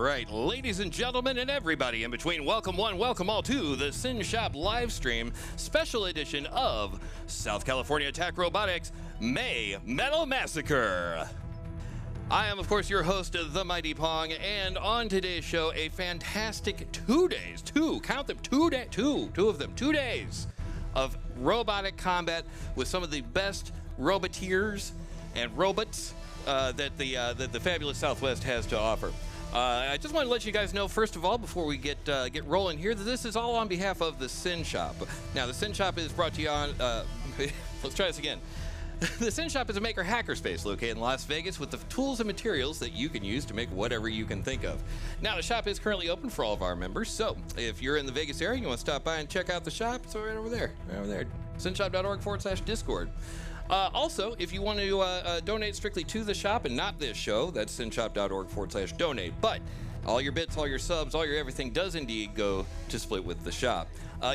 right, ladies and gentlemen, and everybody in between, welcome one, welcome all to the Synshop Livestream special edition of South California Attack Robotics May Metal Massacre. I am, of course, your host, The Mighty Pong, and on today's show, a fantastic 2 days, count them, 2 days of robotic combat with some of the best roboteers and robots that the fabulous Southwest has to offer. I just want to let you guys know, first of all, before we get rolling here, that this is all on behalf of the Synshop. Now, the Synshop is brought to you on... let's try this again. The Synshop is a maker hackerspace located in Las Vegas with the tools and materials that you can use to make whatever you can think of. Now, the shop is currently open for all of our members, so if you're in the Vegas area and you want to stop by and check out the shop, it's right over there. Synshop.org/Discord. Also, if you want to donate strictly to the shop and not this show, that's synshop.org/donate. But all your bits, all your subs, all your everything does indeed go to split with the shop.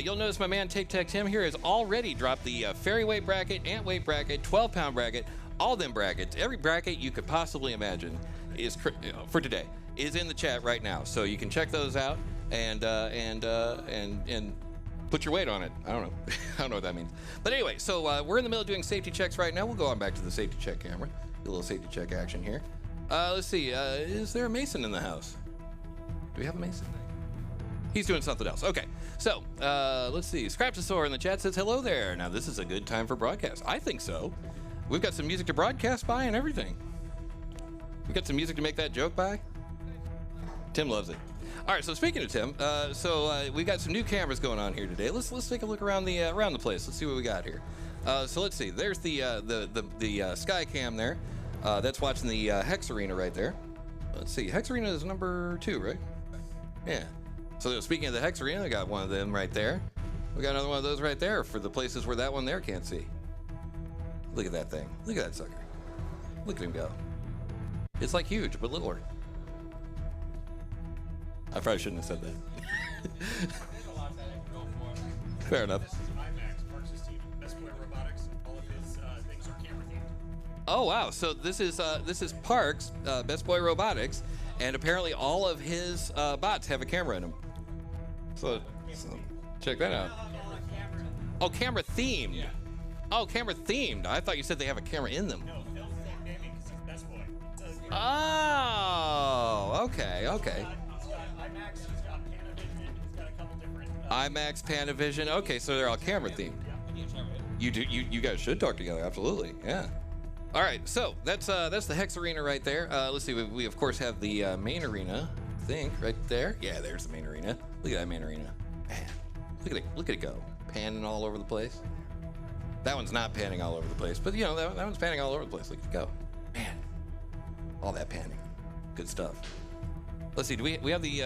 You'll notice my man Take Tech Tim here has already dropped the fairy weight bracket, ant weight bracket, 12-pound bracket, all them brackets. Every bracket you could possibly imagine is for today is in the chat right now, so you can check those out and put your weight on it. I don't know. I don't know what that means. But anyway, so we're in the middle of doing safety checks right now. We'll go on back to the safety check camera. Do a little safety check action here. Let's see. Is there a Mason in the house? Do we have a Mason? He's doing something else. Okay. So, let's see. Scraptosaur in the chat says, hello there. Now, this is a good time for broadcast. I think so. We've got some music to broadcast by and everything. We've got some music to make that joke by. Tim loves it. All right, so speaking of Tim, we got some new cameras going on here today. Let's take a look around the place. Let's see what we got here. So let's see. There's the Sky Cam there. That's watching the Hex Arena right there. Let's see. Hex Arena is number 2, right? Yeah. So speaking of the Hex Arena, I got one of them right there. We got another one of those right there for the places where that one there can't see. Look at that thing. Look at that sucker. Look at him go. It's like huge, but littler. I probably shouldn't have said that. Fair enough. This is IMAX, Parks' team, Best Boy Robotics. All of his things are camera themed. Oh wow! So this is Parks, Best Boy Robotics, and apparently all of his bots have a camera in them. So check that out. Oh, camera themed. Yeah. Oh, camera themed. I thought you said they have a camera in them. No, Phil's same naming because he's Best Boy. Oh, okay. IMAX, he's got Panavision, he's got a couple different... IMAX, Panavision. Okay, so they're all camera themed. You guys should talk together. Absolutely. Yeah. All right. So that's the Hex Arena right there. Let's see. We of course have the main arena. I think right there. Yeah, there's the main arena. Look at that main arena. Man, look at it go. Panning all over the place. That one's not panning all over the place, but you know that one's panning all over the place. Look at it go. Man, all that panning. Good stuff. Let's see. Do we have the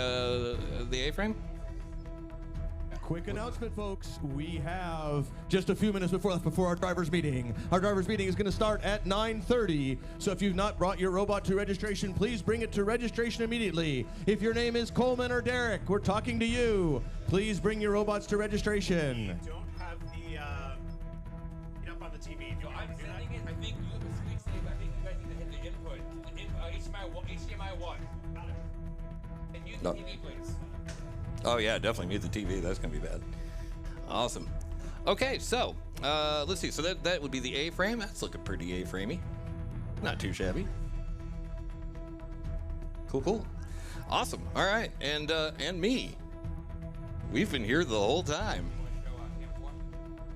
A-frame? Quick announcement, folks. We have just a few minutes before our driver's meeting. Our driver's meeting is going to start at 9:30. So if you've not brought your robot to registration, please bring it to registration immediately. If your name is Coleman or Derek, we're talking to you. Please bring your robots to registration. We don't have the it up on the TV. Yo, I'm sending it. I think you have a screen save. I think you guys need to hit the input. HDMI 1. Got it. And use No. the TV, please. Oh yeah, definitely mute the TV. That's gonna be bad. Awesome. Okay, so let's see. So that would be the A-frame. That's looking pretty A-framey. Not too shabby. Cool. Awesome. All right, and me. We've been here the whole time.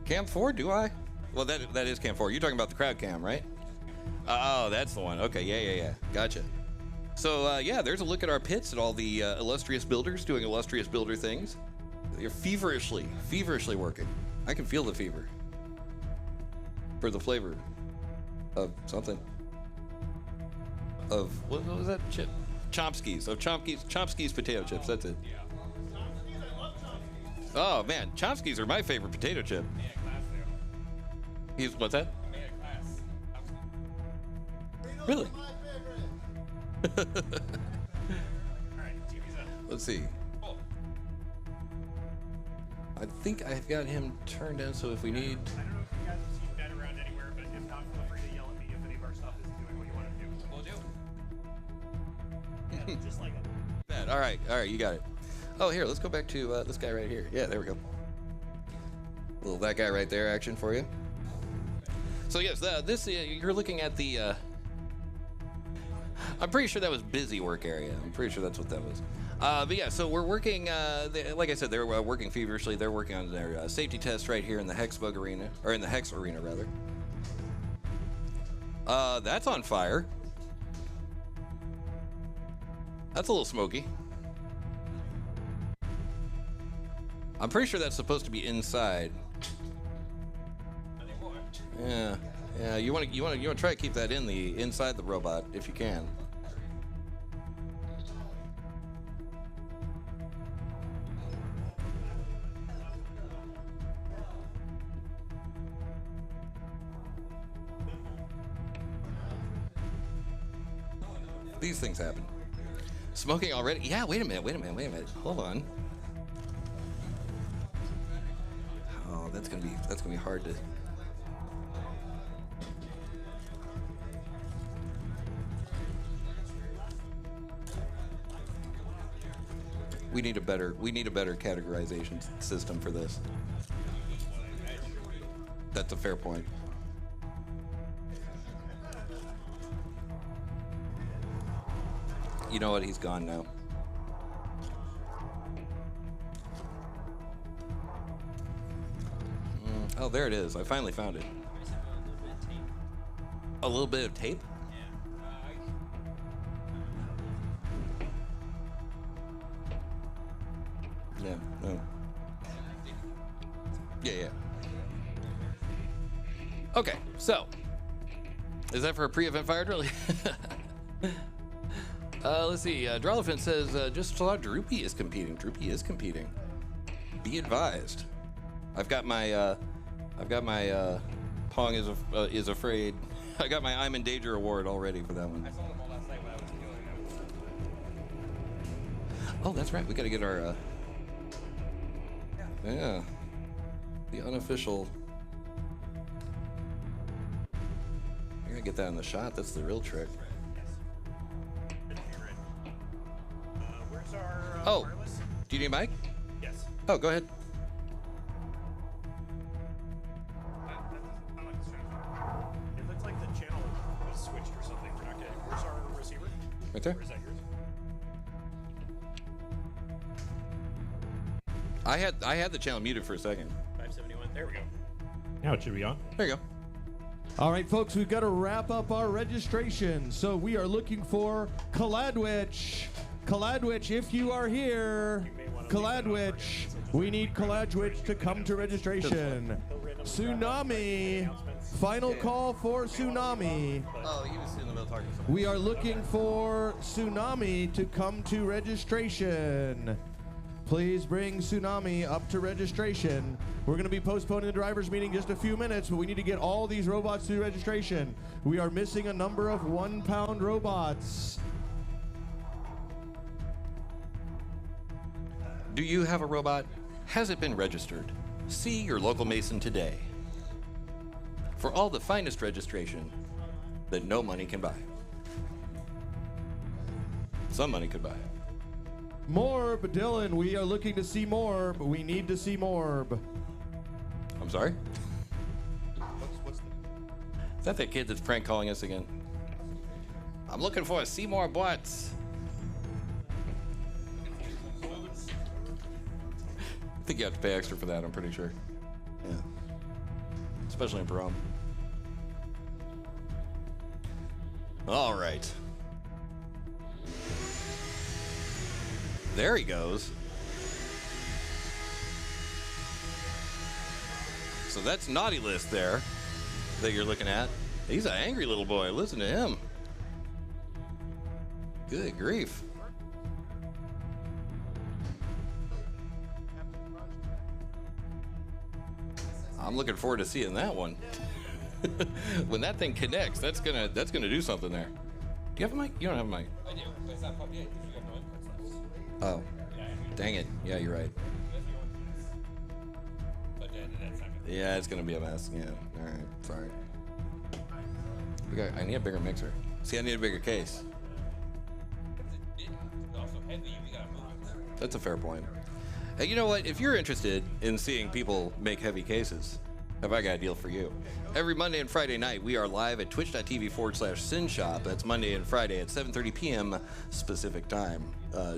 Cam 4, do I? Well, that is Cam 4. You're talking about the crowd cam, right? Oh, that's the one. Okay, yeah. Gotcha. So, yeah, there's a look at our pits and all the illustrious builders doing illustrious builder things. They're feverishly working. I can feel the fever. For the flavor of something. Of, what was that chip? Chomsky's. Of Chomsky's potato chips, that's it. Oh, man, Chomsky's are my favorite potato chip. What's that? Really? Alright, TV's up. Let's see. I think I've got him turned down, so if we need... I don't know if you guys have seen Ben around anywhere, but if not, feel free to yell at me if any of our stuff isn't doing what you want to do. Will do. Yeah, just like it. that. All right, you got it. Oh, here, let's go back to this guy right here. Yeah, there we go. Little that guy right there action for you. So yes, this you're looking at the. I'm pretty sure that was busy work area. I'm pretty sure that's what that was. But yeah, so we're working. Like I said, they're working feverishly. They're working on their safety test right here in the Hex Bug Arena, or in the Hex Arena rather. That's on fire. That's a little smoky. I'm pretty sure that's supposed to be inside. Yeah, yeah. You want to try to keep that inside the robot if you can. These things happen. Smoking already? Yeah. Wait a minute. Hold on. Oh, that's gonna be hard to. We need a better categorization system for this. That's a fair point. You know what? He's gone now. Oh, there it is. I finally found it. A little bit of tape? Yeah. No. Yeah. Okay, so is that for a pre-event fire drill? Let's see. Drolofin says just saw Droopy is competing. Droopy is competing. Be advised. I've got my Pong is afraid. I got my I'm in Danger award already for that one. I saw them all last night when I was doing. Oh, that's right. We got to get our yeah, the unofficial. I gotta get that in the shot. That's the real trick. Where's our wireless? Do you need a mic? Yes. Oh, go ahead. It looks like the channel was switched or something. We're not getting. Where's our receiver? Right there. Or is that yours? I had the channel muted for a second. 571. There we go. Now it should be on. There you go. All right, folks, we've got to wrap up our registration. So we are looking for Kaladwich. Kaladwich, if you are here, Kaladwich, we need Kaladwich to come to registration. Tsunami, final call for Tsunami. Oh, he was in the middle talking to someone. We are looking for Tsunami to come to registration. Please bring Tsunami up to registration. We're going to be postponing the driver's meeting just a few minutes, but we need to get all these robots through registration. We are missing a number of 1-pound robots. Do you have a robot? Has it been registered? See your local Mason today for all the finest registration that no money can buy. Some money could buy it. Morb, Dylan, we are looking to see Morb. We need to see Morb. I'm sorry? What's Is that that kid that's prank calling us again? I'm looking for a Seymour Butts. I think you have to pay extra for that, I'm pretty sure. Yeah. Especially in prom. All right. There he goes. So that's Naughty List there that you're looking at. He's an angry little boy. Listen to him. Good grief. I'm looking forward to seeing that one. When that thing connects, that's gonna do something there. Do you have a mic? You don't have a mic. I do, but it's not popped yet because you have no inputs left. Oh, dang it. Yeah, you're right. But that's not good. Yeah, it's gonna be a mess. Yeah. All right. Sorry. I need a bigger mixer. See, I need a bigger case. It's also heavy. We got That's a fair point. Hey, you know what? If you're interested in seeing people make heavy cases, have I got a deal for you? Every Monday and Friday night, we are live at twitch.tv/Synshop. That's Monday and Friday at 7:30 p.m. Specific time.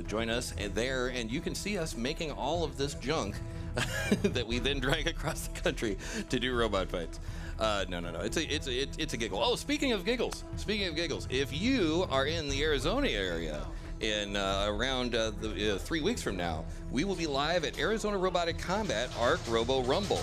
Join us there, and you can see us making all of this junk that we then drag across the country to do robot fights. No. It's a giggle. Oh, speaking of giggles, if you are in the Arizona area in around 3 weeks from now, we will be live at Arizona Robotic Combat Arc Robo Rumble.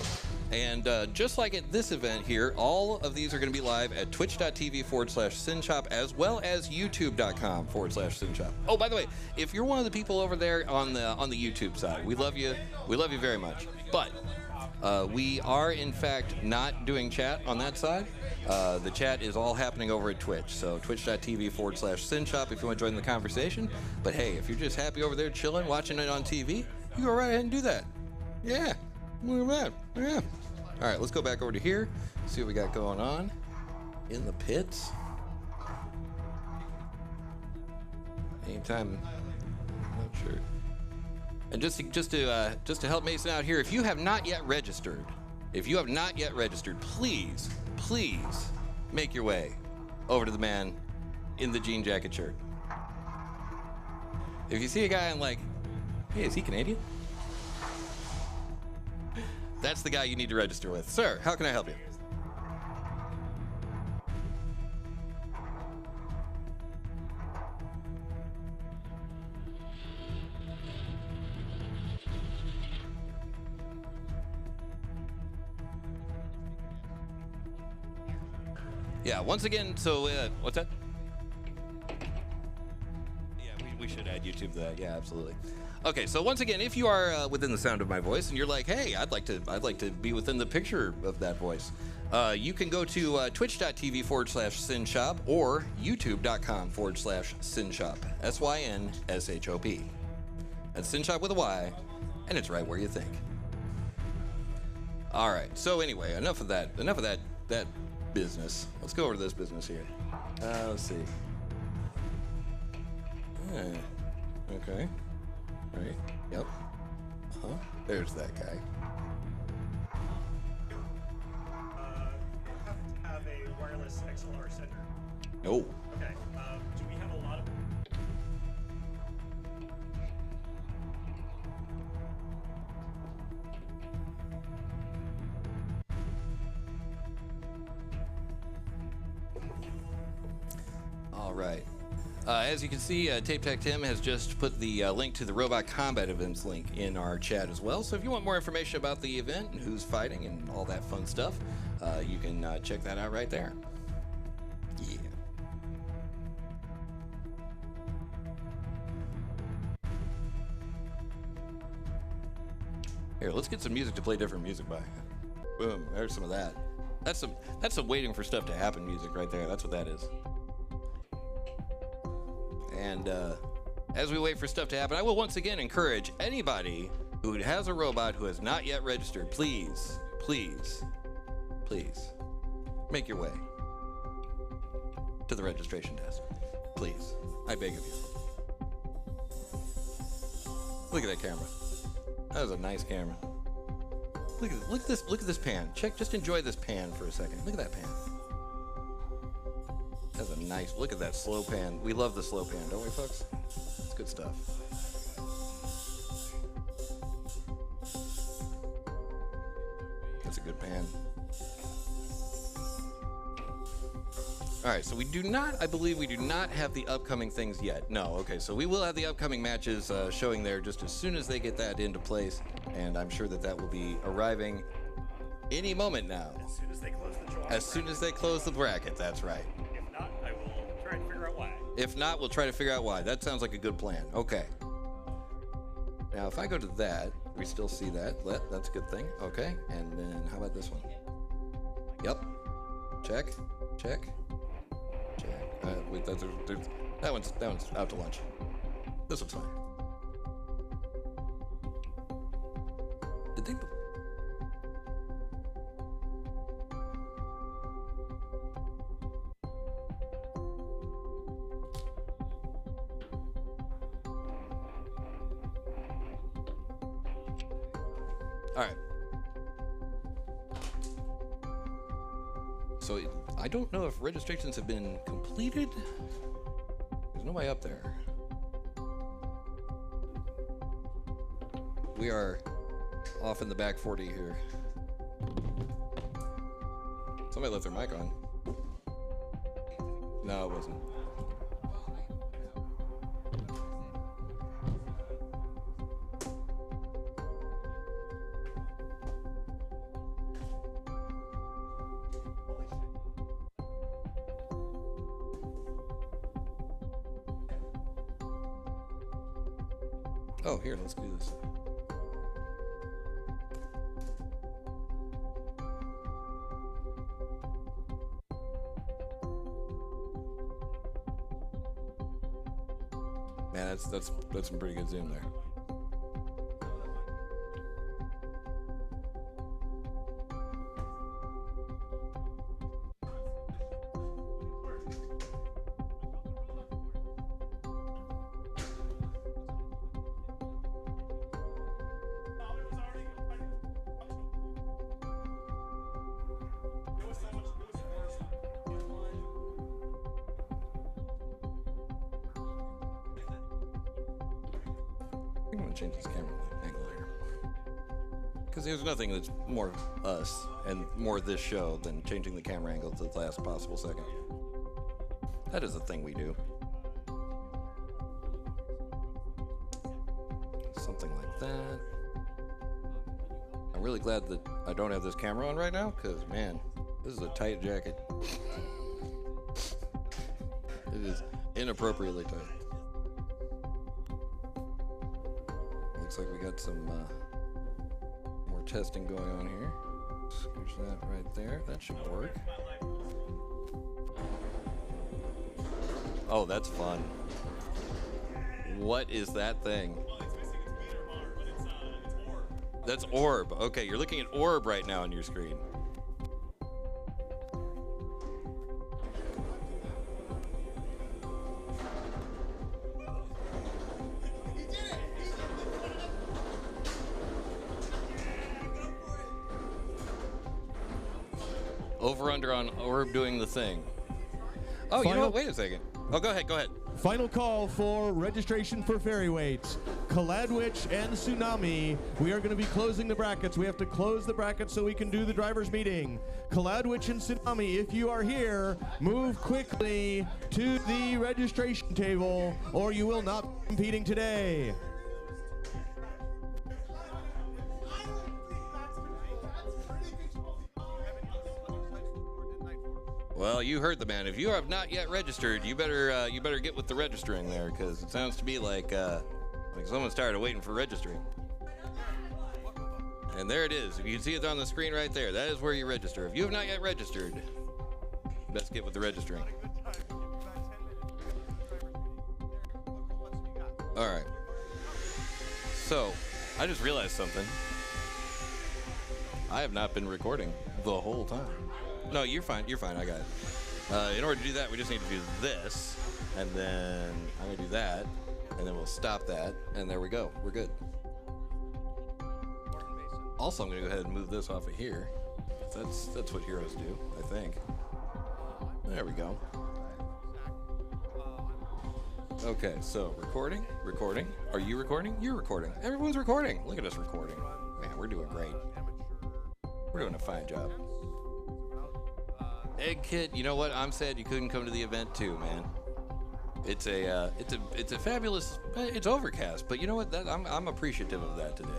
And just like at this event here, all of these are going to be live at twitch.tv/Synshop as well as youtube.com/Synshop. Oh, by the way, if you're one of the people over there on the YouTube side, we love you. We love you very much. But we are, in fact, not doing chat on that side. The chat is all happening over at Twitch. So twitch.tv/Synshop if you want to join the conversation. But hey, if you're just happy over there chilling, watching it on TV, you go right ahead and do that. Yeah. Look at that. Yeah. All right, let's go back over to here, see what we got going on in the pits. Anytime, not sure. And just to help Mason out here, if you have not yet registered, please make your way over to the man in the jean jacket shirt. If you see a guy and like, hey, is he Canadian? That's the guy you need to register with. Sir, how can I help you? Yeah, once again, so what's that? Yeah, we should add YouTube to that. Yeah, absolutely. Okay, so once again, if you are within the sound of my voice and you're like, hey, I'd like to be within the picture of that voice, you can go to twitch.tv/Synshop or youtube.com/Synshop. SYNSHOP. That's Synshop with a Y, and it's right where you think. All right. So anyway, enough of that business. Let's go over to this business here. Let's see. Okay. Right. Yep. There's that guy. You have to have a wireless XLR sender. No. Okay. Do we have a lot of? All right. As you can see, Tape Tech Tim has just put the link to the Robot Combat Events link in our chat as well. So if you want more information about the event and who's fighting and all that fun stuff, you can check that out right there. Yeah. Here, let's get some music to play different music by. Boom, there's some of that. That's some waiting for stuff to happen music right there. That's what that is. And as we wait for stuff to happen, I will once again encourage anybody who has a robot who has not yet registered, please make your way to the registration desk. Please, I beg of you. Look at that camera. That was a nice camera. Look at this pan. Just enjoy this pan for a second. Look at that pan. That's a nice, look at that slow pan. We love the slow pan, don't we, folks? It's good stuff. That's a good pan. All right, so I believe we do not have the upcoming things yet. No, okay, so we will have the upcoming matches showing there just as soon as they get that into place, and I'm sure that will be arriving any moment now. As soon as they close the draw. As soon as they close the bracket, that's right. If not, I will try and figure out why. If not, we'll try to figure out why. That sounds like a good plan. Okay. Now, if I go to that, we still see that. That's a good thing. Okay, and then how about this one? Yep. Check. Check. Wait, that one's out to lunch. This one's fine. Did they? All right. So I don't know if registrations have been completed. There's nobody up there. We are off in the back 40 here. Somebody left their mic on. No, it wasn't. Oh, here, let's do this. Man, that's some pretty good zoom there. I'm gonna change this camera angle here. Because there's nothing that's more us and more this show than changing the camera angle to the last possible second. That is a thing we do. Something like that. I'm really glad that I don't have this camera on right now, because man, this is a tight jacket. It is inappropriately tight. Looks like we got some more testing going on here. Scooch that right there. That should work. Oh, that's fun. What is that thing? That's orb. Okay, you're looking at orb right now on your screen. Over under on orb doing the thing. Oh, you know what? Wait a second. Oh, go ahead. Go ahead. Final call for registration for ferry weights. Kaladwich and Tsunami. We are going to be closing the brackets. We have to close the brackets so we can do the driver's meeting. Kaladwich and Tsunami, if you are here, move quickly to the registration table or you will not be competing today. Well, you heard the man. If you have not yet registered, you better get with the registering there, because it sounds to me like someone's tired of waiting for registering. And there it is. If you can see it on the screen right there, that is where you register. If you have not yet registered, best get with the registering. All right. So, I just realized something. I have not been recording the whole time. No, you're fine. You're fine. I got it. In order to do that, we just need to do this, and then I'm gonna do that, and then we'll stop that, and there we go. We're good. Also, I'm gonna go ahead and move this off of here. That's what heroes do, I think. There we go. Okay, so recording. Are you recording? You're recording. Everyone's recording. Look at us recording. Man, we're doing great. We're doing a fine job. Egg Kid, you know what? I'm sad you couldn't come to the event too, man. It's a fabulous. It's overcast, but you know what? I'm appreciative of that today.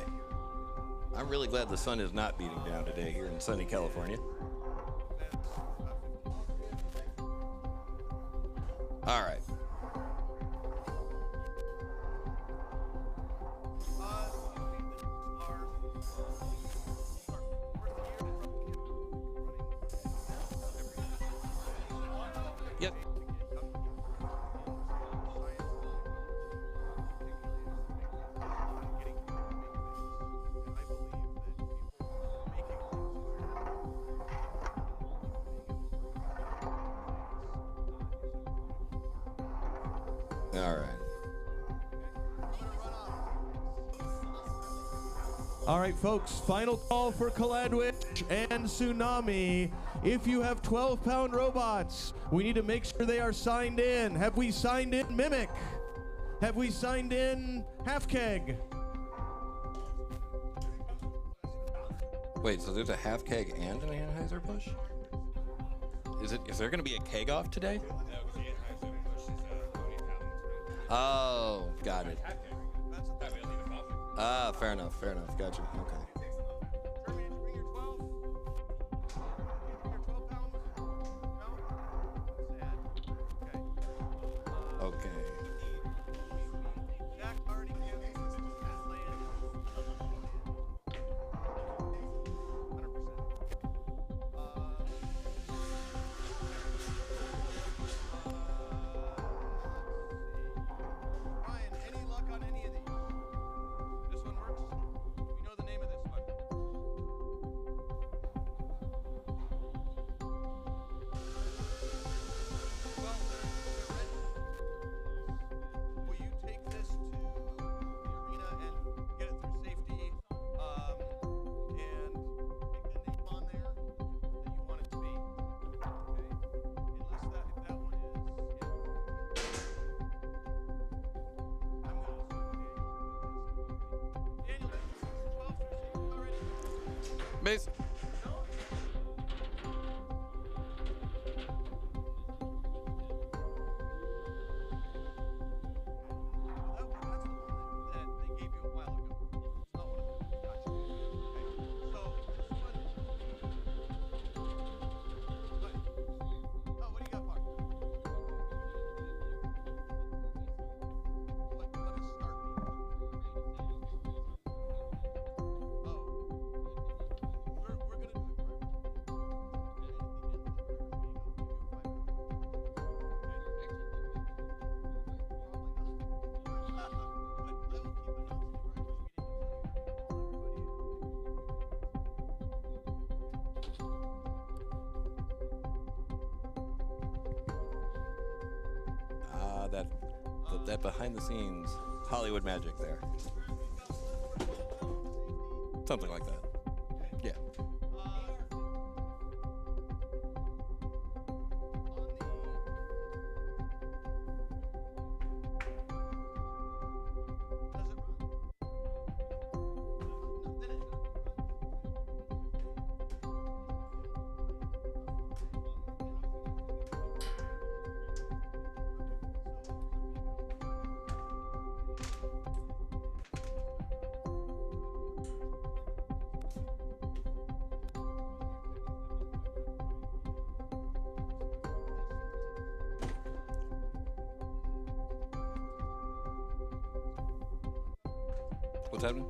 I'm really glad the sun is not beating down today here in sunny California. All right. Yep. All right. All right, folks, final call for Kaladwich and Tsunami. If you have 12-pound robots, we need to make sure they are signed in. Have we signed in Mimic? Have we signed in Half Keg? Wait, so there's a half keg and an Anheuser-Busch? Is there going to be a keg off today? No, because the Anheuser Busch is 40 pounds. Oh, got it. That way I'll leave it off. Ah, fair enough. Gotcha. Okay. Jeremy, did you bring your 12? Did you bring your 12 pounds? No? Sad. Okay. Okay. Jack already canceled his land. 100%. Ryan, any luck on any of these? This one works? We know the name of this one. Well, they're ready. Will you take this to the arena and get it through safety? And pick the name on there that you want it to be. Okay. Unless if that one is, I'm gonna assume Daniel. Daniel, is 12 through safety already? Base. That's the one that they gave you a while ago. It's not one of them. Gotcha. Okay. So this one. What? Oh, what do you got, Mark? What does start mean? Oh. We're gonna do it right. That behind the scenes Hollywood magic there. Something like that. Yeah. What's happening?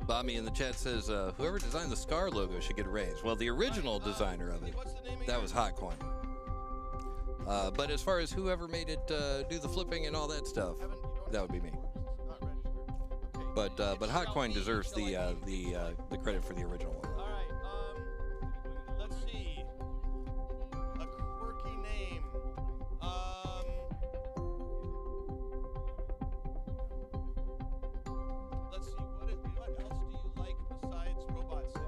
Bobby in the chat says, whoever designed the Scar logo should get a raise. Well, the original designer of it, that was Hotcoin. But as far as whoever made it do the flipping and all that stuff, that would be me. But Hotcoin deserves the credit for the original one. All right, let's see. A quirky name. Let's see. What else do you like besides Robot City?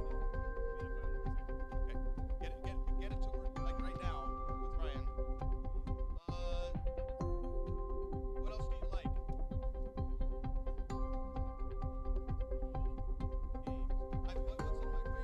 Okay, get it to work like right now with Ryan. What else do you like? What's in my brain?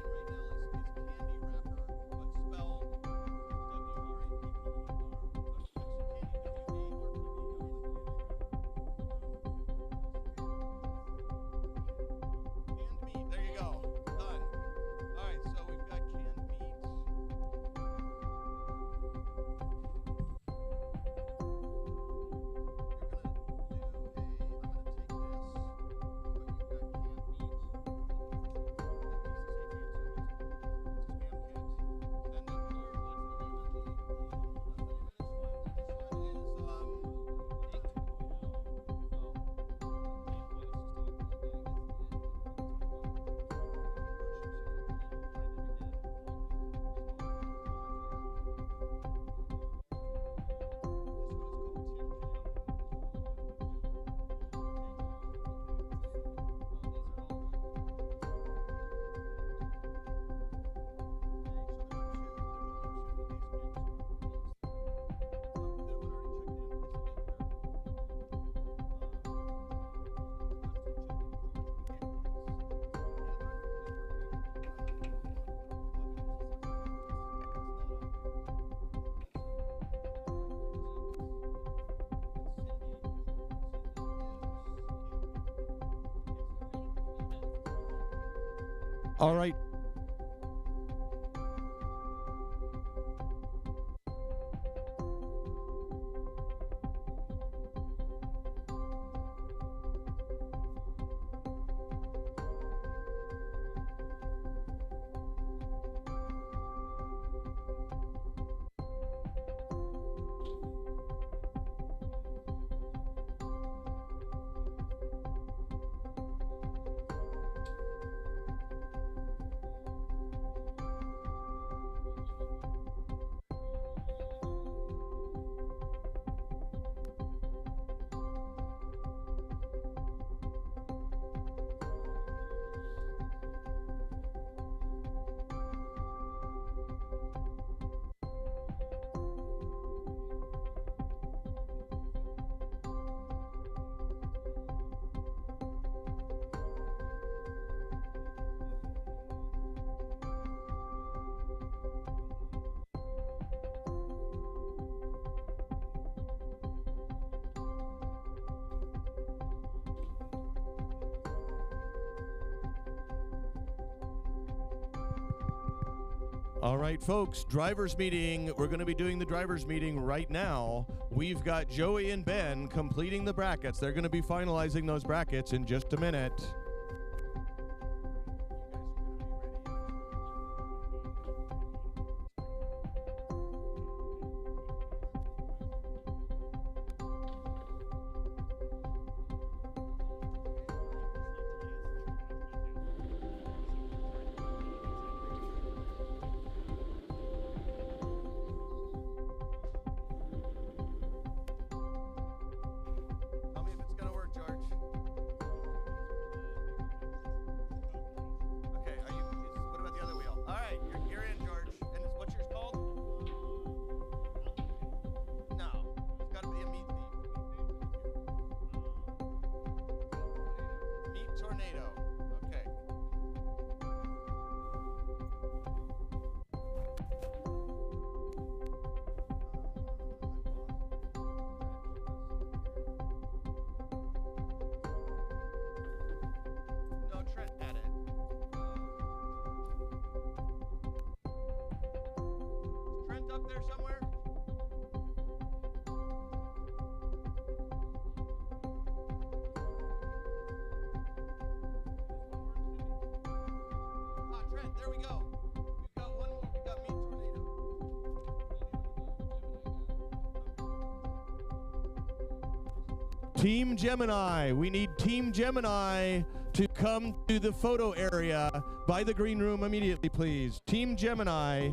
All right. All right, folks, driver's meeting. We're going to be doing the driver's meeting right now. We've got Joey and Ben completing the brackets. They're going to be finalizing those brackets in just a minute. There we go. We've got one more. We've got Meat Tornado. Team Gemini. We need Team Gemini to come to the photo area by the green room immediately, please. Team Gemini.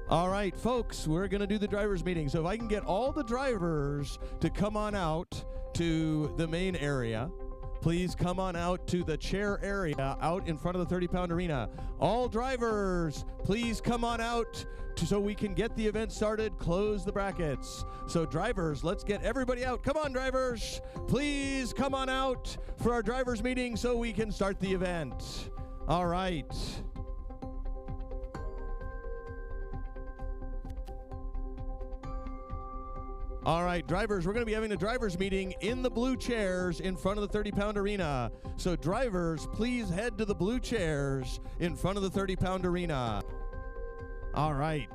All right, folks, we're going to do the drivers meeting. So if I can get all the drivers to come on out to the main area, please come on out to the chair area out in front of the 30-pound arena. All drivers, please come on out so we can get the event started, close the brackets. So drivers, let's get everybody out. Come on, drivers. Please come on out for our drivers meeting so we can start the event. All right. All right, drivers, we're going to be having a drivers meeting in the blue chairs in front of the 30-pound arena. So drivers, please head to the blue chairs in front of the 30-pound arena. All right.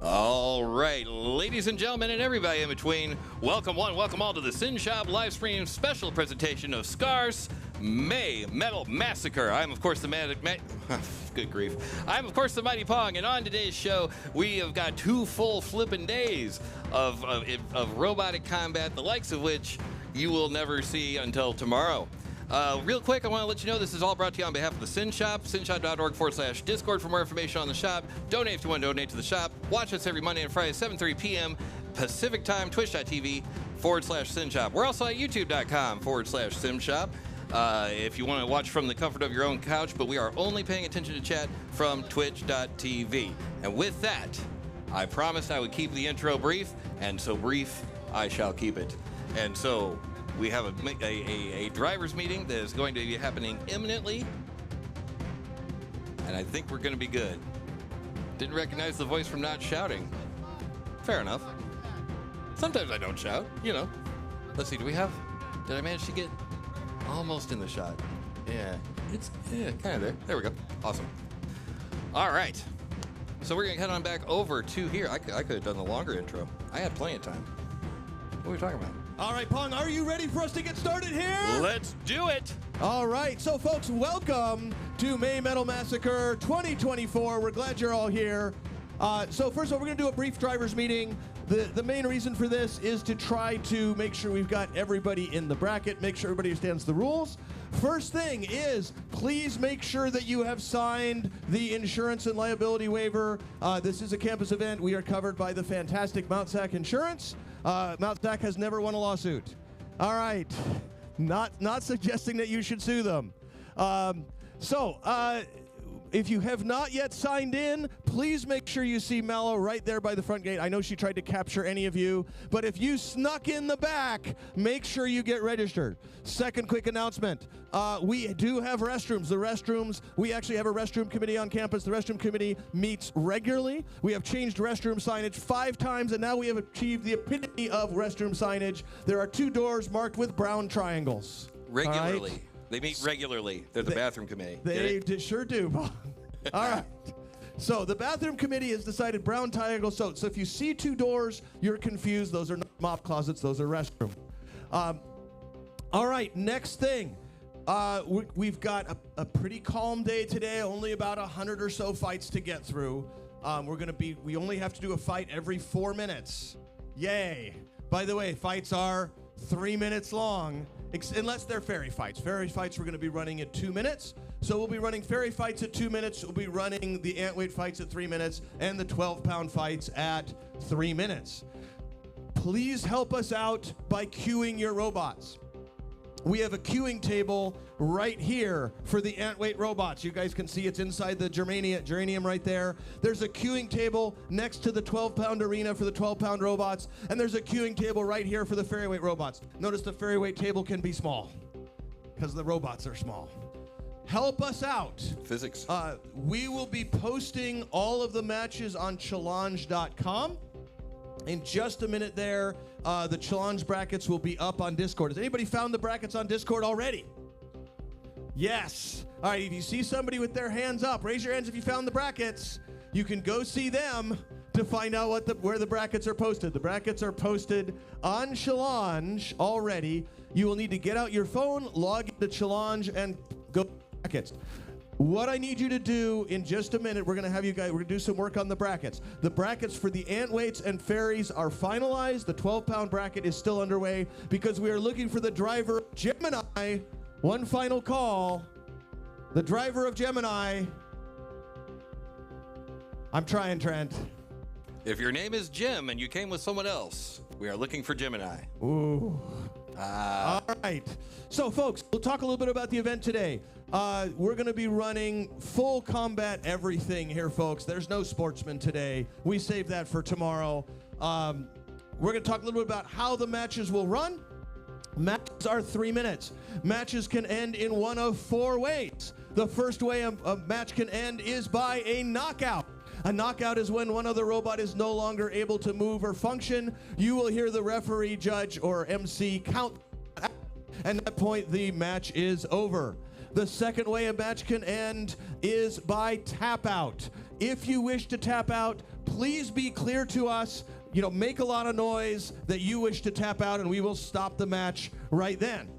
All right, ladies and gentlemen, and everybody in between, welcome one, welcome all to the Synshop Livestream special presentation of Scar's May Metal Massacre. I'm, of course, the good grief. I'm, of course, the Mighty Pong, and on today's show, we have got 2 full flippin' days of robotic combat, the likes of which you will never see until tomorrow. Real quick, I want to let you know this is all brought to you on behalf of the Synshop, synshop.org/Discord for more information on the shop. Donate if you want to donate to the shop. Watch us every Monday and Friday, 7:30 p.m. Pacific Time, twitch.tv/Synshop. We're also at youtube.com/Synshop. If you want to watch from the comfort of your own couch, but we are only paying attention to chat from twitch.tv. And with that, I promised I would keep the intro brief, and so brief I shall keep it. And so we have a driver's meeting that is going to be happening imminently, and I think we're going to be good. Didn't recognize the voice from not shouting. Fair enough. Sometimes I don't shout, you know. Let's see, did I manage to get almost in the shot? Yeah, it's kind of there. There we go. Awesome. All right. So we're going to head on back over to here. I could have done the longer intro. I had plenty of time. What are we talking about? All right, Pong, are you ready for us to get started here? Let's do it. All right, so folks, welcome to May Metal Massacre 2024. We're glad you're all here. So first of all, we're going to do a brief driver's meeting. The main reason for this is to try to make sure we've got everybody in the bracket, make sure everybody understands the rules. First thing is, please make sure that you have signed the insurance and liability waiver. This is a campus event. We are covered by the fantastic Mount Sac Insurance. Mount Sac has never won a lawsuit. All right, not suggesting that you should sue them. If you have not yet signed in, please make sure you see Mallow right there by the front gate. I know she tried to capture any of you, but if you snuck in the back, make sure you get registered. Second quick announcement. We do have restrooms. We actually have a restroom committee on campus. The restroom committee meets regularly. We have changed restroom signage 5 times, and now we have achieved the epitome of restroom signage. There are 2 doors marked with brown triangles. Regularly. Right? They meet regularly. They're the bathroom committee. They sure do. All right. So the bathroom committee has decided brown triangle. So if you see 2 doors, you're confused. Those are not mop closets. Those are restrooms. All right. Next thing. We've got a pretty calm day today. Only about 100 or so fights to get through. We only have to do a fight every 4 minutes. Yay. By the way, fights are 3 minutes long. Unless they're ferry fights. Ferry fights we're going to be running at 2 minutes. So we'll be running ferry fights at 2 minutes. We'll be running the antweight fights at 3 minutes and the 12-pound fights at 3 minutes. Please help us out by queuing your robots. We have a queuing table right here for the antweight robots. You guys can see it's inside the geranium right there. There's a queuing table next to the 12-pound arena for the 12-pound robots, and there's a queuing table right here for the ferryweight robots. Notice the ferryweight table can be small because the robots are small. Help us out. Physics. We will be posting all of the matches on challenge.com. In just a minute there, the challenge brackets will be up on Discord. Has anybody found the brackets on Discord already? Yes. All right, if you see somebody with their hands up, raise your hands if you found the brackets. You can go see them to find out where the brackets are posted. The brackets are posted on Challenge already. You will need to get out your phone, log into Challenge, and go to brackets. What I need you to do in just a minute, we're going to do some work on the brackets. The brackets for the antweights and ferries are finalized. The 12-pound bracket is still underway because we are looking for the driver of Gemini. One final call. The driver of Gemini. I'm trying, Trent. If your name is Jim and you came with someone else, we are looking for Gemini. Ooh. All right. So, folks, we'll talk a little bit about the event today. We're going to be running full combat everything here, folks. There's no sportsman today. We saved that for tomorrow. We're going to talk a little bit about how the matches will run. Matches are 3 minutes. Matches can end in one of 4 ways. The first way a match can end is by a knockout. A knockout is when one other robot is no longer able to move or function. You will hear the referee, judge, or MC count, and at that point, the match is over. The second way a match can end is by tap out. If you wish to tap out, please be clear to us. Make a lot of noise that you wish to tap out, and we will stop the match right then.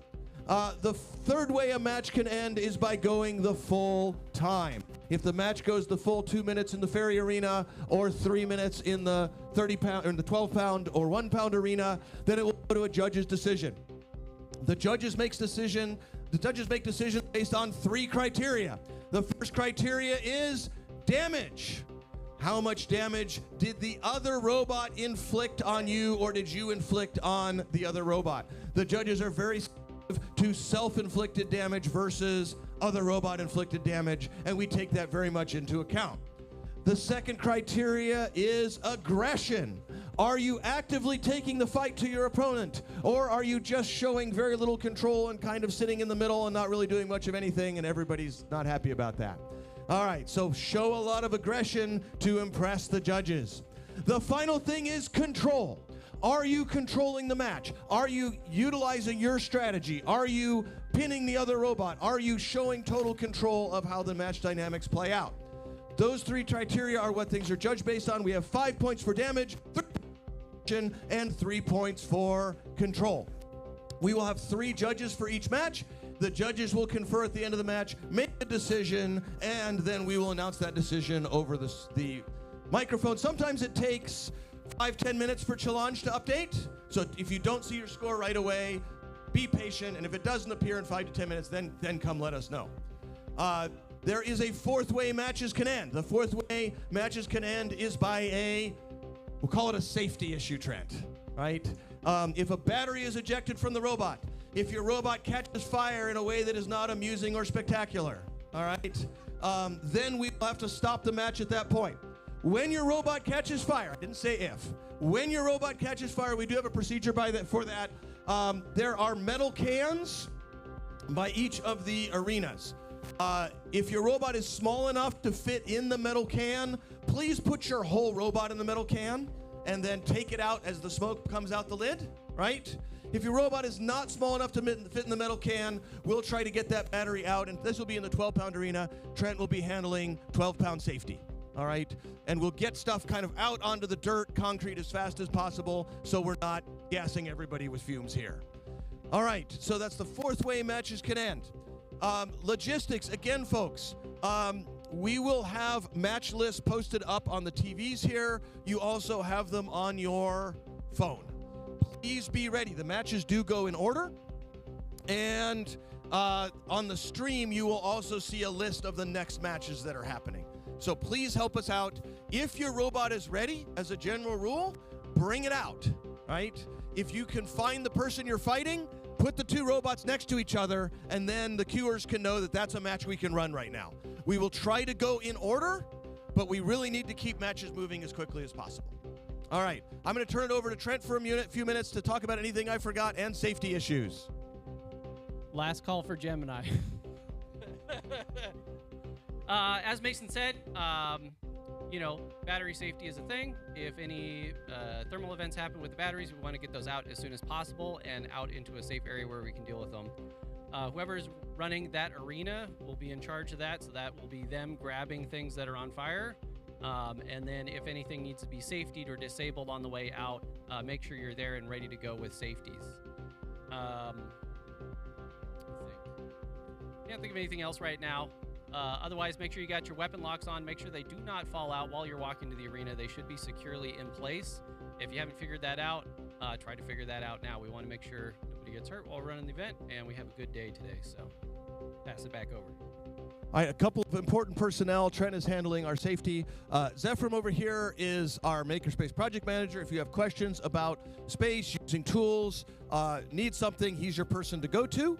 The third way a match can end is by going the full time. If the match goes the full 2 minutes in the ferry arena or 3 minutes in the 30-pound or the 12-pound or 1-pound arena, then it will go to a judge's decision. The judges makes decision the judges make decisions based on 3 criteria. The first criteria is damage. How much damage did the other robot inflict on you, or did you inflict on the other robot? The judges are very sensitive to self-inflicted damage versus other robot-inflicted damage, and we take that very much into account. The second criteria is aggression. Are you actively taking the fight to your opponent, or are you just showing very little control and kind of sitting in the middle and not really doing much of anything, and everybody's not happy about that? All right, so show a lot of aggression to impress the judges. The final thing is control. Are you controlling the match? Are you utilizing your strategy? Are you pinning the other robot? Are you showing total control of how the match dynamics play out? Those 3 criteria are what things are judged based on. We have 5 points for damage, 3 and 3 points for control. We will have 3 judges for each match. The judges will confer at the end of the match, make a decision, and then we will announce that decision over the microphone. Sometimes it takes 5-10 minutes for challenge to update. So if you don't see your score right away, be patient, and if it doesn't appear in 5 to 10 minutes, then come let us know. There is a 4th way matches can end. The 4th way matches can end is by we'll call it a safety issue, Trent, right? If a battery is ejected from the robot, if your robot catches fire in a way that is not amusing or spectacular, all right, then we will have to stop the match at that point. When your robot catches fire, I didn't say if, when your robot catches fire, we do have a procedure for that. There are metal cans by each of the arenas. If your robot is small enough to fit in the metal can, please put your whole robot in the metal can and then take it out as the smoke comes out the lid, right? If your robot is not small enough to fit in the metal can, we'll try to get that battery out, and this will be in the 12-pound arena. Trent will be handling 12-pound safety, all right? And we'll get stuff kind of out onto the dirt, concrete as fast as possible so we're not gassing everybody with fumes here. All right, so that's the 4th way matches can end. Logistics, again, folks, we will have match lists posted up on the TVs here. You also have them on your phone. Please be ready. The matches do go in order. And on the stream, you will also see a list of the next matches that are happening. So please help us out. If your robot is ready, as a general rule, bring it out, right? If you can find the person you're fighting, put the 2 robots next to each other, and then the queuers can know that that's a match we can run right now. We will try to go in order, but we really need to keep matches moving as quickly as possible. All right, I'm going to turn it over to Trent for a few minutes to talk about anything I forgot and safety issues. Last call for Gemini. As Mason said, battery safety is a thing. If any thermal events happen with the batteries, we want to get those out as soon as possible and out into a safe area where we can deal with them. Whoever's running that arena will be in charge of that, so that will be them grabbing things that are on fire. And then if anything needs to be safetied or disabled on the way out, make sure you're there and ready to go with safeties. Can't think of anything else right now. Otherwise, make sure you got your weapon locks on. Make sure they do not fall out while you're walking to the arena. They should be securely in place. If you haven't figured that out, try to figure that out now. We want to make sure nobody gets hurt while running the event, and we have a good day today. So pass it back over. All right, a couple of important personnel. Trent is handling our safety. Zephram over here is our Makerspace project manager. If you have questions about space, using tools, need something, he's your person to go to.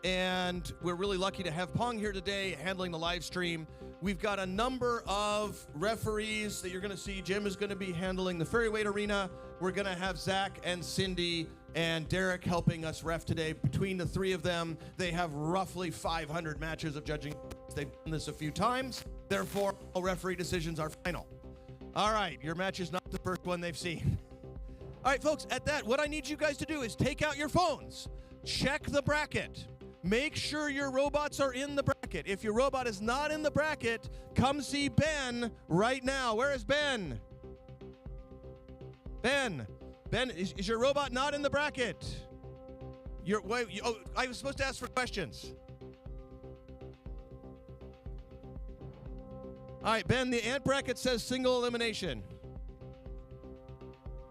And we're really lucky to have Pong here today handling the live stream. We've got a number of referees that you're going to see. Jim is going to be handling the Ferryweight Arena. We're going to have Zach and Cindy and Derek helping us ref today. Between the 3 of them, they have roughly 500 matches of judging. They've done this a few times. Therefore, all referee decisions are final. All right, your match is not the first one they've seen. All right, folks, at that, what I need you guys to do is take out your phones. Check the bracket. Make sure your robots are in the bracket. If your robot is not in the bracket, come see Ben right now. Where is Ben? Ben, is your robot not in the bracket? I was supposed to ask for questions. All right, Ben, the ant bracket says single elimination.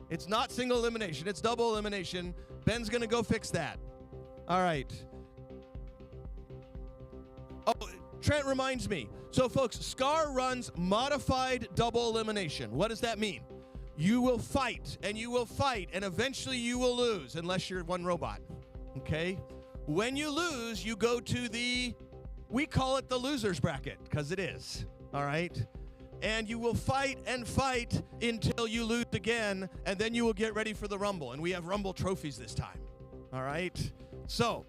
It's not single elimination, it's double elimination. Ben's gonna go fix that. All right. Trent reminds me. So, folks, Scar runs modified double elimination. What does that mean? You will fight, and eventually you will lose, unless you're one robot, okay? When you lose, you go to we call it the loser's bracket, because it is, all right? And you will fight and fight until you lose again, and then you will get ready for the Rumble. And we have Rumble trophies this time, all right? So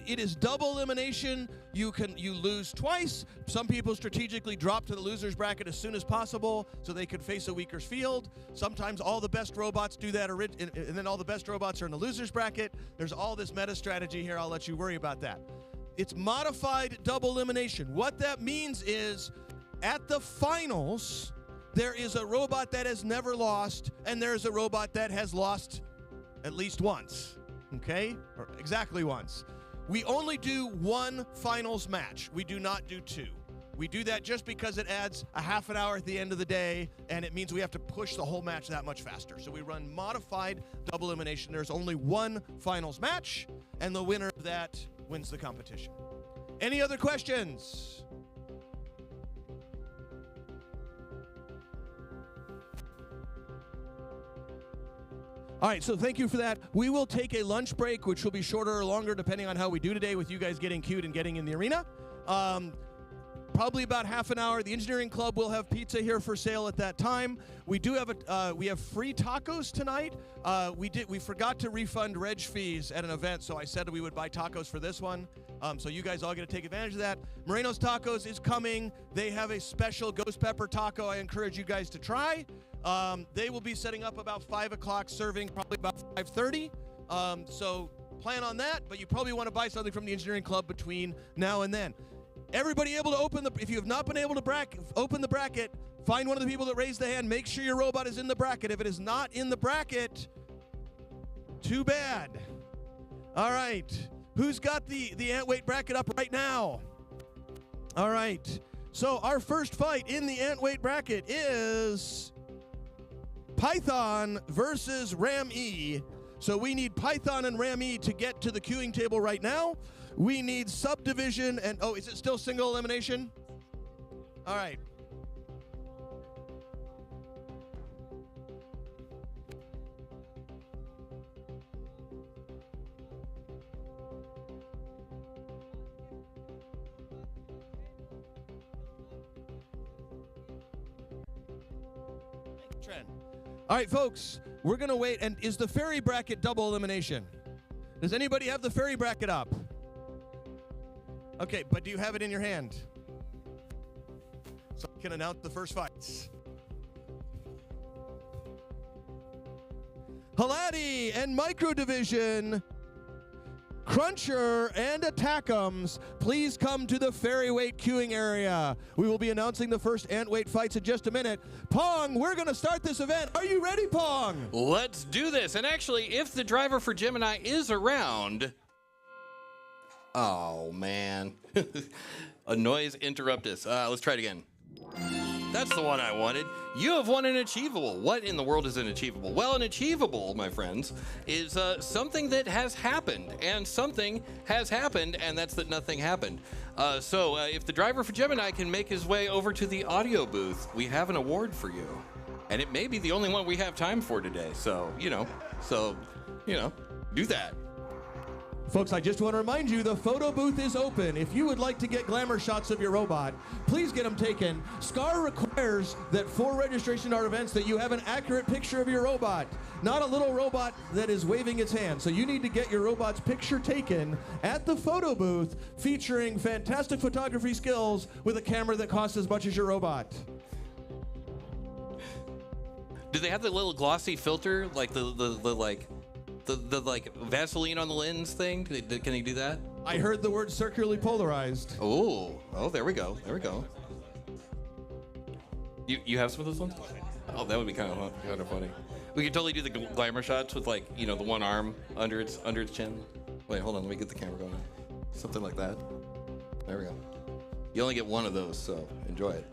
it is double elimination. You lose twice. Some people strategically drop to the loser's bracket as soon as possible so they can face a weaker field. Sometimes all the best robots do that, and then all the best robots are in the loser's bracket. There's all this meta strategy here. I'll let you worry about that. It's modified double elimination. What that means is at the finals, there is a robot that has never lost, and there's a robot that has lost at least once. Okay? Or exactly once. We only do one finals match. We do not do two. We do that just because it adds a half an hour at the end of the day, and it means we have to push the whole match that much faster. So we run modified double elimination. There's only one finals match, and the winner of that wins the competition. Any other questions? All right, so thank you for that. We will take a lunch break, which will be shorter or longer depending on how we do today with you guys getting queued and getting in the arena. Probably about half an hour. The engineering club will have pizza here for sale at that time. We do have we have free tacos tonight. We forgot to refund reg fees at an event, so I said we would buy tacos for this one. So you guys all get to take advantage of that. Moreno's Tacos is coming. They have a special ghost pepper taco I encourage you guys to try. They will be setting up about 5 o'clock, serving probably about 5:30. So plan on that, but you probably want to buy something from the engineering club between now and then. Everybody able to open if you have not been able to open the bracket, find one of the people that raised the hand. Make sure your robot is in the bracket. If it is not in the bracket, too bad. All right. Who's got the ant weight bracket up right now? All right. So our first fight in the ant weight bracket is Python versus Ram E. So we need Python and Ram E to get to the queuing table right now. We need subdivision and, is it still single elimination? All right. Trend. All right, folks, we're going to wait. And is the fairy bracket double elimination? Does anybody have the fairy bracket up? Okay, but do you have it in your hand? So I can announce the first fights. Halati and Micro Division, Cruncher and Attackums, please come to the fairy weight queuing area. We will be announcing the first ant weight fights in just a minute. Pong, we're going to start this event. Are you ready, Pong? Let's do this. And actually, if the driver for Gemini is around... Oh, man. A noise interrupt us. Let's try it again. That's the one I wanted. You have won an achievable. What in the world is an achievable? Well, an achievable, my friends, is something that has happened. And something has happened, and that's that nothing happened. So if the driver for Gemini can make his way over to the audio booth, we have an award for you. And it may be the only one we have time for today. So, you know, do that. Folks, I just want to remind you, the photo booth is open. If you would like to get glamour shots of your robot, please get them taken. SCAR requires that for registration to our events that you have an accurate picture of your robot, not a little robot that is waving its hand. So you need to get your robot's picture taken at the photo booth featuring fantastic photography skills with a camera that costs as much as your robot. Do they have the little glossy filter, like the like Vaseline on the lens thing? Can they do that? I heard the word circularly polarized. Oh, there we go. You have some of those ones? Oh, that would be kind of funny. We could totally do the glamour shots with, like, the one arm under its chin. Wait, hold on, let me get the camera going. Something like that. There we go. You only get one of those, so enjoy it.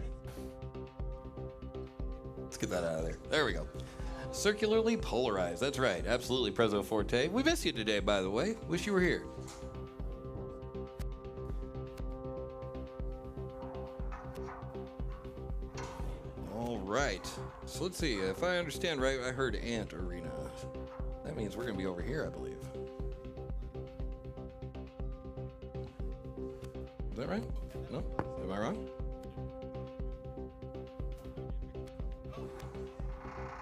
Let's get that out of there. There we go. Circularly polarized. That's right. Absolutely, Prezzo Forte. We miss you today, by the way. Wish you were here. right. So let's see. If I understand right, I heard Ant Arena. That means we're going to be over here, I believe. Is that right? No? Am I wrong?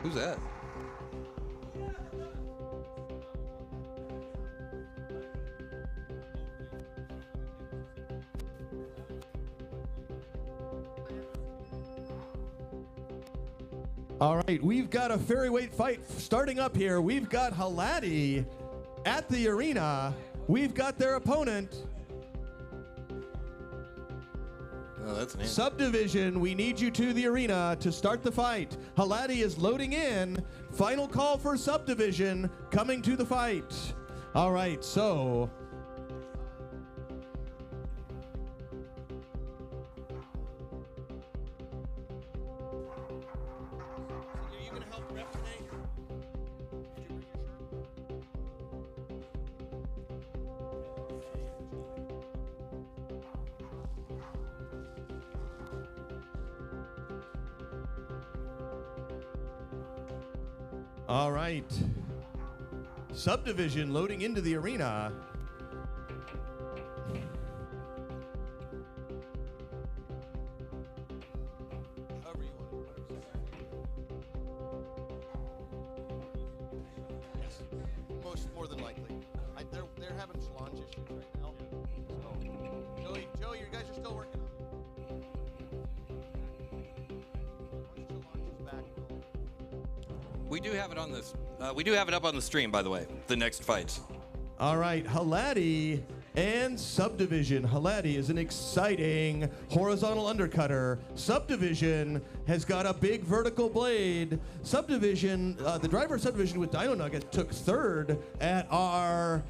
Who's that? All right, we've got a ferryweight fight starting up here. We've got Halati at the arena. We've got their opponent. Oh, that's an Ant. Subdivision, we need you to the arena to start the fight. Halati is loading in. Final call for Subdivision coming to the fight. All right, so... All right. Subdivision loading into the arena. However you want it, yes, more than likely. They're having challenge issues right now. So, Joey, you guys are still working on it. Once challenge is back, We do have it on this. We do have it up on the stream, by the way. The next fights. all right, Halati and Subdivision. Halati is an exciting horizontal undercutter. Subdivision has got a big vertical blade. Subdivision, the driver of Subdivision with Dino Nugget took third at our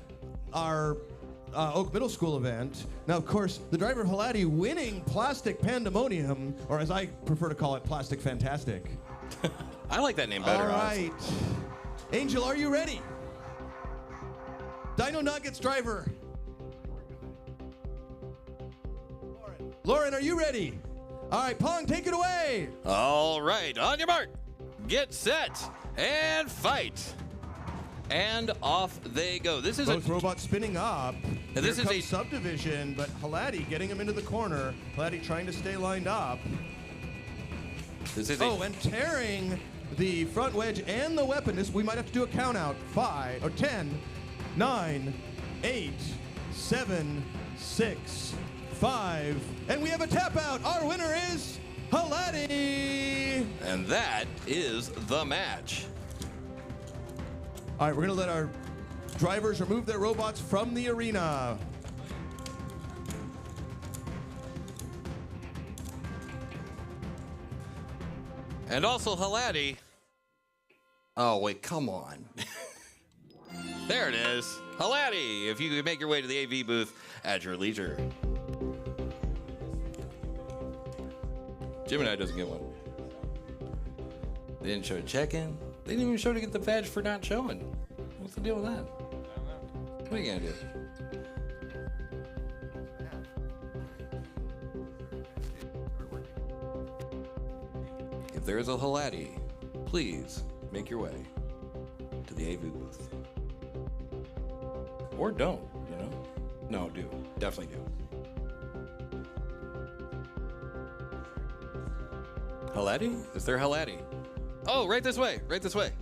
Oak Middle School event. Now, of course, the driver of Halati winning Plastic Pandemonium, or as I prefer to call it, Plastic Fantastic. I like that name better. All right. Angel, are you ready? Dino Nuggets driver. Lauren, are you ready? All right, Pong, take it away. All right, on your mark, get set, and fight. And off they go. This is Both robots spinning up. Now, this Here is comes Subdivision, but Halati getting him into the corner. Halati trying to stay lined up. This is Oh, and tearing the front wedge and the weapon. We might have to do a count out. 5 or 10, 9, 8, 7, 6, 5, and we have a tap out. Our winner is Halati. And that is the match. All right, we're gonna let our drivers remove their robots from the arena. And also Halati. Oh, wait, come on. There it is. Halati, if you could make your way to the AV booth at your leisure. Gemini doesn't get one. They didn't show a check-in. They didn't even show to get the badge for not showing. What's the deal with that? What are you gonna do? If there is a Halati, please make your way to the AV booth. Or don't, you know? No, do. Definitely do. Halati? Is there Halati? Oh, right this way. Right this way.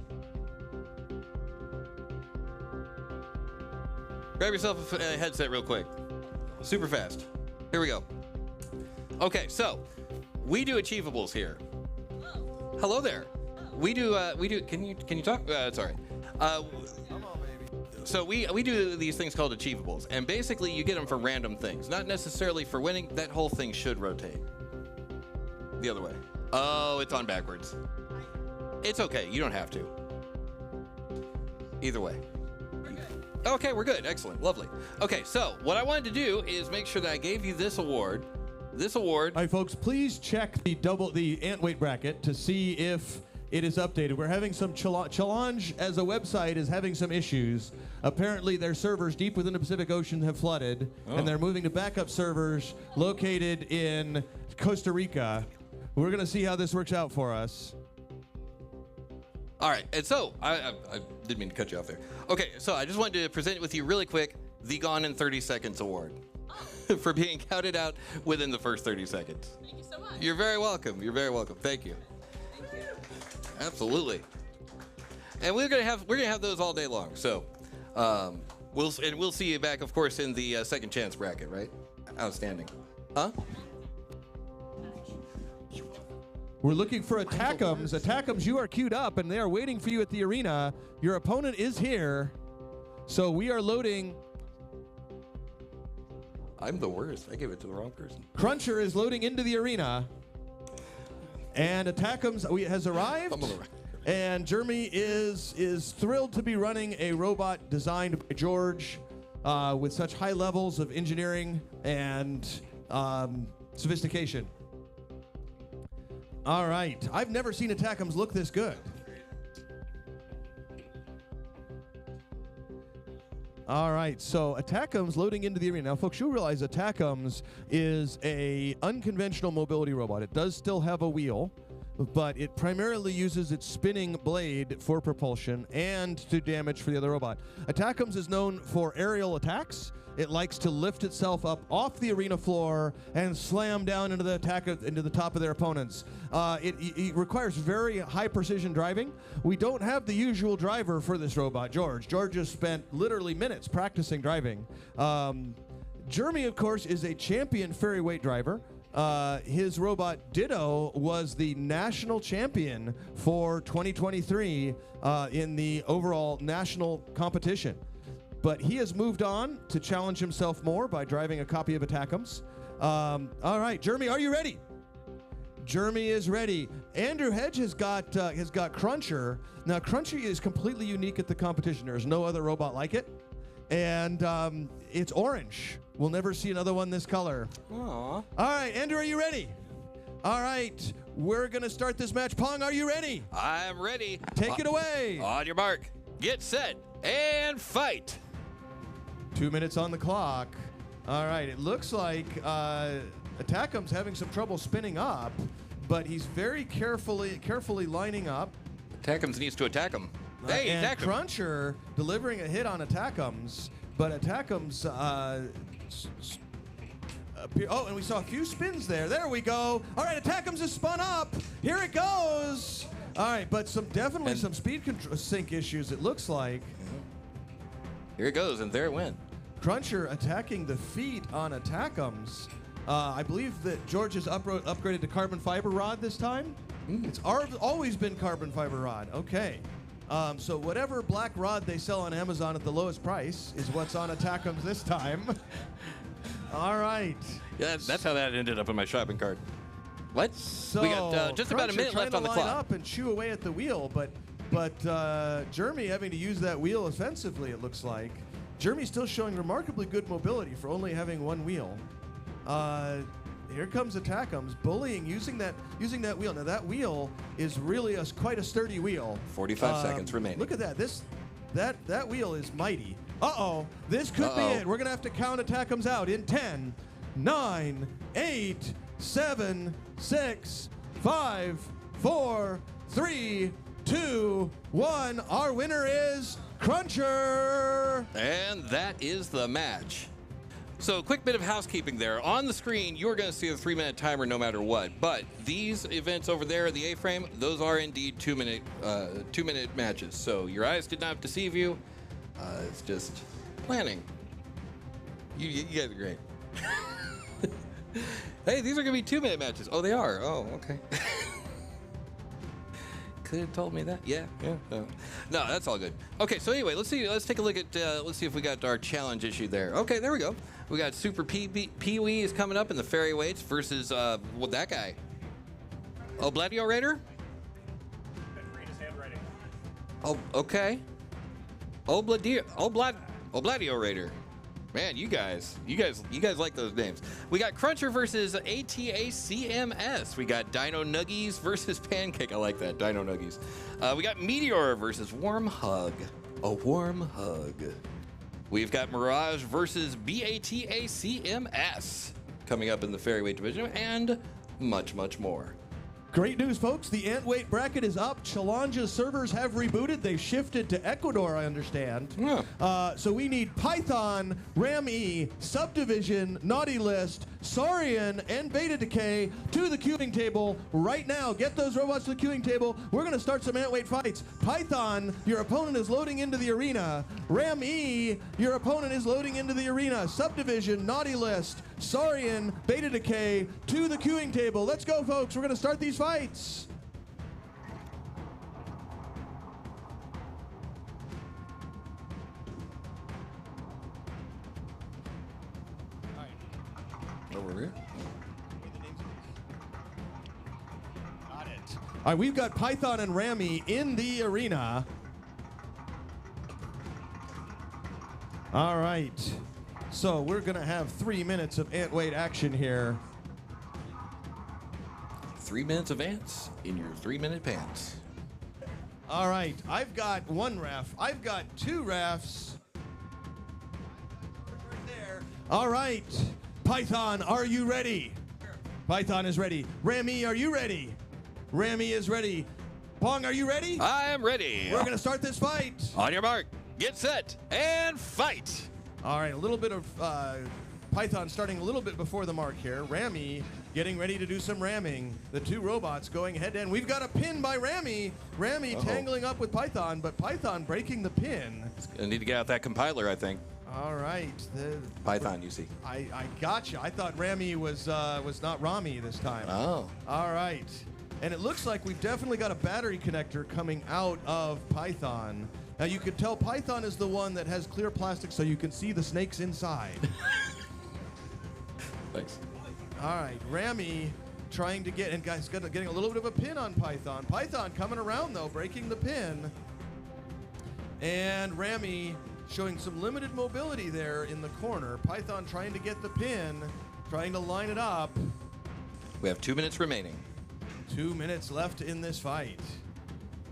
Grab yourself a headset real quick. Super fast. Here we go. Okay, so we do achievables here. Hello there. We do. Can you talk? Sorry. So we do these things called achievables, and basically you get them for random things, not necessarily for winning. That whole thing should rotate the other way. Oh, it's on backwards. It's okay. You don't have to. Either way. Okay, we're good. Excellent. Lovely. Okay, so what I wanted to do is make sure that I gave you this award. This award. All right, folks, please check the ant weight bracket to see if it is updated. We're having some challenge as a website is having some issues. Apparently, their servers deep within the Pacific Ocean have flooded, and they're moving to backup servers located in Costa Rica. We're going to see how this works out for us. All right, and so I didn't mean to cut you off there. Okay, so I just wanted to present with you really quick the Gone in 30 Seconds award for being counted out within the first 30 seconds. Thank you so much. You're very welcome. You're very welcome. Thank you. Thank you. Absolutely. And we're gonna have those all day long. So we'll see you back, of course, in the second chance bracket, right? Outstanding. Huh? We're looking for Attackums. Attackums, you are queued up, and they are waiting for you at the arena. Your opponent is here. So we are loading. I'm the worst. I gave it to the wrong person. Cruncher is loading into the arena. And Attackums has arrived. And Jeremy is thrilled to be running a robot designed by George with such high levels of engineering and sophistication. All right. I've never seen Attackums look this good. All right, so Attackums loading into the arena. Now, folks, you'll realize Attackums is a unconventional mobility robot. It does still have a wheel, but it primarily uses its spinning blade for propulsion and to damage for the other robot. Attackums is known for aerial attacks. It likes to lift itself up off the arena floor and slam down into the top of their opponents. It requires very high precision driving. We don't have the usual driver for this robot, George. George has spent literally minutes practicing driving. Jeremy, of course, is a champion ferry weight driver. His robot Ditto was the national champion for 2023 in the overall national competition. But he has moved on to challenge himself more by driving a copy of Attackums. All right, Jeremy, are you ready? Jeremy is ready. Andrew Hedge has got Cruncher. Now, Cruncher is completely unique at the competition. There's no other robot like it. And it's orange. We'll never see another one this color. Aww. All right, Andrew, are you ready? All right, we're going to start this match. Pong, are you ready? I'm ready. Take it away. On your mark, get set, and fight. 2 minutes on the clock. All right, it looks like Attackums having some trouble spinning up, but he's very carefully lining up. Attackums needs to attack him. Hey, and attack him. Cruncher delivering a hit on Attackums, but Attackums. Oh, and we saw a few spins there. There we go. All right, Attackums is spun up. Here it goes. All right, but definitely some speed sync issues. It looks like. Here it goes, and there it went. Cruncher attacking the feet on Attackums. I believe that George has upgraded to carbon fiber rod this time. It's always been carbon fiber rod. Okay. So whatever black rod they sell on Amazon at the lowest price is what's on Attackums this time. All right. Yeah, that's how that ended up in my shopping cart. What? So we got just about a minute left on the trying to line clock. up and chew away at the wheel, but Jeremy having to use that wheel offensively, it looks like. Jeremy's still showing remarkably good mobility for only having one wheel. Here comes Attackums, bullying, using that wheel. Now that wheel is really quite a sturdy wheel. 45 seconds remaining. Look at that. That wheel is mighty. Uh-oh. This could be it. We're going to have to count Attackums out in 10, 9, 8, 7, 6, 5, 4, 3, 2, 1. Our winner is Cruncher. And that is the match. So, quick bit of housekeeping there. On the screen, you're going to see a 3-minute timer no matter what. But these events over there, the A-frame, those are indeed 2-minute matches. So your eyes did not deceive you. It's just planning. You guys are great. Hey, these are going to be 2-minute matches. Oh, they are. Oh, okay. Could have told me that. Yeah. No, that's all good. Okay, so anyway, let's see. Let's take a look at. Let's see if we got our challenge issue there. Okay, there we go. We got Super Pee-wee is coming up in the ferry weights versus that guy. Obladio Raider. Couldn't read his handwriting. Oh, okay. Obladio Raider. Man, you guys like those names. We got Cruncher versus ATA CMS. We got Dino Nuggies versus Pancake. I like that, Dino Nuggies. We got Meteor versus Warm Hug. A warm hug. We've got Mirage versus BATA CMS coming up in the Ferryweight division, and much, much more. Great news, folks. The ant weight bracket is up. Chalanja's servers have rebooted. They've shifted to Ecuador, I understand. Yeah. So we need Python, RAM-E, Subdivision, Naughty List, Saurian, and Beta Decay to the queuing table right now. Get those robots to the queuing table. We're going to start some ant weight fights. Python, your opponent is loading into the arena. RAM-E, your opponent is loading into the arena. Subdivision, Naughty List, Saurian, Beta Decay to the queuing table. Let's go, folks. We're going to start these fights. Over here. Got it. All right, we've got Python and RAM-E in the arena. All right. So we're going to have 3 minutes of ant weight action here. 3 minutes of ants in your 3-minute pants. All right. I've got one ref. I've got two refs. Right there. All right. Python, are you ready? Python is ready. RAM-E, are you ready? RAM-E is ready. Pong, are you ready? I am ready. We're going to start this fight. On your mark, get set, and fight. All right, a little bit of Python starting a little bit before the mark here. RAM-E getting ready to do some ramming. The two robots going head-to-end. We've got a pin by RAM-E. RAM-E tangling up with Python, but Python breaking the pin. I need to get out that compiler, I think. All right. Python, you see. I gotcha. I thought RAM-E was not Rami this time. Oh. All right. And it looks like we've definitely got a battery connector coming out of Python. Now you can tell Python is the one that has clear plastic so you can see the snakes inside. Thanks. All right, RAM-E trying to get, and guys, getting a little bit of a pin on Python. Python coming around though, breaking the pin. And RAM-E showing some limited mobility there in the corner. Python trying to get the pin, trying to line it up. We have 2 minutes remaining. 2 minutes left in this fight.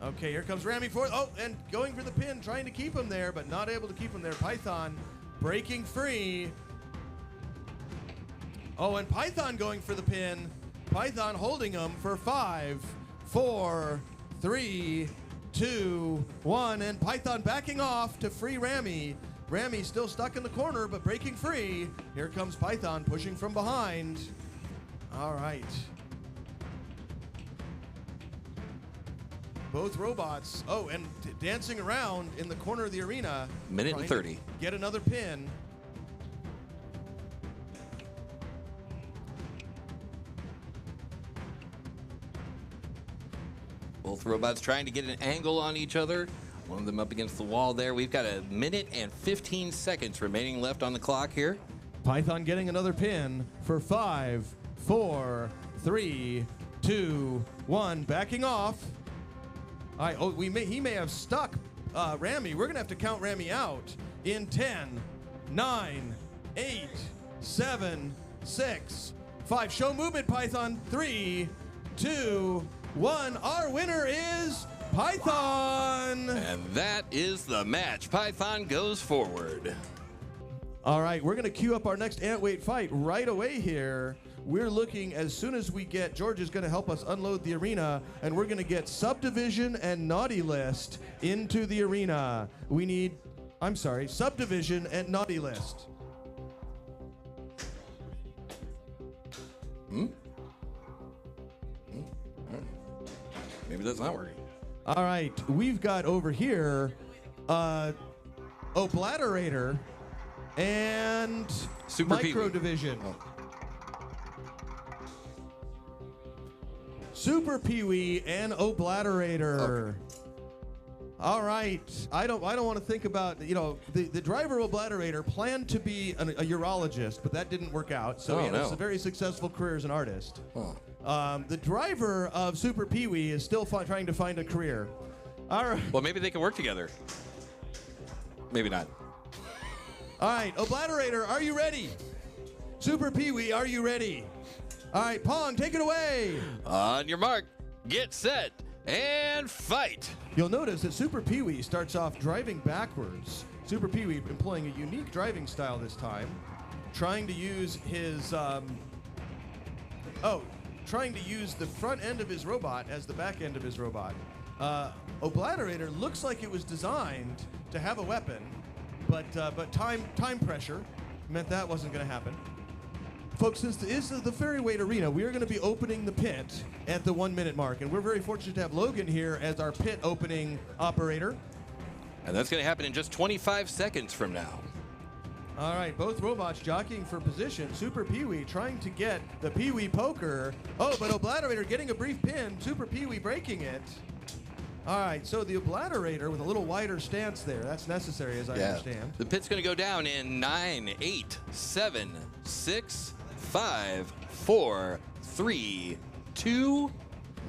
Okay, here comes RAM-E forward. Oh, and going for the pin, trying to keep him there, but not able to keep him there. Python breaking free. Oh, and Python going for the pin. Python holding him for 5, 4, 3, 2, 1, and Python backing off to free RAM-E. RAM-E still stuck in the corner, but breaking free. Here comes Python pushing from behind. All right. Both robots, and dancing around in the corner of the arena. Minute and 30. Get another pin. Both robots trying to get an angle on each other. One of them up against the wall there. We've got a minute and 15 seconds remaining left on the clock here. Python getting another pin for 5, 4, 3, 2, 1. Backing off. All right, he may have stuck RAM-E. We're going to have to count RAM-E out in 10, 9, 8, 7, 6, 5. Show movement, Python. 3, 2, 1. Our winner is Python. And that is the match. Python goes forward. All right, we're going to queue up our next ant weight fight right away here. We're looking, as soon as we get, George is going to help us unload the arena, and we're going to get Subdivision and Naughty List into the arena. We need, Subdivision and Naughty List. Maybe that's not working. All right, we've got over here, Obliterator and Super Micro Pee-wee. Division. Oh. Super Pee-wee and Obliterator. Okay. All right. I don't want to think about, the driver Obliterator planned to be a urologist, but that didn't work out. So Oh, he has no. a very successful career as an artist. Oh. The driver of Super Pee-wee is still trying to find a career. All right. Well, maybe they can work together. Maybe not. All right, Obliterator, are you ready? Super Pee-wee, are you ready? All right, Pong, take it away. On your mark, get set, and fight. You'll notice that Super Pee-wee starts off driving backwards. Super Pee-wee employing a unique driving style this time, trying to use his, trying to use the front end of his robot as the back end of his robot. Obliterator looks like it was designed to have a weapon, but time pressure meant that wasn't going to happen. Folks, since this is the Ferryweight Arena, we are going to be opening the pit at the 1 minute mark, and we're very fortunate to have Logan here as our pit opening operator. And that's going to happen in just 25 seconds from now. All right, both robots jockeying for position. Super Pee-wee trying to get the Pee-wee poker. Oh, but Obliterator getting a brief pin. Super Pee-wee breaking it. All right, so the Obliterator with a little wider stance there. That's necessary, as I understand. The pit's going to go down in 9, 8, 7, 6, 5, 4, 3, 2,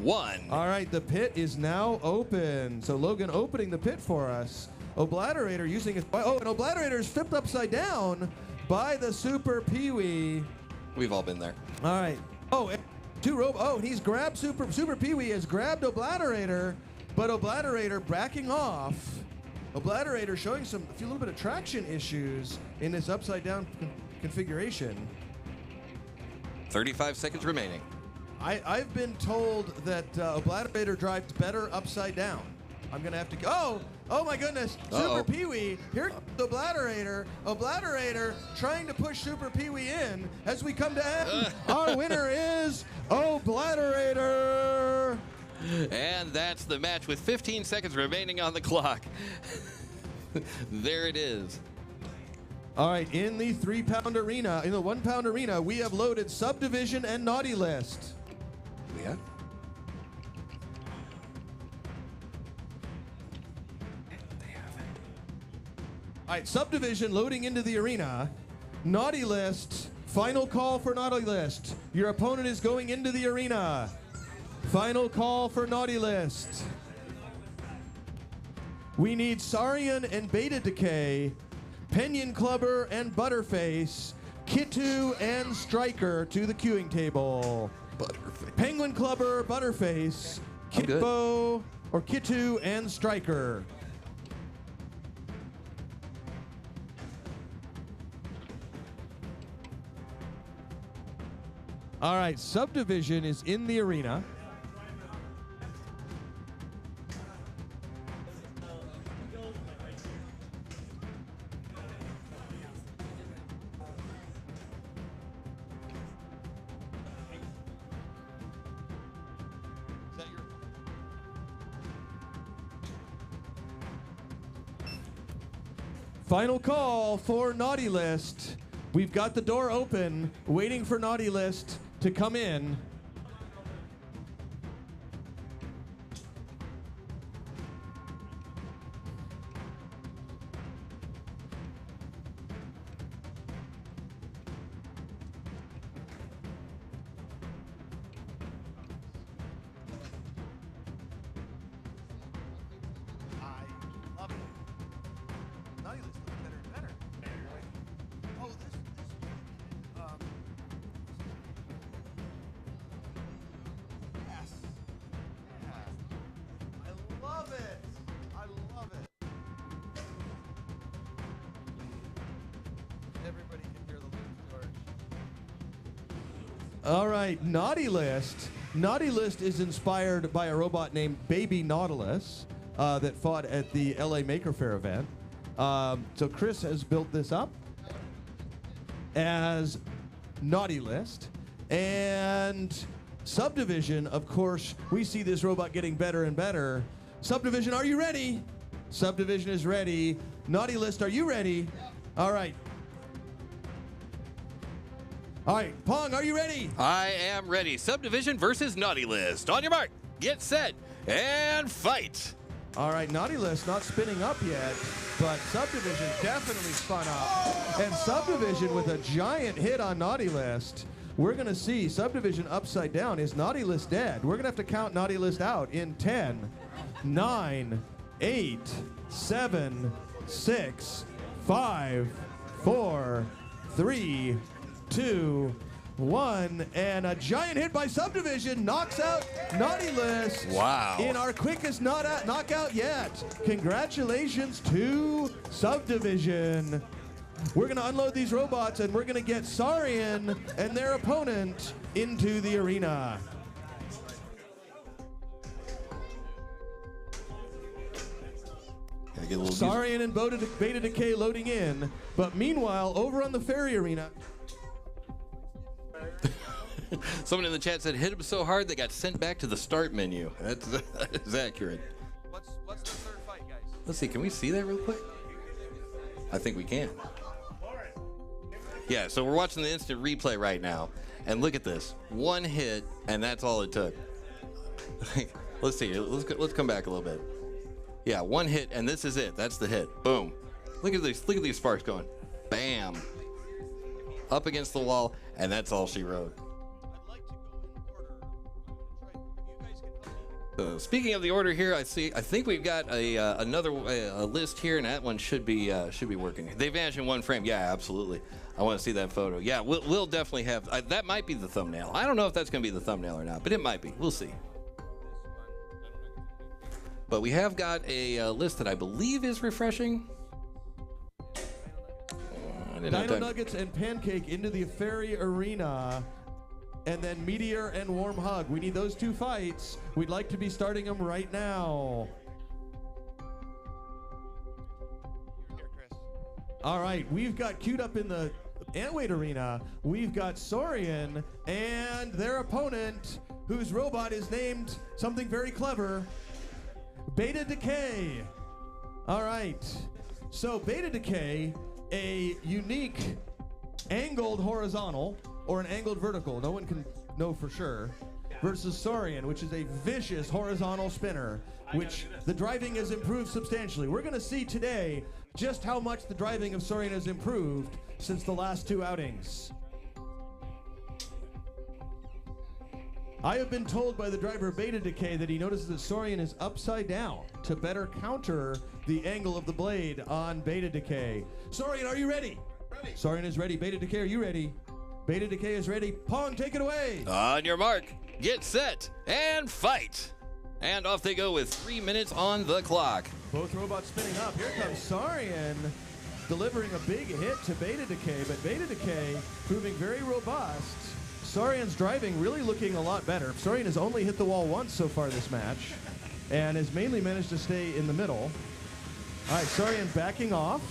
1. All right, the pit is now open. So Logan opening the pit for us. Obliterator using his... Oh, and Obliterator is flipped upside down by the Super Pee-wee. We've all been there. All right. Oh, and he's grabbed Super Pee-wee has grabbed Obliterator, but Obliterator backing off. Obliterator showing a little bit of traction issues in this upside down configuration. 35 seconds remaining. I've been told that Obliterator drives better upside down. I'm going to have to go. Oh my goodness. Super Pee-wee. Here comes Obliterator. Obliterator trying to push Super Pee-wee in as we come to end. Our winner is Obliterator. And that's the match with 15 seconds remaining on the clock. There it is. All right, in the 3-pound arena, in the 1-pound arena, we have loaded Subdivision and Naughty List. Yeah. All right, Subdivision loading into the arena. Naughty List, final call for Naughty List. Your opponent is going into the arena. Final call for Naughty List. We need Saurian and Beta Decay, Pinion Clubber and Butterface, Kitu and Striker to the queuing table. Butterface. Penguin Clubber, Butterface, Kitbo, or Kitu and Striker. All right, Subdivision is in the arena. Final call for Naughty List. We've got the door open, waiting for Naughty List to come in. All right, Naughty List. Naughty List is inspired by a robot named Baby Nautilus that fought at the LA Maker Faire event. So Chris has built this up as Naughty List. And Subdivision, of course, we see this robot getting better and better. Subdivision, are you ready? Subdivision is ready. Naughty List, are you ready? All right. All right, Pong, are you ready? I am ready. Subdivision versus Naughty List. On your mark, get set, and fight. All right, Naughty List not spinning up yet, but Subdivision definitely spun up. And Subdivision with a giant hit on Naughty List. We're going to see Subdivision upside down. Is Naughty List dead? We're going to have to count Naughty List out in 10, 9, 8, 7, 6, 5, 4, 3, 2, 1, and a giant hit by Subdivision knocks out Naughty List. Wow. In our quickest knockout yet. Congratulations to Subdivision. We're going to unload these robots, and we're going to get Saurian and their opponent into the arena. Gotta get a little Saurian and Beta Decay loading in, but meanwhile, over on the ferry arena... Someone in the chat said, hit them so hard they got sent back to the start menu. That is accurate. What's the third fight, guys? Let's see, can we see that real quick? I think we can. Yeah, so we're watching the instant replay right now, and look at this. One hit, and that's all it took. Let's see, let's come back a little bit. Yeah, one hit, and this is it. That's the hit. Boom. Look at these sparks going. Bam. Up against the wall, and that's all she wrote. Speaking of the order here, I think we've got another list here, and that one should be working. They vanished in one frame. Yeah, absolutely. I want to see that photo. Yeah, we'll definitely have. That might be the thumbnail. I don't know if that's going to be the thumbnail or not, but it might be. We'll see. But we have got a list that I believe is refreshing. Dino Nuggets and Pancake into the ferry arena. And then Meteor and Warm Hug. We need those two fights. We'd like to be starting them right now. Here, Chris. All right, we've got queued up in the Antweight arena. We've got Saurian and their opponent, whose robot is named something very clever, Beta Decay. All right, so Beta Decay, a unique angled horizontal, or an angled vertical, no one can know for sure, versus Saurian, which is a vicious horizontal spinner, which the driving has improved substantially. We're going to see today just how much the driving of Saurian has improved since the last two outings. I have been told by the driver Beta Decay that he notices that Saurian is upside down to better counter the angle of the blade on Beta Decay. Saurian, are you ready? Ready. Saurian is ready. Beta Decay, are you ready? Beta Decay is ready. Pong, take it away. On your mark, get set, and fight. And off they go with 3 minutes on the clock. Both robots spinning up. Here comes Saurian delivering a big hit to Beta Decay, but Beta Decay proving very robust. Saurian's driving really looking a lot better. Saurian has only hit the wall once so far this match and has mainly managed to stay in the middle. All right, Saurian backing off.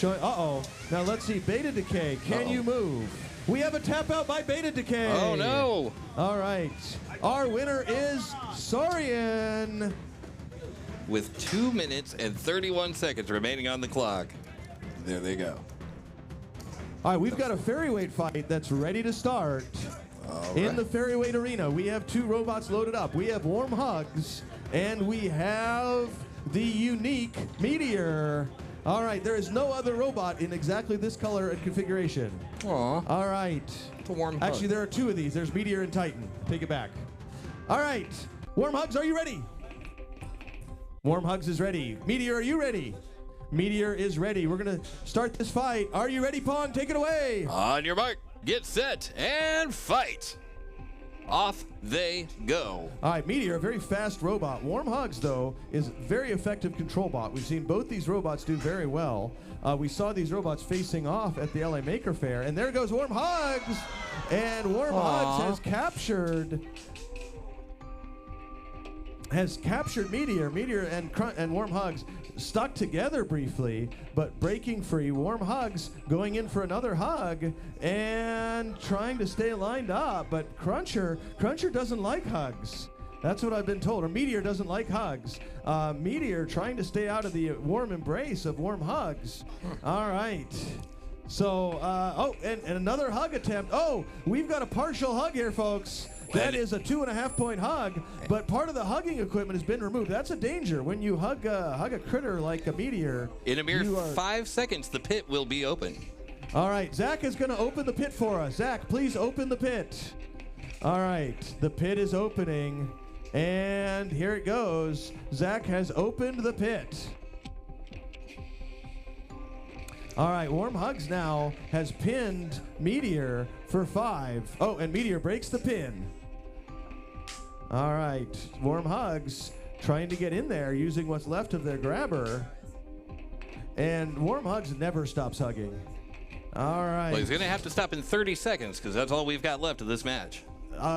Uh-oh. Now let's see, Beta Decay, can you move? We have a tap out by Beta Decay. Oh, no. All right. Our winner is Saurian. With 2 minutes and 31 seconds remaining on the clock. There they go. All right, we've got a ferryweight fight that's ready to start. In the ferryweight arena, we have two robots loaded up. We have Warm Hugs, and we have the unique Meteor. All right, there is no other robot in exactly this color and configuration. Aw. All right. It's a Warm Hug. Actually, there are two of these. There's Meteor and Titan. Take it back. All right. Warm Hugs, are you ready? Warm Hugs is ready. Meteor, are you ready? Meteor is ready. We're going to start this fight. Are you ready, Pong? Take it away. On your mark, get set, and fight. Off they go. All right, Meteor, a very fast robot. Warm Hugs, though, is a very effective control bot. We've seen both these robots do very well. We saw these robots facing off at the LA Maker Faire, and there goes Warm Hugs. And Warm Hugs has captured Meteor. Meteor and Warm Hugs stuck together briefly, but breaking free. Warm Hugs going in for another hug and trying to stay lined up, but Cruncher doesn't like hugs. That's what I've been told. Or Meteor doesn't like hugs. Meteor trying to stay out of the warm embrace of Warm Hugs. All right. So, and another hug attempt. Oh, we've got a partial hug here, folks. That is a 2.5-point hug, but part of the hugging equipment has been removed. That's a danger when you hug a critter like a Meteor. In a mere 5 seconds, the pit will be open. All right, Zach is going to open the pit for us. Zach, please open the pit. All right, the pit is opening, and here it goes. Zach has opened the pit. All right, Warm Hugs now has pinned Meteor for 5. Oh, and Meteor breaks the pin. All right, Warm Hugs trying to get in there using what's left of their grabber. And Warm Hugs never stops hugging. All right. Well, he's going to have to stop in 30 seconds because that's all we've got left of this match.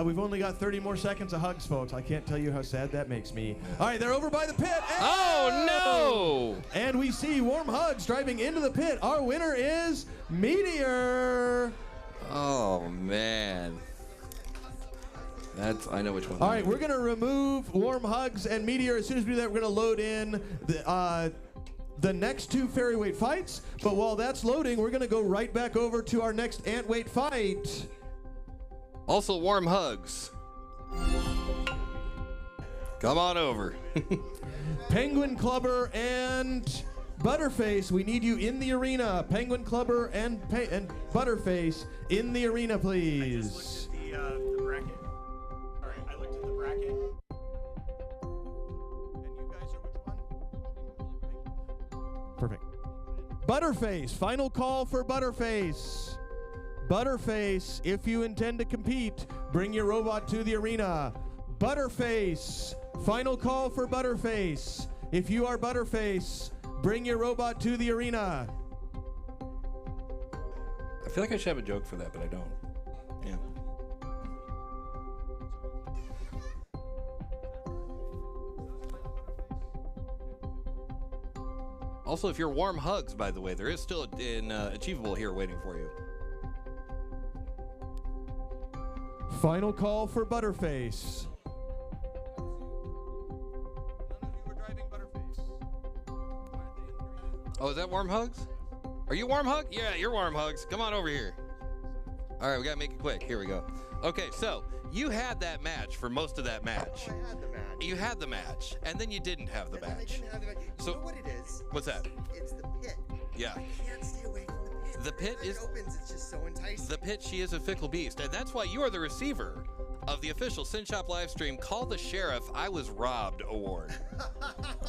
We've only got 30 more seconds of hugs, folks. I can't tell you how sad that makes me. All right, they're over by the pit. Oh, no! And we see Warm Hugs driving into the pit. Our winner is Meteor. Oh, man. I know which one. All right, we're going to remove Warm Hugs and Meteor. As soon as we do that, we're going to load in the next 2 Fairy-Weight fights. But while that's loading, we're going to go right back over to our next Ant-Weight fight. Also, Warm Hugs. Come on over. Penguin Clubber and Butterface, we need you in the arena. Penguin Clubber and Butterface in the arena, please. I just looked at the bracket. All right, I looked at the bracket. And you guys are which one? Perfect. Butterface, final call for Butterface. Butterface, if you intend to compete, bring your robot to the arena. Butterface, final call for Butterface. If you are Butterface, bring your robot to the arena. I feel like I should have a joke for that, but I don't. Yeah. Also, if you're Warm Hugs, by the way, there is still an achievable here waiting for you. Final call for Butterface. Oh, is that Warm Hugs? Are you Warm Hug? Yeah, you're Warm Hugs. Come on over here. All right, we got to make it quick. Here we go. Okay, so you had that match for most of that match. Oh, I had the match. You had the match, and then you didn't have the And then I match. didn't have the match. You So- know what it is? What's that? It's the pit. Yeah. I can't stay away from the pit. The pit Every time is- it opens, it's just so enticing. The pit, she is a fickle beast, and that's why you are the receiver of the official Synshop Livestream Call the Sheriff, I Was Robbed award.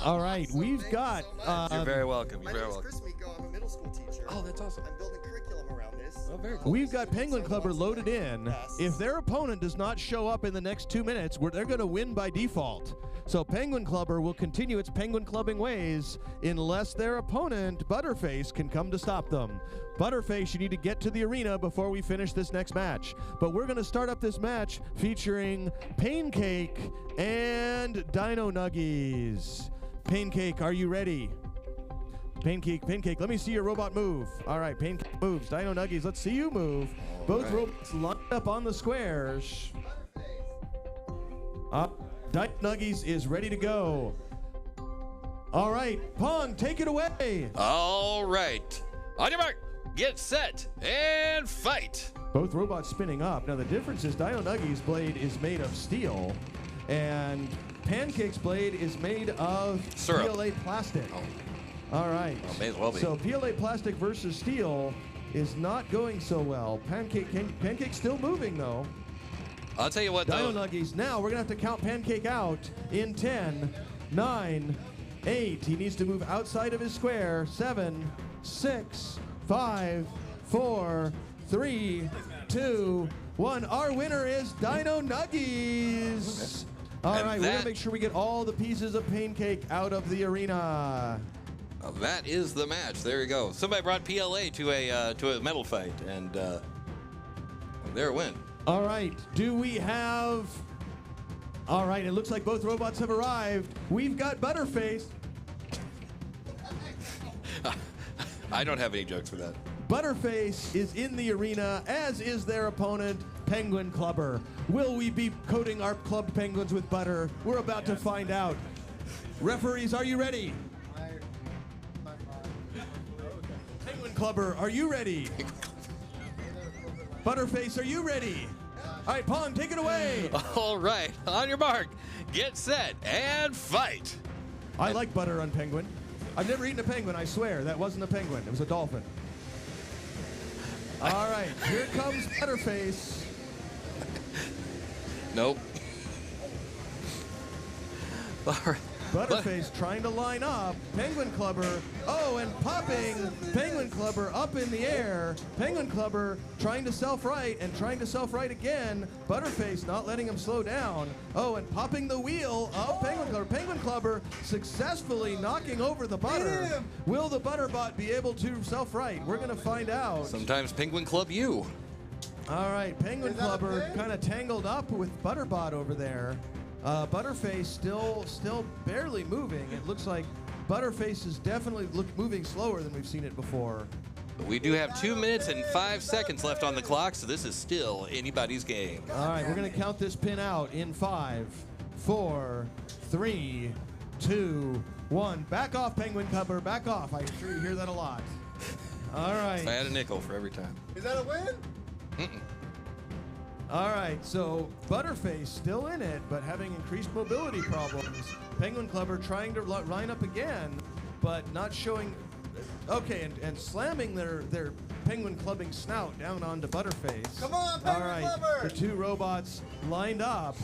All right, Awesome. we've Thank you got. so much. You're very welcome. My You're very name is welcome. Chris Miko. I'm a middle school teacher. Oh, that's awesome. I'm building curriculum around this. Oh, very cool. We've got Penguin Clubber Lots of loaded in. tests. If their opponent does not show up in the next 2 minutes, they're going to win by default. So Penguin Clubber will continue its penguin clubbing ways unless their opponent, Butterface, can come to stop them. Butterface, you need to get to the arena before we finish this next match. But we're going to start up this match featuring Pancake and Dino Nuggies. Pancake, are you ready? Pancake, let me see your robot move. All right, Pancake moves. Dino Nuggies, let's see you move. Both robots lined up on the squares. Dino Nuggies is ready to go. All right, Pong, take it away. All right. On your mark, get set, and fight. Both robots spinning up. Now the difference is Dino Nuggies' blade is made of steel, and Pancake's blade is made of Syrup. PLA plastic. Oh. All right. Well, may as well be. So PLA plastic versus steel is not going so well. Pancake's still moving though. I'll tell you what, Dino though. Nuggies. Now we're gonna have to count Pancake out in 10, 9, 8. He needs to move outside of his square. 7, 6, 5, 4, 3, 2, 1. Our winner is Dino Nuggies. All And right, we're gonna that- make sure we get all the pieces of Pancake out of the arena. That is the match. There you go. Somebody brought PLA to a metal fight, and there it went. All right, do we have... All right, it looks like both robots have arrived. We've got Butterface. I don't have any jokes for that. Butterface is in the arena, as is their opponent, Penguin Clubber. Will we be coating our clubbed penguins with butter? We're about to find out. Referees, are you ready? Penguin Clubber, are you ready? Butterface, are you ready? All right, Pong, take it away. All right, on your mark, get set, and fight. I like butter on penguin. I've never eaten a penguin, I swear. That wasn't a penguin, it was a dolphin. All right, here comes Butterface. Nope. All right. Butterface trying to line up. Penguin Clubber. Oh, and popping. Penguin Clubber up in the air. Penguin Clubber trying to self-right and trying to self-right again. Butterface not letting him slow down. Oh, and popping the wheel of Penguin Clubber. Penguin Clubber successfully knocking over the butter. Will the Butterbot be able to self-right? We're going to find out. Sometimes Penguin Club you. All right, Penguin Clubber kind of tangled up with Butterbot over there. Butterface still barely moving. It looks like Butterface is definitely moving slower than we've seen it before. But we do have 2 minutes and 5 seconds left on the clock, so this is still anybody's game. All right, we're going to count this pin out in 5, 4, 3, 2, 1. Back off, Penguin Clubber. Back off. I'm sure you hear that a lot. All right. I had a nickel for every time. Is that a win? All right, so Butterface still in it, but having increased mobility problems. Penguin Clubber trying to line up again, but not showing. Okay, and slamming their Penguin Clubbing snout down onto Butterface. Come on, Penguin All right, Clubber! the two robots lined up,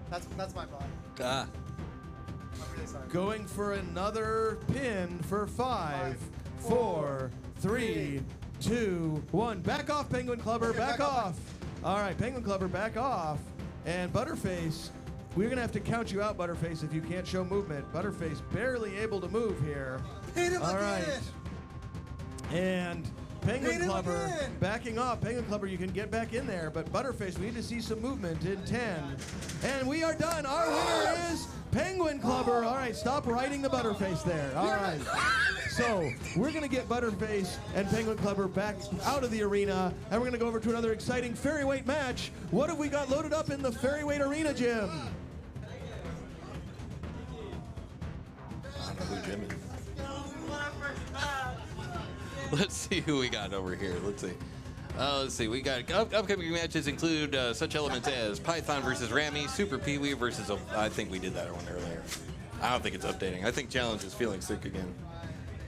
That's my bot. Ah. I'm really sorry. going for another pin for 5, 4, 3, 2, 1. Back off, Penguin Clubber. Okay, back back off. off. All right, Penguin Clubber, back off. And Butterface, we're going to have to count you out, Butterface, if you can't show movement. Butterface barely able to move here. Hit him All right. again. And Penguin Hit him Clubber again. backing off. Penguin Clubber, you can get back in there. But Butterface, we need to see some movement in 10. And we are done. Our winner is Penguin Clubber. All right, stop riding the Butterface there. All right. So we're going to get Butterface and Penguin Clubber back out of the arena, and we're going to go over to another exciting ferryweight match. What have we got loaded up in the ferryweight arena, Jim? I don't know who Jim is. Let's see who we got over here. Let's see. We got upcoming matches include such elements as Python versus Rami, Super Pee-wee versus. I think we did that one earlier. I don't think it's updating. I think Challenge is feeling sick again.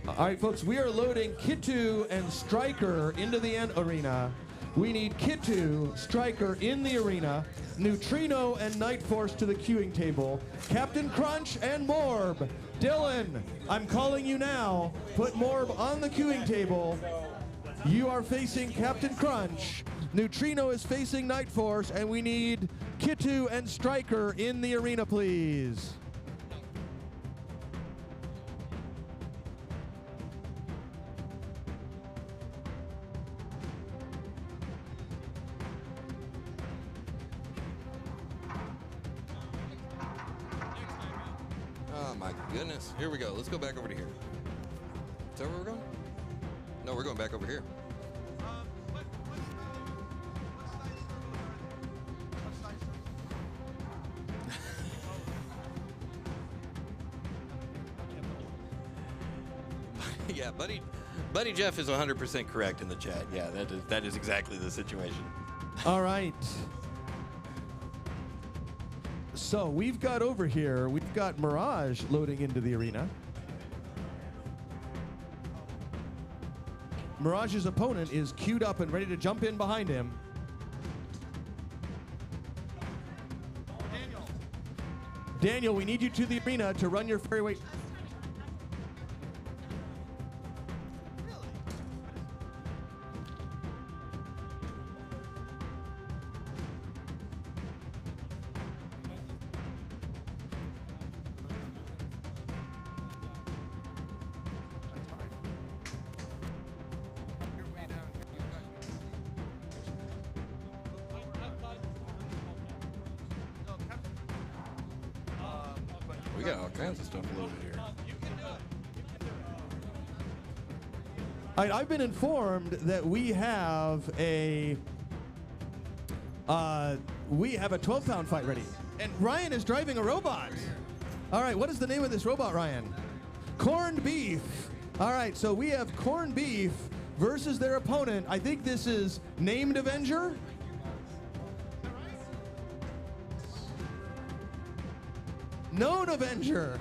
All right, folks, we are loading Kitu and Striker into the end arena. We need Kitu, Striker in the arena, Neutrino and Night Force to the queuing table, Captain Crunch and Morb. Dylan, I'm calling you now. Put Morb on the queuing table. You are facing Captain Crunch. Neutrino is facing Night Force, and we need Kitu and Striker in the arena, please. Oh my goodness. Here we go. Let's go back over to here. Is that where we're going? No, we're going back over here. Yeah, Buddy Jeff is 100% correct in the chat. Yeah, that is exactly the situation. All right. So we've got over here, we've got Mirage loading into the arena. Mirage's opponent is queued up and ready to jump in behind him. Daniel, we need you to the arena to run your ferryweight. We got all kinds of stuff loaded here. All right, I've been informed that we have a 12-pound fight ready, and Ryan is driving a robot. All right, what is the name of this robot, Ryan? Corned Beef. All right, so we have Corned Beef versus their opponent. I think this is Named Avenger. Known Avenger.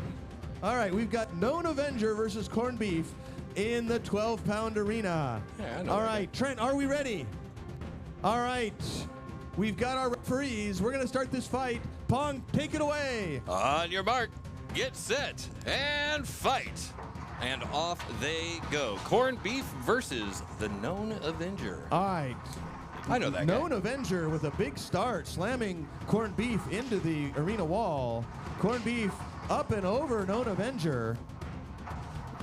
All right, we've got Known Avenger versus Corned Beef in the 12-pound arena. Yeah, I know All that right, Trent, are we ready? All right, we've got our referees. We're going to start this fight. Pong, take it away. On your mark. get set, and fight. And off they go. Corned Beef versus the Known Avenger. All right. I know that Known guy. Avenger with a big start, slamming Corned Beef into the arena wall. Corned Beef up and over Known Avenger.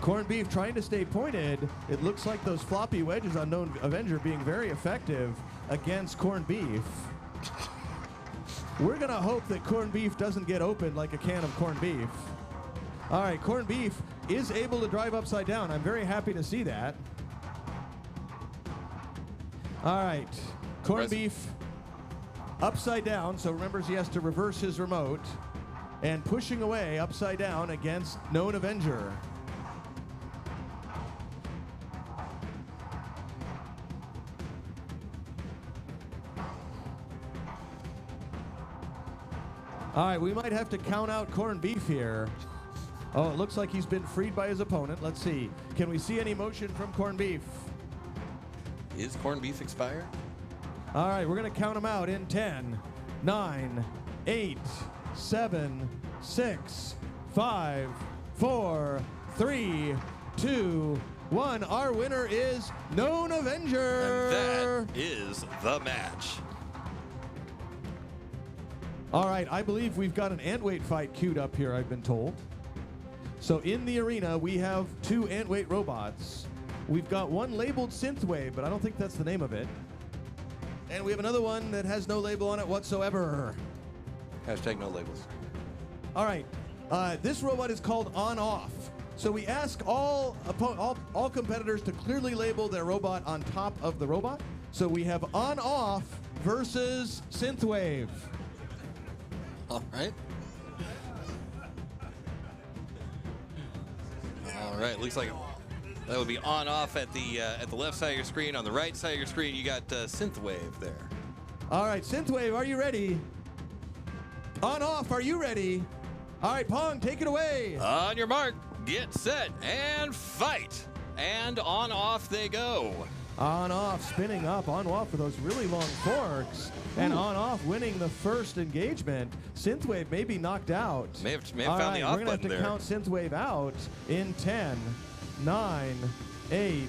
Corned Beef trying to stay pointed. It looks like those floppy wedges on Known Avenger being very effective against Corned Beef. We're going to hope that Corned Beef doesn't get opened like a can of corned beef. All right, Corned Beef is able to drive upside down. I'm very happy to see that. All right, Corned Beef upside down, so remembers he has to reverse his remote, and pushing away upside down against Known Avenger. All right, we might have to count out Corned Beef here. Oh, it looks like he's been freed by his opponent. Let's see. Can we see any motion from Corned Beef? Is Corned Beef expired? All right, we're going to count them out in 10, 9, 8, 7, 6, 5, 4, 3, 2, 1. Our winner is Known Avenger. And that is the match. All right, I believe we've got an ant-weight fight queued up here, I've been told. So in the arena, we have 2 ant-weight robots. We've got one labeled Synthwave, but I don't think that's the name of it. And we have another one that has no label on it whatsoever. Hashtag no labels. All right, this robot is called On-Off. So we ask all competitors to clearly label their robot on top of the robot. So we have On-Off versus Synthwave. All right. All right. Looks like that would be on off at the left side of your screen. On the right side of your screen, you got Synthwave there. All right, Synthwave, are you ready? On-Off, are you ready? All right, Pong, take it away. On your mark, get set, and fight. And on off they go. On-Off, spinning up, On-Off for those really long forks. And On-Off winning the first engagement. Synthwave may be knocked out. May have All found the off we're button going to there. have to count Synthwave out in 10, 9, 8,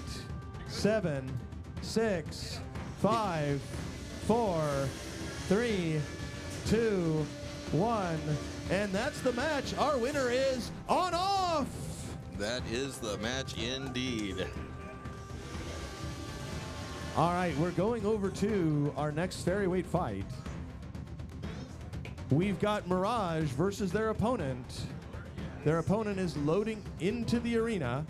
7, 6, 5, 4, 3, 2, 1. And that's the match. Our winner is On-Off. That is the match indeed. All right, we're going over to our next ferryweight fight. We've got Mirage versus their opponent. Their opponent is loading into the arena.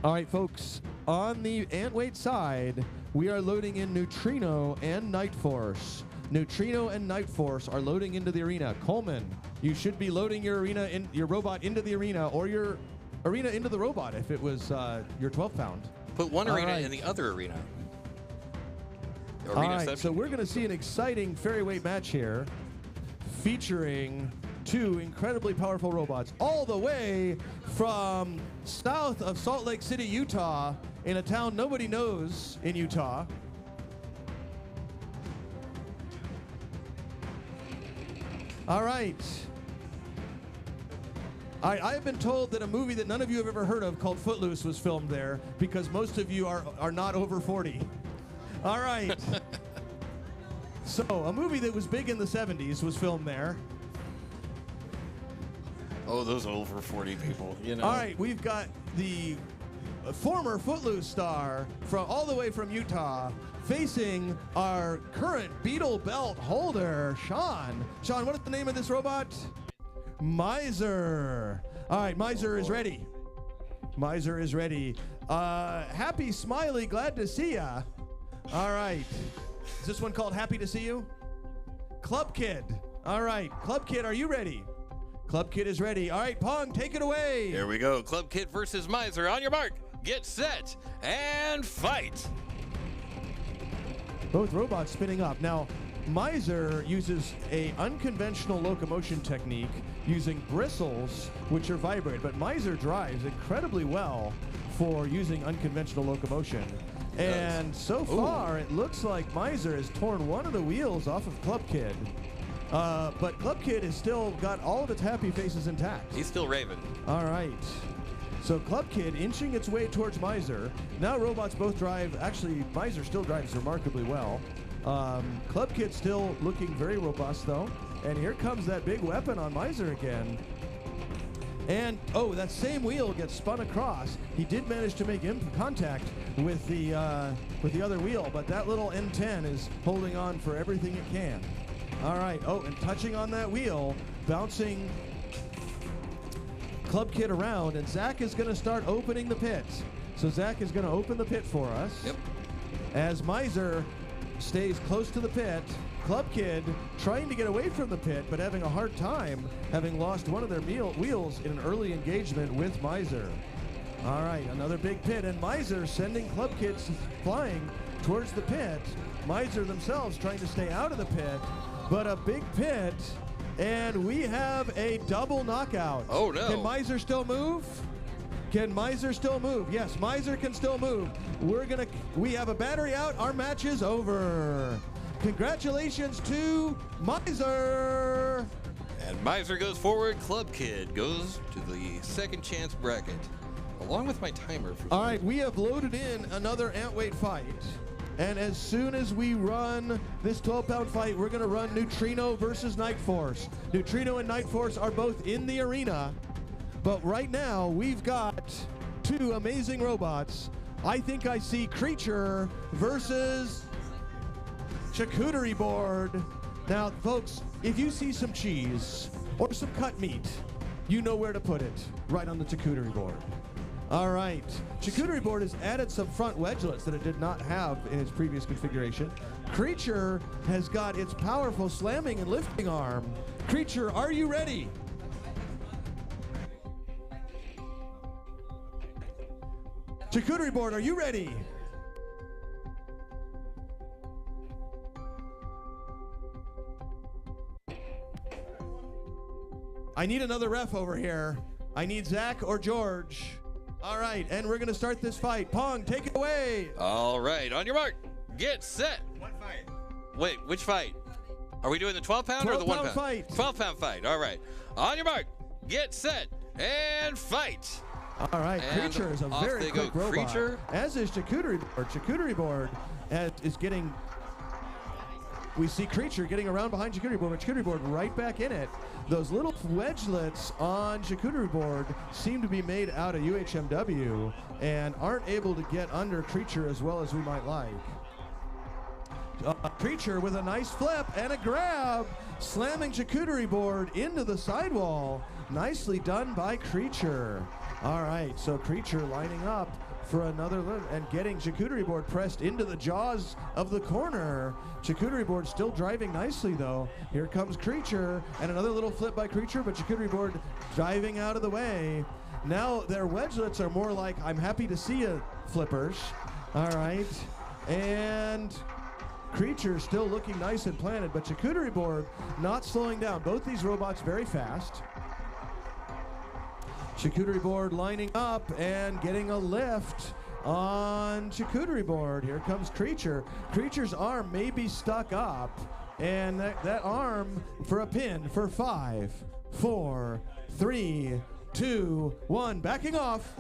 All right, folks, on the ant-weight side, we are loading in Neutrino and Night Force. Neutrino and Night Force are loading into the arena. Coleman, you should be loading your robot into the arena, or your arena into the robot if it was your 12-pound. Put one arena right. in the other arena. All right, so we're going to see an exciting ferryweight match here featuring 2 incredibly powerful robots all the way from south of Salt Lake City, Utah, in a town nobody knows in Utah. All right. I have been told that a movie that none of you have ever heard of called Footloose was filmed there because most of you are not over 40. All right. So, a movie that was big in the 70s was filmed there. Oh, those over 40 people, you know. All right, we've got the former Footloose star from all the way from Utah facing our current Beetle belt holder, Sean. Sean, what is the name of this robot? Miser. All right, Miser is ready. Miser is ready. Happy, smiley, glad to see ya. All right. Is this one called Happy to See You? Club Kid. All right, Club Kid, are you ready? Club Kid is ready. All right, Pong, take it away. Here we go. Club Kid versus Miser. On your mark, get set, and fight. Both robots spinning up. Now, Miser uses a unconventional locomotion technique using bristles, which are vibrated, but Miser drives incredibly well for using unconventional locomotion. And so far, it looks like Miser has torn one of the wheels off of Club Kid. But Club Kid has still got all of its happy faces intact. He's still raving. All right. So Club Kid inching its way towards Miser. Now robots both drive. Actually, Miser still drives remarkably well. Club Kid still looking very robust, though. And here comes that big weapon on Miser again. And, oh, that same wheel gets spun across. He did manage to make contact with the other wheel, but that little N10 is holding on for everything it can. All right. Oh, and touching on that wheel, bouncing Club Kid around, and Zach is going to start opening the pit. So Zach is going to open the pit for us. Yep. As Miser stays close to the pit, Club Kid trying to get away from the pit, but having a hard time, having lost one of their wheels in an early engagement with Miser. All right, another big pit, and Miser sending Club Kids flying towards the pit. Miser themselves trying to stay out of the pit, but a big pit, and we have a double knockout. Oh, no. Can Miser still move? Can Miser still move? Yes, Miser can still move. We have a battery out. Our match is over. Congratulations to Miser. And Miser goes forward. Club Kid goes to the second chance bracket, along with my timer. All right, we have loaded in another Antweight fight. And as soon as we run this 12-pound fight, we're going to run Neutrino versus Night Force. Neutrino and Night Force are both in the arena. But right now, we've got two amazing robots. I think I see Creature versus Charcuterie Board. Now, folks, if you see some cheese or some cut meat, you know where to put it, right on the charcuterie board. All right, charcuterie board has added some front wedgelets that it did not have in its previous configuration. Creature has got its powerful slamming and lifting arm. Creature, are you ready? Charcuterie board, are you ready? I need another ref over here. I need Zach or George. All right, and we're going to start this fight. Pong, take it away. All right, on your mark, get set. What fight? Wait, which fight? Are we doing the 12-pound or the 1-pound? 12-pound fight. 12-pound fight. All right. On your mark, get set, and fight. All right, And Creature is a off very they go. quick robot. Creature. As is Charcuterie Board. Charcuterie Board is getting... We see Creature getting around behind Charcuterie Board, but Charcuterie Board right back in it. Those little wedgelets on Charcuterie Board seem to be made out of UHMW and aren't able to get under Creature as well as we might like. Creature with a nice flip and a grab, slamming Charcuterie Board into the sidewall. Nicely done by Creature. All right, so Creature lining up for another and getting Charcuterie Board pressed into the jaws of the corner. Charcuterie Board still driving nicely though. Here comes Creature and another little flip by Creature, but Charcuterie Board driving out of the way. Now their wedgelets are more like I'm happy to see you flippers. All right, and Creature still looking nice and planted, but Charcuterie Board not slowing down. Both these robots very fast. Charcuterie Board lining up and getting a lift on Charcuterie Board. Here comes Creature. Creature's arm may be stuck up, and that arm for a pin for 5, 4, 3, 2, 1. Backing off.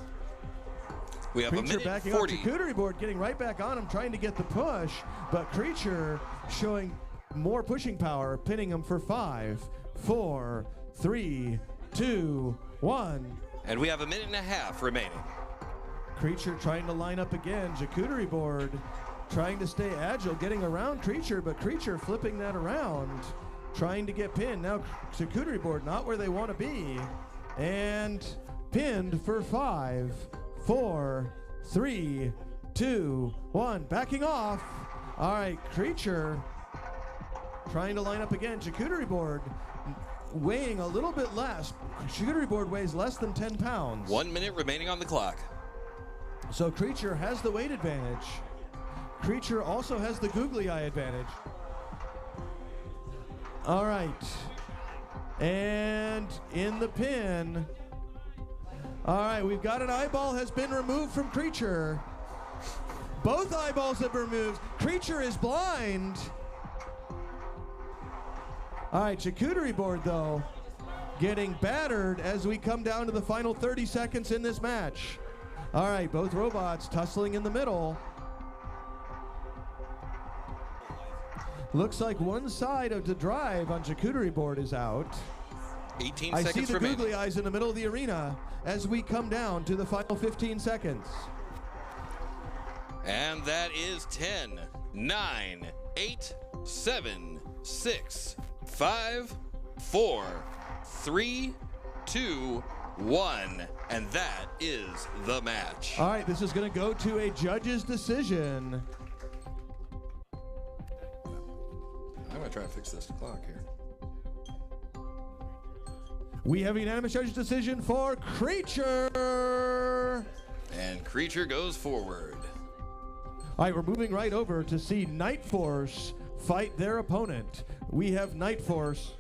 We have Creature a minute backing 40. off. Charcuterie Board getting right back on him, trying to get the push, but Creature showing more pushing power, pinning him for 5, 4, 3, 2, 1. And we have a minute and a half remaining. Creature trying to line up again. Charcuterie Board trying to stay agile, getting around Creature, but Creature flipping that around, trying to get pinned. Now Charcuterie Board not where they want to be, and pinned for 5, 4, 3, 2, 1. Backing off. All right, Creature trying to line up again. Charcuterie Board weighing a little bit less. Charcuterie board weighs less than 10 pounds. 1 minute remaining on the clock. So Creature has the weight advantage. Creature also has the googly eye advantage. All right. And in the pin. All right, we've got an eyeball has been removed from Creature. Both eyeballs have been removed. Creature is blind. All right, charcuterie board, though, getting battered as we come down to the final 30 seconds in this match. All right, both robots tussling in the middle. Looks like one side of the drive on charcuterie board is out. 18 I seconds see the remaining. googly eyes in the middle of the arena as we come down to the final 15 seconds. And that is 10, 9, 8, 7, 6, 5, 4, 3, 2, 1. And that is the match. All right, this is going to go to a judge's decision. I'm going to try to fix this clock here. We have a unanimous judge's decision for Creature. And Creature goes forward. All right, we're moving right over to see Night Force fight their opponent. We have Night Force.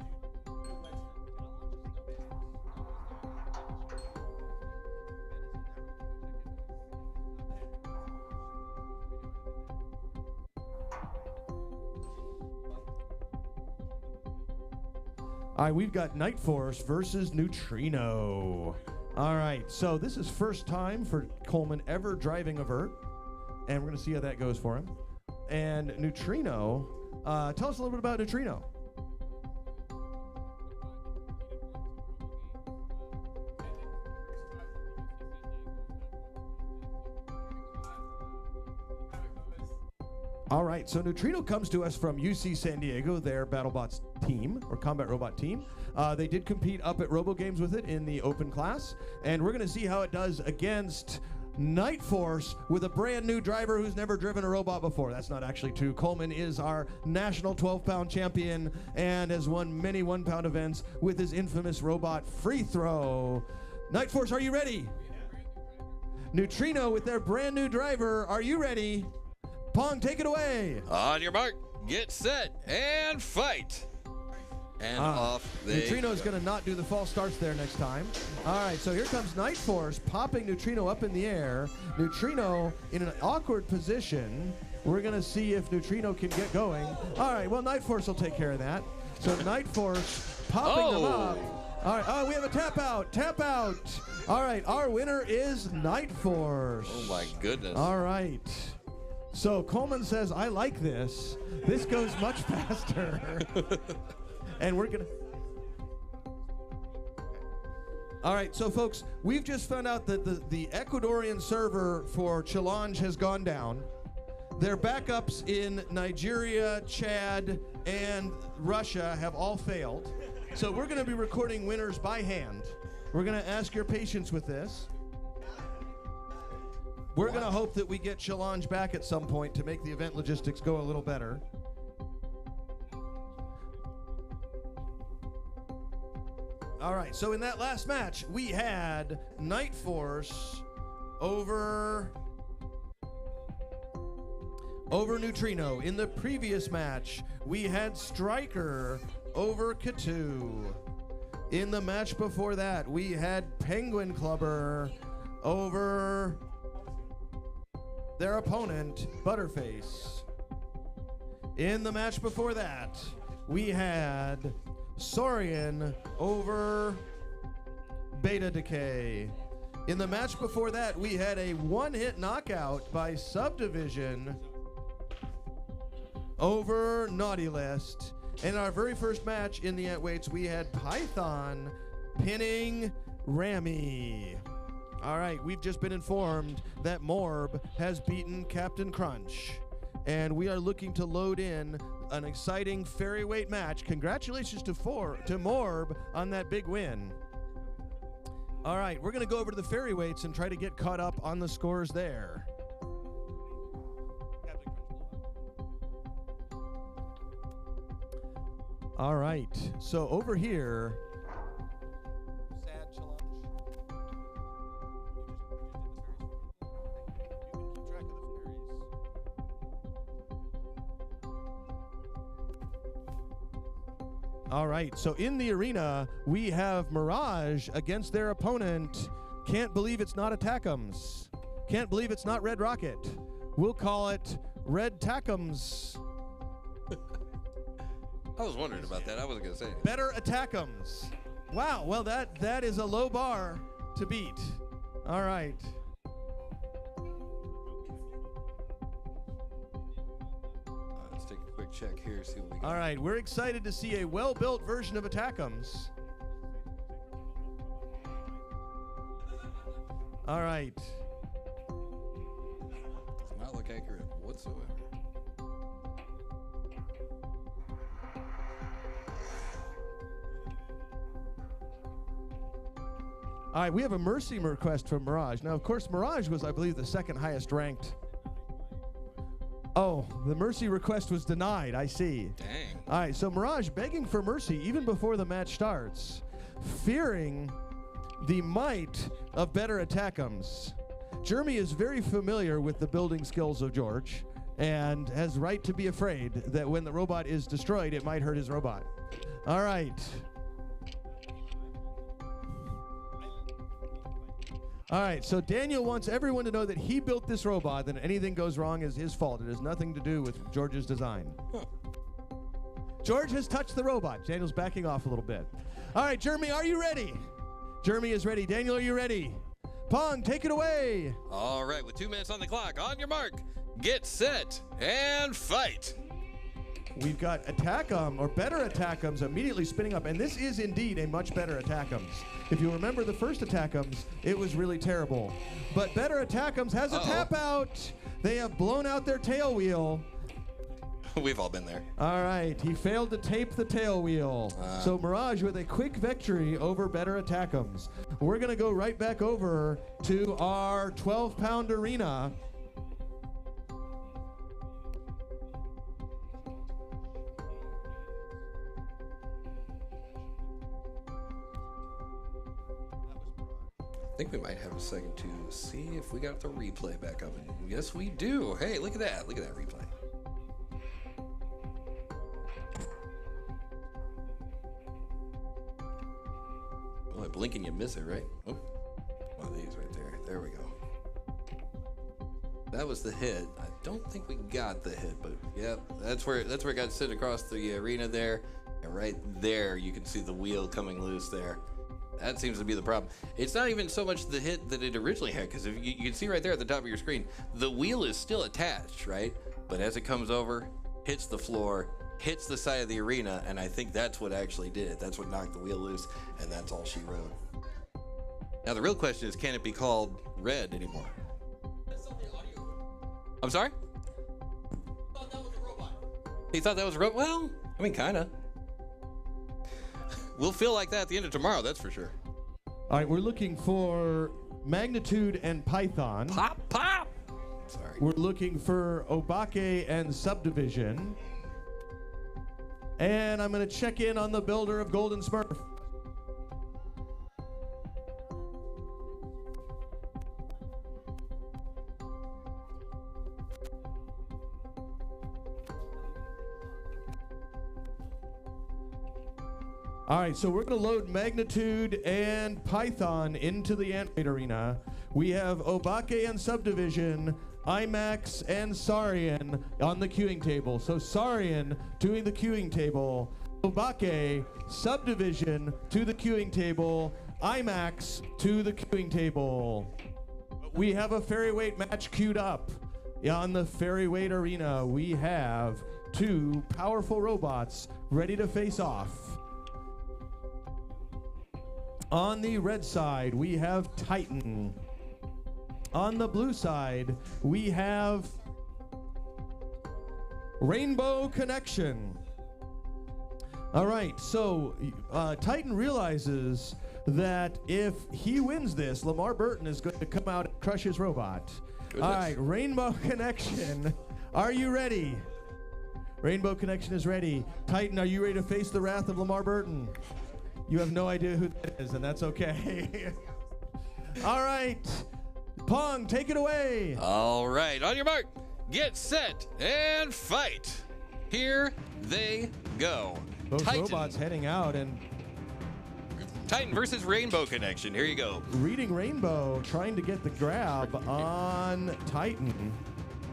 All right, we've got Night Force versus Neutrino. All right, so this is first time for Coleman ever driving a vert, and we're going to see how that goes for him. And Neutrino, tell us a little bit about Neutrino. All right, so Neutrino comes to us from UC San Diego, their BattleBots team, or Combat Robot team. They did compete up at RoboGames with it in the open class, and we're going to see how it does against Night Force with a brand new driver who's never driven a robot before. That's not actually true. Coleman is our national 12-pound champion and has won many 1-pound events with his infamous robot free throw. Night Force, are you ready? Neutrino with their brand new driver, are you ready? Pong, take it away. On your mark, get set, and fight. And off they Neutrino's go. going to not do the false starts there next time. All right, so here comes Night Force popping Neutrino up in the air. Neutrino in an awkward position. We're going to see if Neutrino can get going. All right, well, Night Force will take care of that. So Night Force popping them up. All right, oh, we have a tap out, tap out. All right, our winner is Night Force. Oh, my goodness. All right. So Coleman says, I like this. This goes much faster. And we're going to... All right, so folks, we've just found out that the Ecuadorian server for Challenge has gone down. Their backups in Nigeria, Chad, and Russia have all failed. So we're going to be recording winners by hand. We're going to ask your patience with this. We're going to hope that we get Challenge back at some point to make the event logistics go a little better. All right, so in that last match, we had Night Force over Neutrino. In the previous match, we had Striker over Katu. In the match before that, we had Penguin Clubber over their opponent, Butterface. In the match before that, we had Saurian over Beta Decay. In the match before that, we had a one-hit knockout by Subdivision over Naughty List. In our very first match in the Atweights, we had Python pinning Rami. All right, we've just been informed that Morb has beaten Captain Crunch, and we are looking to load in an exciting ferryweight match. Congratulations to Morb on that big win. All right, we're going to go over to the ferryweights and try to get caught up on the scores there. All right. So over here, Sad challenge. You can keep track of the fairies. all right. So in the arena, we have Mirage against their opponent. Can't believe it's not Attackums. Can't believe it's not Red Rocket. We'll call it Red Tackums. I was wondering about that. I wasn't gonna say anything. Better Attackums. Wow. Well, that is a low bar to beat. All right. Let's take a quick check here, see what we got. All right. We're excited to see a well-built version of Attackums. All right. Does not look accurate whatsoever. All right, we have a mercy request from Mirage. Now, of course, Mirage was, I believe, the second highest ranked. Oh, the mercy request was denied. I see. Dang. All right, so Mirage begging for mercy even before the match starts, fearing the might of better Attackums. Jeremy is very familiar with the building skills of George and has right to be afraid that when the robot is destroyed, it might hurt his robot. All right. All right, so Daniel wants everyone to know that he built this robot, and anything goes wrong is his fault. It has nothing to do with George's design. George has touched the robot. Daniel's backing off a little bit. All right, Jeremy, are you ready? Jeremy is ready. Daniel, are you ready? Pong, take it away. All right, with 2 minutes on the clock, on your mark, get set, and fight. We've got Attackums, or better Attackums, immediately spinning up. And this is indeed a much better Attackums. If you remember the first Attackums, it was really terrible. But better Attackums has a tap out. They have blown out their tail wheel. We've all been there. All right, he failed to tape the tail wheel. So Mirage with a quick victory over better Attackums. We're going to go right back over to our 12-pound arena. I think we might have a second to see if we got the replay back up. And yes, we do. Hey, look at that. Look at that replay. Oh, I blink and you miss it, right? Oh, one of these right there. There we go. That was the hit. I don't think we got the hit, but yep, that's where it got sent across the arena there. And right there, you can see the wheel coming loose there. That seems to be the problem. It's not even so much the hit that it originally had, because if you can see right there at the top of your screen, the wheel is still attached, right? But as it comes over, hits the floor, hits the side of the arena, and I think that's what actually did it. That's what knocked the wheel loose, and that's all she wrote. Now the real question is, can it be called red anymore? I'm sorry? thought that was a robot. He thought that was a robot? Well, I mean, kind of. We'll feel like that at the end of tomorrow, that's for sure. All right, we're looking for Magnitude and Python. Pop, pop! Sorry. We're looking for Obake and Subdivision. And I'm going to check in on the builder of Golden Smurf. All right, so we're going to load Magnitude and Python into the Ant Arena. We have Obake and Subdivision, IMAX and Saurian on the queuing table. So Saurian doing the queuing table, Obake, Subdivision to the queuing table, IMAX to the queuing table. We have a ferryweight match queued up. On the ferryweight arena, we have two powerful robots ready to face off. On the red side, we have Titan. On the blue side, we have Rainbow Connection. All right, so Titan realizes that if he wins this, Lamar Burton is going to come out and crush his robot. Goodness. All right, Rainbow Connection, are you ready? Rainbow Connection is ready. Titan, are you ready to face the wrath of Lamar Burton? You have no idea who that is, and that's okay. All right. Pong, take it away. All right, on your mark, get set, and fight. Here they go. Both robots heading out, and Titan versus Rainbow Connection. Here you go. Reading Rainbow trying to get the grab on Titan.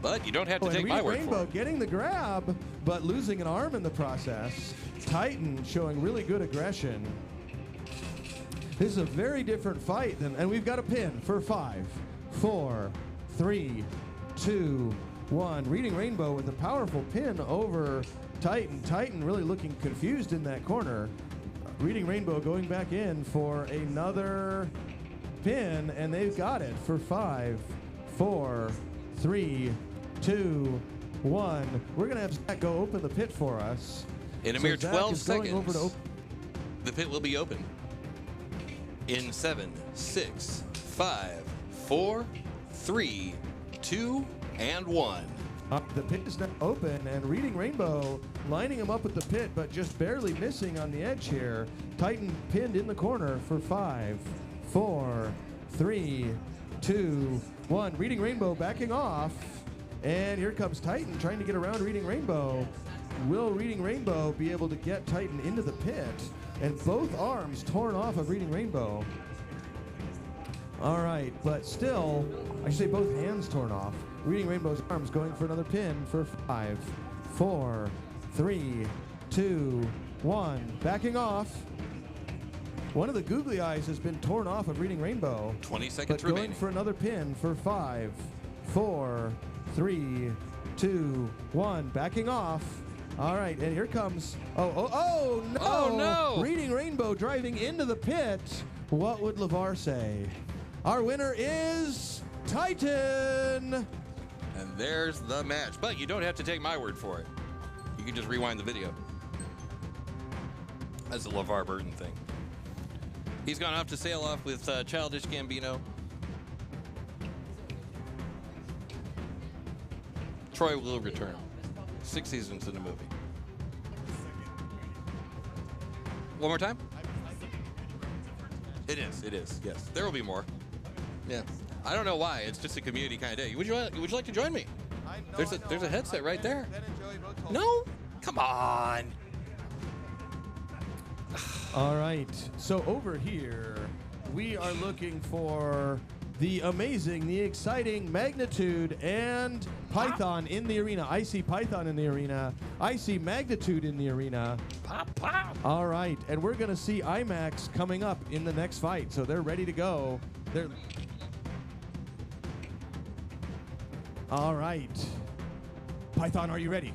But you don't have to take my word Rainbow for it. getting the grab, but losing an arm in the process. Titan showing really good aggression. This is a very different fight, and we've got a pin for 5, 4, 3, 2, 1. Reading Rainbow with a powerful pin over Titan. Titan really looking confused in that corner. Reading Rainbow going back in for another pin, and they've got it for 5, 4, 3, 2, 1. We're going to have Zach go open the pit for us. In a mere Zach 12 is going over seconds, to the pit will be open. In 7, 6, 5, 4, 3, 2, and 1. The pit is now open, and Reading Rainbow lining him up at the pit, but just barely missing on the edge here. Titan pinned in the corner for 5, 4, 3, 2, 1. Reading Rainbow backing off, and here comes Titan trying to get around Reading Rainbow. Will Reading Rainbow be able to get Titan into the pit? And both arms torn off of Reading Rainbow. All right, but still, I should say both hands torn off. Reading Rainbow's arms going for another pin for 5, 4, 3, 2, 1. Backing off. One of the googly eyes has been torn off of Reading Rainbow. 20 seconds but going remaining. for another pin for 5, 4, 3, 2, 1. Backing off. All right, and here comes. Oh no! Oh, no! Reading Rainbow driving into the pit. What would LeVar say? Our winner is Titan. And there's the match. But you don't have to take my word for it. You can just rewind the video. That's a LeVar Burton thing. He's gone off to sail off with Childish Gambino. Troy will return. 6 seasons in the movie. One more time? It is, yes. There will be more. Yeah. I don't know why. It's just a community kind of day. Would you like to join me? There's a headset right there. No? Come on. All right, so over here, we are looking for the amazing, the exciting Magnitude and Python in the arena. I see Python in the arena. I see Magnitude in the arena. Pop, pop. All right, and we're going to see IMAX coming up in the next fight, so they're ready to go. All right. Python, are you ready?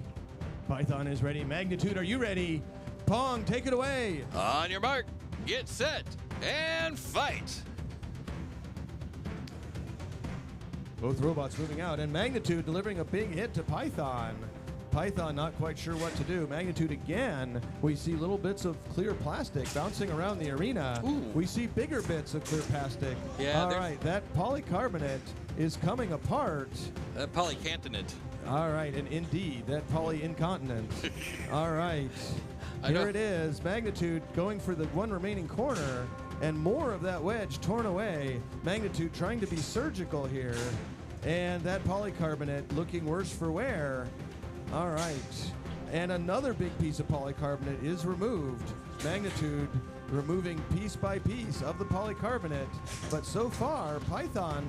Python is ready. Magnitude, are you ready? Pong, take it away. On your mark, get set, and fight. Both robots moving out, and Magnitude delivering a big hit to Python. Python not quite sure what to do. Magnitude again. We see little bits of clear plastic bouncing around the arena. Ooh. We see bigger bits of clear plastic. Yeah, All there's- right, that polycarbonate is coming apart. Polycantonate. All right, and indeed, that polyincontinent. All right. I know. Here it is. Magnitude going for the one remaining corner, and more of that wedge torn away. Magnitude trying to be surgical here, and that polycarbonate looking worse for wear. All right, and another big piece of polycarbonate is removed. Magnitude removing piece by piece of the polycarbonate, but so far, Python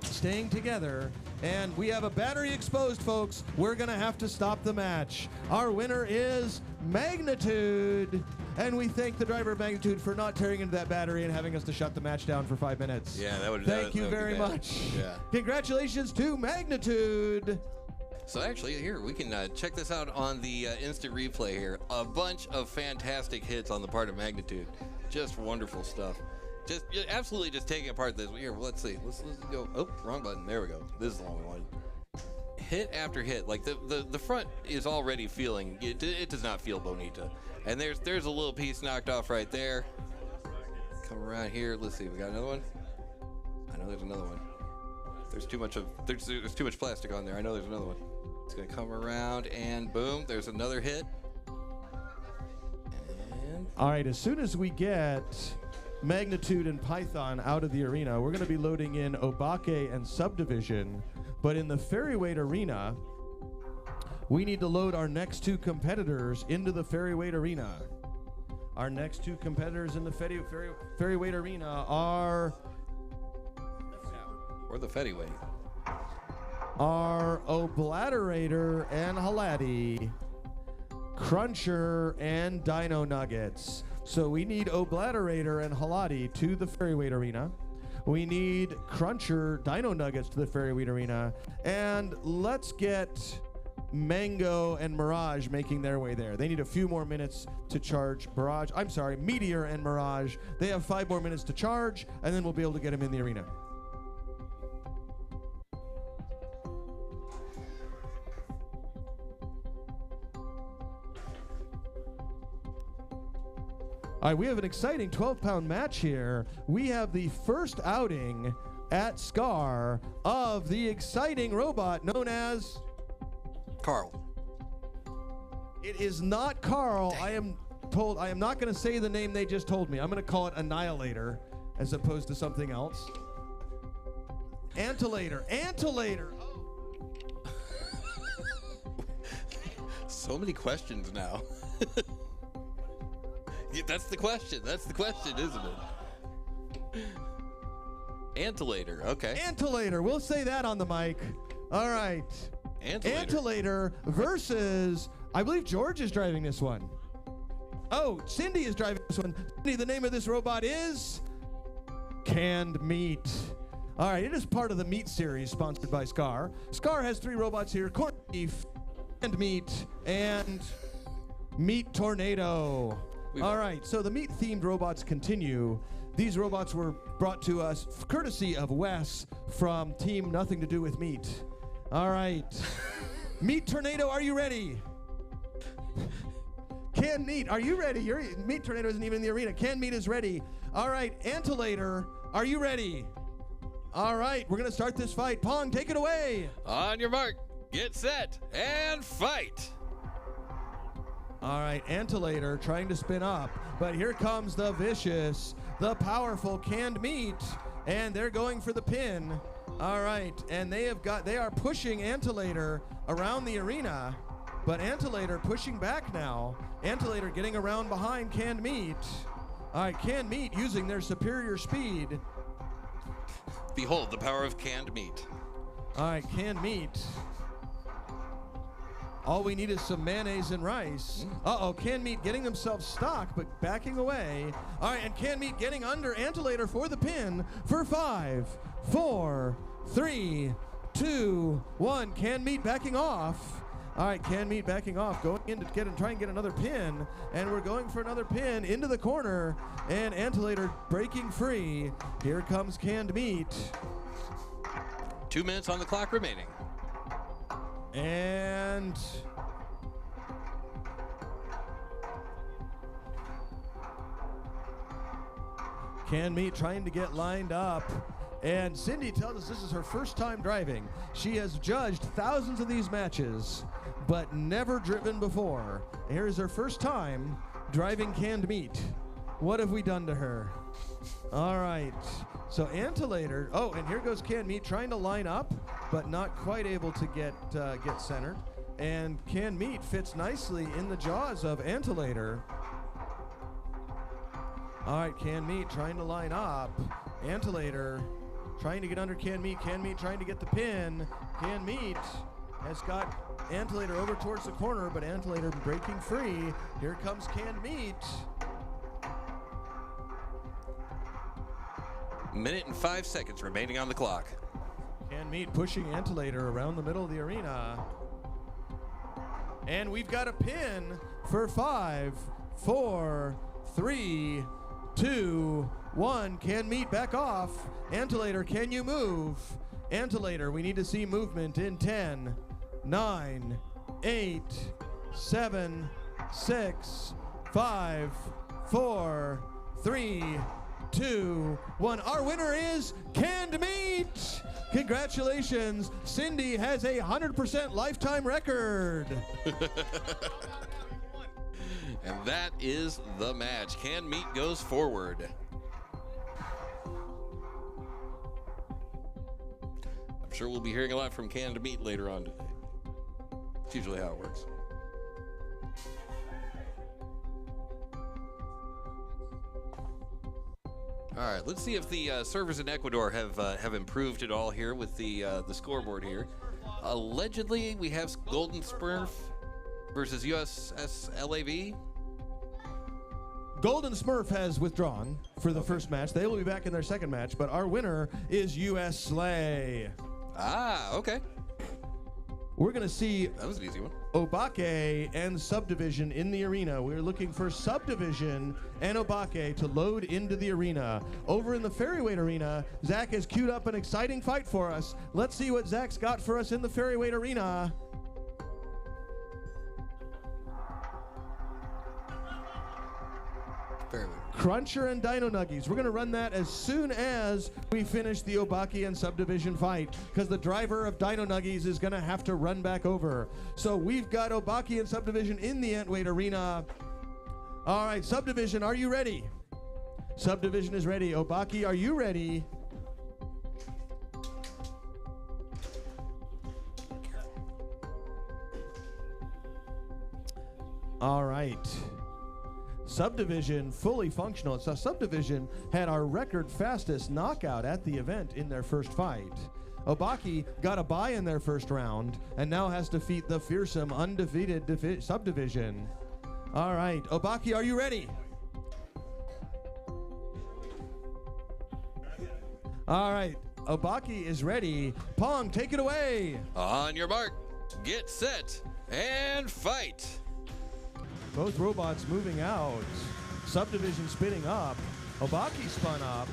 staying together. And we have a battery exposed, folks. We're going to have to stop the match. Our winner is Magnitude. And we thank the driver of Magnitude for not tearing into that battery and having us to shut the match down for 5 minutes. Yeah, that would. Thank you that would be very bad. much. Yeah. Congratulations to Magnitude. So actually, here we can check this out on the instant replay here. A bunch of fantastic hits on the part of Magnitude. Just wonderful stuff. Just absolutely just taking apart this. Here, let's see. Let's go. Oh, wrong button. There we go. This is the one we wanted. Hit after hit. Like the front is already feeling. It does not feel bonita. And there's a little piece knocked off right there. Come around here. Let's see. We got another one. I know there's another one. There's too much plastic on there. I know there's another one. It's gonna come around and boom, there's another hit. And All right, as soon as we get Magnitude and Python out of the arena, we're going to be loading in Obake and Subdivision. But in the Ferryweight arena, we need to load our next two competitors into the Ferryweight arena. Our next two competitors in the Ferryweight arena are or the Fettyweight. are Obliterator and Halati, Cruncher and Dino Nuggets. So we need Obliterator and Halati to the Ferryweight arena. We need Cruncher, Dino Nuggets to the Ferryweight arena. And let's get Mango and Mirage making their way there. They need a few more minutes to charge Barrage. I'm sorry, Meteor and Mirage. They have 5 more minutes to charge, and then we'll be able to get them in the arena. All right, we have an exciting 12-pound match here. We have the first outing at SCAR of the exciting robot known as... Carl. It is not Carl. I am told I am not going to say the name they just told me. I'm going to call it Annihilator as opposed to something else. Antilator. Antilator. So many questions now. Yeah, that's the question. That's the question, isn't it? Antilator. Okay. Antilator. We'll say that on the mic. All right. Antilator versus, I believe George is driving this one. Oh, Cindy is driving this one. Cindy, the name of this robot is Canned Meat. All right, it is part of the Meat series sponsored by SCAR. SCAR has 3 robots here: Corned Beef, Canned Meat, and Meat Tornado. All right, so the meat-themed robots continue. These robots were brought to us courtesy of Wes from Team Nothing to Do with Meat. All right. Meat Tornado, are you ready? Canned Meat, are you ready? Meat Tornado isn't even in the arena. Canned Meat is ready. All right, Antilator, are you ready? All right, we're going to start this fight. Pong, take it away. On your mark, get set, and fight. All right, Antilator trying to spin up, but here comes the vicious, the powerful Canned Meat, and they're going for the pin. All right, and they are pushing Antilator around the arena, but Antilator pushing back now. Antilator getting around behind Canned Meat. All right, Canned Meat using their superior speed. Behold the power of Canned Meat. All right, Canned Meat. All we need is some mayonnaise and rice. Uh-oh, Canned Meat getting themselves stuck, but backing away. All right, and Canned Meat getting under Antilator for the pin for 5, 4, 3, 2, 1. Canned Meat backing off. All right, Canned Meat backing off, going in to try and get another pin, and we're going for another pin into the corner, and Antilator breaking free. Here comes Canned Meat. 2 minutes on the clock remaining. And Canned Meat trying to get lined up. And Cindy tells us this is her first time driving. She has judged thousands of these matches, but never driven before. Here is her first time driving Canned Meat. What have we done to her? All right, so Antilator, oh, and here goes Canned Meat trying to line up, but not quite able to get centered. And Canned Meat fits nicely in the jaws of Antilator. All right, Canned Meat trying to line up. Antilator trying to get under Canned Meat. Canned Meat trying to get the pin. Canned Meat has got Antilator over towards the corner, but Antilator breaking free. Here comes Canned Meat. Minute and 5 seconds remaining on the clock. Canned Meat pushing Antilator around the middle of the arena. And we've got a pin for 5, 4, 3, 2, 1. Canned Meat back off. Antilator, can you move? Antilator, we need to see movement in 10, 9, 8, 7, 6, 5, 4, 3, 2, 1. Our winner is Canned Meat. Congratulations. Cindy has a 100% lifetime record. And that is the match. Canned Meat goes forward. I'm sure we'll be hearing a lot from Canned Meat later on today. It's usually how it works. All right, let's see if the servers in Ecuador have improved at all here with the scoreboard here. Allegedly, we have Golden Smurf versus USS LAV. Golden Smurf has withdrawn for the first match. They will be back in their second match, but our winner is US Slay. Ah, okay. We're going to see That was an easy one. Obake and Subdivision in the arena. We're looking for Subdivision and Obake to load into the arena. Over in the Ferryweight arena, Zach has queued up an exciting fight for us. Let's see what Zach's got for us in the Ferryweight arena. Very good. Cruncher and Dino Nuggies. We're going to run that as soon as we finish the Obake and Subdivision fight, because the driver of Dino Nuggies is going to have to run back over. So we've got Obake and Subdivision in the Antweight arena. All right, Subdivision, are you ready? Subdivision is ready. Obake, are you ready? All right. Subdivision fully functional. So Subdivision had our record fastest knockout at the event in their first fight. Obake got a bye in their first round and now has to defeat the fearsome undefeated Subdivision. All right, Obake, are you ready? All right, Obake is ready. Pong, take it away. On your mark, get set, and fight. Both robots moving out. Subdivision spinning up. Obake spun up.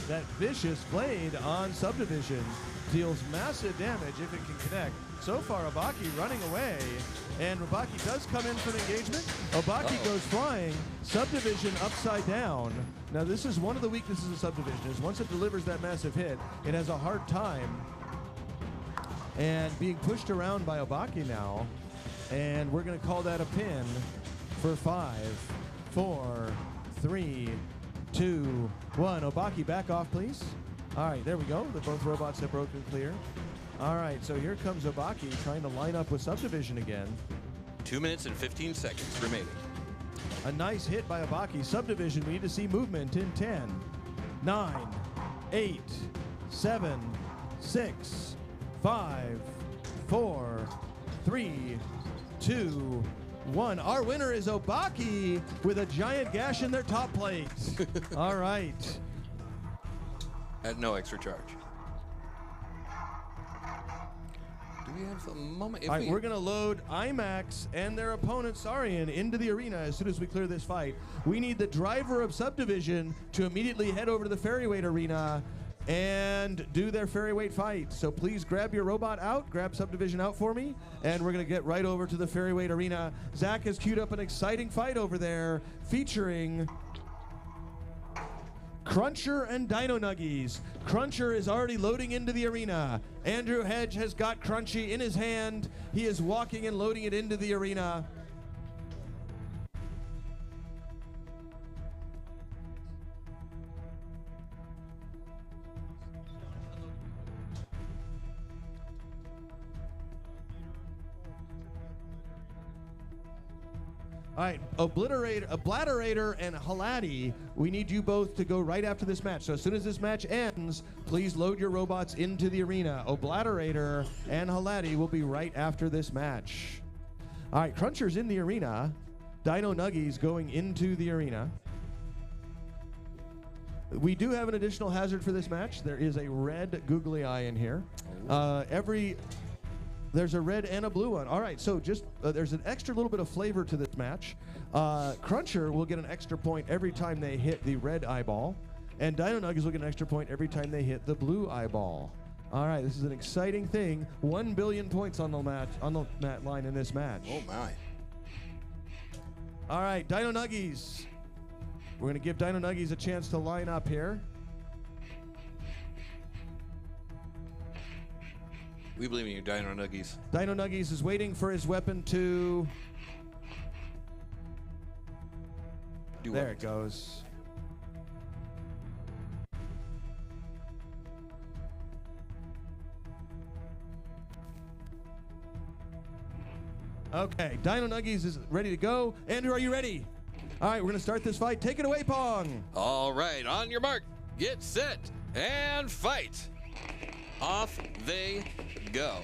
That vicious blade on Subdivision deals massive damage if it can connect. So far, Obake running away. And Obake does come in for an engagement. Obake goes flying. Subdivision upside down. Now, this is one of the weaknesses of Subdivision, is once it delivers that massive hit, it has a hard time. And being pushed around by Obake now. And we're going to call that a pin. For 5, 4, 3, 2, 1. Obake, back off, please. All right, there we go. Both robots have broken clear. All right, so here comes Obake trying to line up with Subdivision again. 2 minutes and 15 seconds remaining. A nice hit by Obake. Subdivision, we need to see movement in 10, 9, 8, 7, 6, 5, 4, 3, 2, 1. Our winner is Obake with a giant gash in their top plate. All right. At no extra charge. Do we have a moment? All right, we're going to load IMAX and their opponent Sarian into the arena as soon as we clear this fight. We need the driver of Subdivision to immediately head over to the Ferryweight arena and do their Ferryweight fight. So please grab your robot out, grab Subdivision out for me, and we're going to get right over to the Ferryweight arena. Zach has queued up an exciting fight over there featuring Cruncher and Dino Nuggies. Cruncher is already loading into the arena. Andrew Hedge has got Crunchy in his hand. He is walking and loading it into the arena. All right, Obliterator and Halati, we need you both to go right after this match. So as soon as this match ends, please load your robots into the arena. Obliterator and Halati will be right after this match. All right, Cruncher's in the arena. Dino Nuggies going into the arena. We do have an additional hazard for this match. There is a red googly eye in here. There's a red and a blue one. All right, so just there's an extra little bit of flavor to this match. Cruncher will get an extra point every time they hit the red eyeball, and Dino Nuggies will get an extra point every time they hit the blue eyeball. All right, this is an exciting thing. 1 billion points on the mat line in this match. Oh my. All right, Dino Nuggies, we're going to give Dino Nuggies a chance to line up here. We believe in you, Dino Nuggies. Dino Nuggies is waiting for his weapon to... There it goes. Okay, Dino Nuggies is ready to go. Andrew, are you ready? All right, we're going to start this fight. Take it away, Pong. All right, on your mark, get set, and fight. Off they go.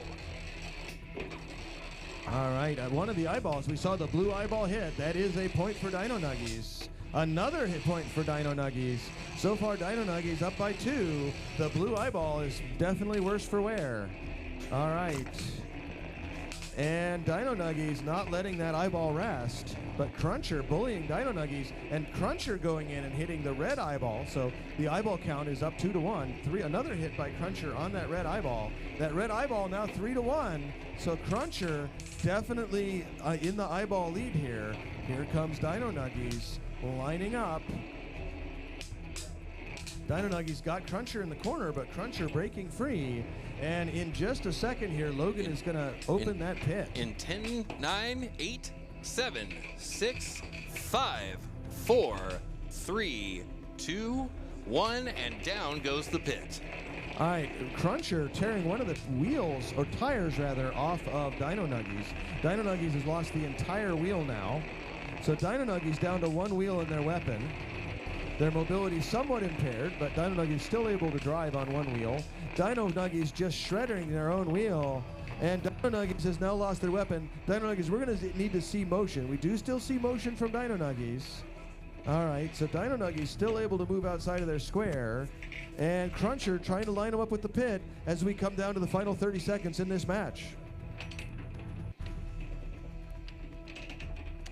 All right, one of the eyeballs, we saw the blue eyeball hit. That is a point for Dino Nuggies. Another hit point for Dino Nuggies. So far, Dino Nuggies up by 2. The blue eyeball is definitely worse for wear. All right. And Dino Nuggies not letting that eyeball rest, but Cruncher bullying Dino Nuggies, and Cruncher going in and hitting the red eyeball. So the eyeball count is up 2-1. Another hit by Cruncher on that red eyeball. That red eyeball now 3-1. So Cruncher definitely in the eyeball lead here. Here comes Dino Nuggies lining up. Dino Nuggies got Cruncher in the corner, but Cruncher breaking free. And in just a second here, Logan is going to open that pit. In 10, 9, 8, 7, 6, 5, 4, 3, 2, 1, and down goes the pit. All right, Cruncher tearing one of the wheels, or tires rather, off of Dino Nuggies. Dino Nuggies has lost the entire wheel now. So Dino Nuggies down to 1 wheel in their weapon. Their mobility somewhat impaired, but Dino Nuggies still able to drive on 1 wheel. Dino Nuggies just shredding their own wheel. And Dino Nuggies has now lost their weapon. Dino Nuggies, we're going to need to see motion. We do still see motion from Dino Nuggies. All right, so Dino Nuggies still able to move outside of their square. And Cruncher trying to line him up with the pit as we come down to the final 30 seconds in this match.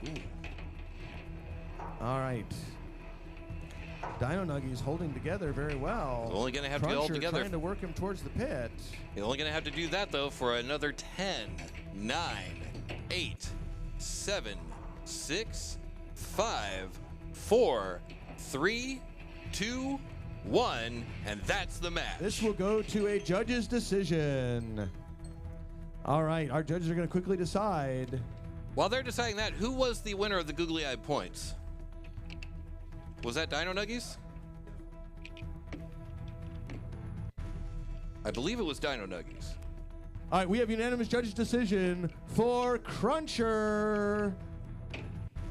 Ooh. All right. Dino Nuggies holding together very well. Only going to have to Cruncher be all together. trying to work him towards the pit. You're only going to have to do that, though, for another 10, 9, 8, 7, 6, 5, 4, 3, 2, 1, and that's the match. This will go to a judge's decision. All right, our judges are going to quickly decide. While they're deciding that, who was the winner of the googly-eyed points? Was that Dino Nuggies? I believe it was Dino Nuggies. All right, we have unanimous judge's decision for Cruncher.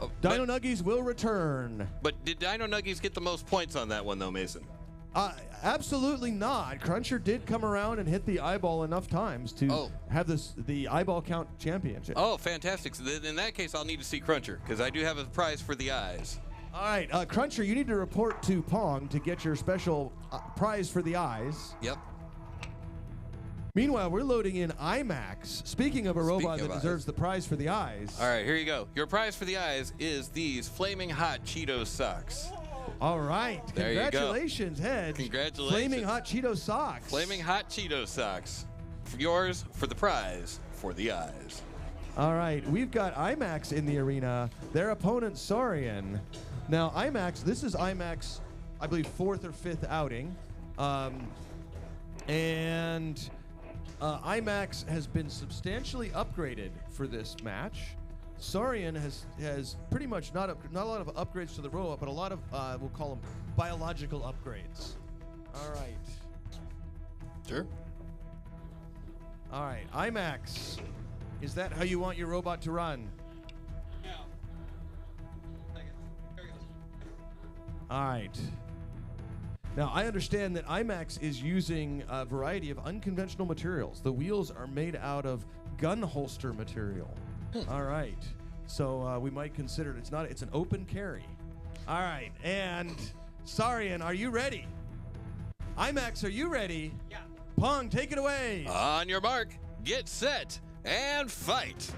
Oh, Dino Nuggies will return. But did Dino Nuggies get the most points on that one, though, Mason? Absolutely not. Cruncher did come around and hit the eyeball enough times to have the eyeball count championship. Oh, fantastic. So in that case, I'll need to see Cruncher, because I do have a prize for the eyes. All right, Cruncher, you need to report to Pong to get your special prize for the eyes. Yep. Meanwhile, we're loading in IMAX. Speaking of a robot that deserves the prize for the eyes. All right, here you go. Your prize for the eyes is these flaming hot Cheetos socks. All right. There you go. Congratulations, Hedge. Congratulations. Flaming hot Cheeto socks. Flaming hot Cheeto socks. For yours for the prize for the eyes. All right, we've got IMAX in the arena. Their opponent, Saurian. Now, IMAX, this is IMAX, I believe, 4th or 5th outing. IMAX has been substantially upgraded for this match. Saurian has pretty much not a lot of upgrades to the robot, but a lot of, we'll call them biological upgrades. All right. Sure. All right, IMAX, is that how you want your robot to run? All right. Now, I understand that IMAX is using a variety of unconventional materials. The wheels are made out of gun holster material. All right. So we might consider it. It's an open carry. All right. And Saurian, are you ready? IMAX, are you ready? Yeah. Pong, take it away. On your mark, get set, and fight.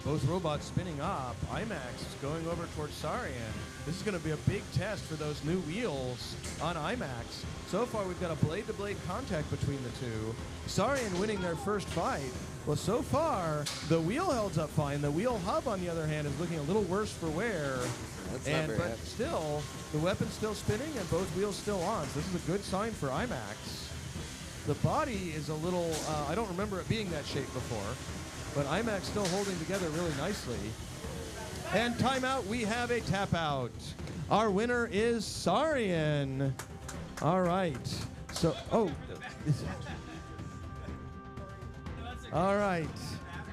Both robots spinning up. IMAX is going over towards Sarian. This is going to be a big test for those new wheels on IMAX. So far, we've got a blade-to-blade contact between the two. Sarian winning their first fight. Well, so far, the wheel holds up fine. The wheel hub, on the other hand, is looking a little worse for wear. That's not very But happy. still, the weapon's still spinning and both wheels still on. So this is a good sign for IMAX. The body is a little, I don't remember it being that shape before, but IMAX still holding together really nicely. And timeout, we have a tap out. Our winner is Sarian. All right. So, all right.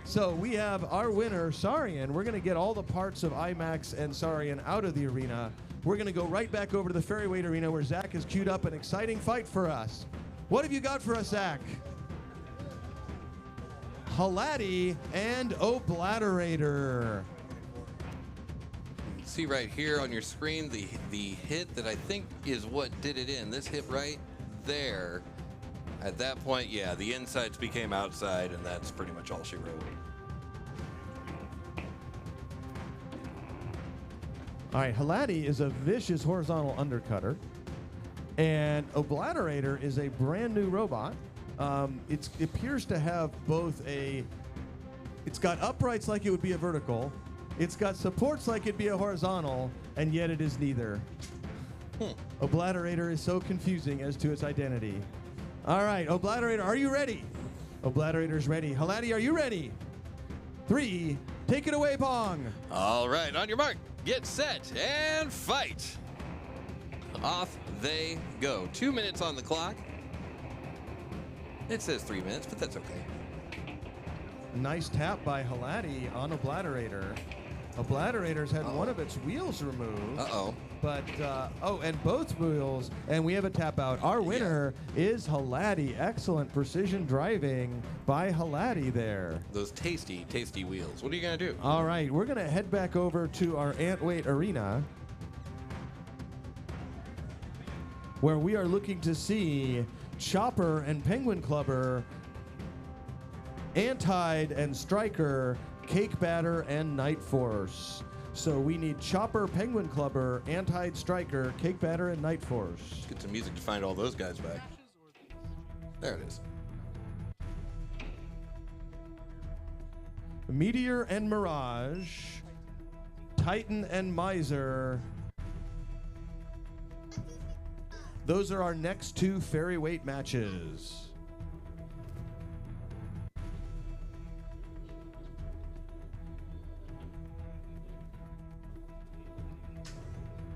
So we have our winner, Sarian. We're going to get all the parts of IMAX and Sarian out of the arena. We're going to go right back over to the Ferryweight Arena where Zach has queued up an exciting fight for us. What have you got for us, Zach? Halati and Obliterator. See right here on your screen the hit that I think is what did it in. This hit right there. At that point, yeah, the insides became outside, and that's pretty much all she wrote. All right, Halati is a vicious horizontal undercutter, and Obliterator is a brand new robot. It appears to have both it's got uprights like it would be a vertical, it's got supports like it'd be a horizontal, and yet it is neither. Obliterator is so confusing as to its identity. All right, Obliterator, are you ready? Obliterator's ready. Halati, are you ready? 3, take it away, Pong. All right, on your mark, get set, and fight. Off they go. 2 minutes on the clock. It says 3 minutes, but that's okay. Nice tap by Halati on Obliterator. Obliterator's had one of its wheels removed. Uh-oh. But, and both wheels, and we have a tap out. Our winner is Halati. Excellent precision driving by Halati there. Those tasty, tasty wheels. What are you going to do? All right, we're going to head back over to our Antweight Arena, where we are looking to see Chopper and Penguin Clubber, Antide and Striker, Cake Batter, and Night Force. So we need Chopper, Penguin Clubber, Antide, Striker, Cake Batter, and Night Force. Get some music to find all those guys back. There it is. Meteor and Mirage, Titan and Miser. Those are our next 2 Ferryweight matches.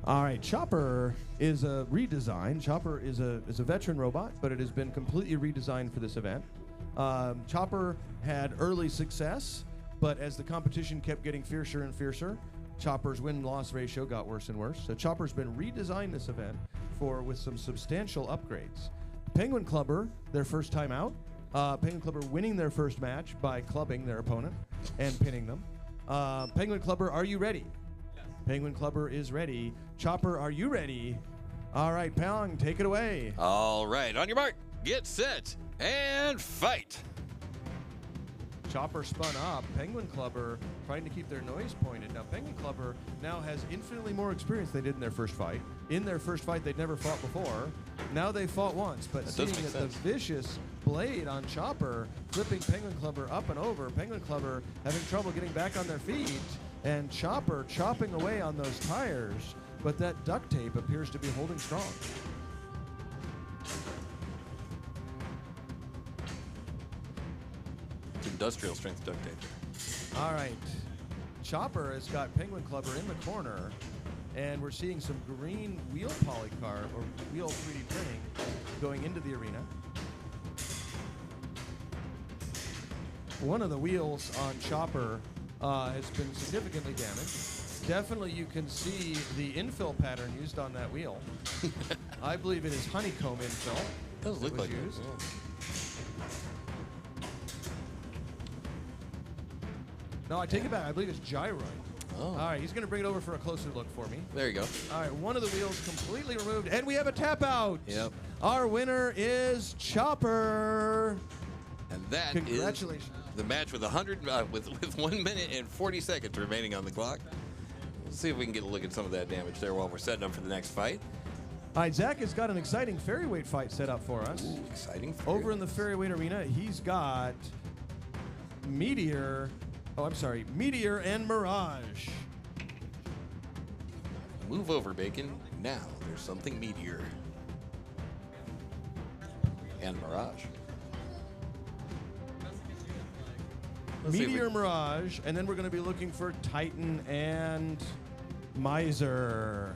All right, Chopper is a redesign. Chopper is a veteran robot, but it has been completely redesigned for this event. Chopper had early success, but as the competition kept getting fiercer and fiercer, Chopper's win-loss ratio got worse and worse. So Chopper's been redesigned this event with some substantial upgrades. Penguin Clubber, their first time out. Penguin Clubber winning their first match by clubbing their opponent and pinning them. Penguin Clubber, are you ready? Penguin Clubber is ready. Chopper, are you ready? All right, Pong, take it away. All right, on your mark, get set, and fight. Chopper spun up. Penguin Clubber trying to keep their noise pointed. Now, Penguin Clubber now has infinitely more experience than they did in their first fight. In their first fight, they'd never fought before. Now they fought once, but seeing that the vicious blade on Chopper flipping Penguin Clubber up and over, Penguin Clubber having trouble getting back on their feet, and Chopper chopping away on those tires, but that duct tape appears to be holding strong. It's industrial strength duct tape. All right. Chopper has got Penguin Clubber in the corner, and we're seeing some green wheel polycarb or wheel 3D printing going into the arena. One of the wheels on Chopper has been significantly damaged. Definitely you can see the infill pattern used on that wheel. I believe it is honeycomb infill. Does look like used. it. No, I take it back. I believe it's gyroid. Oh. All right, he's going to bring it over for a closer look for me. There you go. All right, one of the wheels completely removed, and we have a tap out. Yep. Our winner is Chopper. And that Congratulations. the match with 1 minute and 40 seconds remaining on the clock. Let's see if we can get a look at some of that damage there while we're setting up for the next fight. All right, Zach has got an exciting ferryweight fight set up for us. Ooh, exciting. Over in the ferryweight arena, he's got Meteor and Mirage. Move over, Bacon. Now there's something Meteor and Mirage. Let's see if Meteor, Mirage, and then we're going to be looking for Titan and Miser.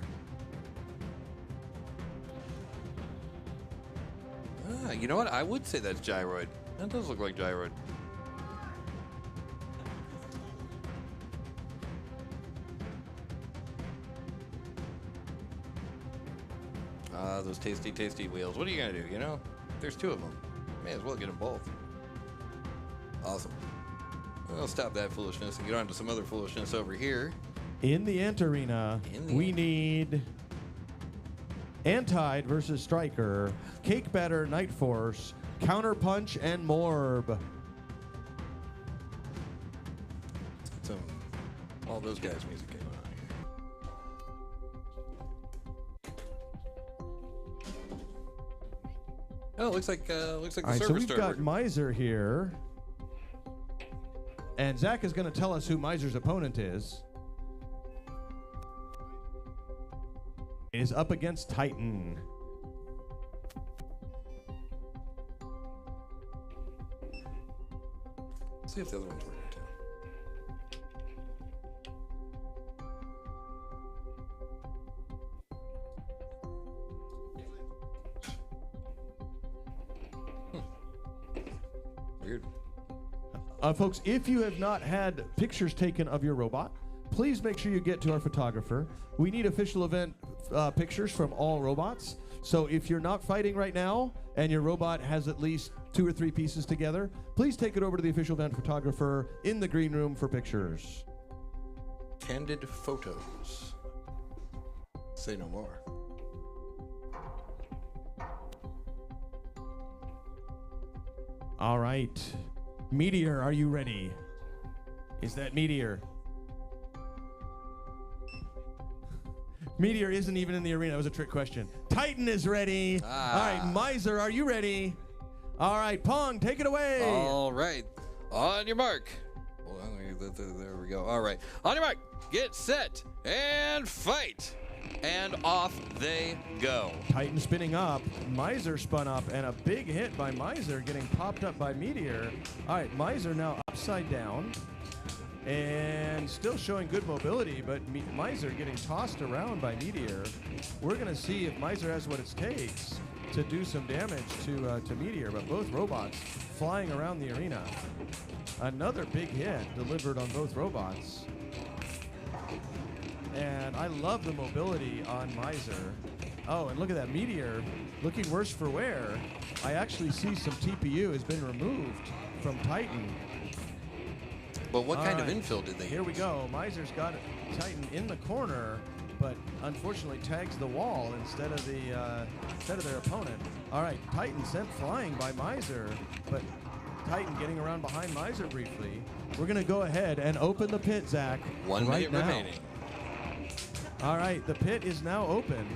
You know what? I would say that's Gyroid. That does look like Gyroid. Those tasty, tasty wheels. What are you going to do, you know? There's 2 of them. May as well get them both. Awesome. We'll stop that foolishness and get on to some other foolishness over here. In the Ant Arena, we need Antide versus Striker, Cake Batter, Night Force, Counter Punch, and Morb. So, all those guys' music came on here. Oh, looks like the All right, server so we've started. got Miser here. And Zach is going to tell us who Miser's opponent is. It is up against Titan. Let's see if the other one's working too. Weird. Folks, if you have not had pictures taken of your robot, please make sure you get to our photographer. We need official event pictures from all robots. So if you're not fighting right now and your robot has at least 2 or 3 pieces together, please take it over to the official event photographer in the green room for pictures. Candid photos. Say no more. All right. Meteor, are you ready? Is that Meteor? Meteor isn't even in the arena. That was a trick question. Titan is ready. All right, Miser, are you ready? All right, Pong, take it away. All right. On your mark. Hold on, there we go. All right. On your mark. Get set and fight. And off they go. Titan spinning up. Miser spun up, and a big hit by Miser getting popped up by Meteor. All right, Miser now upside down. And still showing good mobility, but Miser getting tossed around by Meteor. We're going to see if Miser has what it takes to do some damage to Meteor, but both robots flying around the arena. Another big hit delivered on both robots. And I love the mobility on Miser. Oh, and look at that, Meteor looking worse for wear. I actually see some TPU has been removed from Titan. But what kind of right. infill did they Here we go. Miser's got Titan in the corner, but unfortunately tags the wall instead of their opponent. All right, Titan sent flying by Miser, but Titan getting around behind Miser briefly. We're gonna go ahead and open the pit, Zach. 1 minute now. remaining. All right, the pit is now open,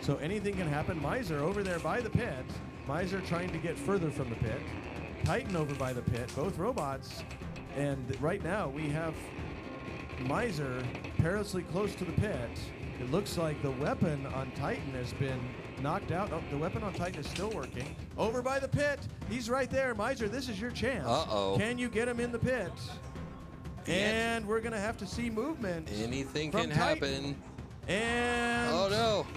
so anything can happen. Miser over there by the pit. Miser trying to get further from the pit. Titan over by the pit. Both robots. And right now we have Miser perilously close to the pit. It looks like the weapon on Titan has been knocked out. Oh, the weapon on Titan is still working. Over by the pit. He's right there. Miser, this is your chance. Uh-oh. Can you get him in the pit? And we're going to have to see movement. Anything from can Titan. happen. And Oh, no.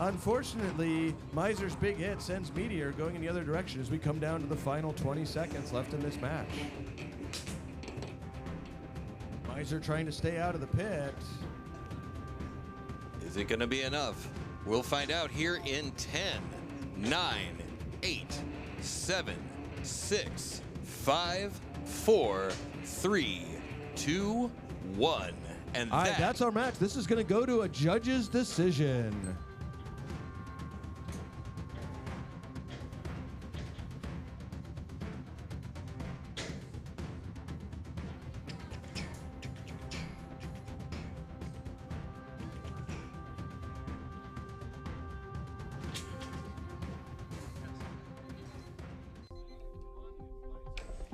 unfortunately, Miser's big hit sends Meteor going in the other direction as we come down to the final 20 seconds left in this match. Miser trying to stay out of the pit. Is it going to be enough? We'll find out here in 10, 9, 8, 7, 6, 5, 4, 3, 2, 1. And All right, that's our match. This is going to go to a judge's decision.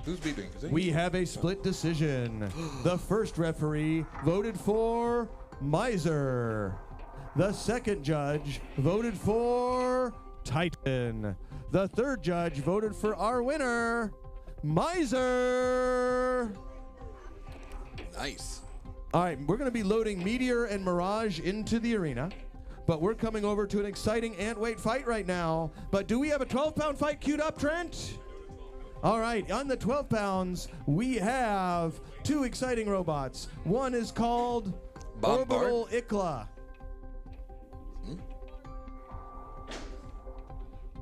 Who's beeping? Is it? We have a split decision. The first referee voted for Miser. The second judge voted for Titan. The third judge voted for our winner, Miser. Nice. All right, we're going to be loading Meteor and Mirage into the arena, but we're coming over to an exciting ant weight fight right now. But do we have a 12-pound fight queued up, Trent? All right, on the 12 pounds, we have two exciting robots. One is called Orbital Ikla.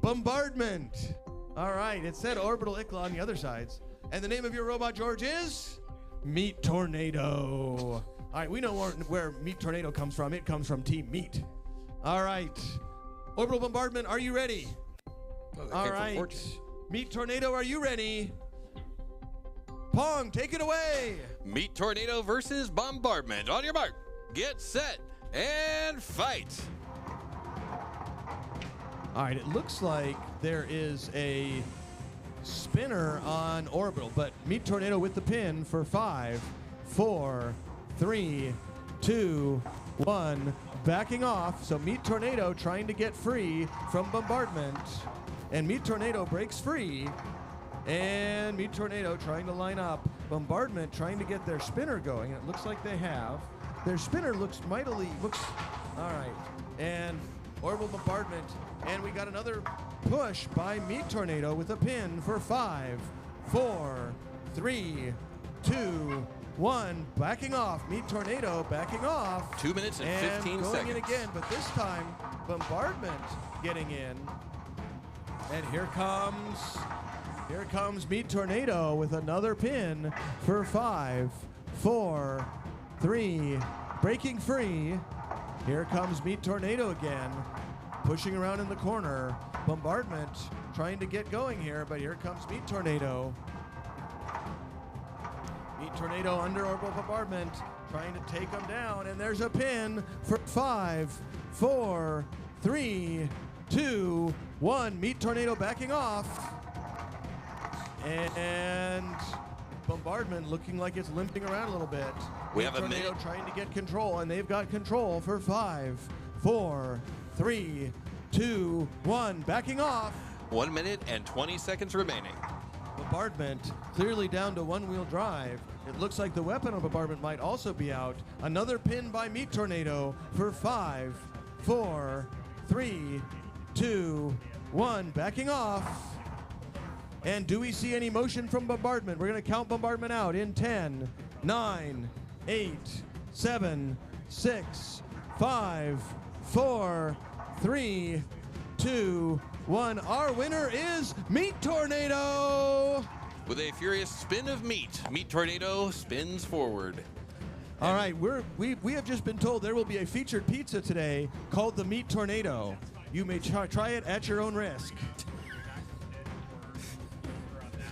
Bombardment. All right, it said Orbital Ikla on the other sides. And the name of your robot, George, is Meat Tornado. All right, we know where Meat Tornado comes from. It comes from Team Meat. All right, Orbital Bombardment, are you ready? Oh, All right, Meat Tornado, are you ready? Pong, take it away. Meat Tornado versus Bombardment. On your mark, get set, and fight. All right, it looks like there is a spinner on Orbital, but Meat Tornado with the pin for 5, 4, 3, 2, 1, backing off. So Meat Tornado trying to get free from Bombardment, and Meat Tornado breaks free, and Meat Tornado trying to line up. Bombardment trying to get their spinner going, and it looks like they have. Their spinner looks all right, and Orbital Bombardment, and we got another push by Meat Tornado with a pin for 5, 4, 3, 2, 1, backing off. Meat Tornado backing off. 2 minutes and 15 going seconds. in again, but this time Bombardment getting in. And here comes Meat Tornado with another pin for 5, 4, 3, breaking free. Here comes Meat Tornado again, pushing around in the corner. Bombardment trying to get going here, but here comes Meat Tornado. Meat Tornado under Orbital Bombardment, trying to take him down, and there's a pin for 5, 4, 3, 2, 1. Meat Tornado backing off. And Bombardment looking like it's limping around a little bit. We have a Tornado minute. trying to get control, and they've got control for 5, 4, 3, 2, 1. Backing off. 1 minute and 20 seconds remaining. Bombardment clearly down to one-wheel drive. It looks like the weapon of Bombardment might also be out. Another pin by Meat Tornado for 5, 4, 3, 2, 1. Backing off. And do we see any motion from Bombardment? We're going to count Bombardment out in 10, 9, 8, 7, 6, 5, 4, 3, 2, 1. Our winner is Meat Tornado. With a furious spin of meat, Meat Tornado spins forward. All right, we have just been told there will be a featured pizza today called the Meat Tornado. You may try it at your own risk.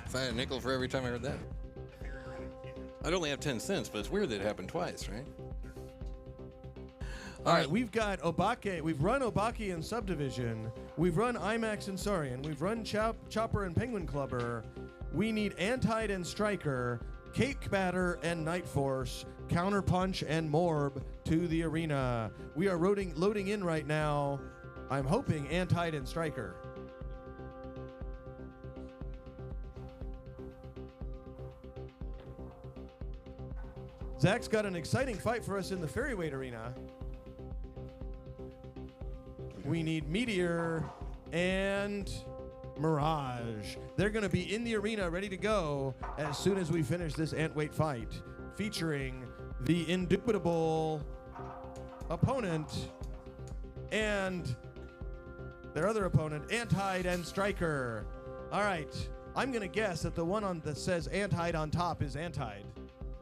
If I had a nickel for every time I heard that. I'd only have 10 cents, but it's weird that it happened twice, right? All right, we've got Obake. We've run Obake and Subdivision. We've run IMAX and Saurian. We've run Chopper and Penguin Clubber. We need Antide and Striker, Cake Batter and Night Force, Counterpunch and Morb to the arena. We are loading in right now. I'm hoping Antide and Striker. Zach's got an exciting fight for us in the Ferryweight arena. We need Meteor and Mirage. They're going to be in the arena ready to go as soon as we finish this Antweight fight, featuring the indubitable opponent and their other opponent, Antide and Striker. All right, I'm going to guess that the one that says Antide on top is Antide.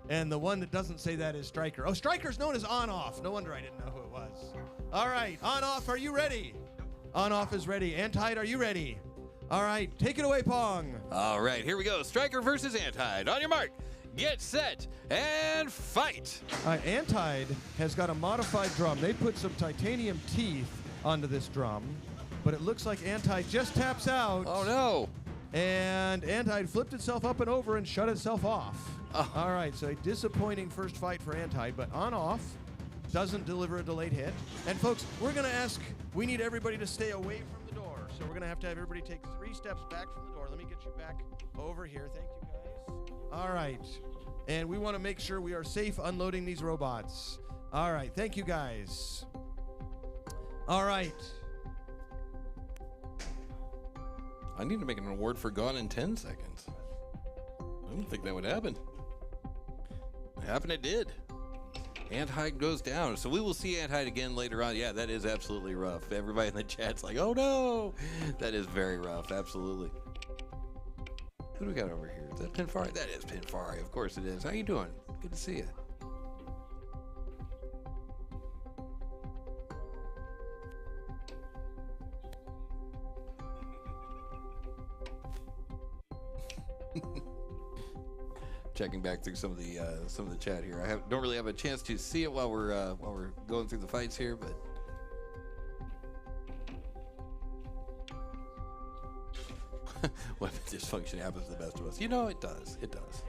And the one that doesn't say that is Striker. Oh, Striker's known as On-Off. No wonder I didn't know who it was. All right, On-Off, are you ready? On-Off is ready. Antide, are you ready? All right, take it away, Pong. All right, here we go. Striker versus Antide. On your mark, get set, and fight. All right, Antide has got a modified drum. They put some titanium teeth onto this drum, but it looks like Antide just taps out. Oh, no. And Antide flipped itself up and over and shut itself off. Oh. All right, so a disappointing first fight for Antide, but on-off doesn't deliver a delayed hit. And folks, we're going to ask, we need everybody to stay away from the door. So we're going to have everybody take 3 steps back from the door. Let me get you back over here. Thank you, guys. All right. And we want to make sure we are safe unloading these robots. All right, thank you, guys. All right. I need to make an award for Gone in 10 seconds. I didn't think that would happen. It happened, it did. Antide goes down. So we will see Antide again later on. Yeah, that is absolutely rough. Everybody in the chat's like, oh no. That is very rough, absolutely. Who do we got over here? Is that Pinfari? That is Pinfari. Of course it is. How you doing? Good to see you. Checking back through some of the chat here. I don't really have a chance to see it while we're going through the fights here, but weapon dysfunction happens to the best of us. You know it does. It does.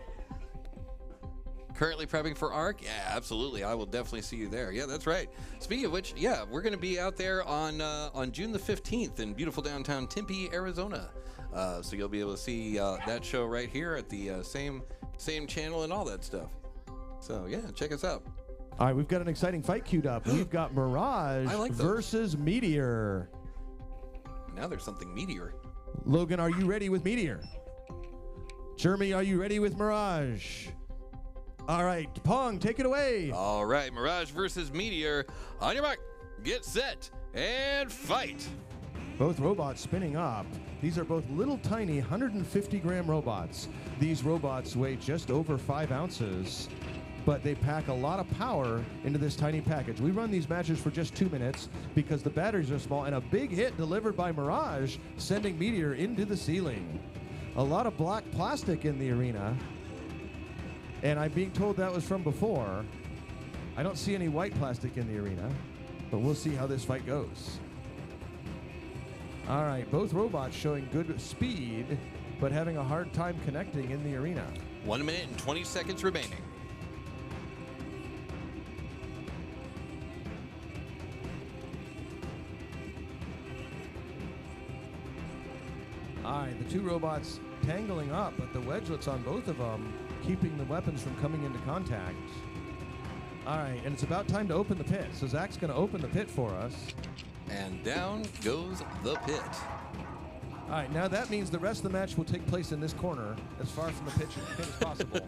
Currently prepping for ARC? Yeah, absolutely. I will definitely see you there. Yeah, that's right. Speaking of which, yeah, we're going to be out there on June the 15th in beautiful downtown Tempe, Arizona. So you'll be able to see that show right here at the same channel and all that stuff. So yeah, check us out. All right, we've got an exciting fight queued up. We've got Mirage versus Meteor. Now there's something Meteor. Logan, are you ready with Meteor? Jeremy, are you ready with Mirage? All right, Pong, take it away. All right, Mirage versus Meteor. On your mark, get set, and fight. Both robots spinning up. These are both little tiny 150-gram robots. These robots weigh just over 5 ounces, but they pack a lot of power into this tiny package. We run these matches for just 2 minutes because the batteries are small, and a big hit delivered by Mirage, sending Meteor into the ceiling. A lot of black plastic in the arena, and I'm being told that was from before. I don't see any white plastic in the arena, but we'll see how this fight goes. All right, both robots showing good speed, but having a hard time connecting in the arena. 1 minute and 20 seconds remaining. All right, the 2 robots tangling up, but the wedgelets on both of them keeping the weapons from coming into contact. All right, and it's about time to open the pit. So Zach's going to open the pit for us. And down goes the pit. All right, now that means the rest of the match will take place in this corner, as far from the pit as possible.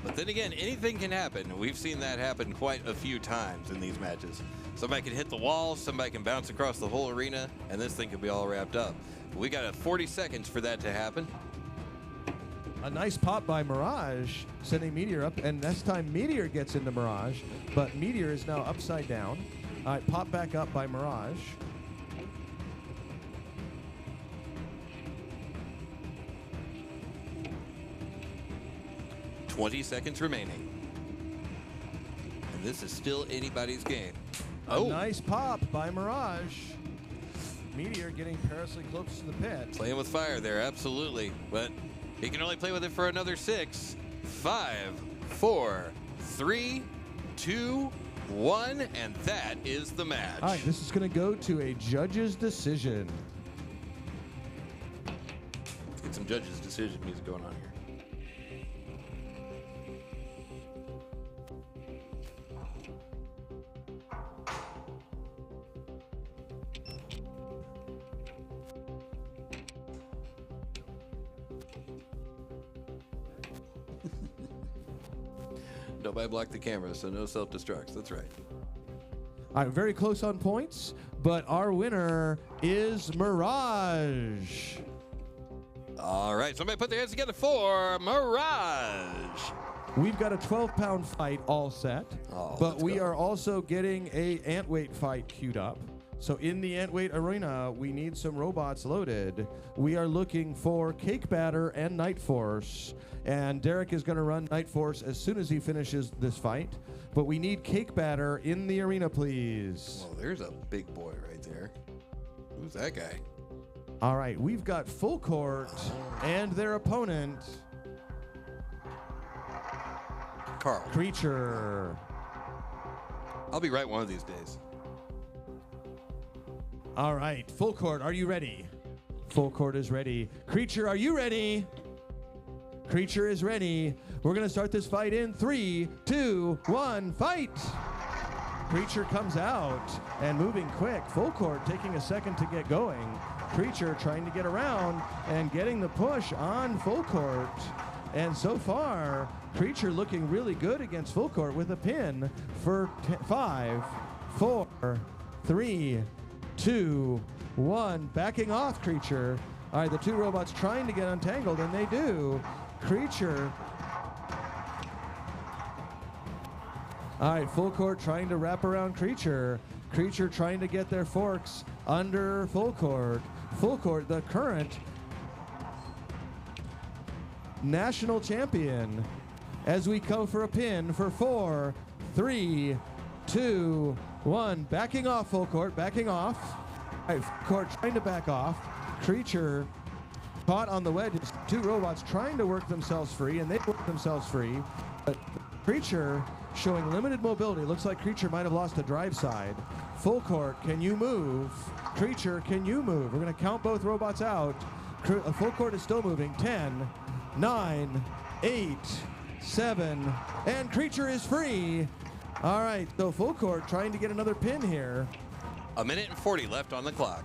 But then again, anything can happen. We've seen that happen quite a few times in these matches. Somebody can hit the wall, somebody can bounce across the whole arena, and this thing could be all wrapped up. We got 40 seconds for that to happen. A nice pop by Mirage, sending Meteor up, and this time Meteor gets into Mirage, but Meteor is now upside down. All right, pop back up by Mirage. $20 seconds remaining. And this is still anybody's game. A nice pop by Mirage. Meteor getting perilously close to the pit. Playing with fire there, absolutely. But he can only play with it for another 6, 5, 4, 3, 2, 1, and that is the match. All right, this is going to go to a judge's decision. Let's get some judge's decision music going on here. Nobody blocked the camera, so no self-destructs. That's right. All right, very close on points, but our winner is Mirage. All right, somebody put their hands together for Mirage. We've got a 12-pound fight all set, but we are also getting a ant weight fight queued up. So in the ant weight arena, we need some robots loaded. We are looking for Cake Batter and Night Force. And Derek is going to run Night Force as soon as he finishes this fight. But we need Cake Batter in the arena, please. Well, there's a big boy right there. Who's that guy? All right, we've got Full Court and their opponent, Carl. Creature. I'll be right one of these days. All right, Full Court, are you ready? Full Court is ready. Creature, are you ready? Creature is ready. We're going to start this fight in 3, 2, 1, fight! Creature comes out and moving quick. Full Court taking a second to get going. Creature trying to get around and getting the push on Full Court. And so far, Creature looking really good against Full Court with a pin for 5, 4, 3, 2, 1. Backing off Creature. All right, the two robots trying to get untangled, and they do. Creature. All right, Full Court trying to wrap around Creature. Creature trying to get their forks under Full Court. Full Court, the current national champion. As we go for a pin for 4, 3, 2, 1. Backing off Full Court, backing off. All right, Full Court trying to back off. Creature caught on the wedges. Two robots trying to work themselves free, and they work themselves free. But Creature showing limited mobility. Looks like Creature might have lost a drive side. Full Court, can you move? Creature, can you move? We're going to count both robots out. Full Court is still moving. 10, 9, 8, 7, and Creature is free. All right, so Full Court trying to get another pin here. 1 minute and 40 left on the clock.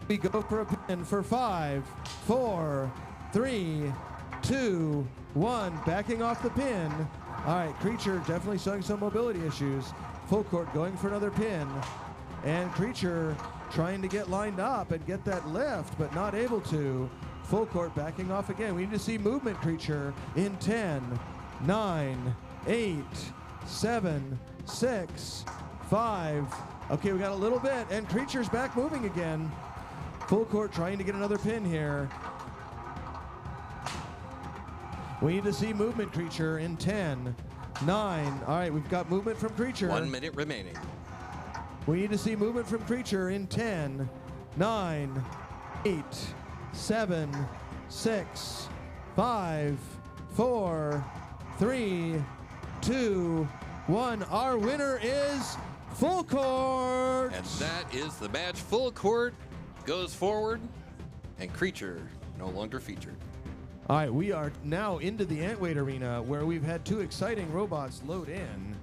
We go for a pin for 5, 4, 3, 2, 1. Backing off the pin. All right, Creature definitely showing some mobility issues. Full Court going for another pin. And Creature trying to get lined up and get that lift, but not able to. Full Court backing off again. We need to see movement, Creature, in 10, 9, 8, 7, 6, 5. Okay, we got a little bit, and Creature's back moving again. Full Court trying to get another pin here. We need to see movement, Creature, in 10, 9. All right, we've got movement from Creature. 1 minute remaining. We need to see movement from Creature in 10, 9, 8, 7, 6, 5, 4, 3, 2, 1. Our winner is Full Court. And that is the match. Full Court goes forward, and Creature no longer featured. All right, we are now into the Antweight Arena, where we've had two exciting robots load in.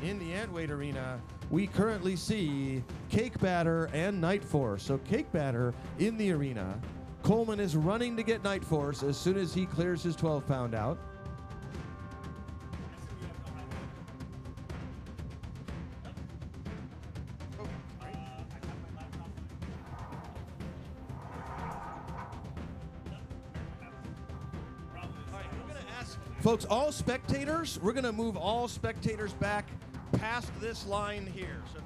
In the Antweight Arena, we currently see Cake Batter and Night Force. So Cake Batter in the arena. Coleman is running to get Night Force as soon as he clears his 12-pound out. Folks, all spectators, we're going to move all spectators back past this line here. So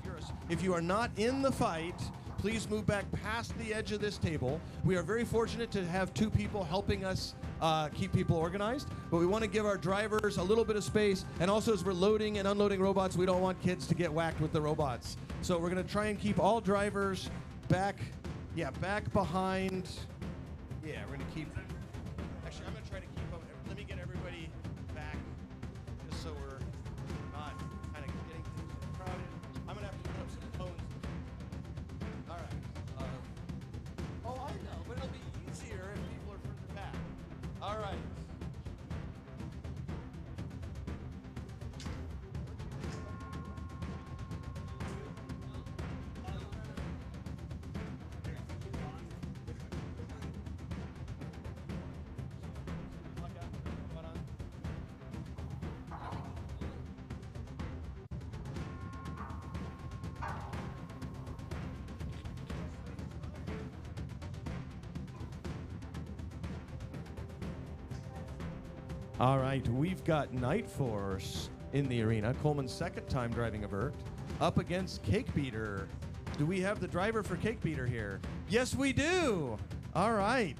if you are not in the fight, please move back past the edge of this table. We are very fortunate to have two people helping us keep people organized, but we want to give our drivers a little bit of space, and also as we're loading and unloading robots, we don't want kids to get whacked with the robots. So we're going to try and keep all drivers back behind. Yeah, we're going to keep. Actually, I'm going to try to keep them. Let me get everybody back, just so we're not kind of getting things crowded. I'm going to have to put up some cones. All right. Oh, I know, but it'll be easier if people are further back. All right. All right, we've got Night Force in the arena. Coleman's second time driving a vert up against Cake Beater. Do we have the driver for Cake Beater here? Yes, we do. All right.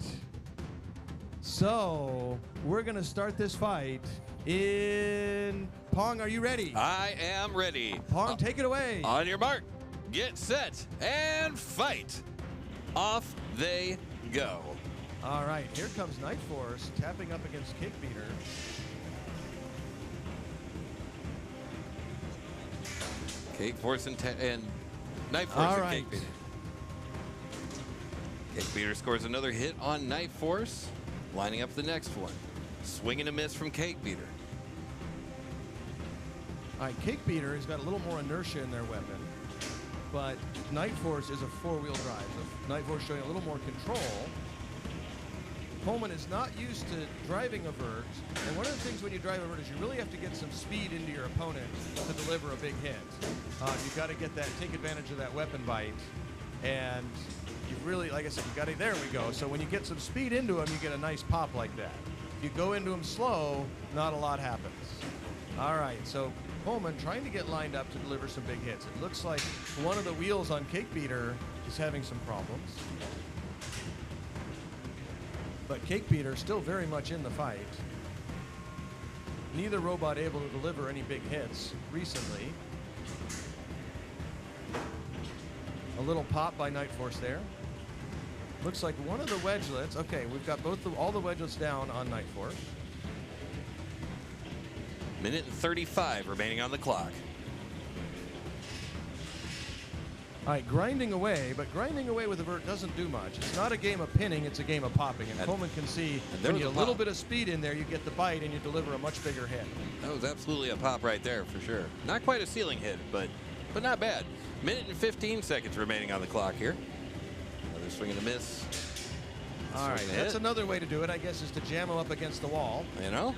So we're going to start this fight in Pong. Are you ready? I am ready. Pong, take it away. On your mark, get set, and fight. Off they go. All right, here comes Night Force tapping up against Cake Beater. Cake Force and Night Force All and right. Cake Beater. Cake Beater scores another hit on Night Force, lining up the next one. Swing and a miss from Cake Beater. All right, Cake Beater has got a little more inertia in their weapon, but Night Force is a four-wheel drive. So Night Force showing a little more control. Coleman is not used to driving a vert, and one of the things when you drive a vert is you really have to get some speed into your opponent to deliver a big hit. You've got to get that, take advantage of that weapon bite, and you really, like I said, you got to. There we go. So when you get some speed into him, you get a nice pop like that. If you go into him slow, not a lot happens. All right, so Coleman trying to get lined up to deliver some big hits. It looks like one of the wheels on Cake Beater is having some problems. But Cake Beater still very much in the fight. Neither robot able to deliver any big hits recently. A little pop by Night Force there. Looks like one of the wedgelets. Okay, we've got all the wedgelets down on Night Force. Minute and 35 remaining on the clock. All right, grinding away, but grinding away with the vert doesn't do much. It's not a game of pinning, it's a game of popping. And Coleman can see when you get a little bit of speed in there, you get the bite and you deliver a much bigger hit. That was absolutely a pop right there for sure. Not quite a ceiling hit, but not bad. Minute and 15 seconds remaining on the clock here. Another swing and a miss. All right, Swing and a that's hit. another way to do it, I guess, is to jam him up against the wall. You know?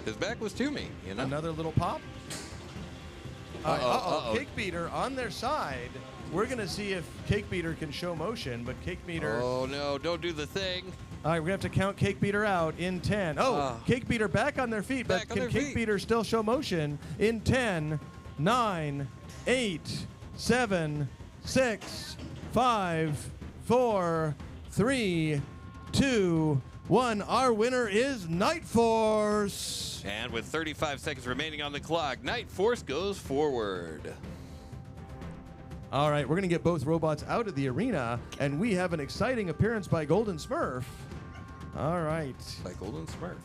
His back was to me, you know? Another little pop. Uh-oh. Cake Beater on their side. We're going to see if Cake Beater can show motion, but Cake Beater... Oh, no, don't do the thing. All right, we have to count Cake Beater out in 10. Cake Beater back on their feet, Back but on can their Cake feet. Beater still show motion in 10, 9, 8, 7, 6, 5, 4, 3, 2, 1. Our winner is Night Force. And with 35 seconds remaining on the clock, Night Force goes forward. All right, we're going to get both robots out of the arena, and we have an exciting appearance by Golden Smurf. All right. By Golden Smurf.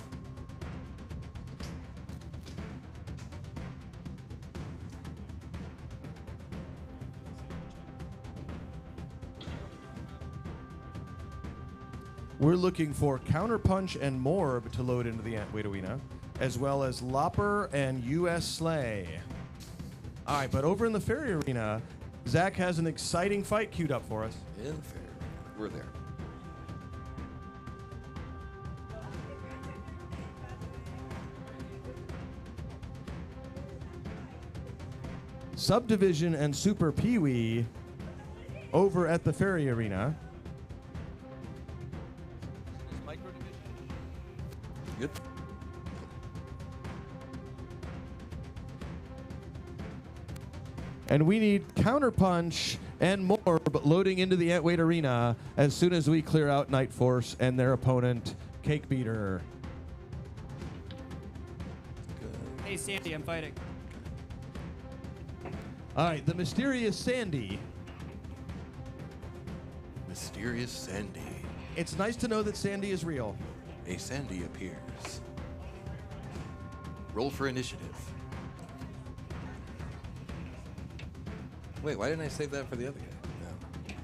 We're looking for Counterpunch and Morb to load into the Antweight Arena, as well as Lopper and US Slay. All right, but over in the Fairy Arena, Zach has an exciting fight queued up for us. In fair. We're there. Subdivision and Super Pee-wee over at the Fairy Arena. Good. And we need Counterpunch and Morb loading into the Antweight Arena as soon as we clear out Night Force and their opponent, Cake Beater. Hey, Sandy, I'm fighting. All right, the mysterious Sandy. Mysterious Sandy. It's nice to know that Sandy is real. A Sandy appears. Roll for initiative. Wait, why didn't I save that for the other guy? No.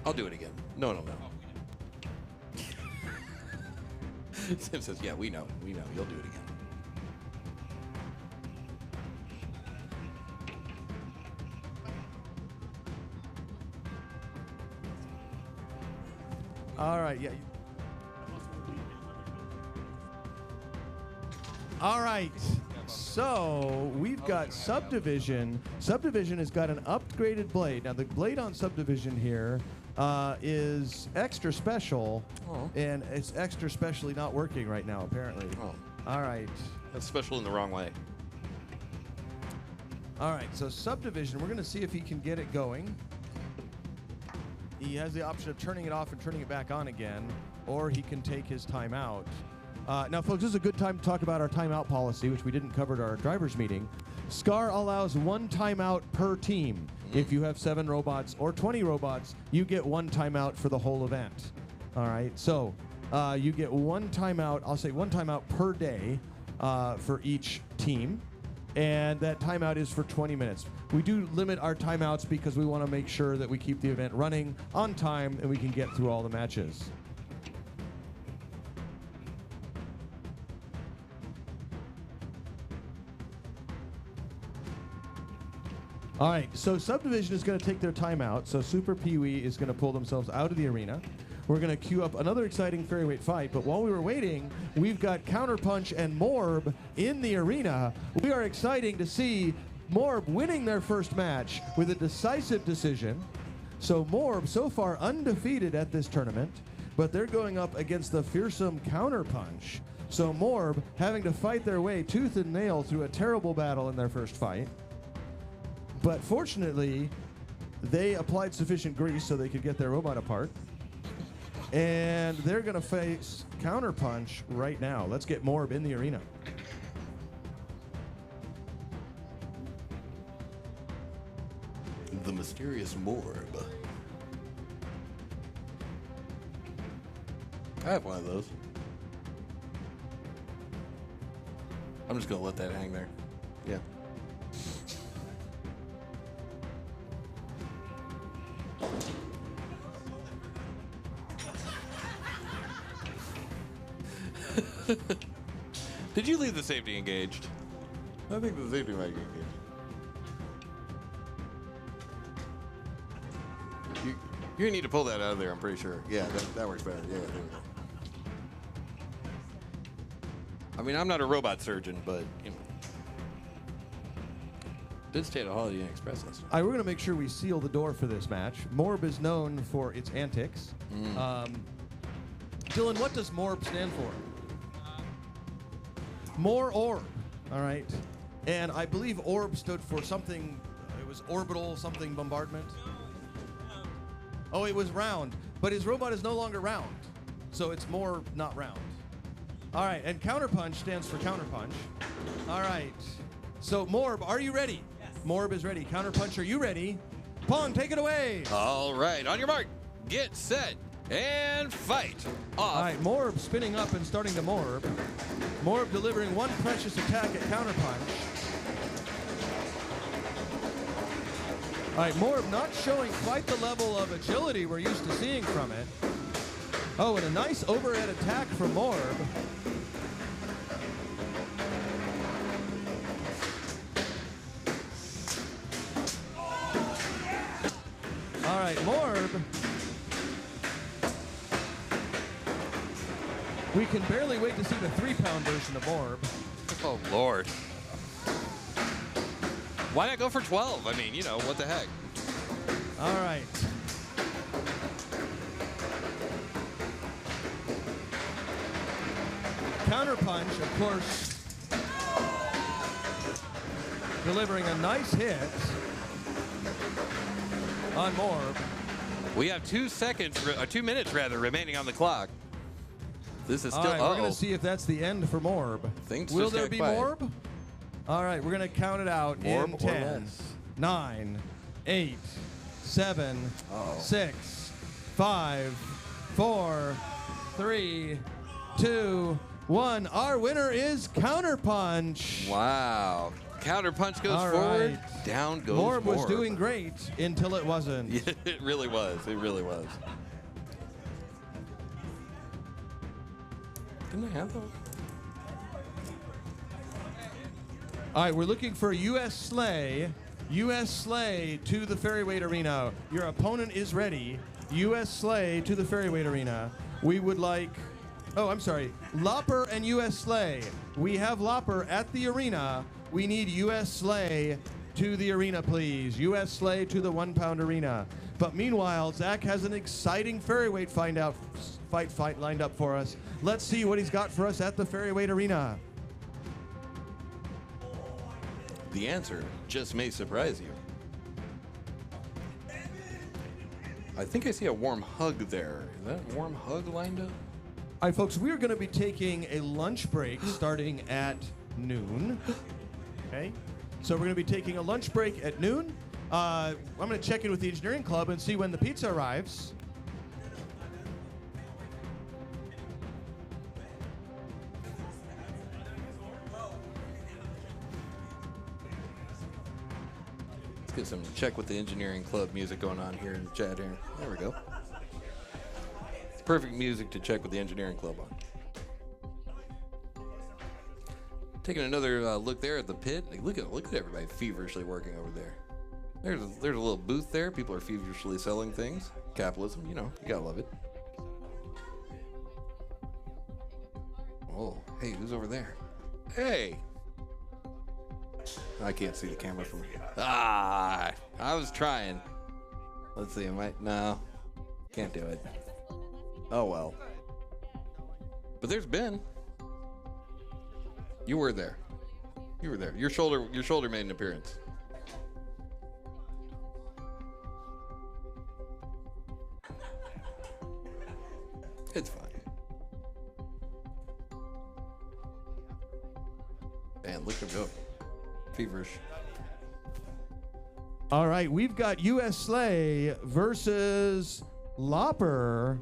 I'll do it again. No. Sim says, yeah, we know. You'll do it again. All right, yeah. All right, so we've got Subdivision. Subdivision has got an upgraded blade. Now, the blade on Subdivision here is extra special, and it's extra specially not working right now, apparently. Oh. All right. That's special in the wrong way. All right, so Subdivision, we're going to see if he can get it going. He has the option of turning it off and turning it back on again, or he can take his time out. Now, folks, this is a good time to talk about our timeout policy, which we didn't cover at our driver's meeting. Scar allows 1 timeout per team. If you have 7 robots or 20 robots, you get 1 timeout for the whole event. All right, so you get 1 timeout, I'll say 1 timeout per day for each team. And that timeout is for 20 minutes. We do limit our timeouts because we want to make sure that we keep the event running on time and we can get through all the matches. All right, so Subdivision is going to take their timeout, so Super Pee-wee is going to pull themselves out of the arena. We're going to queue up another exciting ferryweight fight, but while we were waiting, we've got Counterpunch and Morb in the arena. We are excited to see Morb winning their first match with a decisive decision. So Morb, so far undefeated at this tournament, but they're going up against the fearsome Counterpunch. So Morb having to fight their way tooth and nail through a terrible battle in their first fight. But fortunately, they applied sufficient grease so they could get their robot apart. And they're going to face Counterpunch right now. Let's get Morb in the arena. The mysterious Morb. I have one of those. I'm just going to let that hang there. Yeah. Did you leave the safety engaged? I think the safety might be engaged. You need to pull that out of there, I'm pretty sure. Yeah, that works better. Yeah, there we go. I mean, I'm not a robot surgeon, but, you know. Did stay at a Holiday Inn Express last night. All right, we're going to make sure we seal the door for this match. Morb is known for its antics. Dylan, what does Morb stand for? More orb, all right. And I believe orb stood for something, it was orbital something bombardment. Oh, it was round, but his robot is no longer round. So it's more not round. All right, and Counterpunch stands for Counterpunch. All right, so Morb, are you ready? Yes. Morb is ready. Counterpunch, are you ready? Pong, take it away. All right, on your mark, get set, and fight. Off. All right, Morb spinning up and starting to Morb. Morb delivering 1 precious attack at Counterpunch. All right, Morb not showing quite the level of agility we're used to seeing from it. Oh, and a nice overhead attack from Morb. All right, Morb. We can barely wait to see the 3-pound version of Morb. Oh, Lord. Why not go for 12? I mean, you know, what the heck? All right. Counterpunch, of course, delivering a nice hit on Morb. We have 2 minutes remaining on the clock. This is still. All right, we're going to see if that's the end for Morb. Things Will just there got be quiet. Morb? All right, we're going to count it out Morb in or 10, less. 9, 8, 7, 6, 5, 4, 3, 2, 1. Our winner is Counterpunch. Wow. Counterpunch goes All forward, right. down goes Morb was Morb. doing great until it wasn't. Yeah, it really was. It really was. Didn't I have those? All right, we're looking for U.S. Slay. U.S. Slay to the Ferryweight Arena. Your opponent is ready. U.S. Slay to the Ferryweight Arena. We would like... Oh, I'm sorry. Lopper and U.S. Slay. We have Lopper at the arena. We need U.S. Slay to the arena, please. U.S. Slay to the 1-pound arena. But meanwhile, Zach has an exciting Ferryweight fight lined up for us. Let's see what he's got for us at the Ferryweight Arena. The answer just may surprise you. I think I see a warm hug there. Is that a warm hug lined up? All right, folks, we are going to be taking a lunch break starting at noon. Okay? So we're going to be taking a lunch break at noon. I'm going to check in with the engineering club and see when the pizza arrives. Let's get some check with the engineering club music going on here in the chat here. There we go. It's perfect music to check with the engineering club on. Taking another look there at the pit. Like, look at everybody feverishly working over there. There's a little booth there. People are feverishly selling things. Capitalism, you know, you gotta love it. Oh, hey, who's over there? Hey! I can't see the camera from here. I was trying. Let's see, no, can't do it. Oh well. But there's Ben. You were there. You were there. Your shoulder made an appearance. It's fine. Man, look at him go. Feverish. All right, we've got US Slay versus Lopper.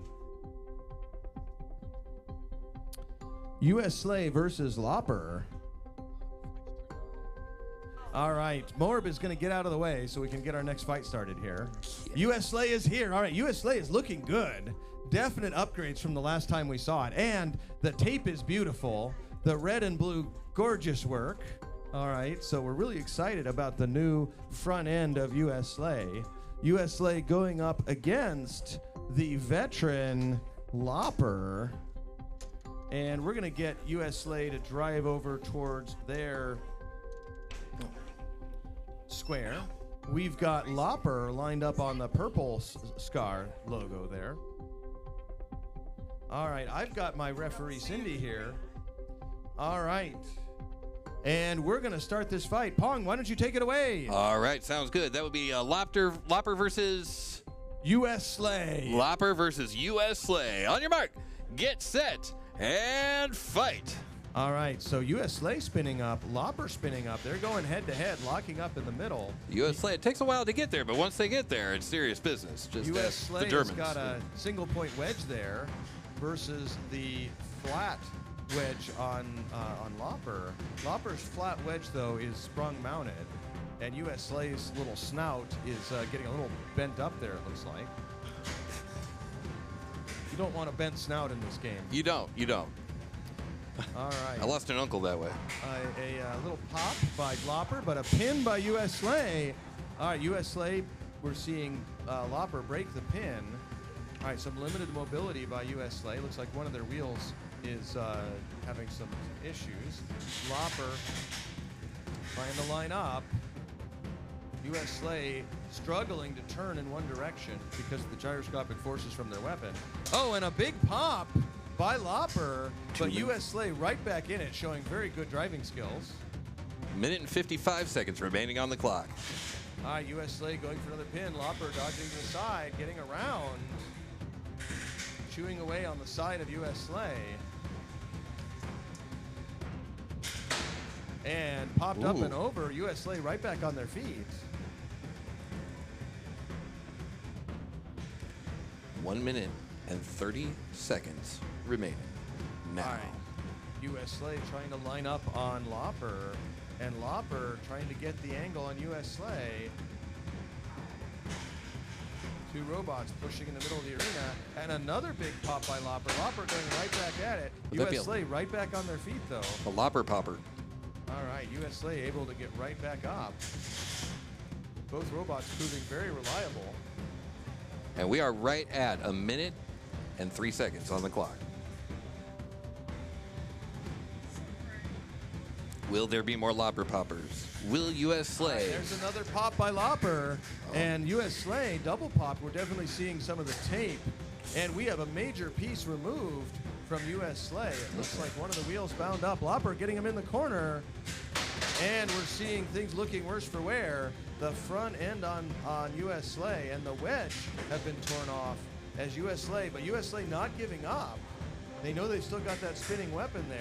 US Slay versus Lopper. All right, Morb is going to get out of the way so we can get our next fight started here. US Slay is here. All right, US Slay is looking good. Definite upgrades from the last time we saw it. And the tape is beautiful. The red and blue, gorgeous work. All right, so we're really excited about the new front end of US Slay. US Slay going up against the veteran Lopper. And we're going to get US Slay to drive over towards their square. We've got Lopper lined up on the purple Scar logo there. All right, I've got my referee Cindy here. All right. And we're going to start this fight. Pong, why don't you take it away? All right, sounds good. That would be Lopper versus... US Slay. Lopper versus US Slay. On your mark, get set, and fight. All right, so US Slay spinning up, Lopper spinning up. They're going head-to-head, locking up in the middle. US Slay, it takes a while to get there, but once they get there, it's serious business. Just US ask Slay the Germans. has got a single-point wedge there versus the flat wedge on Lopper. Lopper's flat wedge, though, is sprung-mounted, and US Slay's little snout is getting a little bent up there, it looks like. You don't want a bent snout in this game. You don't. All right. I lost an uncle that way. A little pop by Lopper, but a pin by US Slay. All right, US Slay, we're seeing Lopper break the pin. All right, some limited mobility by US Slay. Looks like one of their wheels is having some issues. Lopper trying to line up. US Slay struggling to turn in one direction because of the gyroscopic forces from their weapon. Oh, and a big pop by Lopper, but US Slay right back in it, showing very good driving skills. Minute and 55 seconds remaining on the clock. All right, US Slay going for another pin. Lopper dodging to the side, getting around. Chewing away on the side of US Slay. And popped up and over. US Slay right back on their feet. 1 minute and 30 seconds remaining now. All right. US Slay trying to line up on Lopper, and Lopper trying to get the angle on US Slay. Two robots pushing in the middle of the arena, and another big pop by Lopper. Lopper going right back at it. US Slay right back on their feet, though. A Lopper popper. All right, US Slay able to get right back up. Both robots proving very reliable. And we are right at 1 minute and 3 seconds on the clock. Will there be more Lopper poppers? Will US Slay? Right, there's another pop by Lopper, and US Slay double pop. We're definitely seeing some of the tape, and we have a major piece removed from US Slay. It looks like one of the wheels bound up. Lopper getting him in the corner, and we're seeing things looking worse for wear. The front end on US Slay and the wedge have been torn off as US Slay, but US Slay not giving up. They know they've still got that spinning weapon there,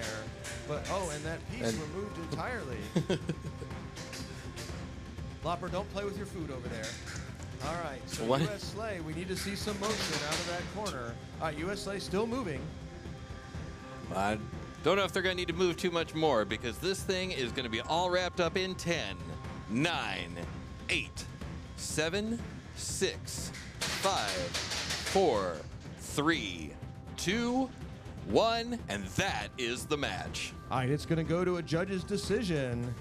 but and that piece removed entirely. Lopper, don't play with your food over there. All right, so What? US Sleigh, we need to see some motion out of that corner. All right, US Sleigh still moving. I don't know if they're going to need to move too much more because this thing is going to be all wrapped up in 10, 9, 8, 7, 6, 5, 4, 3, 2, 1, and that is the match. All right, it's going to go to a judge's decision.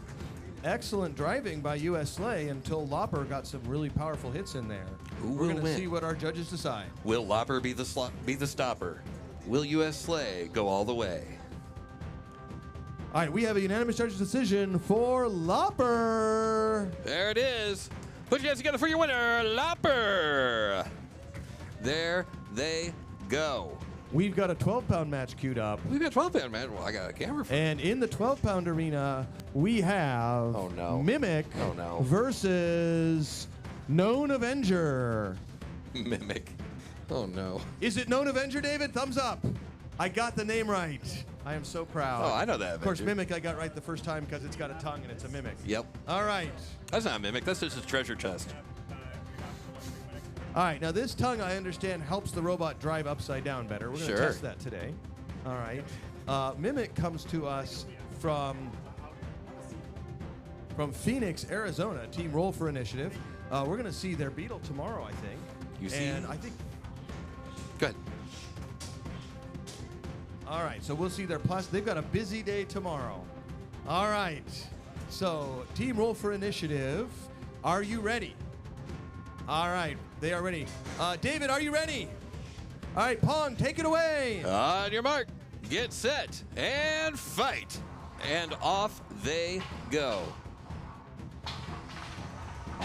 Excellent driving by US Sleigh until Lopper got some really powerful hits in there. Who We're will going to win? see what our judges decide. Will Lopper be the stopper? Will US Sleigh go all the way? All right, we have a unanimous judge's decision for Lopper. There it is. Put your hands together for your winner, Lopper. There they go. We've got a 12-pound match queued up. We've got 12-pound, man. Well, I got a camera for And in the 12-pound arena, we have Oh, no. Mimic Oh, no. versus Known Avenger. Mimic. Oh, no. Is it Known Avenger, David? Thumbs up. I got the name right. I am so proud. Oh, I know that Of course, Avenger. Mimic I got right the first time because it's got a tongue and it's a mimic. Yep. All right. That's not a Mimic. That's just his treasure chest. All right, now this tongue, I understand, helps the robot drive upside down better. We're going to Sure. test that today. All right. Mimic comes to us from Phoenix, Arizona. Team Roll for Initiative. We're going to see their Beetle tomorrow, I think. You see- And I think. Go ahead. All right, so we'll see their plus. They've got a busy day tomorrow. All right. So, Team Roll for Initiative, are you ready? All right, they are ready. David, are you ready? All right, Pong, take it away. On your mark, get set, and fight. And off they go.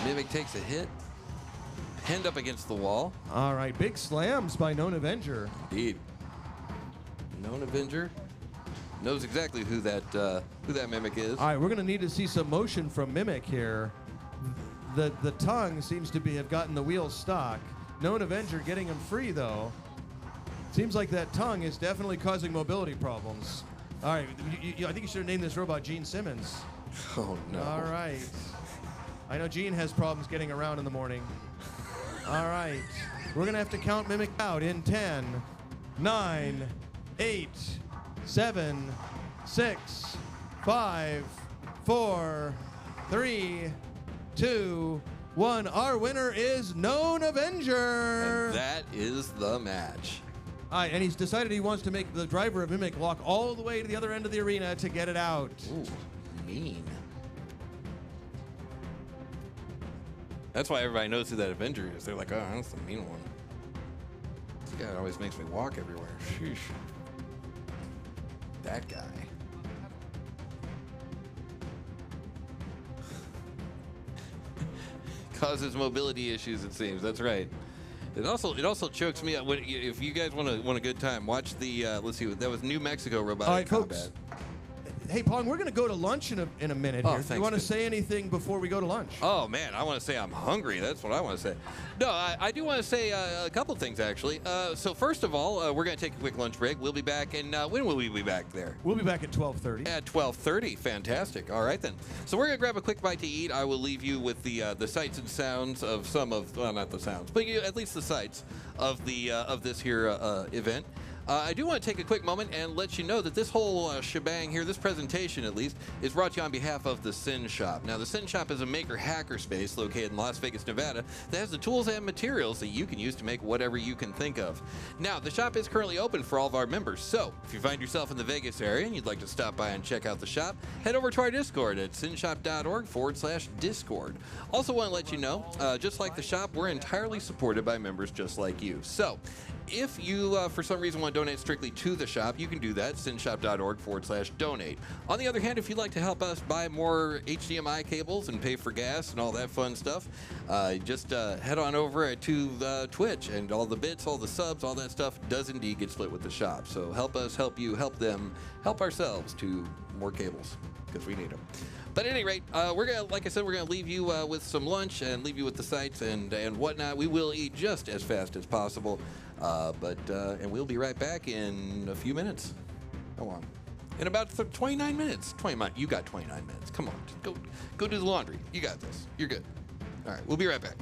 Mimic takes a hit, pinned up against the wall. All right, big slams by Known Avenger. Indeed. Known Avenger knows exactly who that Mimic is. All right, we're going to need to see some motion from Mimic here. The tongue seems to have gotten the wheels stock. Known Avenger getting him free, though. Seems like that tongue is definitely causing mobility problems. All right, I think you should have named this robot Gene Simmons. Oh, no. All right. I know Gene has problems getting around in the morning. All right. We're going to have to count Mimic out in 10, 9, 8, 7, 6, 5, 4, 3, 2, 1. Our winner is Known Avenger. And that is the match. All right, and he's decided he wants to make the driver of Mimic walk all the way to the other end of the arena to get it out. Ooh, mean. That's why everybody knows who that Avenger is. They're like, oh, that's the mean one. This guy always makes me walk everywhere. Sheesh. That guy. Causes mobility issues, it seems. That's right. It also chokes me up. If you guys want a good time, watch the let's see, that was New Mexico Robotic All right, Combat. folks. Hey, Pong, we're going to go to lunch in a minute Oh, here. Do thanks, you want to good. say anything before we go to lunch? Oh man, I want to say I'm hungry. That's what I want to say. No, I do want to say a couple things actually. So first of all, we're going to take a quick lunch break. We'll be back, and when will we be back there? We'll be back at 12:30. At 12:30. Fantastic. All right then. So we're gonna grab a quick bite to eat. I will leave you with the sights and sounds of some of, well, not the sounds, but at least the sights of the of this here event. I do want to take a quick moment and let you know that this whole shebang here, this presentation at least, is brought to you on behalf of the Synshop. Now, the Synshop is a maker hacker space located in Las Vegas, Nevada, that has the tools and materials that you can use to make whatever you can think of. Now, the shop is currently open for all of our members, so if you find yourself in the Vegas area and you'd like to stop by and check out the shop, head over to our Discord at synshop.org/Discord. Also want to let you know, just like the shop, we're entirely supported by members just like you. So, if you, for some reason, want to donate strictly to the shop, you can do that, synshop.org/donate. On the other hand, if you'd like to help us buy more HDMI cables and pay for gas and all that fun stuff, just head on over to Twitch, and all the bits, all the subs, all that stuff does indeed get split with the shop. So help us, help you, help them, help ourselves to more cables, because we need them. But at any rate, we're gonna, like I said, we're gonna leave you with some lunch and leave you with the sights and whatnot. We will eat just as fast as possible, and we'll be right back in a few minutes. Go on. in about 29 minutes. 20 minutes. You got 29 minutes. Come on, just go do the laundry. You got this. You're good. All right, we'll be right back.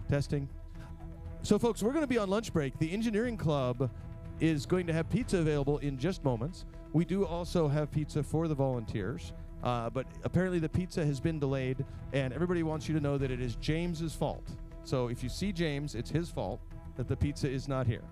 Testing. So, folks, we're going to be on lunch break. The Engineering Club is going to have pizza available in just moments. We do also have pizza for the volunteers, but apparently the pizza has been delayed, and everybody wants you to know that it is James's fault. So if you see James, it's his fault that the pizza is not here.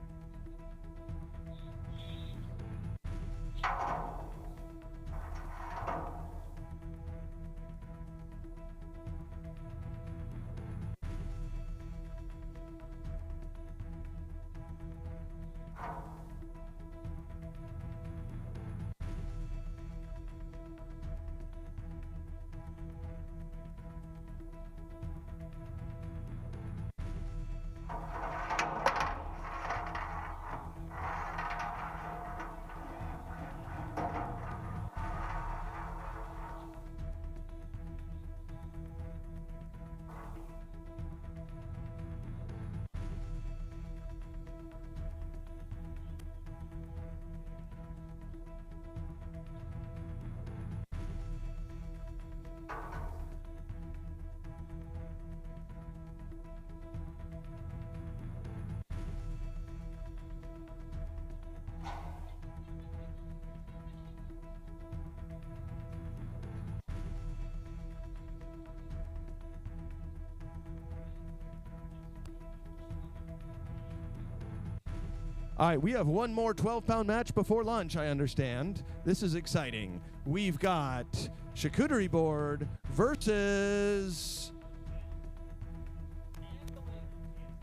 All right, we have one more 12-pound match before lunch, I understand. This is exciting. We've got charcuterie board versus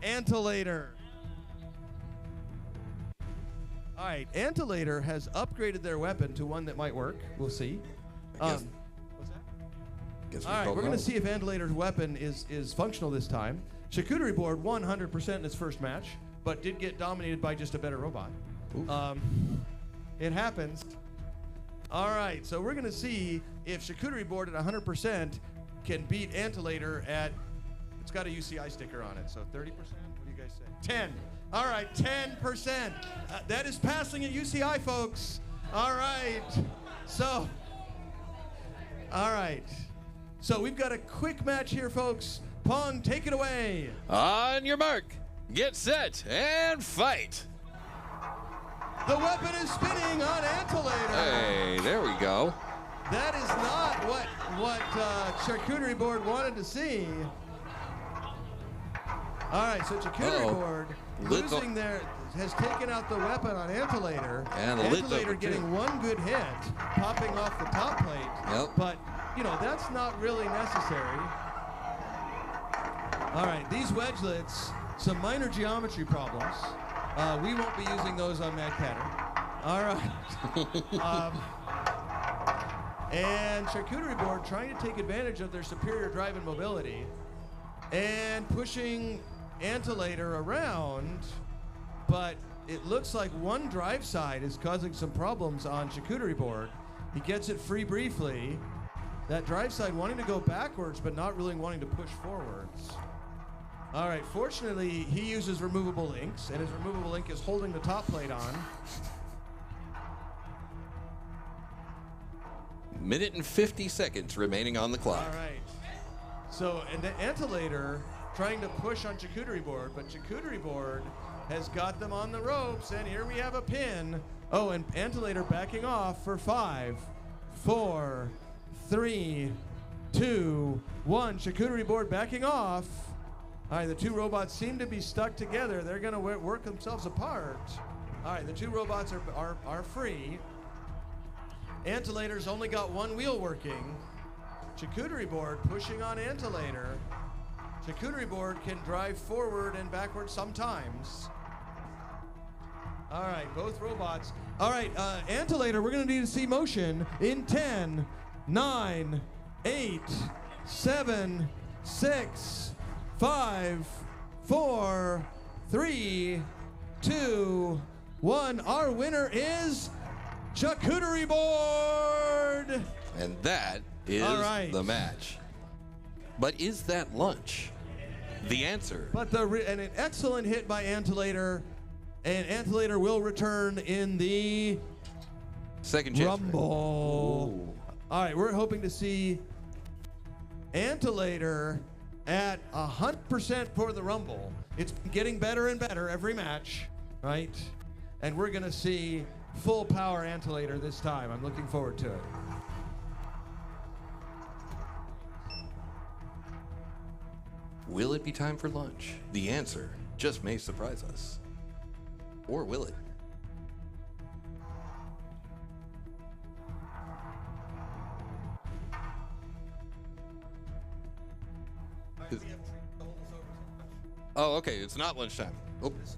Antilator. All right, Antilator has upgraded their weapon to one that might work. We'll see. Guess- What's that? Guess All right, both we're going to know. see if Antilator's weapon is functional this time. Charcuterie board 100% in its first match, but did get dominated by just a better robot. It happens. All right, so we're going to see if charcuterie board at 100% can beat Antilator at, it's got a UCI sticker on it, so 30%? What do you guys say? 10. All right, 10%. That is passing at UCI, folks. All right. So, all right. So we've got a quick match here, folks. Pong, take it away. On your mark, get set, and fight. The weapon is spinning on Antilator. Hey, there we go. That is not what charcuterie board wanted to see. All right, so charcuterie board Lids losing their has taken out the weapon on Antilator. And the lid's Antilator open, getting too. one good hit, popping off the top plate. Yep. But, that's not really necessary. All right, these wedgelets, some minor geometry problems. We won't be using those on Mad Catter. All right. And Charcuterie Board trying to take advantage of their superior drive and mobility and pushing Antilator around, but it looks like one drive side is causing some problems on Charcuterie Board. He gets it free briefly. That drive side wanting to go backwards, but not really wanting to push forwards. All right, fortunately, he uses removable links, and his removable link is holding the top plate on. Minute and 50 seconds remaining on the clock. All right. So, and the Antilator trying to push on Charcuterie Board, but Charcuterie Board has got them on the ropes, and here we have a pin. Oh, and Antilator backing off for 5, 4, 3, 2, 1. Charcuterie Board backing off. All right, the two robots seem to be stuck together. They're going to work themselves apart. All right, the two robots are free. Antilator's only got one wheel working. Charcuterie Board pushing on Antilator. Charcuterie Board can drive forward and backward sometimes. All right, both robots. All right, Antilator, we're going to need to see motion in 10, 9, 8, 7, 6, 5, 4, 3, 2, 1. Our winner is Charcuterie Board! And that is right. the match. But is that lunch? The answer. But and an excellent hit by Antilator, and Antilator will return in the Second chance. Rumble. All right, we're hoping to see Antilator at 100% for the Rumble. It's getting better and better every match, right? And we're going to see full power Antilator this time. I'm looking forward to it. Will it be time for lunch? The answer just may surprise us. Or will it? Oh, okay. It's not lunchtime. Oops.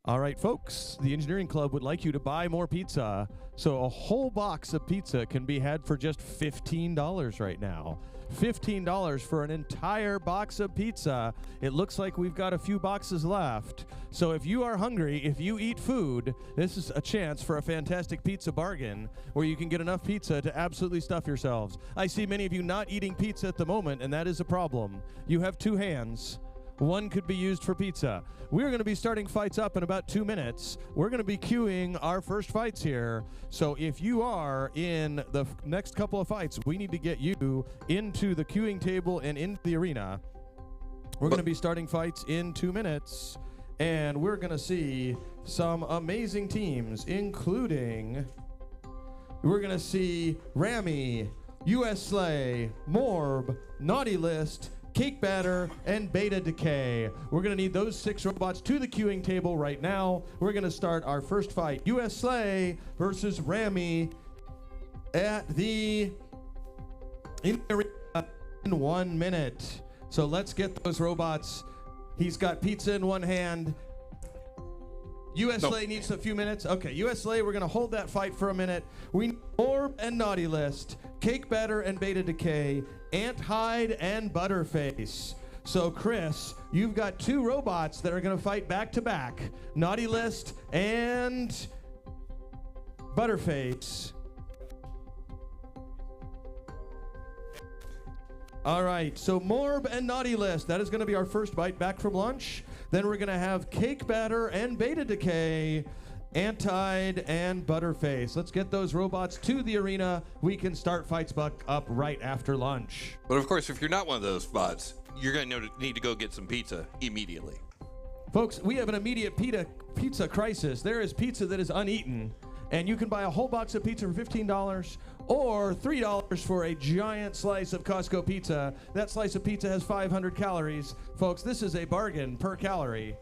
All right, folks, the Engineering Club would like you to buy more pizza. So a whole box of pizza can be had for just $15 right now. $15 for an entire box of pizza. It looks like we've got a few boxes left. So if you are hungry, if you eat food, this is a chance for a fantastic pizza bargain where you can get enough pizza to absolutely stuff yourselves. I see many of you not eating pizza at the moment, and that is a problem. You have two hands. One could be used for pizza. We're going to be starting fights up in about 2 minutes. We're going to be queuing our first fights here. So if you are in the next couple of fights, we need to get you into the queuing table and into the arena. We're going to be starting fights in 2 minutes. And we're going to see some amazing teams, including we're going to see Rami, US Slay, Morb, Naughty List, Cake Batter, and Beta Decay. We're going to need those 6 robots to the queuing table right now. We're going to start our first fight. US Slay versus Rami at in arena in 1 minute. So let's get those robots. He's got pizza in one hand. US Slay needs a few minutes. Okay, US Slay, we're going to hold that fight for a minute. We need Orb and Naughty List, Cake Batter and Beta Decay, Ant Hide and Butterface. So Chris, you've got 2 robots that are going to fight back to back. Naughty List and Butterface. All right, so Morb and Naughty List. That is going to be our first bite back from lunch. Then we're going to have Cake Batter and Beta Decay, Antide and Butterface. Let's get those robots to the arena. We can start fights back up right after lunch. But of course, if you're not one of those bots, you're going to need to go get some pizza immediately. Folks, we have an immediate pizza crisis. There is pizza that is uneaten, and you can buy a whole box of pizza for $15 or $3 for a giant slice of Costco pizza. That slice of pizza has 500 calories. Folks, this is a bargain per calorie.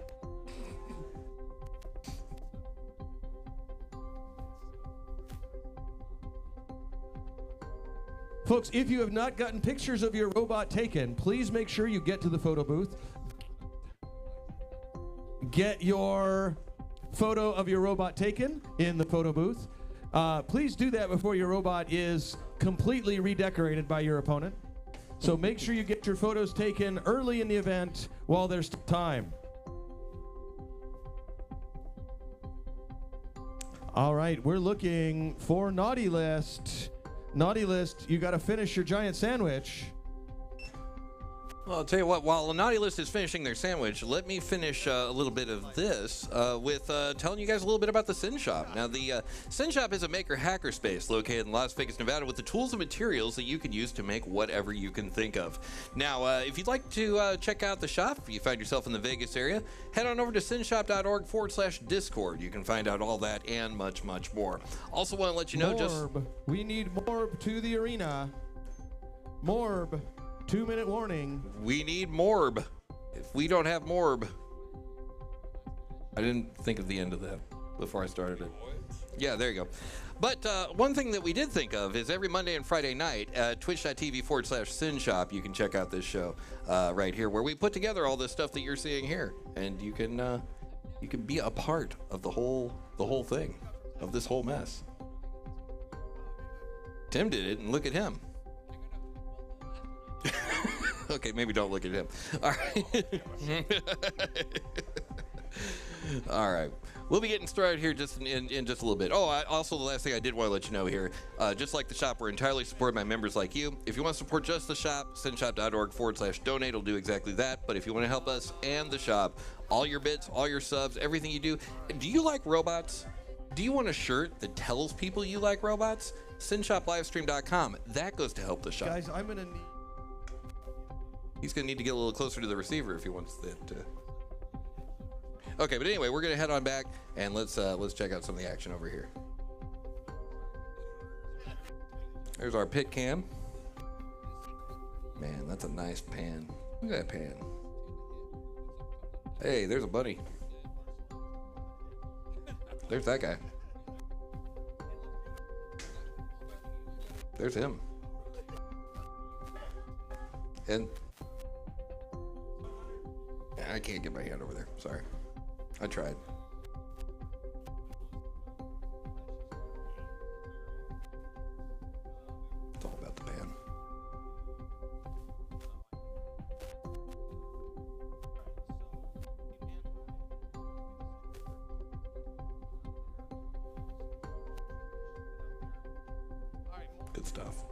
Folks, if you have not gotten pictures of your robot taken, please make sure you get to the photo booth. Get your photo of your robot taken in the photo booth. Please do that before your robot is completely redecorated by your opponent. So make sure you get your photos taken early in the event while there's time. All right, we're looking for Naughty List. Naughty List, you got to finish your giant sandwich. Well, I'll tell you what, while the Naughty List is finishing their sandwich, let me finish a little bit of this with telling you guys a little bit about the Synshop. Now, the Synshop is a maker hackerspace located in Las Vegas, Nevada, with the tools and materials that you can use to make whatever you can think of. Now, if you'd like to check out the shop, if you find yourself in the Vegas area, head on over to synshop.org/Discord. You can find out all that and much, much more. Also want to let you know Morb. We need Morb to the arena. Morb. 2-minute warning. We need Morb. If we don't have Morb, I didn't think of the end of that before I started it. Yeah, there you go. But one thing that we did think of is every Monday and Friday night at twitch.tv/Synshop, you can check out this show right here where we put together all this stuff that you're seeing here, and you can be a part of the whole thing, of this whole mess. Tim did it, and look at him. Okay, maybe don't look at him. All right. All right. We'll be getting started here just in just a little bit. Oh, also the last thing I did want to let you know here, just like the shop, we're entirely supported by members like you. If you want to support just the shop, synshop.org/donate will do exactly that. But if you want to help us and the shop, all your bits, all your subs, everything you do you like robots? Do you want a shirt that tells people you like robots? SynshopLivestream.com. That goes to help the shop. Guys, I'm going to need... He's going to need to get a little closer to the receiver if he wants that to... Okay, but anyway, we're going to head on back, and let's check out some of the action over here. There's our pit cam. Man, that's a nice pan. Look at that pan. Hey, there's a bunny. There's that guy. There's him. And I can't get my hand over there. Sorry. I tried. Good stuff.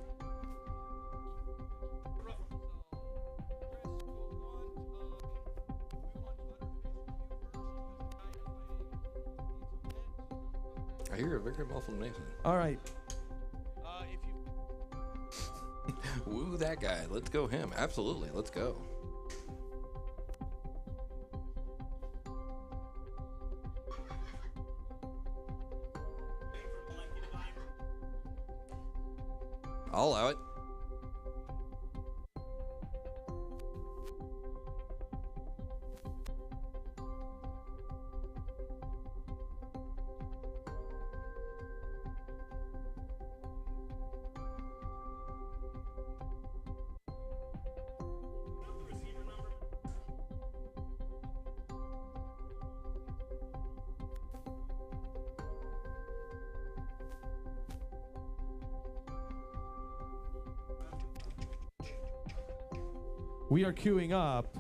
I hear a very muffled Nathan. All right. If you Woo, that guy. Let's go him. Absolutely. Let's go. I'll allow it. We are queuing up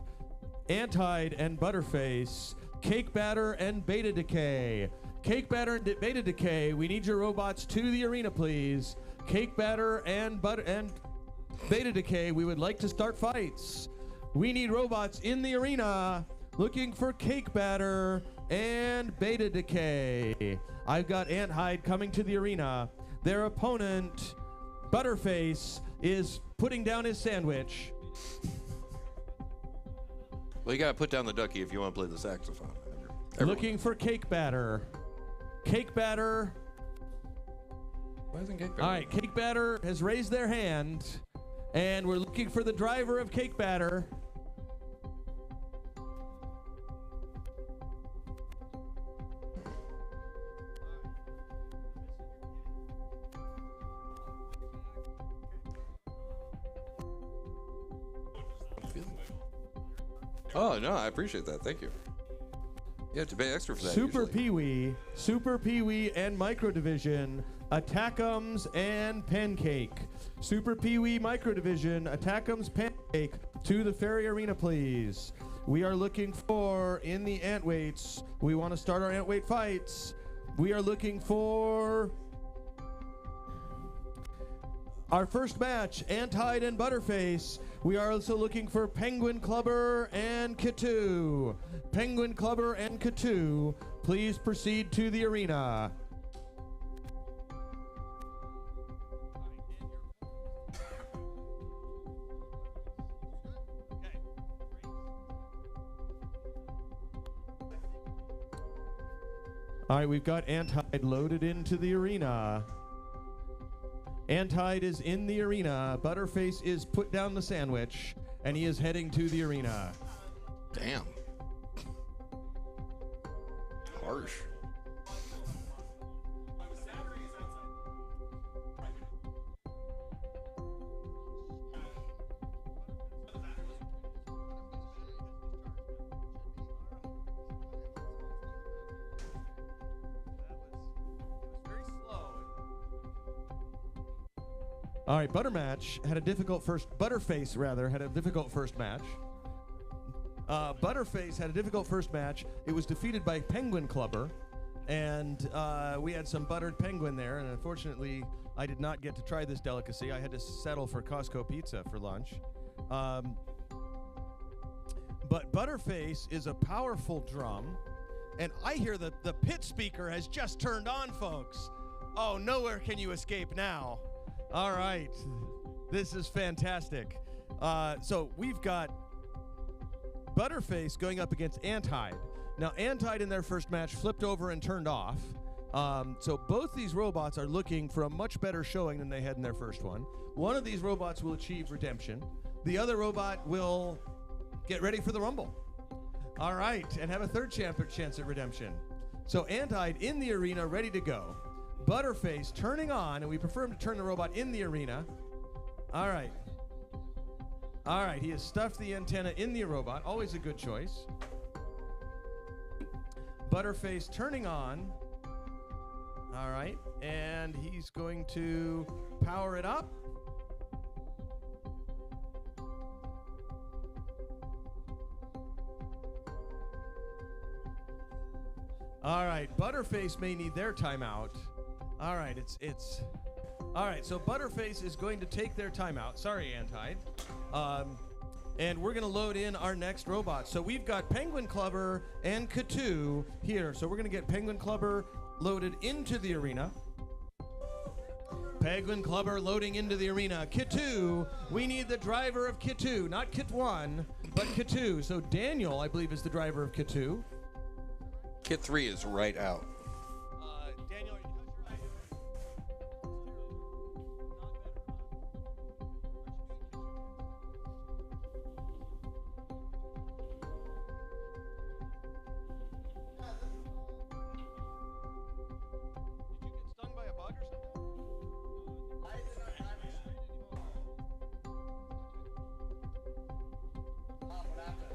Antide and Butterface, Cake Batter and Beta Decay. Cake Batter and Beta Decay, we need your robots to the arena, please. Cake Batter and Beta Decay, we would like to start fights. We need robots in the arena looking for Cake Batter and Beta Decay. I've got Antide coming to the arena. Their opponent, Butterface, is putting down his sandwich. Well, you gotta put down the ducky if you want to play the saxophone. Looking for Cake Batter. Cake Batter. Why isn't Cake Batter? All right, Cake Batter has raised their hand, and we're looking for the driver of Cake Batter. Oh, no, I appreciate that. Thank you. You have to pay extra for that. Super usually. Pee-wee, and Micro Division, Attackums and Pancake. Super Pee-wee, Micro Division, Attackums, Pancake, to the Ferry Arena, please. We are looking for, in the ant weights, we want to start our ant weight fights. We are looking for our first match, Antide and Butterface. We are also looking for Penguin Clubber and Katu. Penguin Clubber and Katu, please proceed to the arena. All right, we've got Antide loaded into the arena. Antide is in the arena. Butterface is put down the sandwich, and he is heading to the arena. Damn. Harsh. All right, Butterface had a difficult first match. Butterface had a difficult first match. It was defeated by Penguin Clubber, and we had some buttered penguin there, and unfortunately, I did not get to try this delicacy. I had to settle for Costco pizza for lunch. But Butterface is a powerful drum, and I hear the pit speaker has just turned on, folks. Oh, nowhere can you escape now. All right, this is fantastic. So we've got Butterface going up against Antide. Now, Antide in their first match flipped over and turned off. So both these robots are looking for a much better showing than they had in their first one. One of these robots will achieve redemption. The other robot will get ready for the Rumble. All right, and have a third chance at redemption. So Antide in the arena, ready to go. Butterface turning on, and we prefer him to turn the robot in the arena. All right. All right, he has stuffed the antenna in the robot. Always a good choice. Butterface turning on. All right, and he's going to power it up. All right, Butterface may need their timeout. All right, it's All right, so Butterface is going to take their timeout. Sorry, Antide. And we're going to load in our next robot. So we've got Penguin Clubber and K2 here. So we're going to get Penguin Clubber loaded into the arena. Penguin Clubber loading into the arena. K2, we need the driver of K2, not Kit 1, but K2. So Daniel, I believe, is the driver of K2. Kit 3 is right out. Daniel,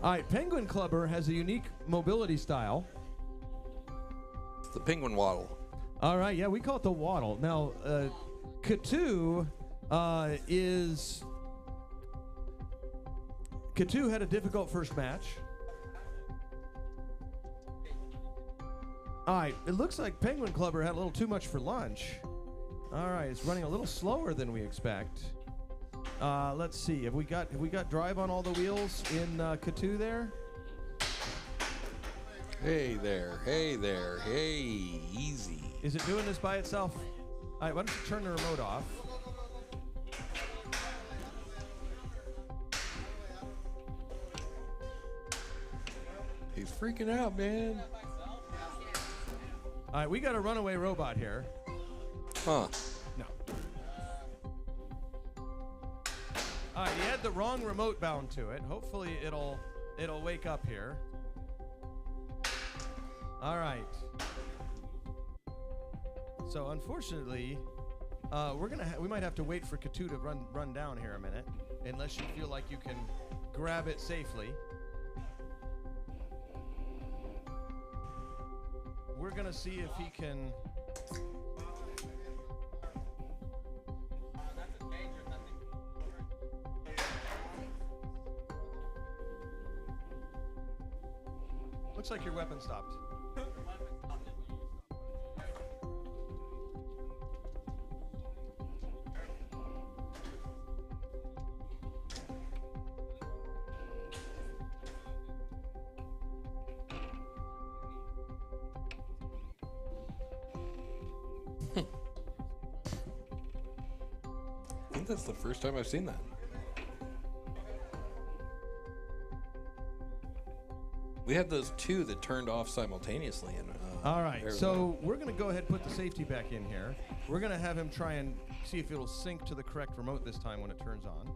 all right, Penguin Clubber has a unique mobility style. It's the penguin waddle. All right, yeah, we call it the waddle. Now, K2 K2 had a difficult first match. All right, it looks like Penguin Clubber had a little too much for lunch. All right, it's running a little slower than we expect. Let's see. Have we got drive on all the wheels in K2 there? Hey there, hey there, hey, easy. Is it doing this by itself? All right, why don't you turn the remote off? He's freaking out, man. All right, we got a runaway robot here. Huh. No. All right, he had the wrong remote bound to it. Hopefully it'll wake up here. All right. So unfortunately, we might have to wait for K2 to run down here a minute, unless you feel like you can grab it safely. We're gonna see if he can. Looks like your weapon stopped. I think that's the first time I've seen that. We had those two that turned off simultaneously. All right, Arizona. so we're going to go ahead and put the safety back in here. We're going to have him try and see if it'll sync to the correct remote this time when it turns on.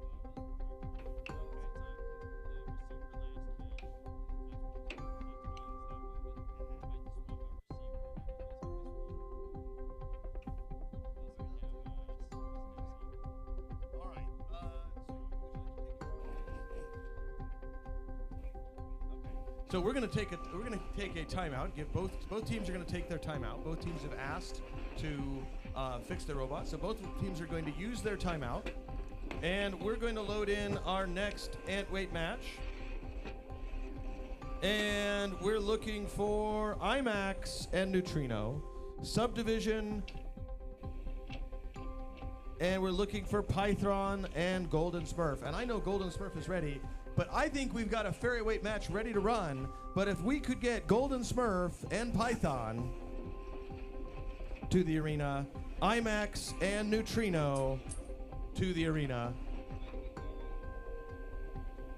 So we're going to take a timeout. Both teams are going to take their timeout. Both teams have asked to fix their robot, so both teams are going to use their timeout, and we're going to load in our next ant weight match. And we're looking for IMAX and Neutrino, Subdivision, and we're looking for Python and Golden Smurf. And I know Golden Smurf is ready. But I think we've got a ferryweight match ready to run. But if we could get Golden Smurf and Python to the arena, IMAX and Neutrino to the arena.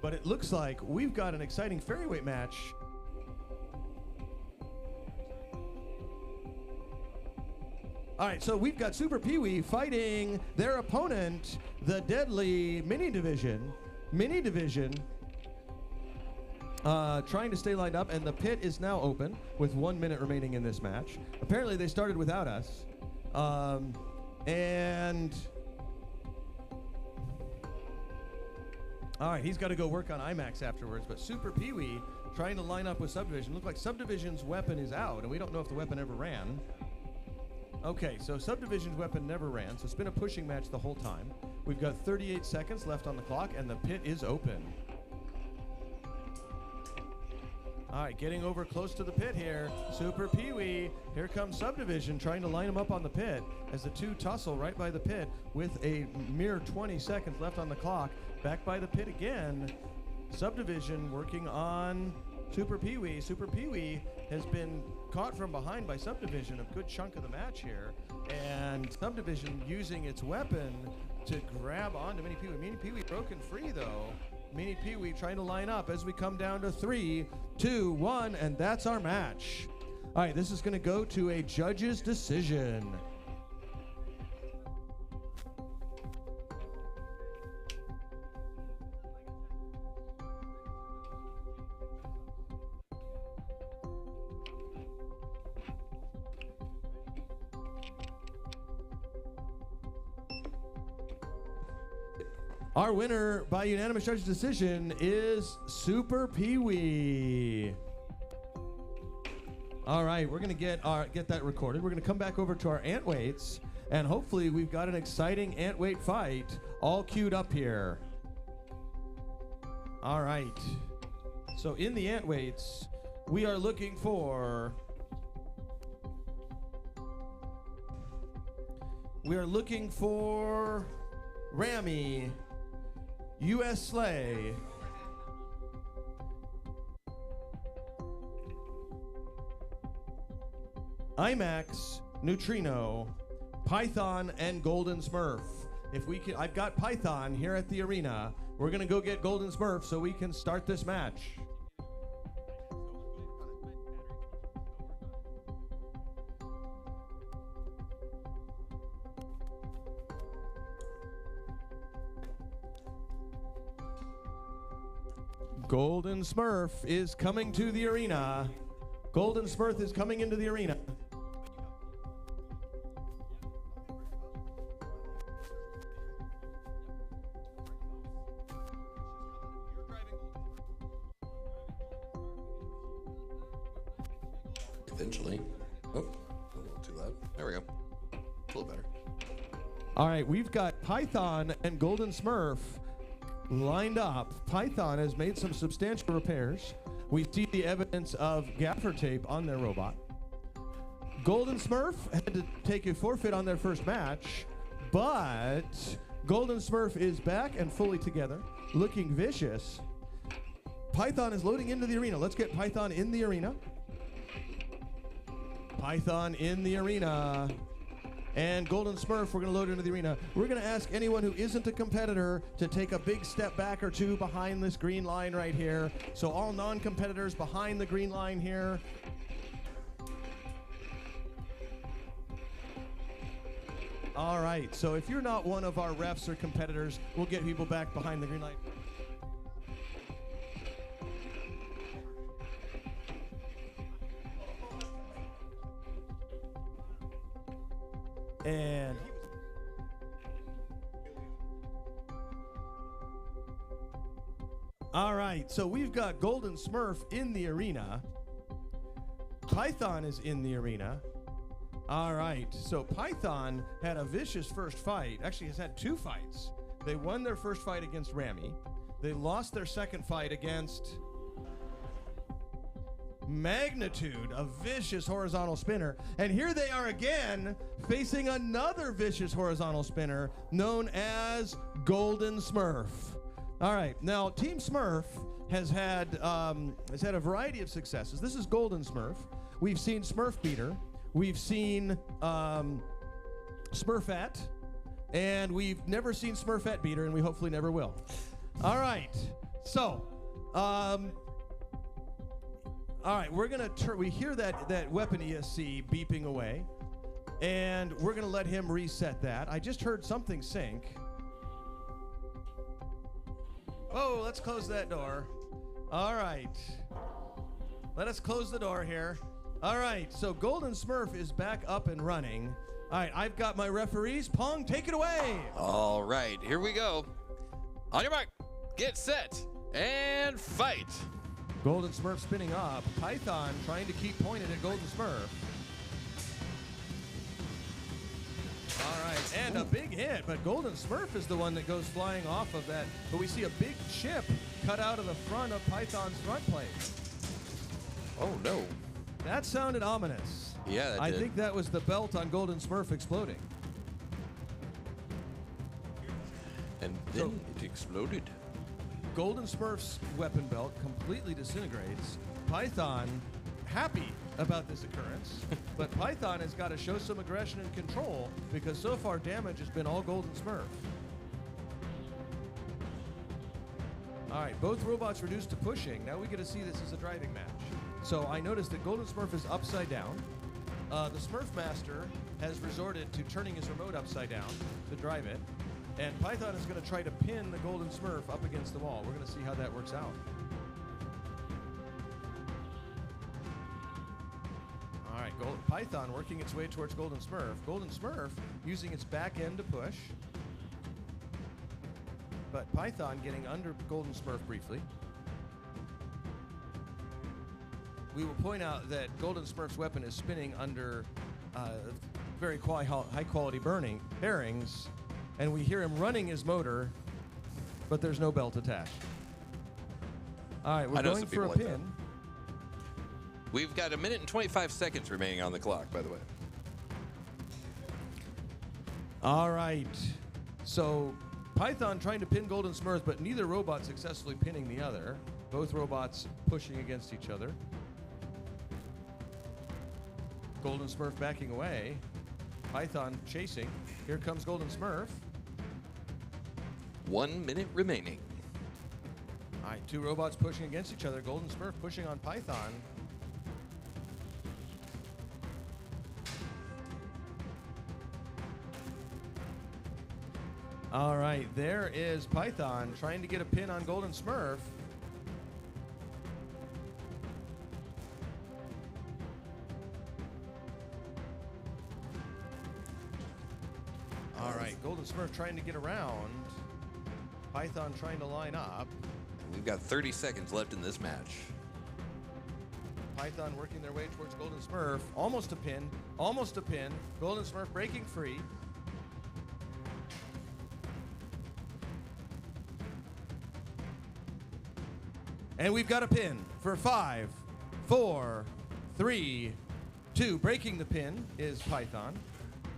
But it looks like we've got an exciting ferryweight match. All right, so we've got Super Pee-wee fighting their opponent, the deadly Mini Division. Trying to stay lined up, and the pit is now open with 1 minute remaining in this match. Apparently they started without us. And all right, he's got to go work on IMAX afterwards, but Super Pee-wee trying to line up with Subdivision. Look like Subdivision's weapon is out, and we don't know if the weapon ever ran. Okay, so Subdivision's weapon never ran, so it's been a pushing match the whole time. We've got 38 seconds left on the clock, and the pit is open. All right, getting over close to the pit here. Super Pee-wee. Here comes Subdivision trying to line him up on the pit as the two tussle right by the pit with a mere 20 seconds left on the clock. Back by the pit again. Subdivision working on Super Pee-wee. Super Pee-wee has been caught from behind by Subdivision a good chunk of the match here. And Subdivision using its weapon to grab onto Mini Pee-wee. Mini Pee-wee broken free though. Mini Pee-wee trying to line up as we come down to 3, 2, 1, and that's our match. All right, this is going to go to a judge's decision. Our winner by unanimous judge's decision is Super Pee-wee. All right, we're gonna get that recorded. We're gonna come back over to our ant weights, and hopefully we've got an exciting ant weight fight all queued up here. All right. So in the ant weights, we are looking for. Rami, U.S. Slay, IMAX, Neutrino, Python, and Golden Smurf. If we can, I've got Python here at the arena. We're gonna go get Golden Smurf so we can start this match. Golden Smurf is coming to the arena. Golden Smurf is coming into the arena. Eventually. Oh, a little too loud. There we go. A little better. All right, we've got Python and Golden Smurf lined up. Python has made some substantial repairs. We see the evidence of gaffer tape on their robot. Golden Smurf had to take a forfeit on their first match, but Golden Smurf is back and fully together, looking vicious. Python is loading into the arena. Let's get Python in the arena. Python in the arena. And Golden Smurf, we're going to load into the arena. We're going to ask anyone who isn't a competitor to take a big step back or two behind this green line right here. So all non-competitors behind the green line here. All right, so if you're not one of our refs or competitors, we'll get people back behind the green line. And all right, so we've got Golden Smurf in the arena. Python is in the arena. All right, so Python had a vicious first fight. Actually, has had 2 fights. They won their first fight against Rami. They lost their second fight against Magnitude, a vicious horizontal spinner. And here they are again, facing another vicious horizontal spinner known as Golden Smurf. All right, now Team Smurf has had a variety of successes. This is Golden Smurf. We've seen Smurf Beater. We've seen Smurfette. And we've never seen Smurfette Beater, and we hopefully never will. All right, so all right, we're gonna we hear that weapon ESC beeping away, and we're gonna let him reset that. I just heard something sync. Oh, let's close that door. All right, let us close the door here. All right, so Golden Smurf is back up and running. All right, I've got my referees. Pong, take it away. All right, here we go. On your mark, get set, and fight. Golden Smurf spinning up. Python trying to keep pointed at Golden Smurf. All right, and a big hit, but Golden Smurf is the one that goes flying off of that. But we see a big chip cut out of the front of Python's front plate. Oh, no. That sounded ominous. Yeah, that I did. think that was the belt on Golden Smurf exploding. And then it exploded. Golden Smurf's weapon belt completely disintegrates. Python, happy about this occurrence, but Python has got to show some aggression and control because so far damage has been all Golden Smurf. All right, both robots reduced to pushing. Now we get to see this as a driving match. So I noticed that Golden Smurf is upside down. The Smurf Master has resorted to turning his remote upside down to drive it. And Python is going to try to pin the Golden Smurf up against the wall. We're going to see how that works out. All right, Python working its way towards Golden Smurf. Golden Smurf using its back end to push. But Python getting under Golden Smurf briefly. We will point out that Golden Smurf's weapon is spinning under very high quality bearings, and we hear him running his motor, but there's no belt attached. All right, we're going for a pin. We've got 1 minute and 25 seconds remaining on the clock, by the way. All right, so Python trying to pin Golden Smurf, but neither robot successfully pinning the other. Both robots pushing against each other. Golden Smurf backing away. Python chasing. Here comes Golden Smurf. 1 minute remaining. All right, two robots pushing against each other. Golden Smurf pushing on Python. All right, there is Python trying to get a pin on Golden Smurf. All right, Golden Smurf trying to get around. Python trying to line up. We've got 30 seconds left in this match. Python working their way towards Golden Smurf. Almost a pin. Almost a pin. Golden Smurf breaking free. And we've got a pin for 5, 4, 3, 2. Breaking the pin is Python.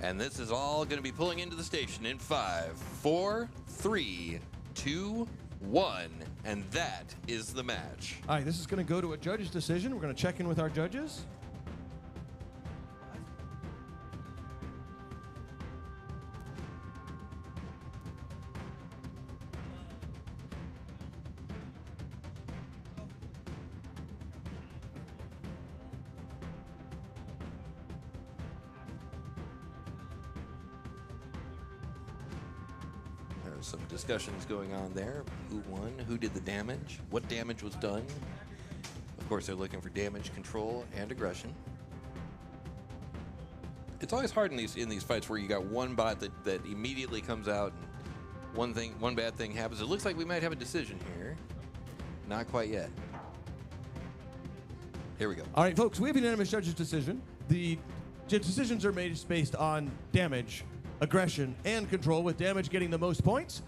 And this is all going to be pulling into the station in 5, 4, 3, 2, 1. And that is the match. All right, this is going to go to a judge's decision. We're going to check in with our judges. There's some discussions going on there. Who won? Who did the damage? What damage was done? Of course, they're looking for damage control and aggression. It's always hard in these fights where you got one bot that immediately comes out and one bad thing happens. It looks like we might have a decision here. Not quite yet. Here we go. All right, folks, we have a unanimous judge's decision. The decisions are made based on damage, aggression, and control, with damage getting the most points.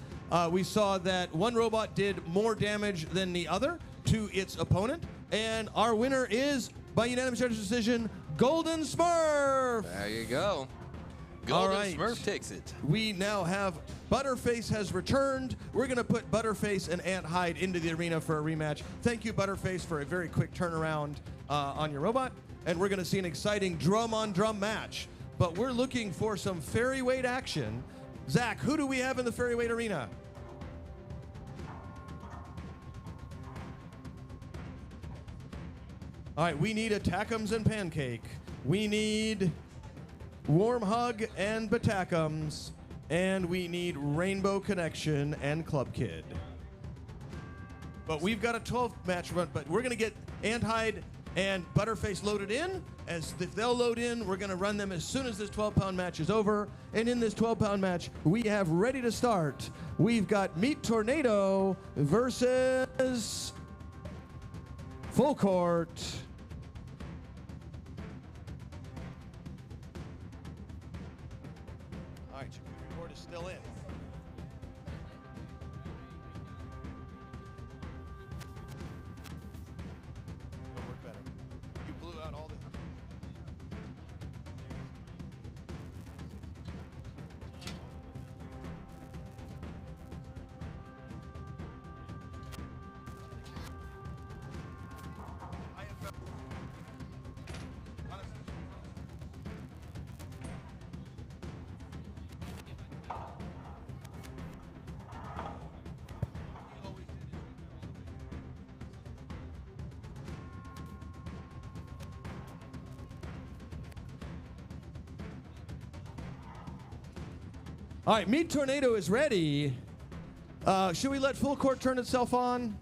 We saw that one robot did more damage than the other to its opponent, and our winner is, by unanimous judge's decision, Golden Smurf! There you go. All Golden right. Smurf takes it. We now have Butterface has returned. We're going to put Butterface and Ant Hide into the arena for a rematch. Thank you, Butterface, for a very quick turnaround on your robot. And we're going to see an exciting drum-on-drum match. But we're looking for some ferryweight action. Zach, who do we have in the ferryweight arena? All right, we need Attackums and Pancake. We need Warm Hug and Batackums. And we need Rainbow Connection and Club Kid. But we've got a 12-match run, but we're going to get Ant Hide and Butterface loaded in. As if they'll load in, we're going to run them as soon as this 12-pound match is over. And in this 12-pound match, we have ready to start. We've got Meat Tornado versus Full Court. All right, your board is still in. It'll work better. All right, Meat Tornado is ready. Should we let full court turn itself on?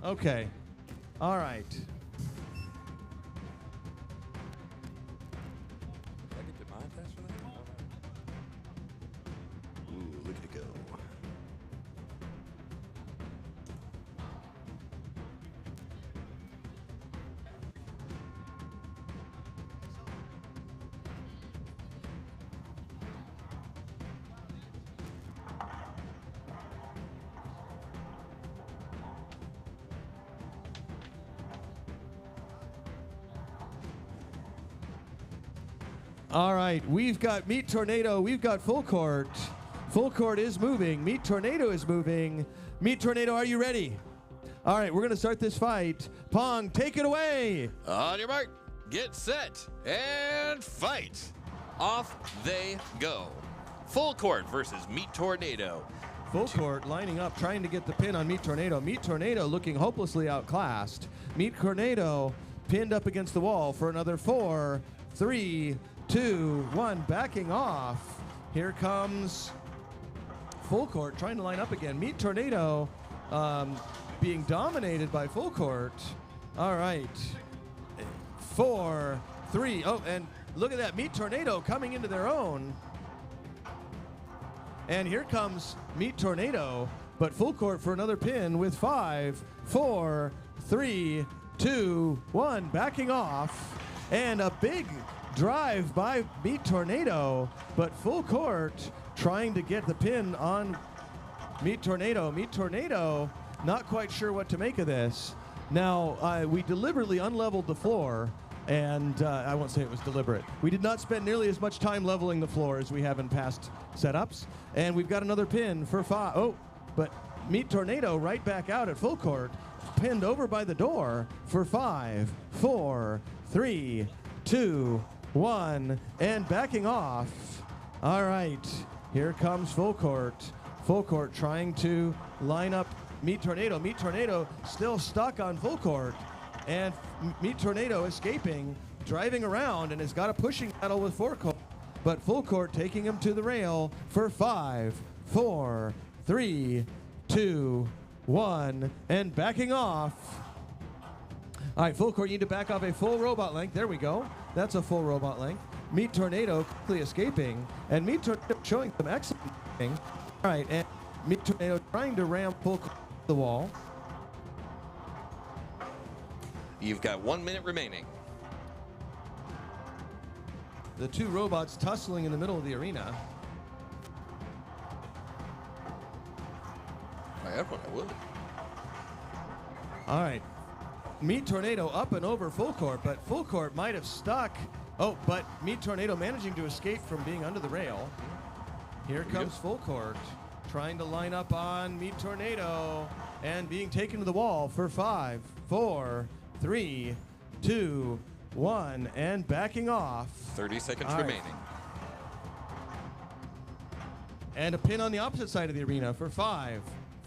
Okay. All right. Did I get demonetized for that? Ooh, look at it go. All right, we've got Meat Tornado, we've got full court. Full court is moving. Meat Tornado is moving. Meat Tornado, are you ready? All right, we're going to start this fight. Pong, take it away. On your mark, get set, and fight. Off they go. Full court versus Meat Tornado. Full court lining up, trying to get the pin on Meat Tornado. Meat Tornado looking hopelessly outclassed. Meat Tornado pinned up against the wall for another 4, 3, 2, 1, backing off. Here comes full court trying to line up again. Meat Tornado being dominated by full court. All right. 4, 3. Oh, and look at that. Meat Tornado coming into their own. And here comes Meat Tornado, but full court for another pin with 5, 4, 3, 2, 1, backing off. And a big drive by Meat Tornado, but full court trying to get the pin on Meat Tornado. Meat Tornado not quite sure what to make of this. Now, we deliberately unleveled the floor, and I won't say it was deliberate. We did not spend nearly as much time leveling the floor as we have in past setups, and we've got another pin for 5. Oh, but Meat Tornado right back out at full court, pinned over by the door for 5, 4, 3, 2, 1, and backing off. All right, here comes full court. Full court trying to line up Meat Tornado. Meat Tornado still stuck on full court, and Meat Tornado escaping, driving around, and has got a pushing battle with full court. But full court taking him to the rail for 5, 4, 3, 2, 1, and backing off. All right, full court, you need to back off a full robot length. There we go. That's a full robot length. Meat Tornado quickly escaping, and Meat Tornado showing some excellent thing. All right, and Meat Tornado trying to ram full court to the wall. You've got 1 minute remaining. The two robots tussling in the middle of the arena. If I had one, I would. All right. Meat Tornado up and over full court, but full court might have stuck. Oh, but Meat Tornado managing to escape from being under the rail. Here comes full court, trying to line up on Meat Tornado and being taken to the wall for 5, 4, 3, 2, 1, and backing off. 30 seconds All right. remaining. And a pin on the opposite side of the arena for 5,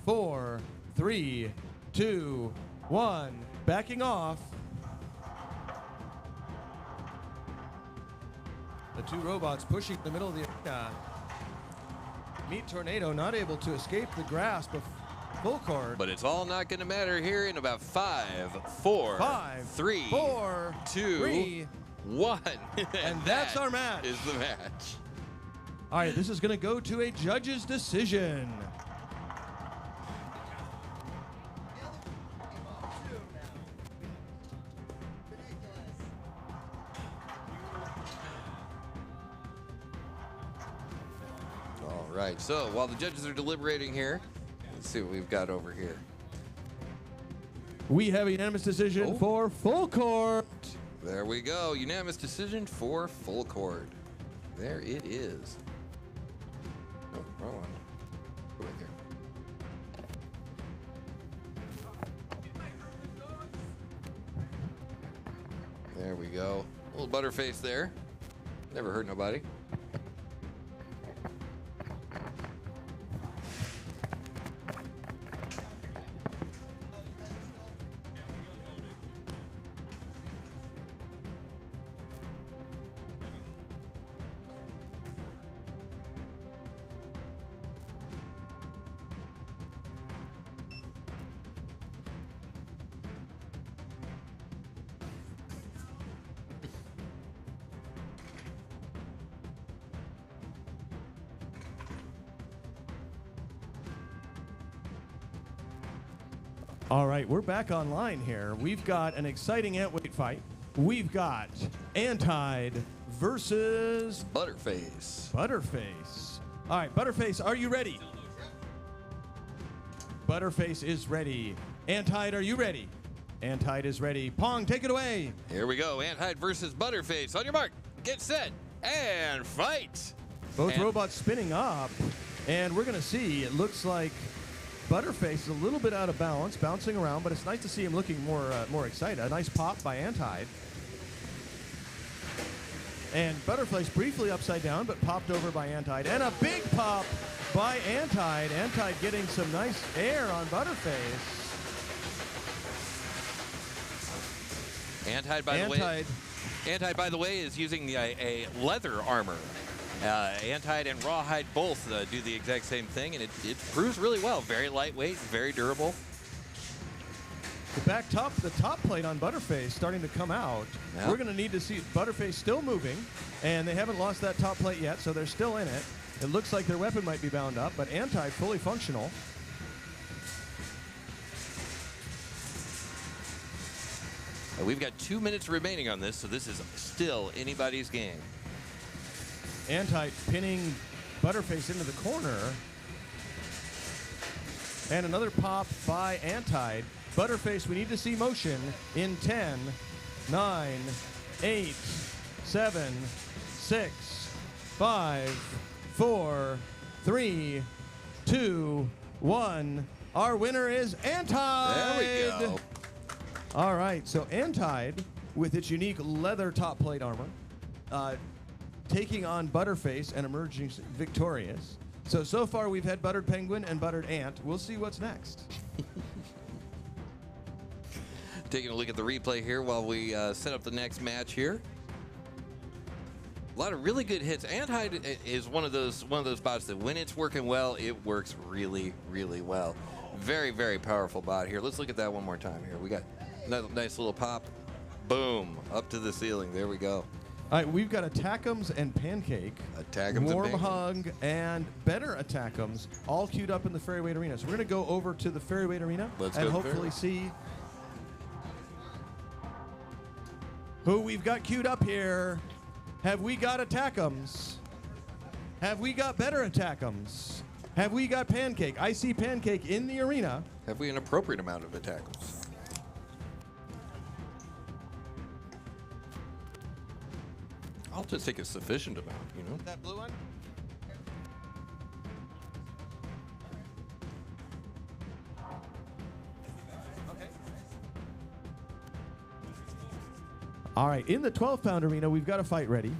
4, 3, 2, 1. Backing off. The two robots pushing the middle of the arena. Meat Tornado not able to escape the grasp of full court. But it's all not going to matter here in about 5, 4, 5, 3, 4, 2, 3. 1. And that's our match. Is the match. All right, this is going to go to a judge's decision. All right, so while the judges are deliberating here, let's see what we've got over here. We have a unanimous decision for full court. There we go. Unanimous decision for full court. There it is. Oh, wrong one. Go back here. There we go. Little butterface there. Never hurt nobody. All right, we're back online here. We've got an exciting ant weight fight. We've got Antide versus Butterface. Butterface. All right, Butterface, are you ready? Butterface is ready. Antide, are you ready? Antide is ready. Pong, take it away. Here we go. Antide versus Butterface. On your mark, get set, and fight. Both robots spinning up, and we're going to see, it looks like Butterface is a little bit out of balance, bouncing around, but it's nice to see him looking more excited. A nice pop by Antide. And Butterface briefly upside down, but popped over by Antide. And a big pop by Antide. Antide getting some nice air on Butterface. Antide, by the way, is using a leather armor. Antide and Rawhide both do the exact same thing, and it proves really well. Very lightweight, very durable. The top plate on Butterface starting to come out. Yeah. We're going to need to see Butterface still moving, and they haven't lost that top plate yet, so they're still in it. It looks like their weapon might be bound up, but Antide fully functional. We've got 2 minutes remaining on this, so this is still anybody's game. Antide pinning Butterface into the corner. And another pop by Antide. Butterface, we need to see motion in 10, 9, 8, 7, 6, 5, 4, 3, 2, 1. Our winner is Antide. There we go. All right, so Antide, with its unique leather top plate armor, taking on Butterface and emerging victorious. So far we've had Buttered Penguin and Buttered Ant. We'll see what's next. Taking a look at the replay here while we set up the next match here. A lot of really good hits. Antide is one of those bots that when it's working well, it works really, really well. Very, very powerful bot here. Let's look at that one more time here. We got another nice little pop. Boom. Up to the ceiling. There we go. All right, we've got Attack'ems and Pancake, Warm Hug, and Better Attack'ems, all queued up in the Ferryweight Arena. So we're going to go over to the Ferryweight Arena and hopefully see who we've got queued up here. Have we got Attack'ems? Have we got Better Attack'ems? Have we got Pancake? I see Pancake in the arena. Have we an appropriate amount of Attack'ems? I'll just take a sufficient amount, you know? That blue one? Okay. All right, in the 12-pound arena, we've got a fight ready.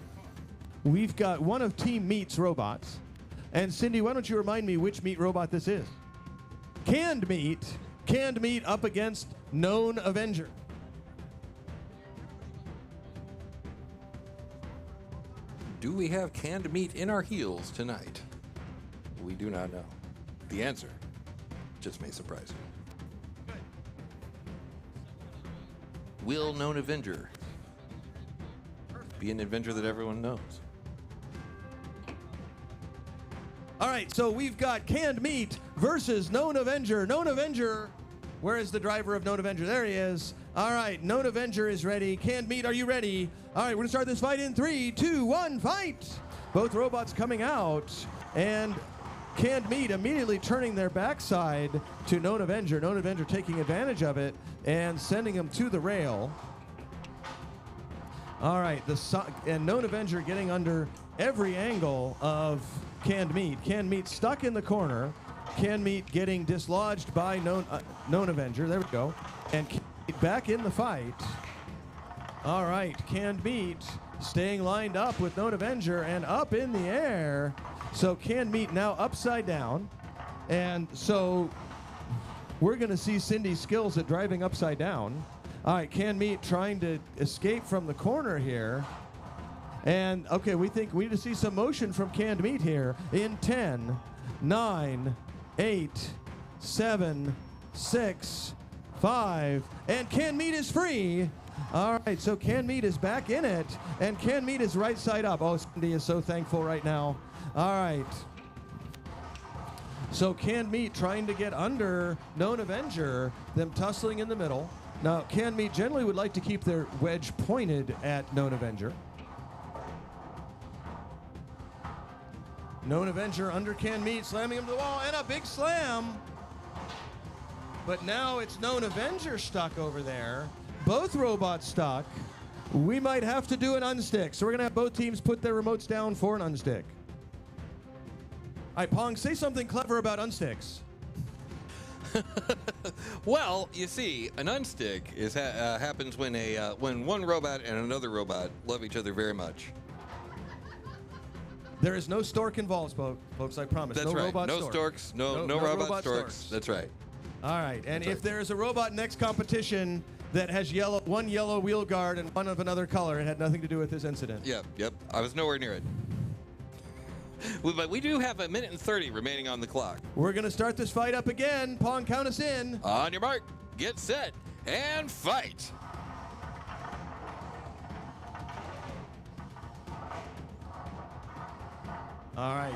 We've got one of Team Meat's robots. And Cindy, why don't you remind me which Meat robot this is? Canned Meat. Canned Meat up against Known Avenger. Do we have canned meat in our heels tonight? We do not know. The answer just may surprise you. Will Known Avenger be an Avenger that everyone knows? All right, so we've got Canned Meat versus Known Avenger. Known Avenger, where is the driver of Known Avenger? There he is. All right, Known Avenger is ready. Canned Meat, are you ready? All right, we're going to start this fight in 3, 2, 1, fight! Both robots coming out, and Canned Meat immediately turning their backside to Known Avenger. Known Avenger taking advantage of it and sending him to the rail. All right, and Known Avenger getting under every angle of Canned Meat. Canned Meat stuck in the corner. Canned Meat getting dislodged by Known Avenger. There we go. And Canned Meat back in the fight. All right, Canned Meat staying lined up with Known Avenger and up in the air. So Canned Meat now upside down. And so we're going to see Cindy's skills at driving upside down. All right, Canned Meat trying to escape from the corner here. And, okay, we think we need to see some motion from Canned Meat here in 10, 9, 8, 7, 6, 5, and Canned Meat is free. All right, so Canned Meat is back in it, and Canned Meat is right side up. Oh, Cindy is so thankful right now. All right. So Canned Meat trying to get under Known Avenger, them tussling in the middle. Now, Canned Meat generally would like to keep their wedge pointed at Known Avenger. Known Avenger under Canned Meat, slamming him to the wall, and a big slam. But now it's Known Avenger stuck over there. Both robots stuck. We might have to do an unstick. So we're going to have both teams put their remotes down for an unstick. All right, Pong, say something clever about unsticks. Well, you see, an unstick is happens when one robot and another robot love each other very much. There is no stork involved, folks, I promise. That's no right. Robot No stork. storks. No robot storks. That's right. All right, and That's if right. there is a robot next competition that has one yellow wheel guard and one of another color, it had nothing to do with this incident. Yep. I was nowhere near it. But we do have 1:30 remaining on the clock. We're going to start this fight up again. Pong, count us in. On your mark, get set, and fight. All right.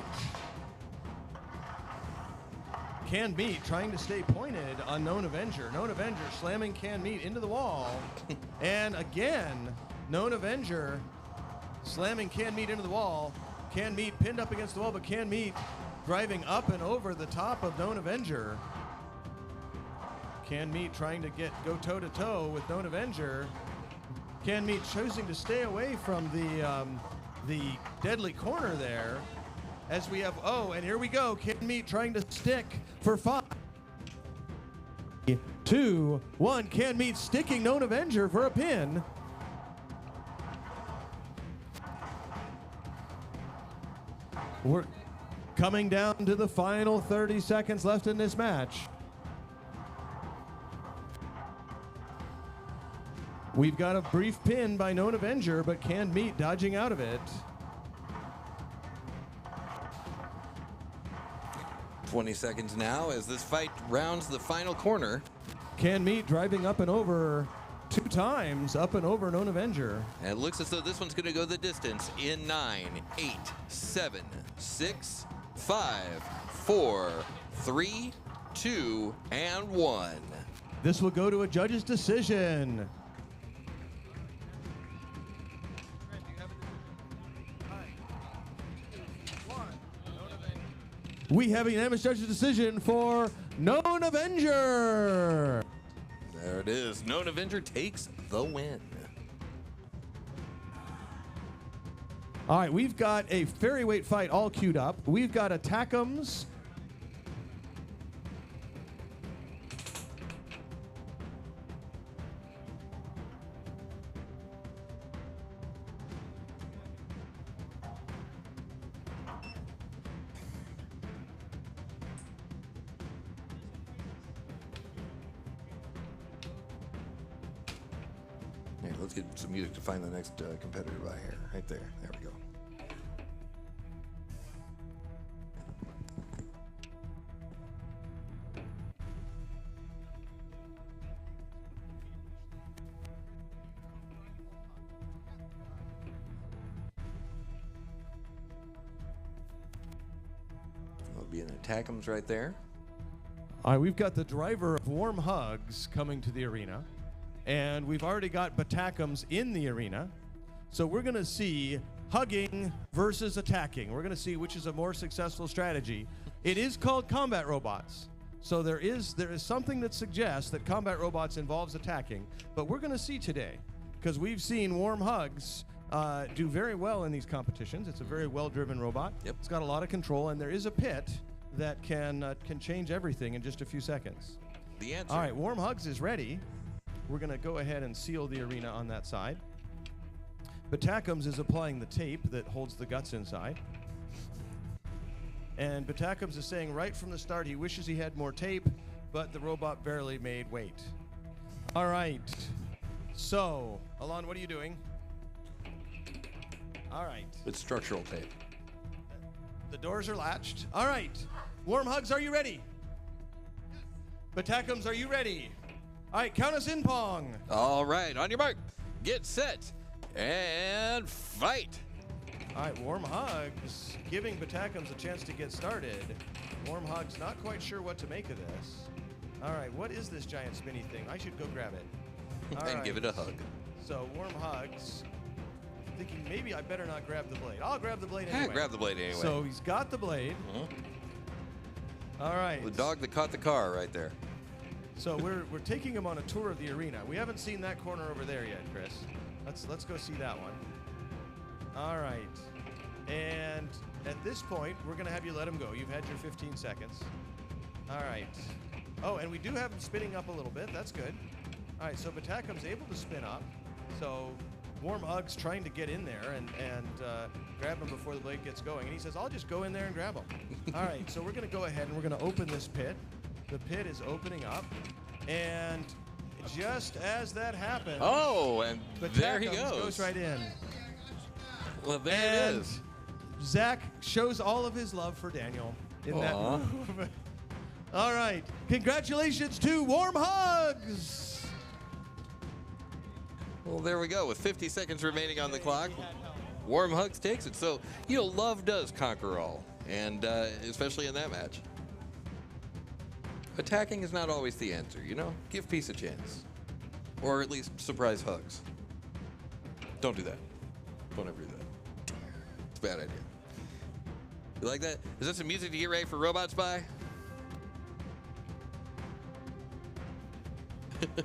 Canned Meat trying to stay pointed on Known Avenger. Known Avenger slamming Canned Meat into the wall. And again, Known Avenger slamming Canned Meat into the wall. Canned Meat pinned up against the wall, but Canned Meat driving up and over the top of Known Avenger. Canned Meat trying to go toe-to-toe with Known Avenger. Canned Meat choosing to stay away from the deadly corner there. As we have, and here we go. Canned Meat trying to stick for 5, 2, 1. Canned Meat sticking Known Avenger for a pin. We're coming down to the final 30 seconds left in this match. We've got a brief pin by Known Avenger, but Canned Meat dodging out of it. 20 seconds now as this fight rounds the final corner. Canned Meat driving up and over 2 times, up and over Known Avenger. And it looks as though this one's going to go the distance in 9, 8, 7, 6, 5, 4, 3, 2, and 1. This will go to a judge's decision. We have a unanimous judge's decision for Known Avenger. There it is. Known Avenger takes the win. All right, we've got a ferryweight fight all queued up. We've got Attack'ems. Here, let's get some music to find the next competitor by here. Right there. There we go. There'll be an Attack'ems right there. All right, we've got the driver of Warm Hugs coming to the arena. And we've already got Attack'ems in the arena. So we're going to see hugging versus attacking. We're going to see which is a more successful strategy. It is called combat robots. So there is something that suggests that combat robots involves attacking. But we're going to see today, because we've seen Warm Hugs do very well in these competitions. It's a very well-driven robot. Yep. It's got a lot of control, and there is a pit that can change everything in just a few seconds. The answer. All right, Warm Hugs is ready. We're going to go ahead and seal the arena on that side. Attack'ems is applying the tape that holds the guts inside. And Attack'ems is saying right from the start he wishes he had more tape, but the robot barely made weight. All right. So, Alon, what are you doing? All right. It's structural tape. The doors are latched. All right. Warm Hugs, are you ready? Attack'ems, are you ready? All right, count us in, Pong. All right, on your mark, get set, and fight. All right, Warm Hugs giving Batakums a chance to get started. Warm Hugs not quite sure what to make of this. All right, what is this giant spinny thing? I should go grab it. All And right. give it a hug. So Warm Hugs thinking maybe I better not grab the blade. I'll grab the blade anyway. Grab the blade anyway. So he's got the blade. All right. The dog that caught the car right there. So we're taking him on a tour of the arena. We haven't seen that corner over there yet, Chris. Let's go see that one. All right. And at this point, we're going to have you let him go. You've had your 15 seconds. All right. Oh, and we do have him spinning up a little bit. That's good. All right, so Batakum's able to spin up. So Warm Hugs trying to get in there and grab him before the blade gets going. And he says, I'll just go in there and grab him. All right, so we're going to go ahead and we're going to open this pit. The pit is opening up. And just as that happens, Oh, and there he Batakums goes right in. Well, there it is. Zach shows all of his love for Daniel in that Aw. move. All right. Congratulations to Warm Hugs. Well, there we go. With 50 seconds remaining on the clock, Warm Hugs takes it. So, love does conquer all, and especially in that match. Attacking is not always the answer, Give peace a chance. Or at least surprise hugs. Don't do that. Don't ever do that. It's a bad idea. You like that? Is that some music to get ready for Robot Spy?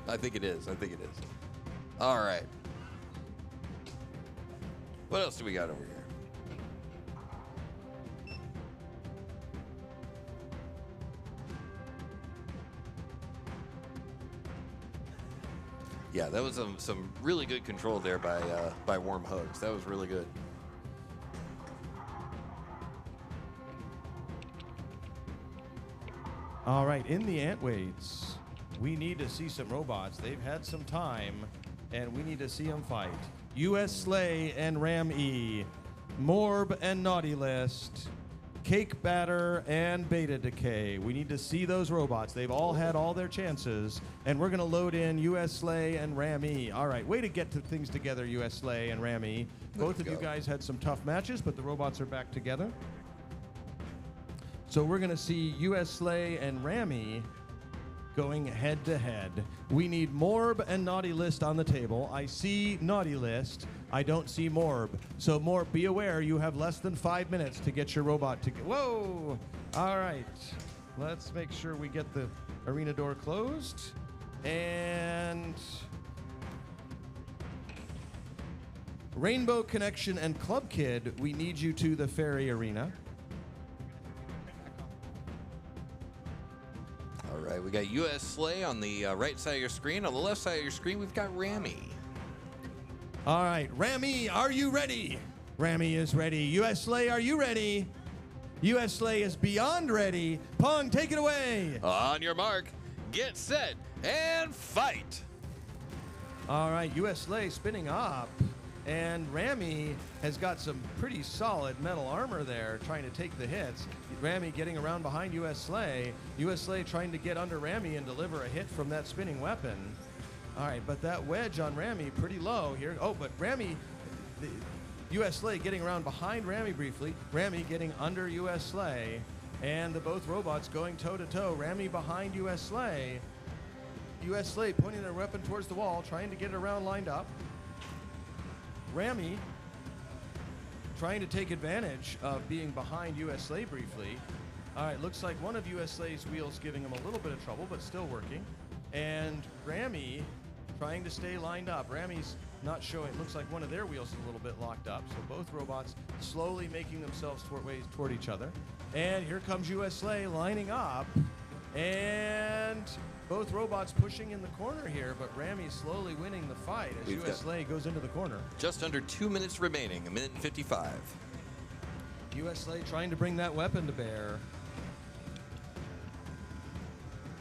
I think it is. All right. What else do we got over here? Yeah, that was some really good control there by Warm Hugs. That was really good. All right, in the Antweights, we need to see some robots. They've had some time, and we need to see them fight. US Slay and Ram E, Morb and Naughty List, Cake Batter and Beta Decay. We need to see those robots. They've all had all their chances, and we're going to load in US Slay and Ram E. All right, way to get things together, US Slay and Ram E. Both of you guys had some tough matches, but the robots are back together. So we're going to see US Slay and Rammy going head to head. We need Morb and Naughty List on the table. I see Naughty List. I don't see Morb. So Morb, be aware you have less than 5 minutes to get your robot to get. Whoa! All right. Let's make sure we get the arena door closed. And Rainbow Connection and Club Kid, we need you to the Ferry Arena. All right, we got US Slay on the right side of your screen. On the left side of your screen, we've got Rammy. All right, Rammy, are you ready? Rammy is ready. US Slay, are you ready? US Slay is beyond ready. Pong, take it away. On your mark, get set, and fight. All right, US Slay spinning up. And Rammy has got some pretty solid metal armor there trying to take the hits. Rammy getting around behind US Slay. US Slay trying to get under Rammy and deliver a hit from that spinning weapon. All right, but that wedge on Rammy pretty low here. Oh, but Rammy, US Slay getting around behind Rammy briefly. Rammy getting under US Slay. And the both robots going toe-to-toe. Rammy behind US Slay. US Slay pointing their weapon towards the wall, trying to get it around lined up. Rammy trying to take advantage of being behind US Slay briefly. All right, looks like one of US Slay's wheels giving him a little bit of trouble, but still working. And Rammy trying to stay lined up. Rammy's not showing, looks like one of their wheels is a little bit locked up. So both robots slowly making themselves toward each other. And here comes US Slay lining up. And both robots pushing in the corner here, but Rammy slowly winning the fight as US Slay goes into the corner. Just under 2 minutes remaining, 1:55. US Slay trying to bring that weapon to bear.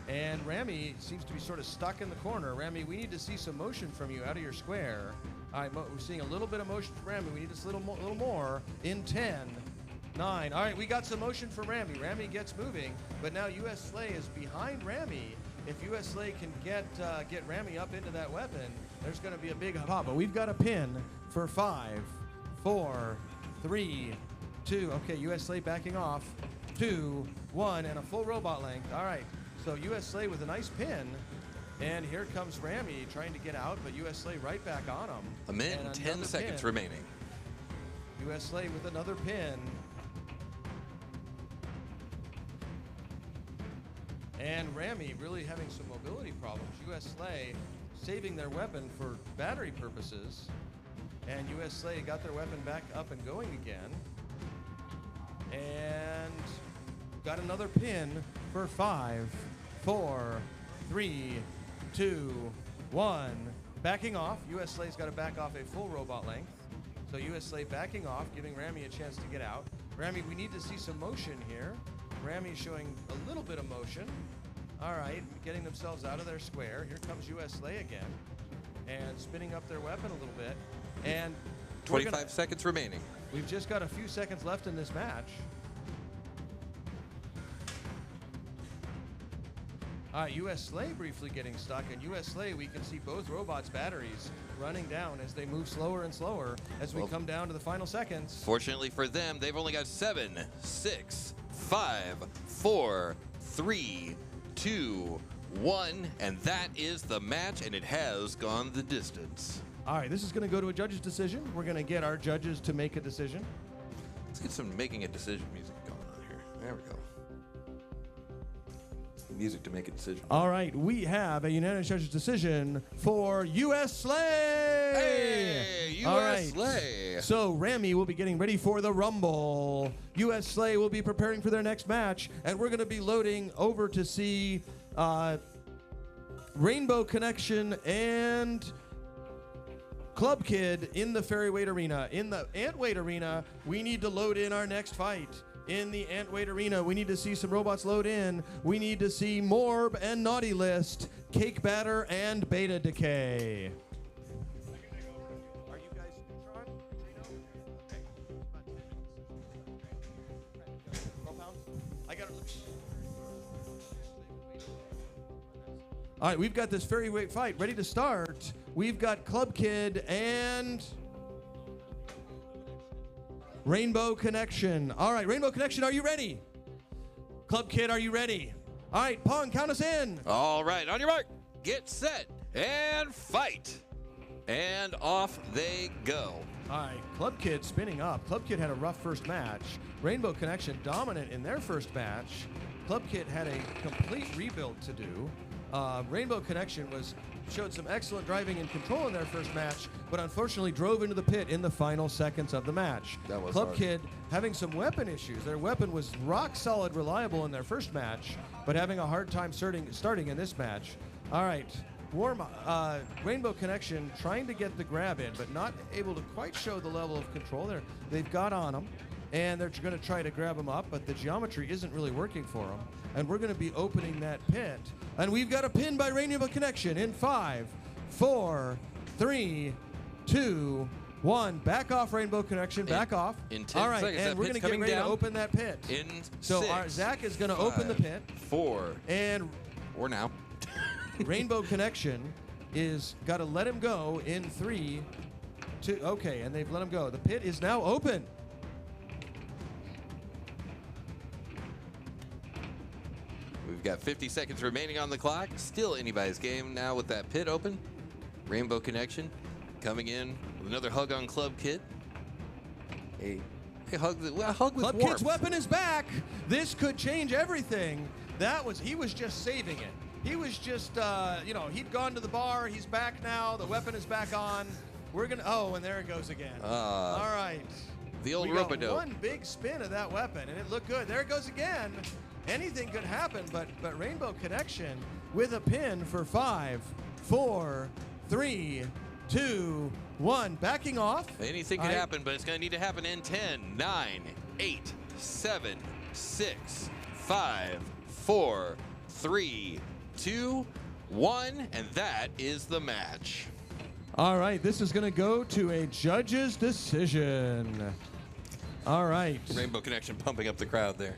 And Rammy seems to be sort of stuck in the corner. Rammy, we need to see some motion from you out of your square. All right, we're seeing a little bit of motion from Rammy. We need just a little more in 10, 9. All right, we got some motion from Rammy. Rammy gets moving, but now US Slay is behind Rammy. If US Slay can get Rammy up into that weapon, there's going to be a big pop. But we've got a pin for 5, 4, 3, 2. Okay, USA backing off. 2, 1, and a full robot length. All right. So USA with a nice pin. And here comes Ramy trying to get out, but USA right back on him. A minute and 10 seconds remaining. USA with another pin. And Ramy really having some mobility problems. USA saving their weapon for battery purposes. And USA got their weapon back up and going again. And got another pin for 5, 4, 3, 2, 1. Backing off. USA's got to back off a full robot length. So USA backing off, giving Ramy a chance to get out. Ramy, we need to see some motion here. Ramy showing a little bit of motion. All right, getting themselves out of their square. Here comes USA again. And spinning up their weapon a little bit. And 25 seconds remaining. We've just got a few seconds left in this match. All right, US Slay briefly getting stuck, and US Slay, we can see both robots' batteries running down as they move slower and slower as we come down to the final seconds. Fortunately for them, they've only got 7, 6, 5, 4, 3, 2, 1, and that is the match, and it has gone the distance. All right, this is going to go to a judge's decision. We're going to get our judges to make a decision. Let's get some making a decision music going on here. There we go. Music to make a decision. All right, we have a unanimous judge's decision for US Slay. Hey, US All right. Slay. So Ramy will be getting ready for the Rumble. US Slay will be preparing for their next match, and we're going to be loading over to see Rainbow Connection and Club Kid in the Ferryweight Arena. In the Antweight Arena, we need to load in our next fight. In the Antweight Arena, we need to see some robots load in. We need to see Morb and Naughty List, Cake Batter, and Beta Decay. Are you guys Neutron? Okay. I got it. All right, we've got this Ferryweight fight ready to start. We've got Club Kid and Rainbow Connection. All right, Rainbow Connection, are you ready? Club Kid, are you ready? All right, Pong, count us in. All right, on your mark, get set, and fight. And off they go. All right, Club Kid spinning up. Club Kid had a rough first match. Rainbow Connection dominant in their first match. Club Kid had a complete rebuild to do. Rainbow Connection showed some excellent driving and control in their first match, but unfortunately drove into the pit in the final seconds of the match. That was Club hard. Kid having some weapon issues. Their weapon was rock solid reliable in their first match, but having a hard time starting in this match. All right, Rainbow Connection trying to get the grab in, but not able to quite show the level of control there. They've got on them, and they're going to try to grab them up, but the geometry isn't really working for them. And we're going to be opening that pit. And we've got a pin by Rainbow Connection in 5, 4, 3, 2, 1. Back off, Rainbow Connection. Back off. In 10 All right, seconds, and that we're pit's going to get coming ready down. to open that pit. In So 6, Zach is going to open the pit. 4, And or now. Rainbow Connection is got to let him go in 3, 2. Okay, and they've let him go. The pit is now open. We've got 50 seconds remaining on the clock. Still anybody's game now with that pit open. Rainbow Connection coming in with another hug on Club Kid. A hug with Club warmth. Kid's weapon is back. This could change everything. He was just saving it. He was just, he'd gone to the bar. He's back now. The weapon is back on. And there it goes again. All right. The old we got rope-a-dope. one big spin of that weapon, and it looked good. There it goes again. Anything could happen, but Rainbow Connection with a pin for 5, 4, 3, 2, 1. Backing off. Anything could happen, but it's going to need to happen in 10, 9, 8, 7, 6, 5, 4, 3, 2, 1, and that is the match. All right, this is going to go to a judge's decision. All right. Rainbow Connection pumping up the crowd there.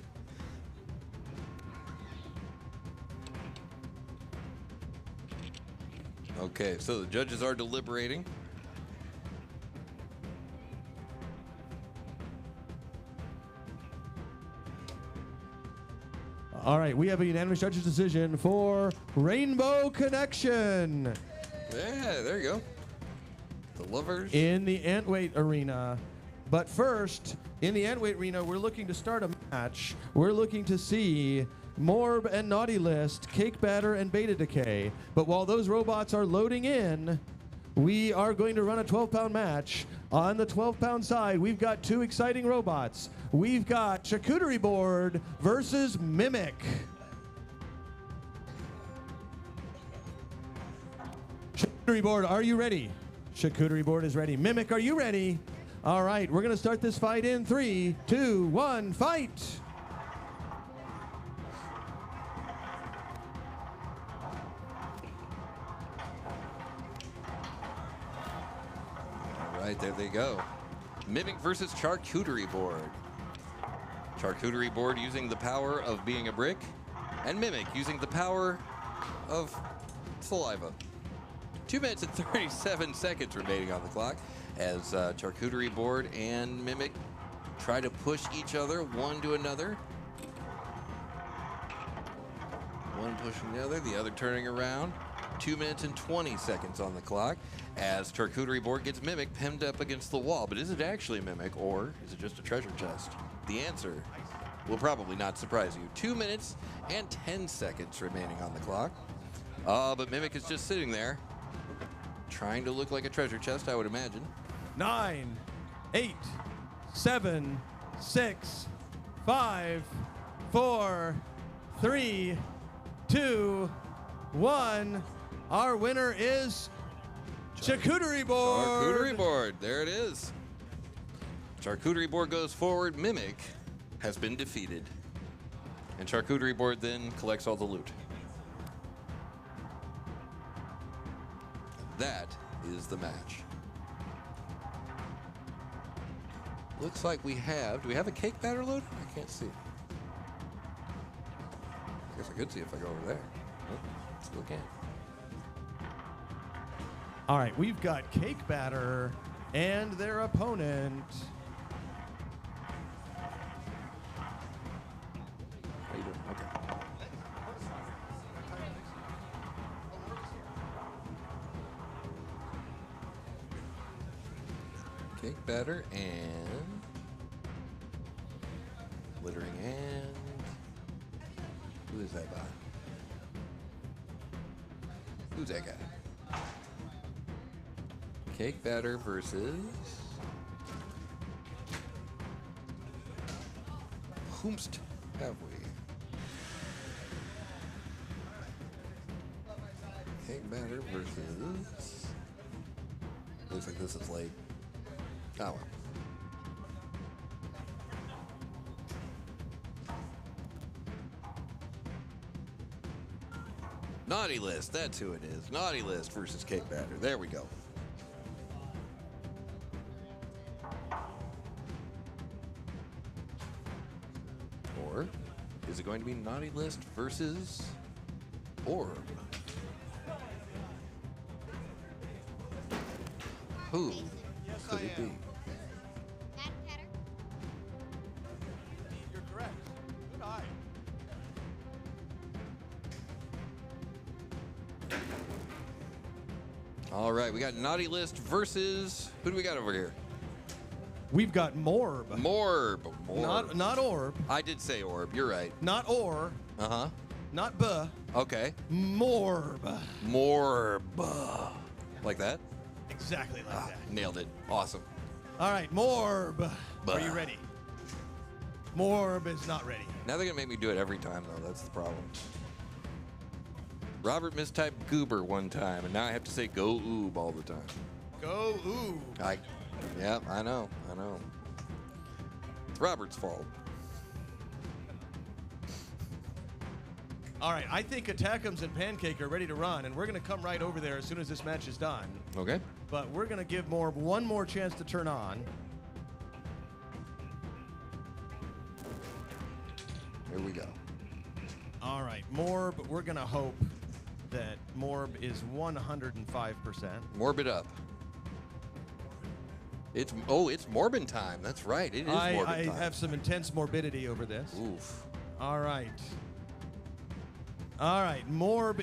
Okay, so the judges are deliberating. All right, we have a unanimous judges decision for Rainbow Connection Yeah, there you go. The lovers. in the Antweight Arena. But first, in the Antweight Arena, we're looking to start a match. We're looking to see Morb and Naughty List, Cake Batter and Beta Decay. But while those robots are loading in, we are going to run a 12-pound match. On the 12-pound side, we've got two exciting robots. We've got Charcuterie Board versus Mimic. Charcuterie Board, are you ready? Charcuterie Board is ready. Mimic, are you ready? All right, we're going to start this fight in 3, 2, 1, fight! All right, there they go. Mimic versus Charcuterie Board. Charcuterie Board using the power of being a brick, and Mimic using the power of saliva. 2 minutes and 37 seconds remaining on the clock as Charcuterie Board and Mimic try to push each other one to another. One pushing the other turning around. 2 minutes and 20 seconds on the clock as Charcuterie Board gets Mimic pinned up against the wall. But is it actually Mimic, or is it just a treasure chest? The answer will probably not surprise you. 2 minutes and 10 seconds remaining on the clock. But Mimic is just sitting there, trying to look like a treasure chest, I would imagine. 9, 8, 7, 6, 5, 4, 3, 2, 1. Our winner is Charcuterie Board. Charcuterie Board, there it is. Charcuterie Board goes forward. Mimic has been defeated. And Charcuterie Board then collects all the loot. That is the match. Looks like we have, do we have a cake batter load? I can't see. I guess I could see if I go over there. Nope, still can't. All right, we've got Cake Batter and their opponent. How you doing? Okay. Cake batter and glittering and who is that by? Who's that guy? Cake batter versus whomst have we? Cake batter versus. Looks like this is late. Oh well. Naughty List, that's who it is. Naughty List versus Cake Batter. There we go. Or is it going to be Naughty List versus Orb? Who could it be? You're correct. Good eye. All right, we got Naughty List versus, who do we got over here? We've got Morb. Morb. Not Orb. I did say Orb, you're right. Not Or. Uh-huh. Not Buh. Okay. Morb. Morb. Like that? Exactly like that. Nailed it. Awesome. All right, Morb. Buh. Are you ready? Morb is not ready. Now they're going to make me do it every time, though. That's the problem. Robert mistyped goober one time, and now I have to say go oob all the time. Go ooh. Yeah, I know. It's Robert's fault. All right, I think Attackums and Pancake are ready to run, and we're going to come right over there as soon as this match is done. Okay. But we're going to give Morb one more chance to turn on. Here we go. All right, Morb, we're going to hope that Morb is 105%. Morb it up. It's Morbin time. That's right. It is Morbin I time. have some intense morbidity over this. Oof. All right. All right, Morb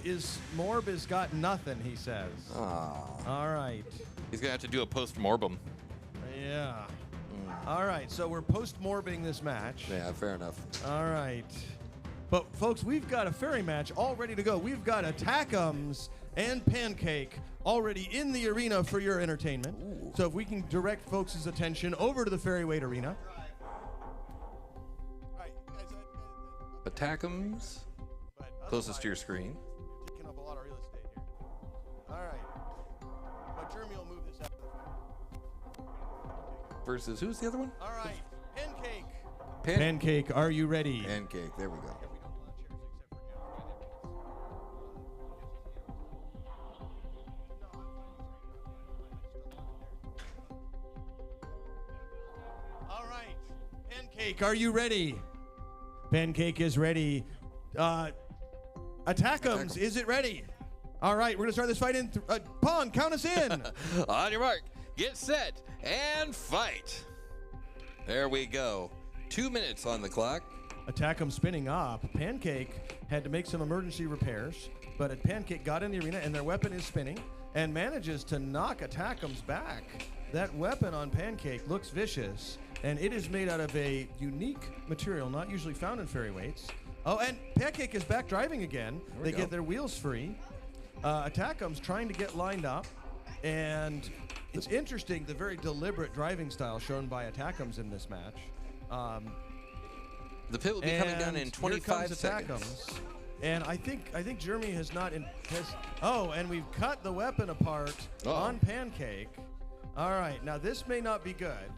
has got nothing, he says. All right. He's gonna have to do a post-morbum. Yeah. All right, so we're post-morbing this match. Yeah, fair enough. All right. But, folks, we've got a fairy match all ready to go. We've got Attackums and Pancake already in the arena for your entertainment. Ooh. So if we can direct folks' attention over to the Ferryweight Arena. Attackums. Closest to your screen. Taking up a lot of real estate here. All right. But Jeremy will move this out of the way. Versus who's the other one? All right. Pancake. Pancake, are you ready? Pancake, there we go. All right. Pancake, are you ready? Pancake is ready. Attackums, is it ready? All right, we're going to start this fight in. Pong, count us in. On your mark, get set, and fight. There we go. 2 minutes on the clock. Attackums spinning up. Pancake had to make some emergency repairs, but Pancake got in the arena, and their weapon is spinning, and manages to knock Attackums back. That weapon on Pancake looks vicious, and it is made out of a unique material not usually found in Ferryweights. Oh, and Pancake is back driving again. They get their wheels free. Attackums trying to get lined up, and it's interesting the very deliberate driving style shown by Attackums in this match. The pit will be coming down in 25 seconds. Attackums. And I think Jeremy has not and we've cut the weapon apart on Pancake. All right, now this may not be good.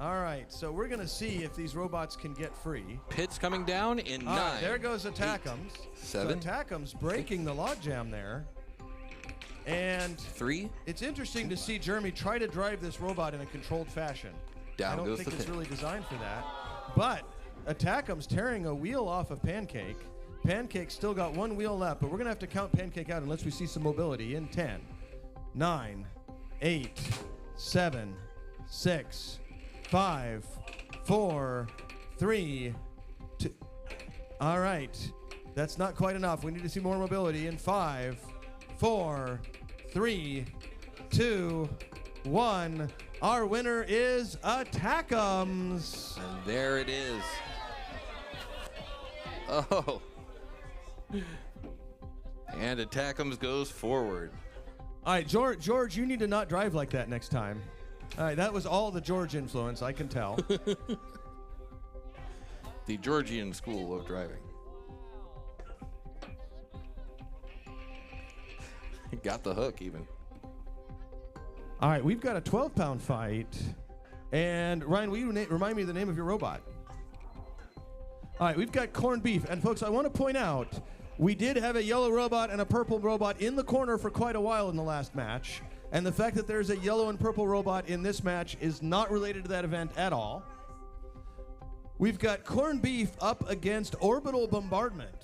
All right, so we're going to see if these robots can get free. Pit's coming down in 9. Right, there goes Attackums. 7. So Attackums breaking the logjam there. And 3. It's interesting to see Jeremy try to drive this robot in a controlled fashion. Down I don't goes think the it's pit. really designed for that. But Attackums tearing a wheel off of Pancake. Pancake still got one wheel left, but we're going to have to count Pancake out unless we see some mobility in 10, 9, 8, 7, 6, 5, 4, 3, 2. All right. That's not quite enough. We need to see more mobility in 5, 4, 3, 2, 1. Our winner is Attackums. And there it is. Oh. And Attackums goes forward. All right, George, you need to not drive like that next time. All right, that was all the George influence, I can tell. The Georgian School of Driving. Got the hook, even. All right, we've got a 12-pound fight. And Ryan, will you remind me of the name of your robot? All right, we've got corned beef. And folks, I want to point out, we did have a yellow robot and a purple robot in the corner for quite a while in the last match. And the fact that there's a yellow and purple robot in this match is not related to that event at all. We've got corned beef up against orbital bombardment.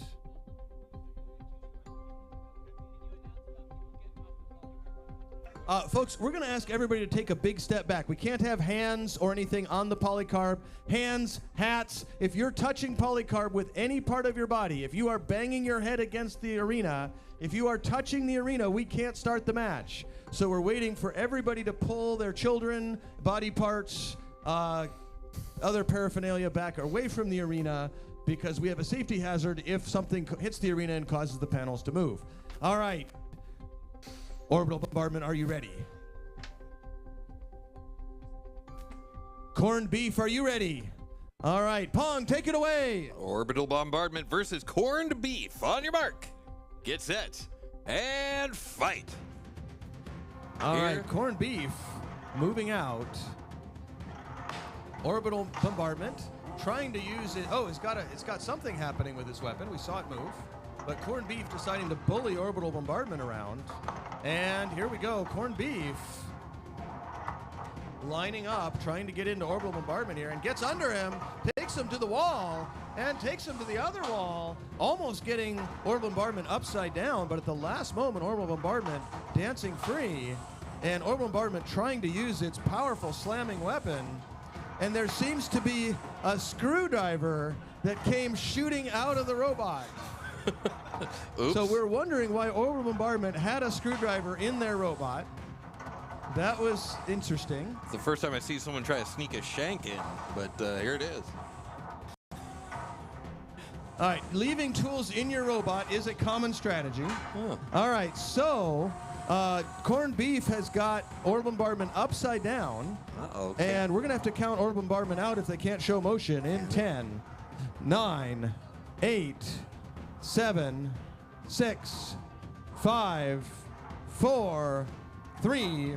Folks, we're going to ask everybody to take a big step back. We can't have hands or anything on the polycarb. Hands, hats. If you're touching polycarb with any part of your body, if you are banging your head against the arena, if you are touching the arena, we can't start the match. So we're waiting for everybody to pull their children, body parts, other paraphernalia back away from the arena because we have a safety hazard if something hits the arena and causes the panels to move. All right. Orbital bombardment, are you ready? Corned beef, are you ready? All right, Pong, take it away. Orbital bombardment versus corned beef. On your mark. Get set. And fight. All right, corned beef moving out. Orbital bombardment trying to use it. Oh, it's got something happening with this weapon. We saw it move. But corned beef deciding to bully orbital bombardment around. And here we go, corned beef lining up, trying to get into orbital bombardment here, and gets under him, takes him to the wall, and takes him to the other wall, almost getting orbital bombardment upside down, but at the last moment, orbital bombardment dancing free, and orbital bombardment trying to use its powerful slamming weapon, and there seems to be a screwdriver that came shooting out of the robot. Oops. So we're wondering why Orbital Bombardment had a screwdriver in their robot. That was interesting. It's the first time I see someone try to sneak a shank in, but here it is. All right, leaving tools in your robot is a common strategy. Oh. All right, so corned beef has got Orbital Bombardment upside down. Uh-oh. And we're going to have to count Orbital Bombardment out if they can't show motion in 10, 9, 8, 7, 6, 5, 4, 3,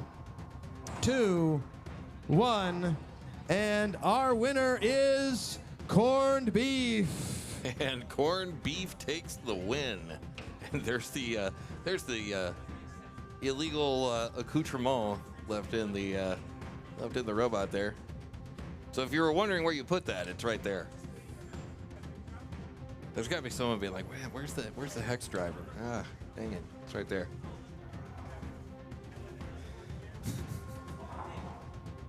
2, 1. And our winner is corned beef. And corned beef takes the win. And there's the illegal accoutrement left in the robot there. So if you were wondering where you put that, it's right there. There's got to be someone being like, "Man, where's the hex driver? Ah, dang it, it's right there."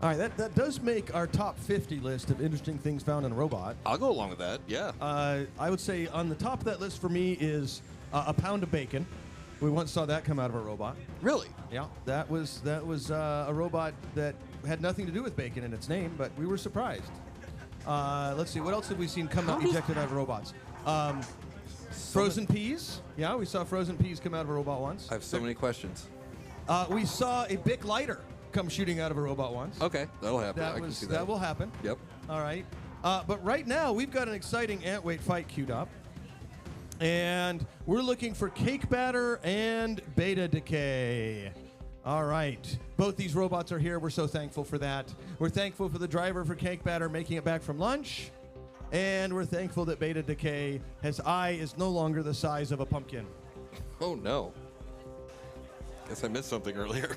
All right, that does make our top 50 list of interesting things found in a robot. I'll go along with that. Yeah. I would say on the top of that list for me is a pound of bacon. We once saw that come out of a robot. Really? Yeah, that was a robot that had nothing to do with bacon in its name, but we were surprised. Let's see, what else have we seen come out ejected out of robots? Frozen peas. Yeah, we saw frozen peas come out of a robot once. I have so many questions. We saw a Bic lighter come shooting out of a robot once. Okay, that'll happen. I can see that. That will happen. Yep. All right. But right now, we've got an exciting ant weight fight queued up. And we're looking for cake batter and beta decay. All right. Both these robots are here. We're so thankful for that. We're thankful for the driver for cake batter making it back from lunch. And we're thankful that beta decay, his eye is no longer the size of a pumpkin. Oh no. Guess I missed something earlier.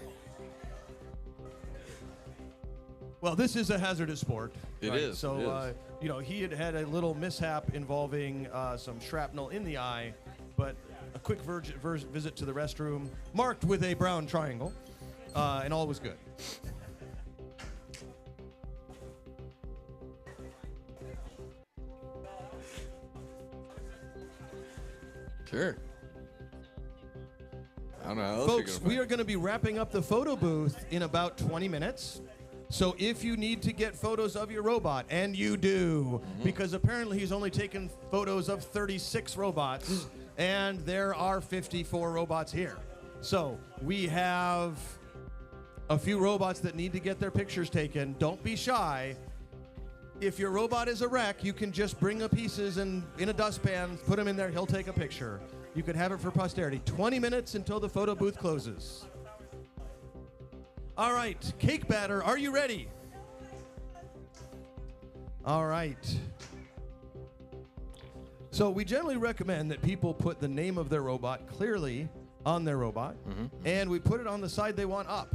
Well, this is a hazardous sport. It is. So, it is. He had a little mishap involving some shrapnel in the eye, but a quick visit to the restroom, marked with a brown triangle, and all was good. Sure. I don't know how else Folks, we are going to be wrapping up the photo booth in about 20 minutes. So if you need to get photos of your robot, and you do, because apparently he's only taken photos of 36 robots, and there are 54 robots here. So we have a few robots that need to get their pictures taken. Don't be shy. If your robot is a wreck, you can just bring the pieces and in a dustpan, put them in there, he'll take a picture. You can have it for posterity. 20 minutes until the photo booth closes. All right, cake batter, are you ready? All right. So we generally recommend that people put the name of their robot clearly on their robot, and we put it on the side they want up.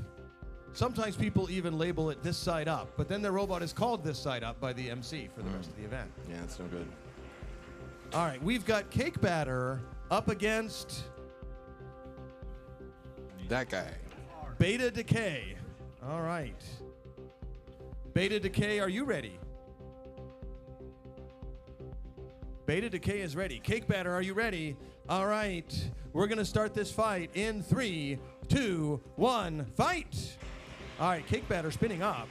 Sometimes people even label it this side up, but then their robot is called this side up by the MC for the rest of the event. Yeah, that's no good. All right, we've got cake batter up against That guy. beta decay. All right. Beta decay, are you ready? Beta decay is ready. Cake batter, are you ready? All right. We're going to start this fight in 3, 2, 1, fight. All right, cake batter spinning up.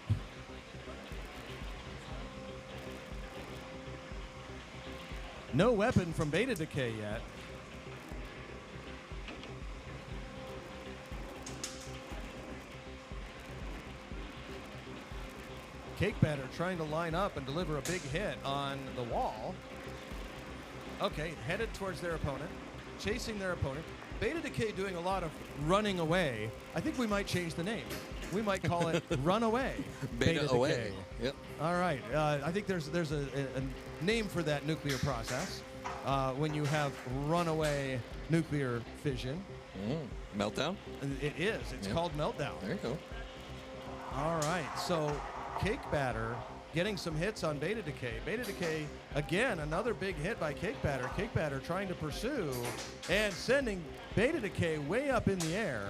No weapon from beta decay yet. Cake batter trying to line up and deliver a big hit on the wall. Okay, headed towards their opponent, chasing their opponent. Beta decay doing a lot of running away. I think we might change the name. We might call it Run Away. Beta away. Decay. Yep. All right. I think there's a name for that nuclear process when you have runaway nuclear fission. Meltdown? It is. It's called meltdown. There you go. All right. So cake batter getting some hits on beta decay. Beta decay, again, another big hit by cake batter. Cake batter trying to pursue and sending beta decay way up in the air.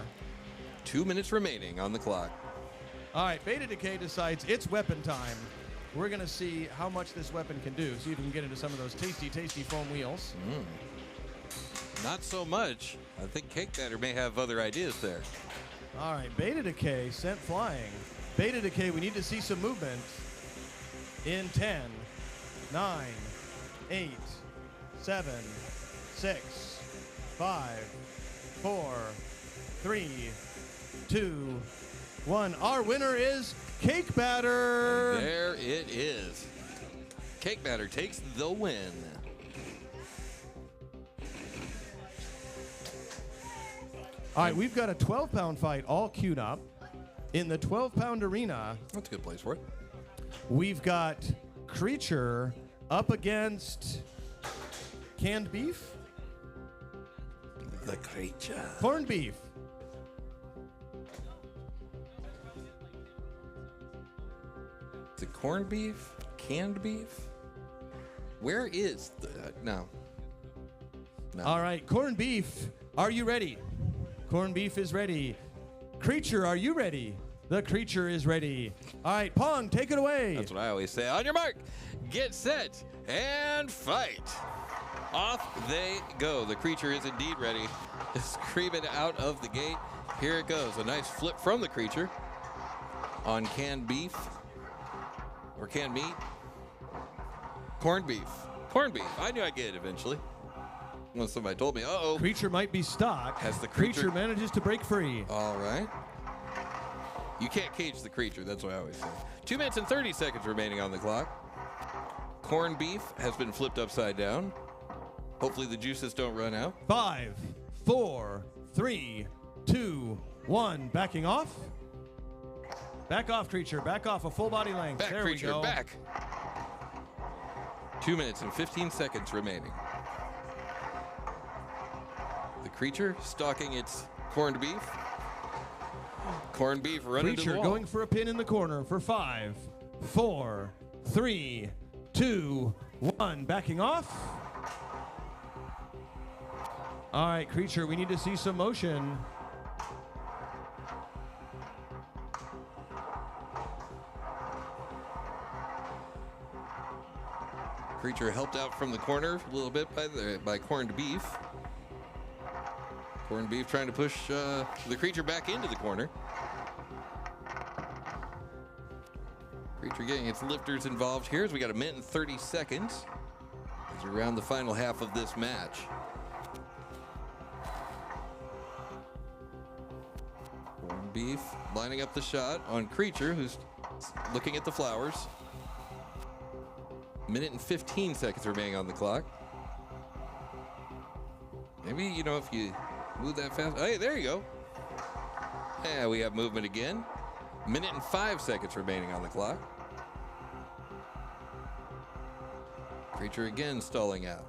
2 minutes remaining on the clock. All right, beta decay decides it's weapon time. We're going to see how much this weapon can do. See if we can get into some of those tasty, tasty foam wheels. Not so much. I think Cake Batter may have other ideas there. All right, Beta Decay sent flying. Beta Decay, we need to see some movement in 10, 9, 8, 7, 6, 5, 4, 3, 2, 1. Our winner is Cake Batter. And there it is. Cake Batter takes the win. All right, we've got a 12-pound fight all queued up. In the 12-pound arena, That's a good place for it. we've got Creature up against Canned Beef, The Creature. Corned Beef. Is it corned beef? Canned beef? Where is the... no. No. All right, Corned Beef, are you ready? Corned Beef is ready. Creature, are you ready? The Creature is ready. All right, Pong, take it away. That's what I always say. On your mark, get set, and fight. Off they go. The Creature is indeed ready. Screaming out of the gate. Here it goes. A nice flip from the Creature on canned beef. Or canned meat. Corned beef. Corned beef. I knew I'd get it eventually. When somebody told me, uh-oh. Creature might be stuck. Has the Creature Creature- manages to break free. All right. You can't cage the Creature. That's what I always say. 2 minutes and 30 seconds remaining on the clock. Corned beef has been flipped upside down. Hopefully the juices don't run out. 5, 4, 3, 2, 1. Backing off. Back off, Creature. Back off a full body length. Back, there Creature, we go. back. 2 minutes and 15 seconds remaining. The Creature stalking its corned beef. Corned beef running to Creature the wall. going for a pin in the corner for 5, 4, 3, 2, 1. Backing off. All right, Creature, we need to see some motion. Creature helped out from the corner a little bit by corned beef. Corned beef trying to push the Creature back into the corner. Creature getting its lifters involved here as we got 1 minute and 30 seconds as we round the final half of this match. Corned beef lining up the shot on Creature, who's looking at the flowers. 1 minute and 15 seconds remaining on the clock. Maybe, you know, if you move that fast. Hey, there you go. Yeah, we have movement again. 1 minute and 5 seconds remaining on the clock. Creature again stalling out.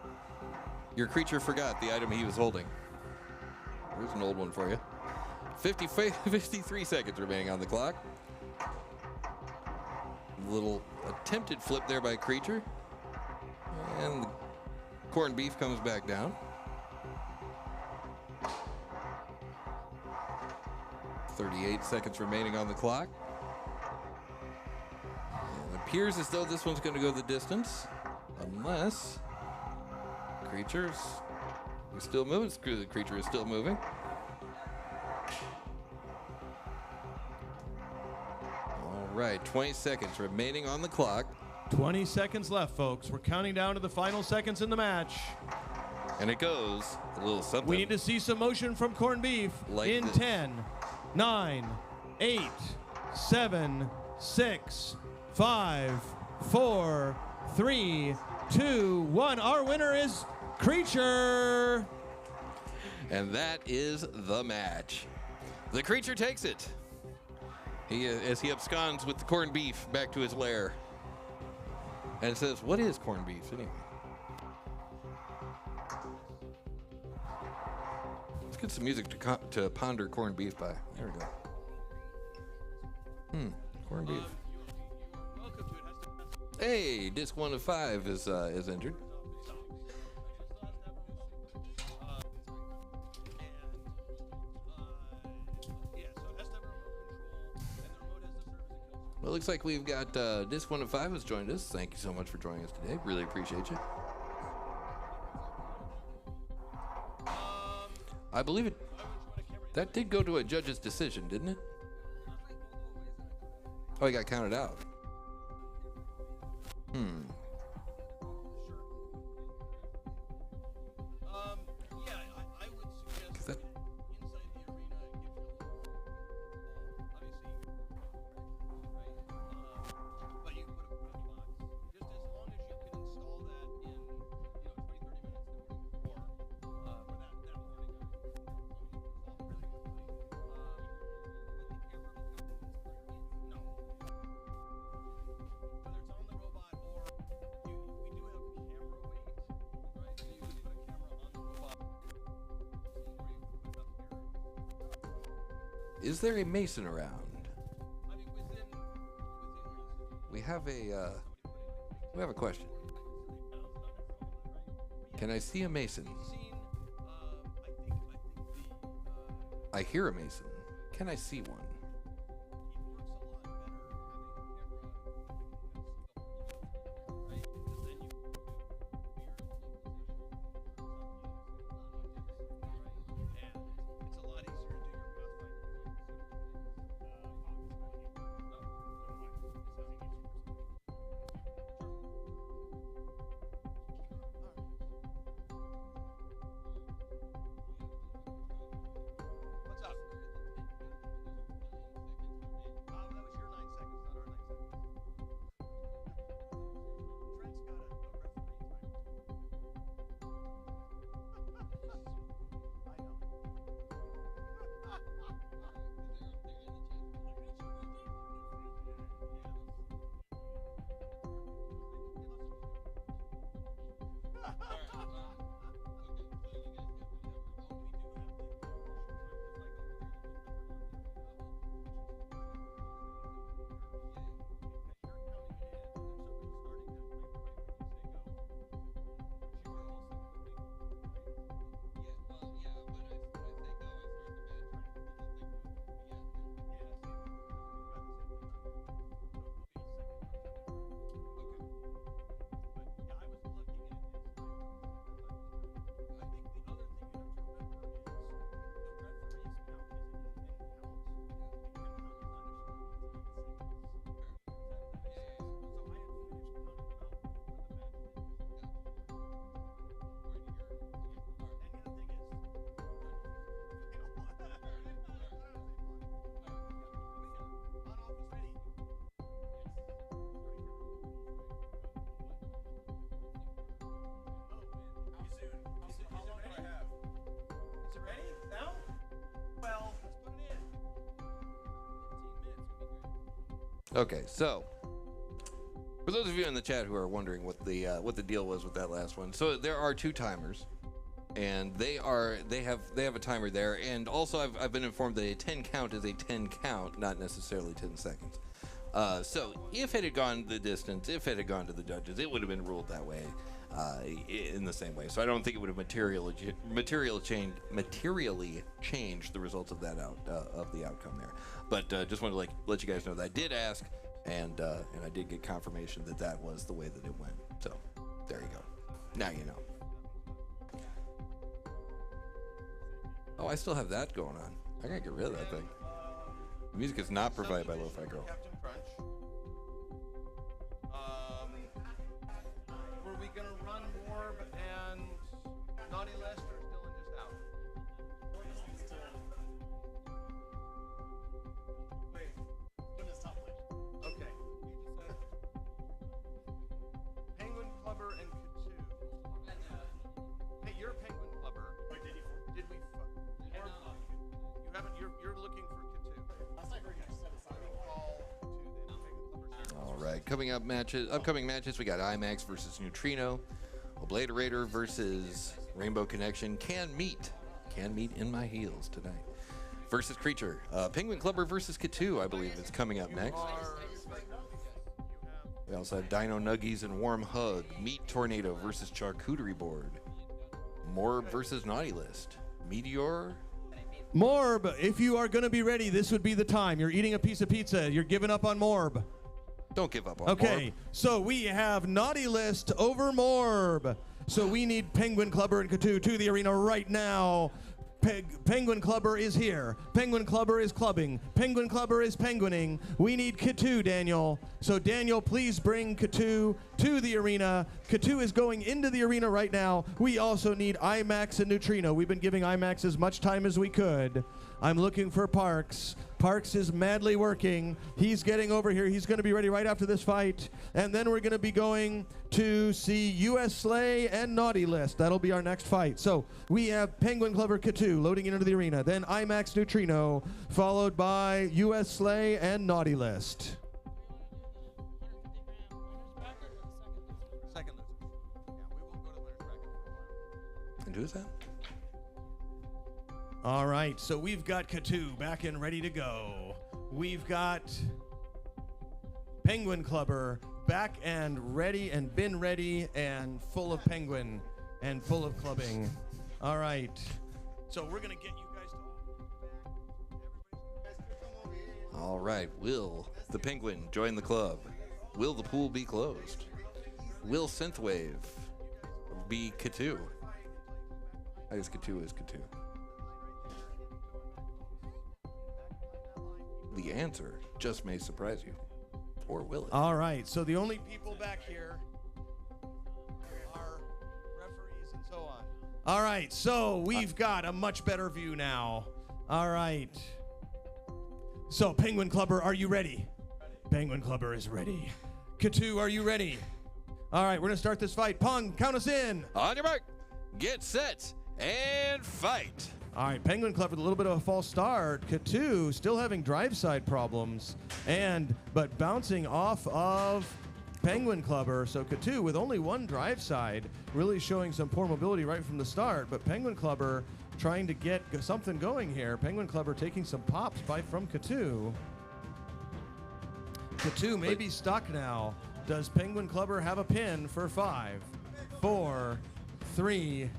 Your Creature forgot the item he was holding. Here's an old one for you. 53 seconds remaining on the clock. Little attempted flip there by Creature. And the corned beef comes back down. 38 seconds remaining on the clock. And it appears as though this one's going to go the distance. Unless Creature's still moving. The Creature is still moving. All right, 20 seconds remaining on the clock. 20 seconds left, folks. We're counting down to the final seconds in the match. And it goes a little something. We need to see some motion from corned beef Like in this. 10, 9, 8, 7, 6, 5, 4, 3, 2, 1. Our winner is Creature. And that is the match. The Creature takes it. As he absconds with the corned beef back to his lair. And it says, what is corned beef anyway? Let's get some music to ponder corned beef by. There we go. Corned beef. Hey, disc 1 of 5 is entered. Well, it looks like we've got disc 1 of 5 has joined us. Thank you so much for joining us today. Really appreciate you. I believe it. That did go to a judge's decision, didn't it? Oh, he got counted out. Yeah, I would suggest That, inside the arena, give your obviously, right? But you put a box. Just as long as you can install that in, 20, 30 minutes the morning before, or that morning. As long as you can install it really quickly. No. Whether it's on the robot or we do have camera weight, right? So you can put a camera on the robot. is there a mason around? I mean, within We have a question. Can I see a mason? seen, I hear a mason. Can I see one? What's up? That was your 9 seconds, not our 9 seconds. Trent's got a referee timer. I know. Okay, so for those of you in the chat who are wondering what the deal was with that last one, so there are 2 timers, and they have a timer there, and also I've been informed that a 10 count is a 10 count, not necessarily 10 seconds. So if it had gone the distance, if it had gone to the judges, it would have been ruled that way, in the same way. So I don't think it would have materially changed the results of that of the outcome there. But just wanted to let you guys know that I did ask, and I did get confirmation that that was the way that it went. So there you go. Now you know. Oh, I still have that going on. I gotta get rid of that thing. The music is not provided by Lo-Fi Girl. Captain Crunch. Were we gonna run Morb and Naughty List, or still in just out? Wait, when is top list? Okay. Penguin Clubber and Katu. Hey, you're a Penguin Clubber. Wait, did we? You haven't. You're looking for Katu. Last I heard, you set aside all Katu. Then Penguin Clubber. All right, upcoming matches, we got IMAX versus Neutrino, Obliterator versus Rainbow Connection. Can meet in my heels tonight. Versus Creature. Penguin Clubber versus Katu, I believe, is coming up next. We also have Dino Nuggies and Warm Hug. Meat Tornado versus Charcuterie Board. Morb versus Naughty List. Meteor. Morb, if you are going to be ready, this would be the time. You're eating a piece of pizza. You're giving up on Morb. Don't give up on Okay, Morb. so we have Naughty List over Morb. So we need Penguin Clubber and Katu to the arena right now. Penguin Clubber is here. Penguin Clubber is clubbing. Penguin Clubber is penguining. We need K2, Daniel. So Daniel, please bring K2 to the arena. K2 is going into the arena right now. We also need IMAX and Neutrino. We've been giving IMAX as much time as we could. I'm looking for Parks. Parks is madly working. He's getting over here. He's going to be ready right after this fight. And then we're going to be going to see US Slay and Naughty List. That'll be our next fight. So we have Penguin Clubber K2 loading into the arena. Then IMAX Neutrino, followed by US Slay and Naughty List. Second loser. Yeah, we won't go to winner's bracket for a while. And who's that? All right, so we've got K2 back and ready to go. We've got Penguin Clubber back and ready and been ready and full of penguin and full of clubbing. All right, so we're going to get you guys to All right. Will the penguin join the club? Will the pool be closed? Will Synthwave be K2? I guess K2 is K2. The answer just may surprise you. Or will it? All right, so the only people back here are referees and so on. All right, so we've got a much better view now. All right. So, Penguin Clubber, are you ready? Penguin Clubber is ready. K2, are you ready? All right, we're going to start this fight. Pong, count us in. On your mark, get set, and fight. All right, Penguin Club with a little bit of a false start. K2 still having drive side problems, but bouncing off of Penguin Clubber. So K2 with only one drive side, really showing some poor mobility right from the start. But Penguin Clubber trying to get something going here. Penguin Clubber taking some pops from K2. K2 may be stuck now. Does Penguin Clubber have a pin for 5, 4, 3,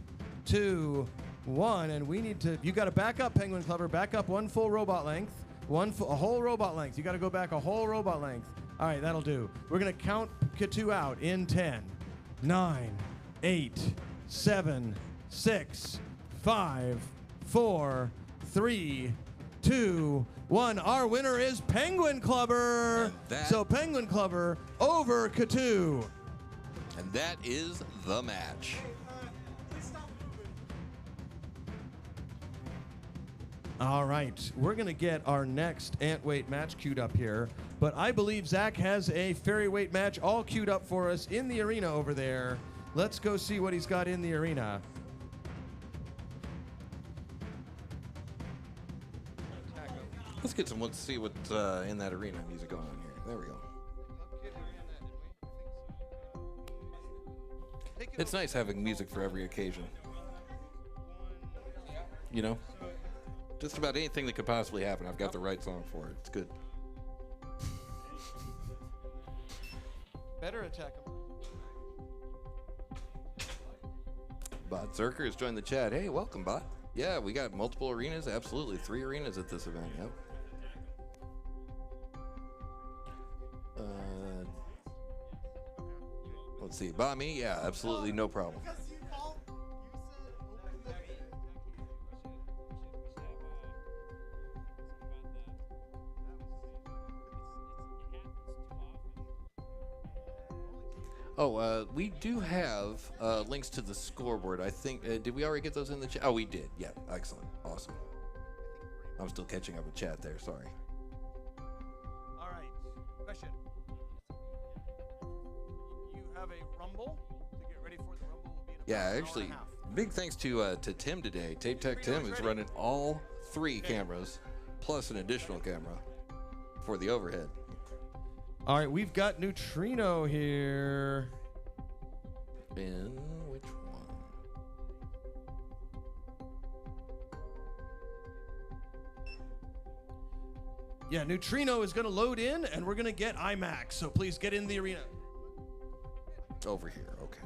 2, 1, and we need to, you got to back up, Penguin Clubber, back up one full robot length, a whole robot length. You got to go back a whole robot length. All right, that'll do. We're going to count K2 out in 10, 9, 8, 7, 6, 5, 4, 3, 2, 1. Our winner is Penguin Clubber. So Penguin Clubber over K2. And that is the match. All right, we're going to get our next ant weight match queued up here, but I believe Zach has a fairy weight match all queued up for us in the arena over there. Let's go see what he's got in the arena. Let's get some, let's see what's in that arena music going on here. There we go. It's nice having music for every occasion. You know? Just about anything that could possibly happen, I've got the right song for it. It's good. Better attack him. Bot Zerker has joined the chat. Hey, welcome, Bot. Yeah, we got multiple arenas. Absolutely. 3 arenas at this event. Yep. Let's see. Bommy, yeah, absolutely no problem. Oh, we do have links to the scoreboard. I think, did we already get those in the chat? Oh, we did. Yeah, excellent. Awesome. I'm still catching up with chat there. Sorry. All right. Question. You have a rumble to get ready for the rumble. Will be in about Yeah, an hour actually, and a half. big thanks to Tim today. Tape Tech Tim is running all 3 cameras plus an additional camera for the overhead. All right, we've got Neutrino here. In which one? Yeah, Neutrino is going to load in, and we're going to get IMAX. So please get in the arena. Over here, okay.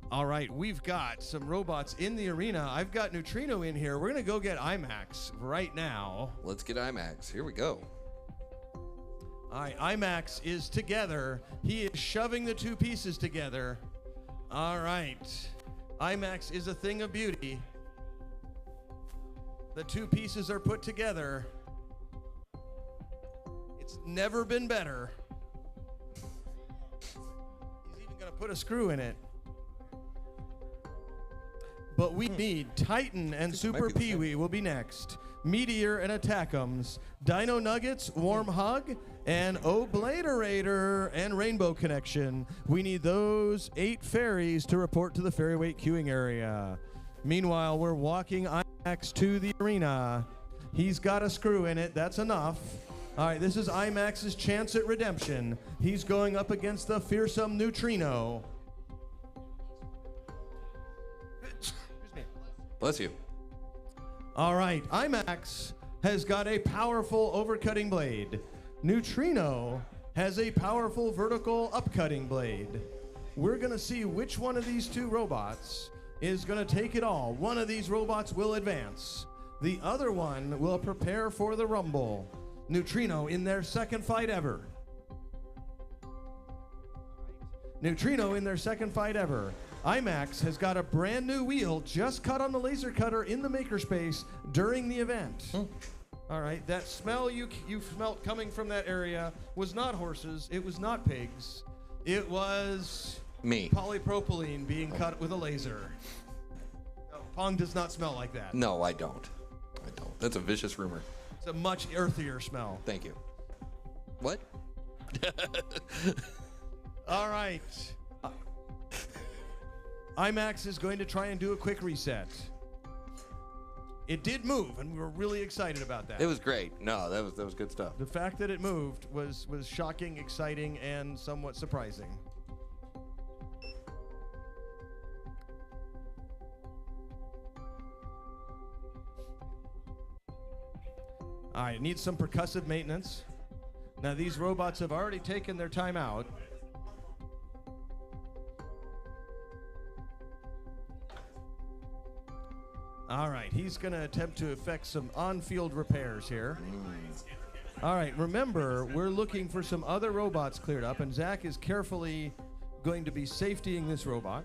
All right, we've got some robots in the arena. I've got Neutrino in here. We're going to go get IMAX right now. Let's get IMAX. Here we go. All right, IMAX is together. He is shoving the two pieces together. All right. IMAX is a thing of beauty. The two pieces are put together. It's never been better. He's even going to put a screw in it. But we need Titan and Super Pee-wee will be next. Meteor and Attack'ems, Dino Nuggets, Warm Hug, and Oblaterator and Rainbow Connection. We need those 8 fairies to report to the Fairyweight queuing area. Meanwhile, we're walking IMAX to the arena. He's got a screw in it. That's enough. All right, this is IMAX's chance at redemption. He's going up against the fearsome Neutrino. Bless you. All right, IMAX has got a powerful overcutting blade. Neutrino has a powerful vertical upcutting blade. We're going to see which one of these two robots is going to take it all. One of these robots will advance. The other one will prepare for the rumble. Neutrino in their second fight ever. Neutrino in their second fight ever. IMAX has got a brand new wheel just cut on the laser cutter in the makerspace during the event. All right, that smell you smelt coming from that area was not horses, it was not pigs. It was me. Polypropylene being cut with a laser. No, Pong does not smell like that. No, I don't. I don't. That's a vicious rumor. It's a much earthier smell. Thank you. What? All right. IMAX is going to try and do a quick reset. It did move, and we were really excited about that. It was great. No, that was good stuff. The fact that it moved was shocking, exciting, and somewhat surprising. All right, it needs some percussive maintenance. Now, these robots have already taken their time out. All right, he's going to attempt to effect some on-field repairs here. All right, remember, we're looking for some other robots cleared up, and Zach is carefully going to be safetying this robot.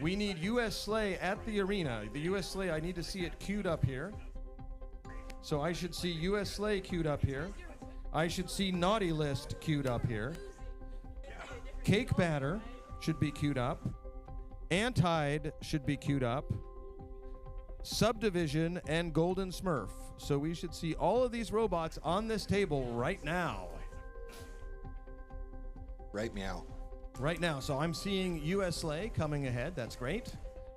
We need US Sleigh at the arena. The US Sleigh, I need to see it queued up here. So I should see US Sleigh queued up here. I should see Naughty List queued up here. Cake Batter should be queued up. Antide should be queued up. Subdivision and Golden Smurf. So we should see all of these robots on this table right now. Right meow. Right now. So I'm seeing US Sleigh coming ahead. That's great.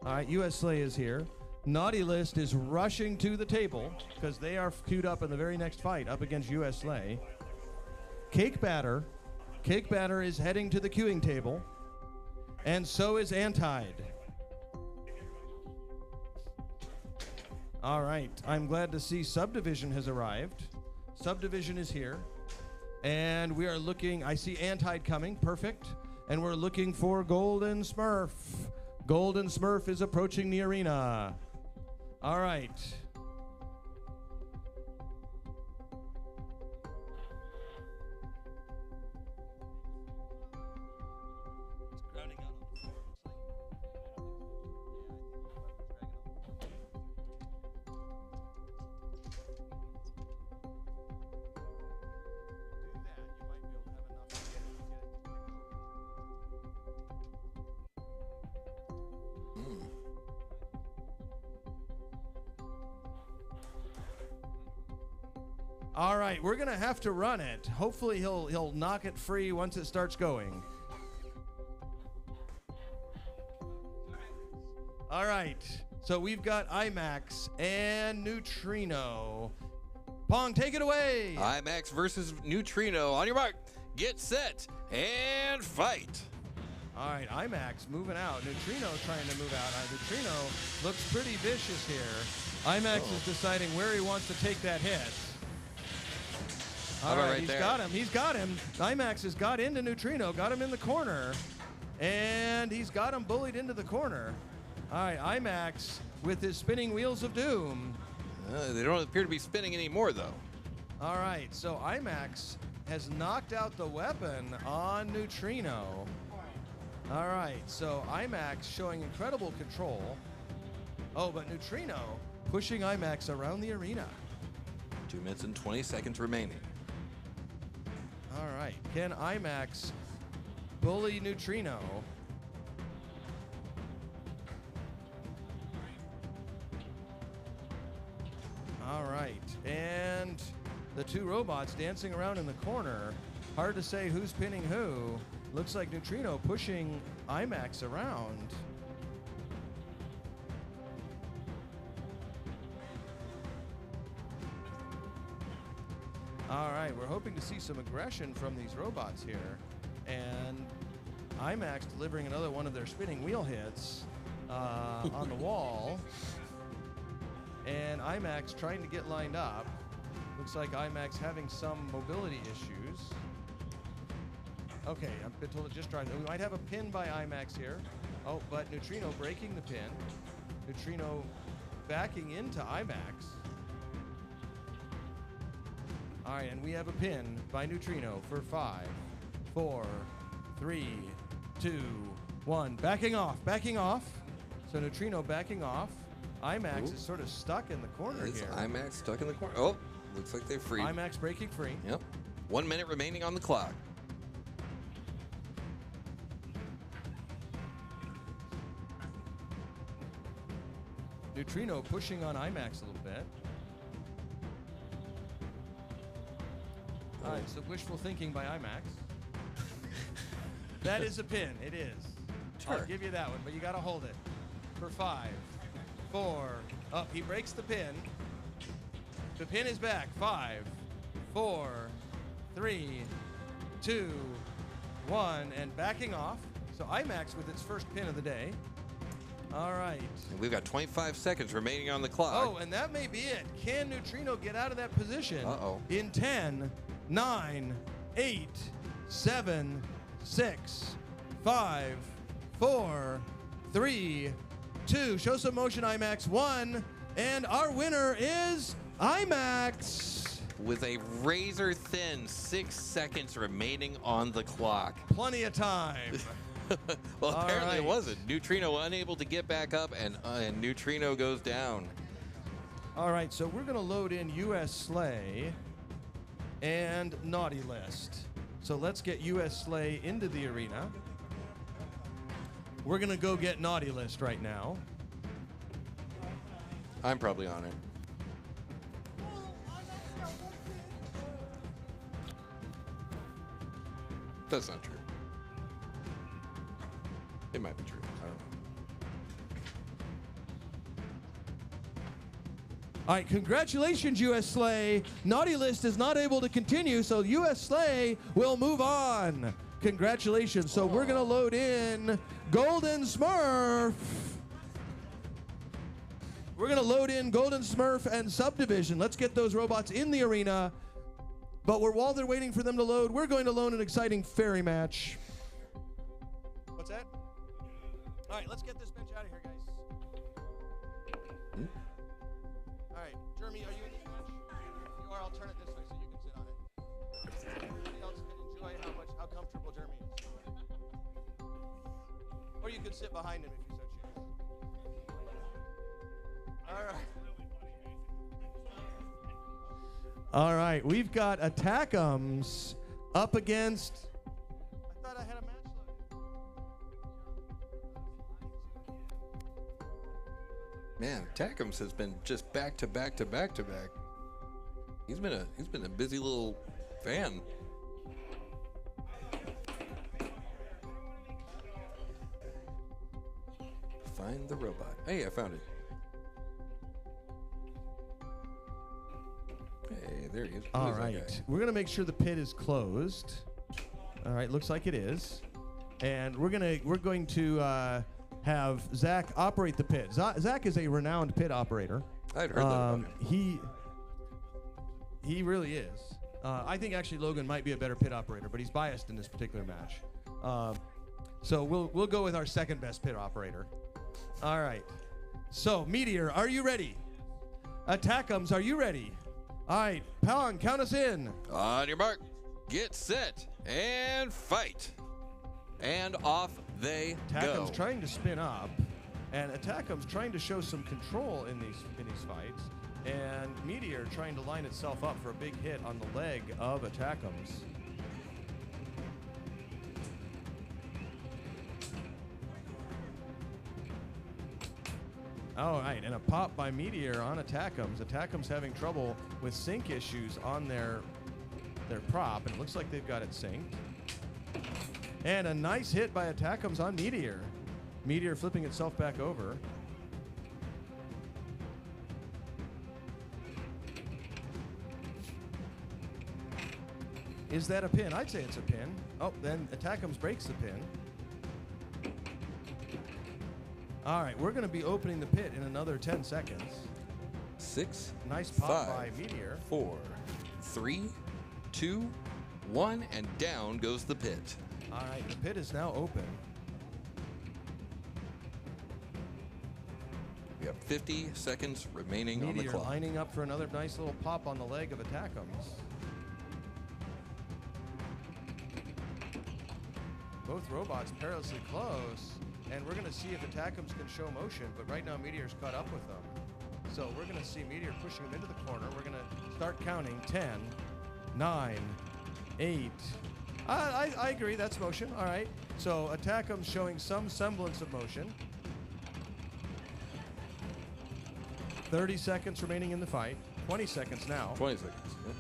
All right, US Sleigh is here. Naughty List is rushing to the table because they are queued up in the very next fight up against US Sleigh. Cake Batter. Cake Batter is heading to the queuing table. And so is Antide. All right, I'm glad to see Subdivision has arrived. Subdivision is here. And we are looking, I see Antide coming, perfect. And we're looking for Golden Smurf. Golden Smurf is approaching the arena. All right. All right, we're gonna have to run it. Hopefully he'll knock it free once it starts going. All right, so we've got IMAX and Neutrino. Pong, take it away. IMAX versus Neutrino. On your mark, get set, and fight. All right, IMAX moving out. Neutrino trying to move out. Neutrino looks pretty vicious here. IMAX is deciding where he wants to take that hit. All about right, right he's there? got him. He's got him. IMAX has got into Neutrino, got him in the corner, and he's got him bullied into the corner. All right, IMAX with his spinning wheels of doom. They don't appear to be spinning anymore, though. All right, so IMAX has knocked out the weapon on Neutrino. All right, so IMAX showing incredible control. Oh, but Neutrino pushing IMAX around the arena. 2 minutes and 20 seconds remaining. All right, can IMAX bully Neutrino? All right, and the two robots dancing around in the corner. Hard to say who's pinning who. Looks like Neutrino pushing IMAX around. All right, we're hoping to see some aggression from these robots here. And IMAX delivering another one of their spinning wheel hits on the wall. And IMAX trying to get lined up. Looks like IMAX having some mobility issues. Okay, I've been told to just try. We might have a pin by IMAX here. Oh, but Neutrino breaking the pin. Neutrino backing into IMAX. All right, and we have a pin by Neutrino for 5, 4, 3, 2, 1. Backing off, backing off. So Neutrino backing off. IMAX is sort of stuck in the corner Is here. IMAX stuck in the corner? Oh, looks like they're free. IMAX breaking free. Yep. 1 minute remaining on the clock. Neutrino pushing on IMAX a little bit. All right, so wishful thinking by IMAX. That is a pin. It is. I'll Sure. give you that one, but you got to hold it for 5, 4. Oh, he breaks the pin. The pin is back. 5, 4, 3, 2, 1, and backing off. So IMAX with its first pin of the day. All right. And we've got 25 seconds remaining on the clock. Oh, and that may be it. Can Neutrino get out of that position? Uh-oh. In 10, 9, 8, 7, 6, 5, 4, 3, 2. Show some motion, IMAX. 1. And our winner is IMAX. With a razor thin 6 seconds remaining on the clock. Plenty of time. Well, All apparently it right. wasn't. Neutrino unable to get back up, and Neutrino goes down. All right, so we're going to load in US Slay and Naughty List. So let's get US Slay into the arena. We're going to go get Naughty List right now. I'm probably on it. That's not true. It might be true. I don't know. All right, congratulations, US Slay. Naughty List is not able to continue, so US Slay will move on. Congratulations. So we're going to load in Golden Smurf. We're going to load in Golden Smurf and Subdivision. Let's get those robots in the arena. But while they're waiting for them to load, we're going to load an exciting fairy match. What's that? All right, let's get this bench out of here, guys. All right, Jeremy, are you in this match? If you are, I'll turn it this way so you can sit on it. Everybody else can enjoy how comfortable Jeremy is. Or you could sit behind him if you so choose. All right. All right, we've got Attackums up against. I thought I had a match loaded. Man, Tackums has been just back to back to back to back. He's been a busy little fan. Find the robot. Hey, I found it. Hey, there he is. Who All is that right, guy? we're gonna make sure the pit is closed. All right, looks like it is, and we're going to have Zach operate the pit. Zach is a renowned pit operator. I'd heard that about him. He really is. I think actually Logan might be a better pit operator, but he's biased in this particular match. So we'll go with our second best pit operator. All right. So Meteor, are you ready? Attackums, are you ready? All right, Pong, count us in. On your mark, get set, and fight. And off they go. Attackums trying to spin up, and Attackums trying to show some control in these fights, and Meteor trying to line itself up for a big hit on the leg of Attackums. All right, and a pop by Meteor on Attackums. Attackums having trouble with sync issues on their prop, and it looks like they've got it synced. And a nice hit by Attackums on Meteor. Meteor flipping itself back over. Is that a pin? I'd say it's a pin. Oh, then Attackums breaks the pin. All right, we're going to be opening the pit in another 10 seconds. 6, Nice pop 5, by Meteor. 4, 3, 2, 1, and down goes the pit. All right, the pit is now open. We have 50 seconds remaining on the Meteor clock. lining up for another nice little pop on the leg of Attackums. Both robots perilously close, and we're going to see if Attackums can show motion, but right now Meteor's caught up with them. So we're going to see Meteor pushing him into the corner. We're going to start counting 10, 9, 8. I agree, that's motion. All right. So Attackums showing some semblance of motion. 30 seconds remaining in the fight. 20 seconds now. 20 seconds. Yep.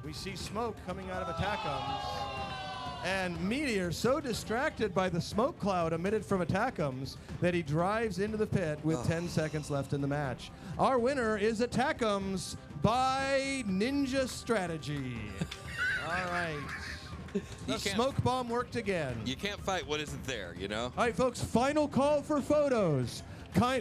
We see smoke coming out of Attackums. And Meteor so distracted by the smoke cloud emitted from Attackums that he drives into the pit with 10 seconds left in the match. Our winner is Attackums by Ninja Strategy. All right. The smoke bomb worked again. You can't fight what isn't there, you know? All right, folks, final call for photos.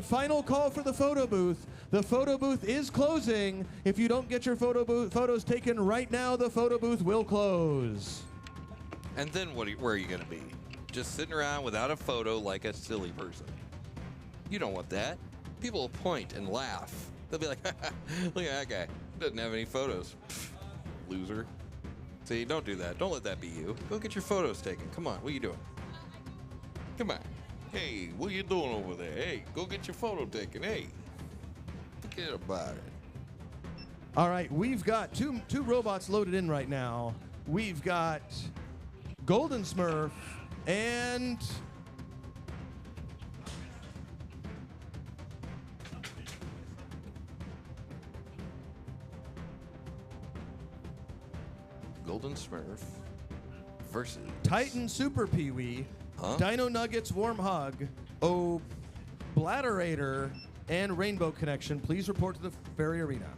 Final call for the photo booth. The photo booth is closing. If you don't get your photos taken right now, the photo booth will close. And then where are you going to be? Just sitting around without a photo like a silly person. You don't want that. People will point and laugh. They'll be like, look at that guy. Doesn't have any photos. Pfft, loser. See, don't do that. Don't let that be you. Go get your photos taken. Come on, what are you doing? Come on. Hey, what are you doing over there? Hey, go get your photo taken. Hey, forget about it. All right, we've got two robots loaded in right now. We've got Golden Smurf and Golden Smurf versus Titan Super Pee-wee, Dino Nuggets Warm Hug, Bladderator, and Rainbow Connection. Please report to the Ferry Arena.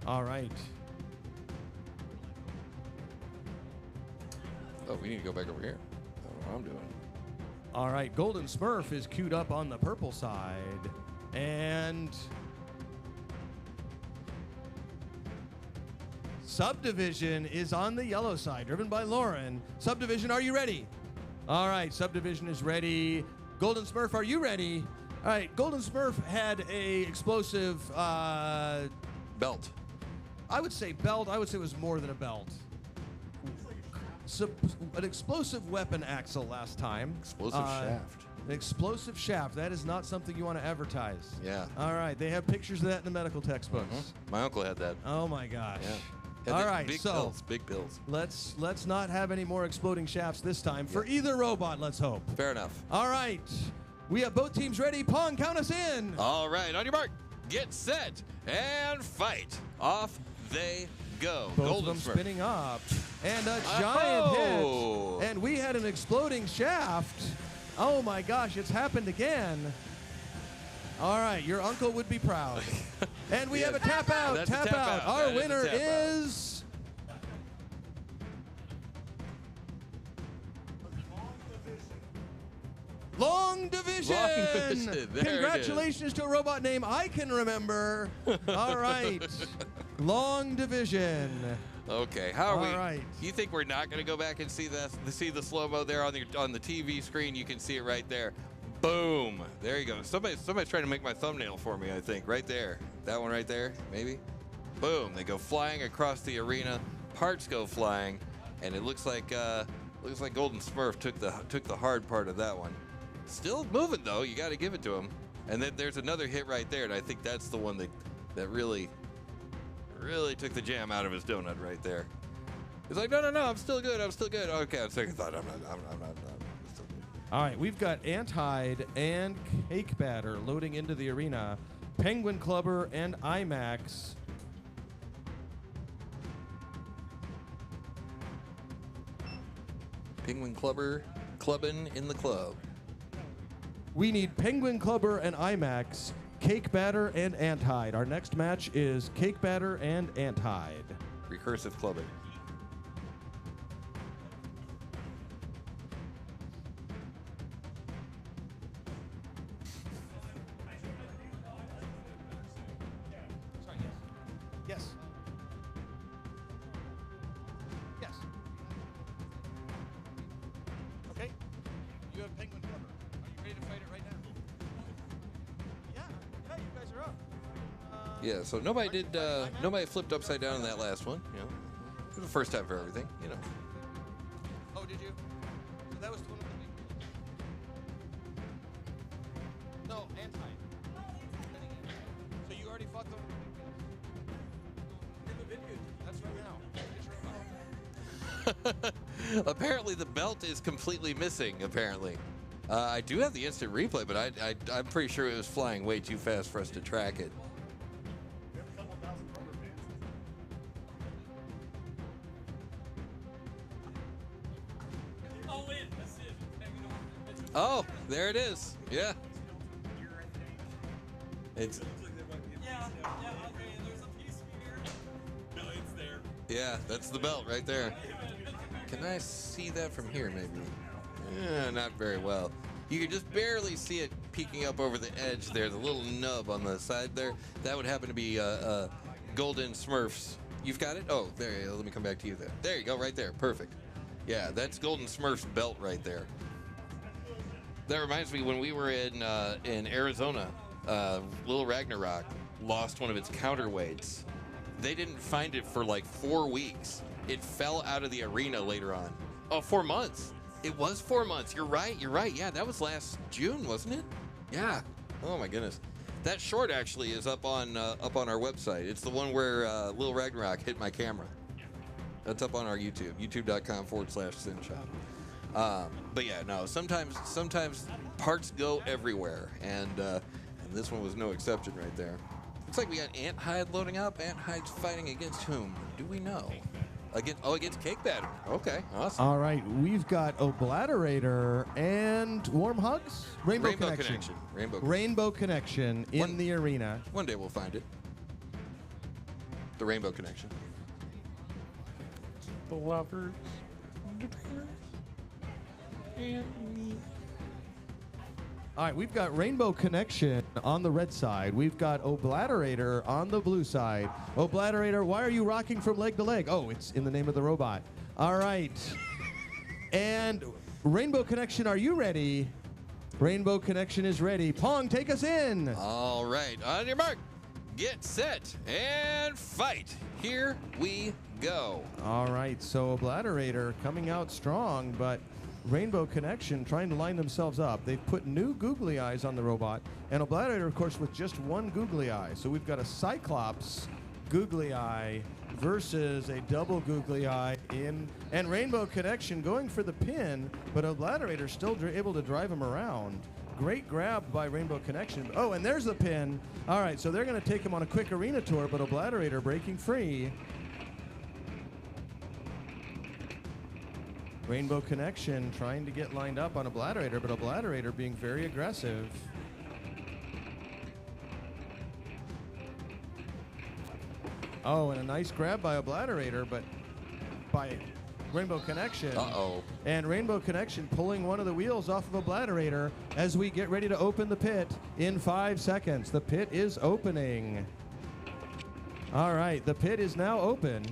All right. Oh, we need to go back over here. I don't know what I'm doing. All right, Golden Smurf is queued up on the purple side. And Subdivision is on the yellow side, driven by Lauren. Subdivision, are you ready? All right, Subdivision is ready. Golden Smurf, are you ready? All right, Golden Smurf had a explosive Belt. I would say belt. I would say it was more than a belt. An explosive weapon axle last time. Explosive shaft. An explosive shaft. That is not something you want to advertise. Yeah. All right. They have pictures of that in the medical textbooks. My uncle had that. Oh my gosh. Yeah. All right. Big So pills. Big pills. let's not have any more exploding shafts this time for either robot. Let's hope. Fair enough. All right. We have both teams ready. Pong, count us in. All right. On your mark. Get set and fight. Off they go. Both Golden of them Smurf. spinning up. And a giant Oh! hit. And we had an exploding shaft. Oh my gosh, it's happened again. All right, your uncle would be proud. And we have a tap out. That's a Tap tap out. out. Our That is a winner tap out. is Long Division. Long Division. There it is. Congratulations to a robot name I can remember. All right. Long Division. Okay, how are All we? right. You think we're not going to go back and see the slow mo there on the TV screen? You can see it right there. Boom! There you go. Somebody's trying to make my thumbnail for me. I think right there. That one right there, maybe. Boom! They go flying across the arena. Parts go flying, and it looks like Golden Smurf took the hard part of that one. Still moving though. You got to give it to him. And then there's another hit right there, and I think that's the one that really took the jam out of his donut right there. He's like, no, I'm still good. Okay, on second thought, I'm not still good. All right, we've got Antide and Cake Batter loading into the arena. Penguin Clubber and IMAX. Penguin clubbing in the club. We need Penguin Clubber and IMAX, Cake Batter and Antide. Our next match is Cake Batter and Antide. Recursive clubbing. Yes. Yes. Okay. You have Penguin Clubber. Are you ready to fight it right now? Yeah, you guys are up. Yeah, so nobody flipped upside down in that last one, you know. It was the first time for everything, you know. Oh, did you? So that was one of the big wheels. No, So you already fought them? In the video. That's right now. Apparently the belt is completely missing, apparently. I do have the instant replay, but I'm pretty sure it was flying way too fast for us to track it. Oh, there it is. Yeah. It's. Yeah, that's the belt right there. Can I see that from here, maybe? Not very well. You can just barely see it peeking up over the edge there, the little nub on the side there. That would happen to be Golden Smurfs. You've got it? Oh, there you go. Let me come back to you there. There you go, right there. Perfect. Yeah, that's Golden Smurf's belt right there. That reminds me, when we were in Arizona, Little Ragnarok lost one of its counterweights. They didn't find it for like 4 weeks. It fell out of the arena later on. Oh, 4 months. It was 4 months. You're right. Yeah, that was last June, wasn't it? Yeah. Oh my goodness. That short actually is up on our website. It's the one where Little Ragnarok hit my camera. That's up on our YouTube, youtube.com/Synshop. But yeah, no. Sometimes parts go everywhere, and this one was no exception right there. Looks like we got Antide loading up. Antide's fighting against whom? Do we know? Against Cake Batter. Okay, awesome. All right, we've got Obliterator and Warm Hugs? Rainbow Connection. Rainbow Connection in the arena. One day we'll find it. The Rainbow Connection. The lovers. All right, we've got Rainbow Connection on the red side. We've got Obliterator on the blue side. Obliterator, why are you rocking from leg to leg? Oh, it's in the name of the robot. All right. And Rainbow Connection, are you ready? Rainbow Connection is ready. Pong, take us in. All right, on your mark, get set, and fight. Here we go. All right, so Obliterator coming out strong, but Rainbow Connection trying to line themselves up. They've put new googly eyes on the robot, and Obliterator, of course, with just one googly eye. So we've got a Cyclops googly eye versus a double googly eye and Rainbow Connection going for the pin, but Obliterator still able to drive him around. Great grab by Rainbow Connection. Oh, and there's the pin. All right, so they're going to take him on a quick arena tour, but Obliterator breaking free. Rainbow Connection trying to get lined up on Obliterator, but Obliterator being very aggressive. Oh, and a nice grab by Obliterator, but by Rainbow Connection. Uh-oh. And Rainbow Connection pulling one of the wheels off of Obliterator as we get ready to open the pit in 5 seconds. The pit is opening. All right, the pit is now open.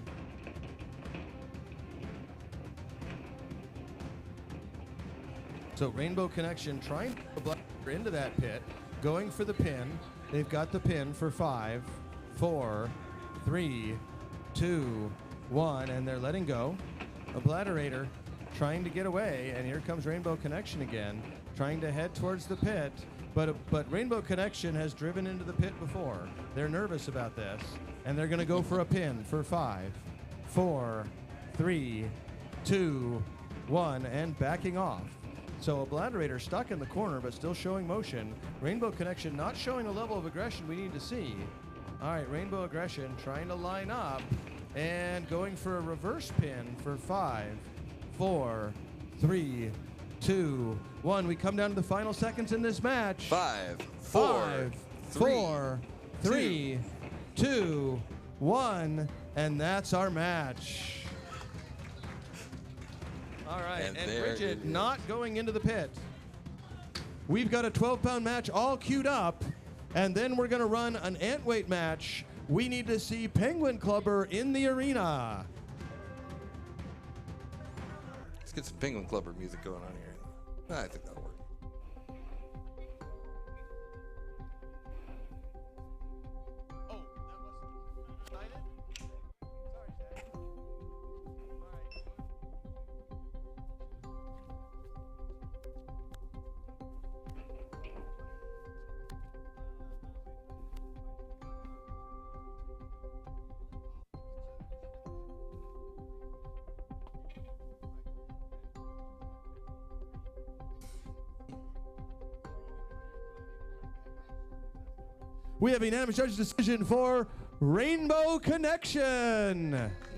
So Rainbow Connection trying to put Obliterator into that pit, going for the pin. They've got the pin for 5, 4, 3, 2, 1, and they're letting go. Obliterator trying to get away, and here comes Rainbow Connection again, trying to head towards the pit, but Rainbow Connection has driven into the pit before. They're nervous about this, and they're going to go for a pin for 5, 4, 3, 2, 1, and backing off. So Obliterator stuck in the corner, but still showing motion. Rainbow Connection not showing a level of aggression we need to see. All right, Rainbow Aggression trying to line up and going for a reverse pin for 5, 4, 3, 2, 1. We come down to the final seconds in this match. 5, 4, 3, 2, 1, and that's our match. All right, and Bridget not going into the pit. We've got a 12-pound match all queued up, and then we're going to run an ant weight match. We need to see Penguin Clubber in the arena. Let's get some Penguin Clubber music going on here. I think that'll work. Oh, that wasn't excited? Sorry, Zach. All right. We have a unanimous judge's decision for Rainbow Connection.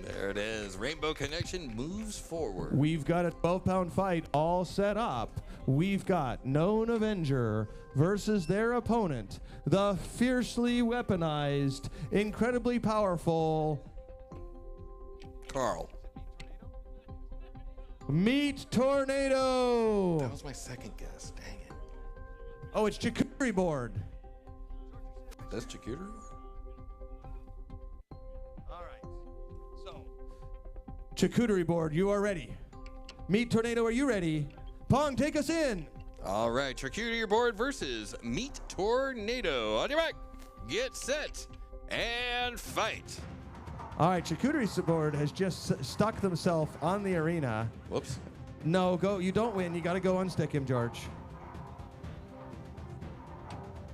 There it is. Rainbow Connection moves forward. We've got a 12-pound fight all set up. We've got Known Avenger versus their opponent, the fiercely weaponized, incredibly powerful Carl. Meat Tornado. That was my second guess. Dang it. Oh, it's charcuterie board. That's charcuterie? All right. So, charcuterie board, you are ready. Meat Tornado, are you ready? Pong, take us in. All right, charcuterie board versus Meat Tornado. On your mark, get set, and fight. All right, charcuterie board has just stuck themselves on the arena. Whoops. No, go. You don't win. You got to go unstick him, George.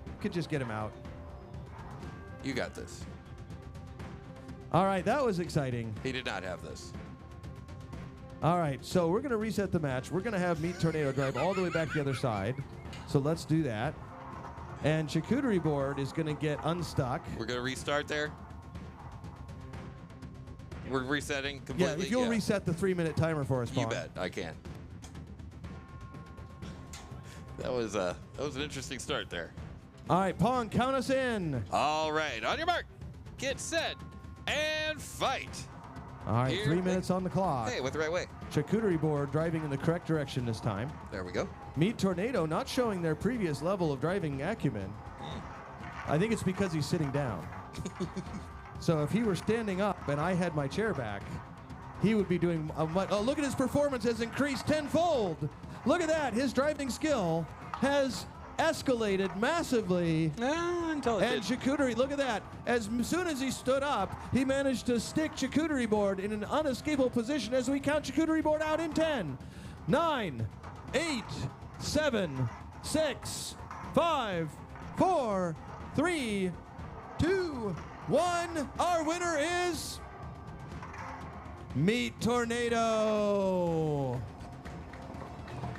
You could just get him out. You got this. All right, that was exciting. He did not have this. All right, so we're going to reset the match. We're going to have Meat Tornado drive all the way back to the other side. So let's do that. And charcuterie board is going to get unstuck. We're going to restart there. We're resetting completely. Yeah, if you'll reset the 3-minute timer for us, Pong. You bet, I can. That was an interesting start there. All right, Pong, count us in. All right, on your mark, get set, and fight. All right, Here 3 minutes on the clock. Hey, went the right way. Charcuterie board driving in the correct direction this time. There we go. Meat Tornado not showing their previous level of driving acumen. I think it's because he's sitting down. So if he were standing up and I had my chair back, he would be doing a much. Oh, look at his performance has increased tenfold. Look at that. His driving skill has escalated massively. Until it And did. charcuterie, look at that. As soon as he stood up, he managed to stick charcuterie board in an unescapable position as we count charcuterie board out in 10, 9, 8, 7, 6, 5, 4, 3, 2, 1. Our winner is Meat Tornado.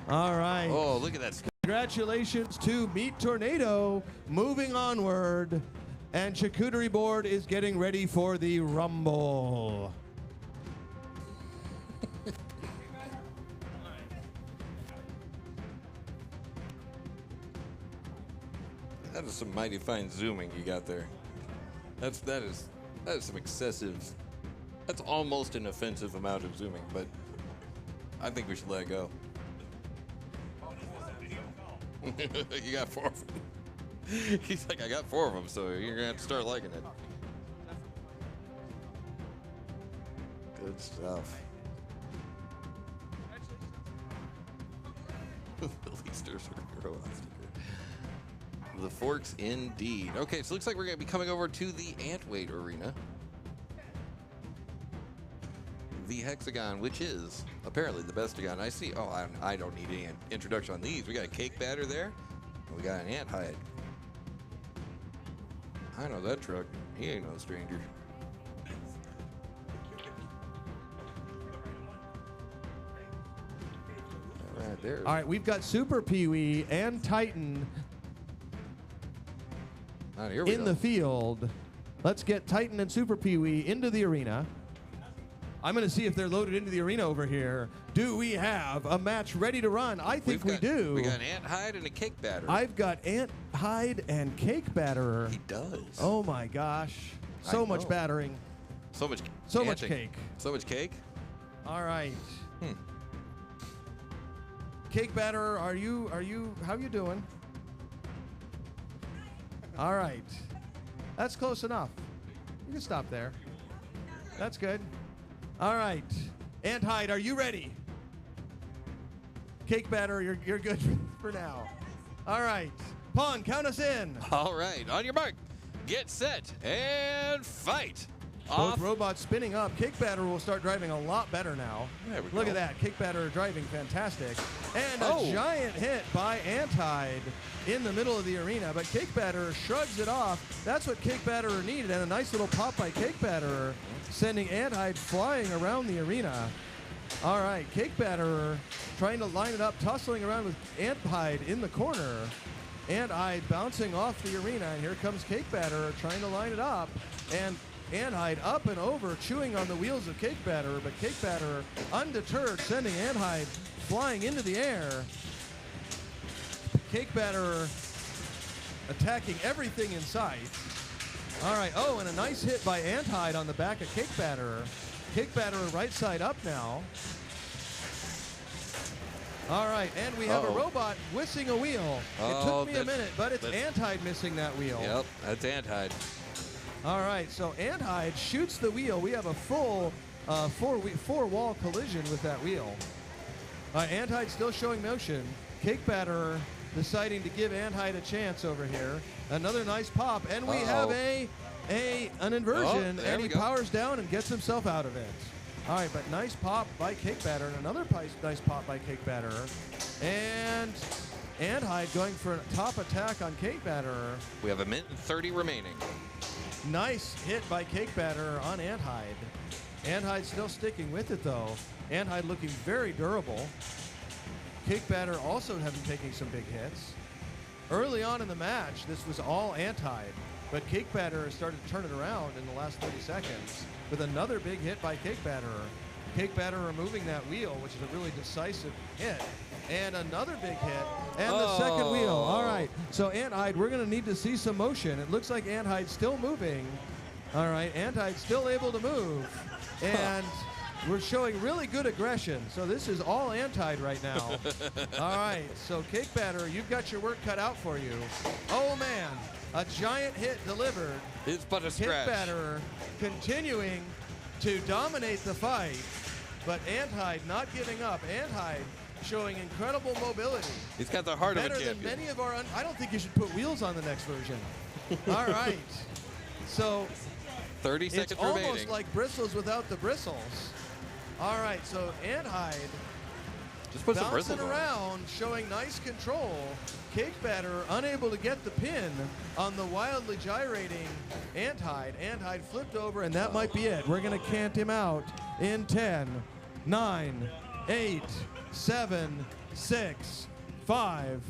All right. Oh, look at that. Congratulations to Meat Tornado. Moving onward. And charcuterie board is getting ready for the Rumble. That is some mighty fine zooming you got there. That is some excessive. That's almost an offensive amount of zooming, but I think we should let it go. You got 4 of them. He's like, I got 4 of them, so you're gonna have to start liking it. Good stuff. The Leaster Hero sticker. The forks indeed. Okay, so it looks like we're gonna be coming over to the Antweight Arena. The hexagon, which is apparently the best hexagon I see. Oh, I don't need any introduction on these. We got a cake batter there. And we got an ant hide. I know that truck. He ain't no stranger. All right, there. All right, we've got Super Pee-wee and Titan Here we in go. the field. Let's get Titan and Super Pee-wee into the arena. I'm going to see if they're loaded into the arena over here. Do we have a match ready to run? I think we do. We got an ant hide and a cake batter. I've got ant hide and cake batterer. He does. Oh my gosh. So much know. battering. So much. So much anting. cake. So much cake. All right. Cake batterer, how you doing? All right. That's close enough. You can stop there. That's good. All right. Ant hide, are you ready? Cake batter, you're good for now. All right. Pong, count us in. All right. On your mark. Get set and fight. Both Off. robots spinning up. Cake batter will start driving a lot better now. There we Look go. at that. Cake batter driving fantastic. And Oh. a giant hit by Antide in the middle of the arena. But Cake Batterer shrugs it off. That's what Cake Batterer needed. And a nice little pop by Cake Batterer, sending Antide flying around the arena. All right. Cake Batterer trying to line it up, tussling around with Antide in the corner. Antide bouncing off the arena. And here comes Cake Batterer trying to line it up. And Antide up and over, chewing on the wheels of Cake Batterer, but Cake Batterer undeterred, sending Antide flying into the air. Cake Batterer attacking everything in sight. All right, oh, and a nice hit by Antide on the back of Cake Batterer. Cake Batterer right side up now. All right, and we have a robot missing a wheel. It took me a minute, but it's Antide missing that wheel. Yep, that's Antide. All right, so Antide shoots the wheel. We have a full four-wall collision with that wheel. Antide still showing motion. Cake Batterer deciding to give Antide a chance over here. Another nice pop, and we have an inversion, and he powers down and gets himself out of it. All right, but nice pop by Cake Batterer, and another nice pop by Cake Batterer. And Antide going for a top attack on Cake Batterer. We have 1:30 remaining. Nice hit by Cake Batterer on Antide. Antide still sticking with it though. Antide looking very durable. Cake Batterer also having taken some big hits. Early on in the match, this was all Antide, but Cake Batterer started to turn it around in the last 30 seconds with another big hit by Cake Batterer. Cake Batterer removing that wheel, which is a really decisive hit. And another big hit, and the second wheel. All right, so Antide, we're going to need to see some motion. It looks like Antide's still moving. All right, Antide's still able to move. And we're showing really good aggression. So this is all Antide right now. All right, so Cake Batterer, you've got your work cut out for you. Oh, man, a giant hit delivered. It's but a scratch. Cake Batterer continuing to dominate the fight, but Antide not giving up. Antide showing incredible mobility. He's got the heart of a Better champion. than many of our... I don't think you should put wheels on the next version. All right. So 30 seconds it's remaining. almost like bristles without the bristles. All right, so Antide Just put some bouncing bristles on. around, showing nice control. Cake Batterer unable to get the pin on the wildly gyrating Antide. Antide flipped over, and that might be it. We're going to cant him out in 10, 9, 8, 7, 6, 5,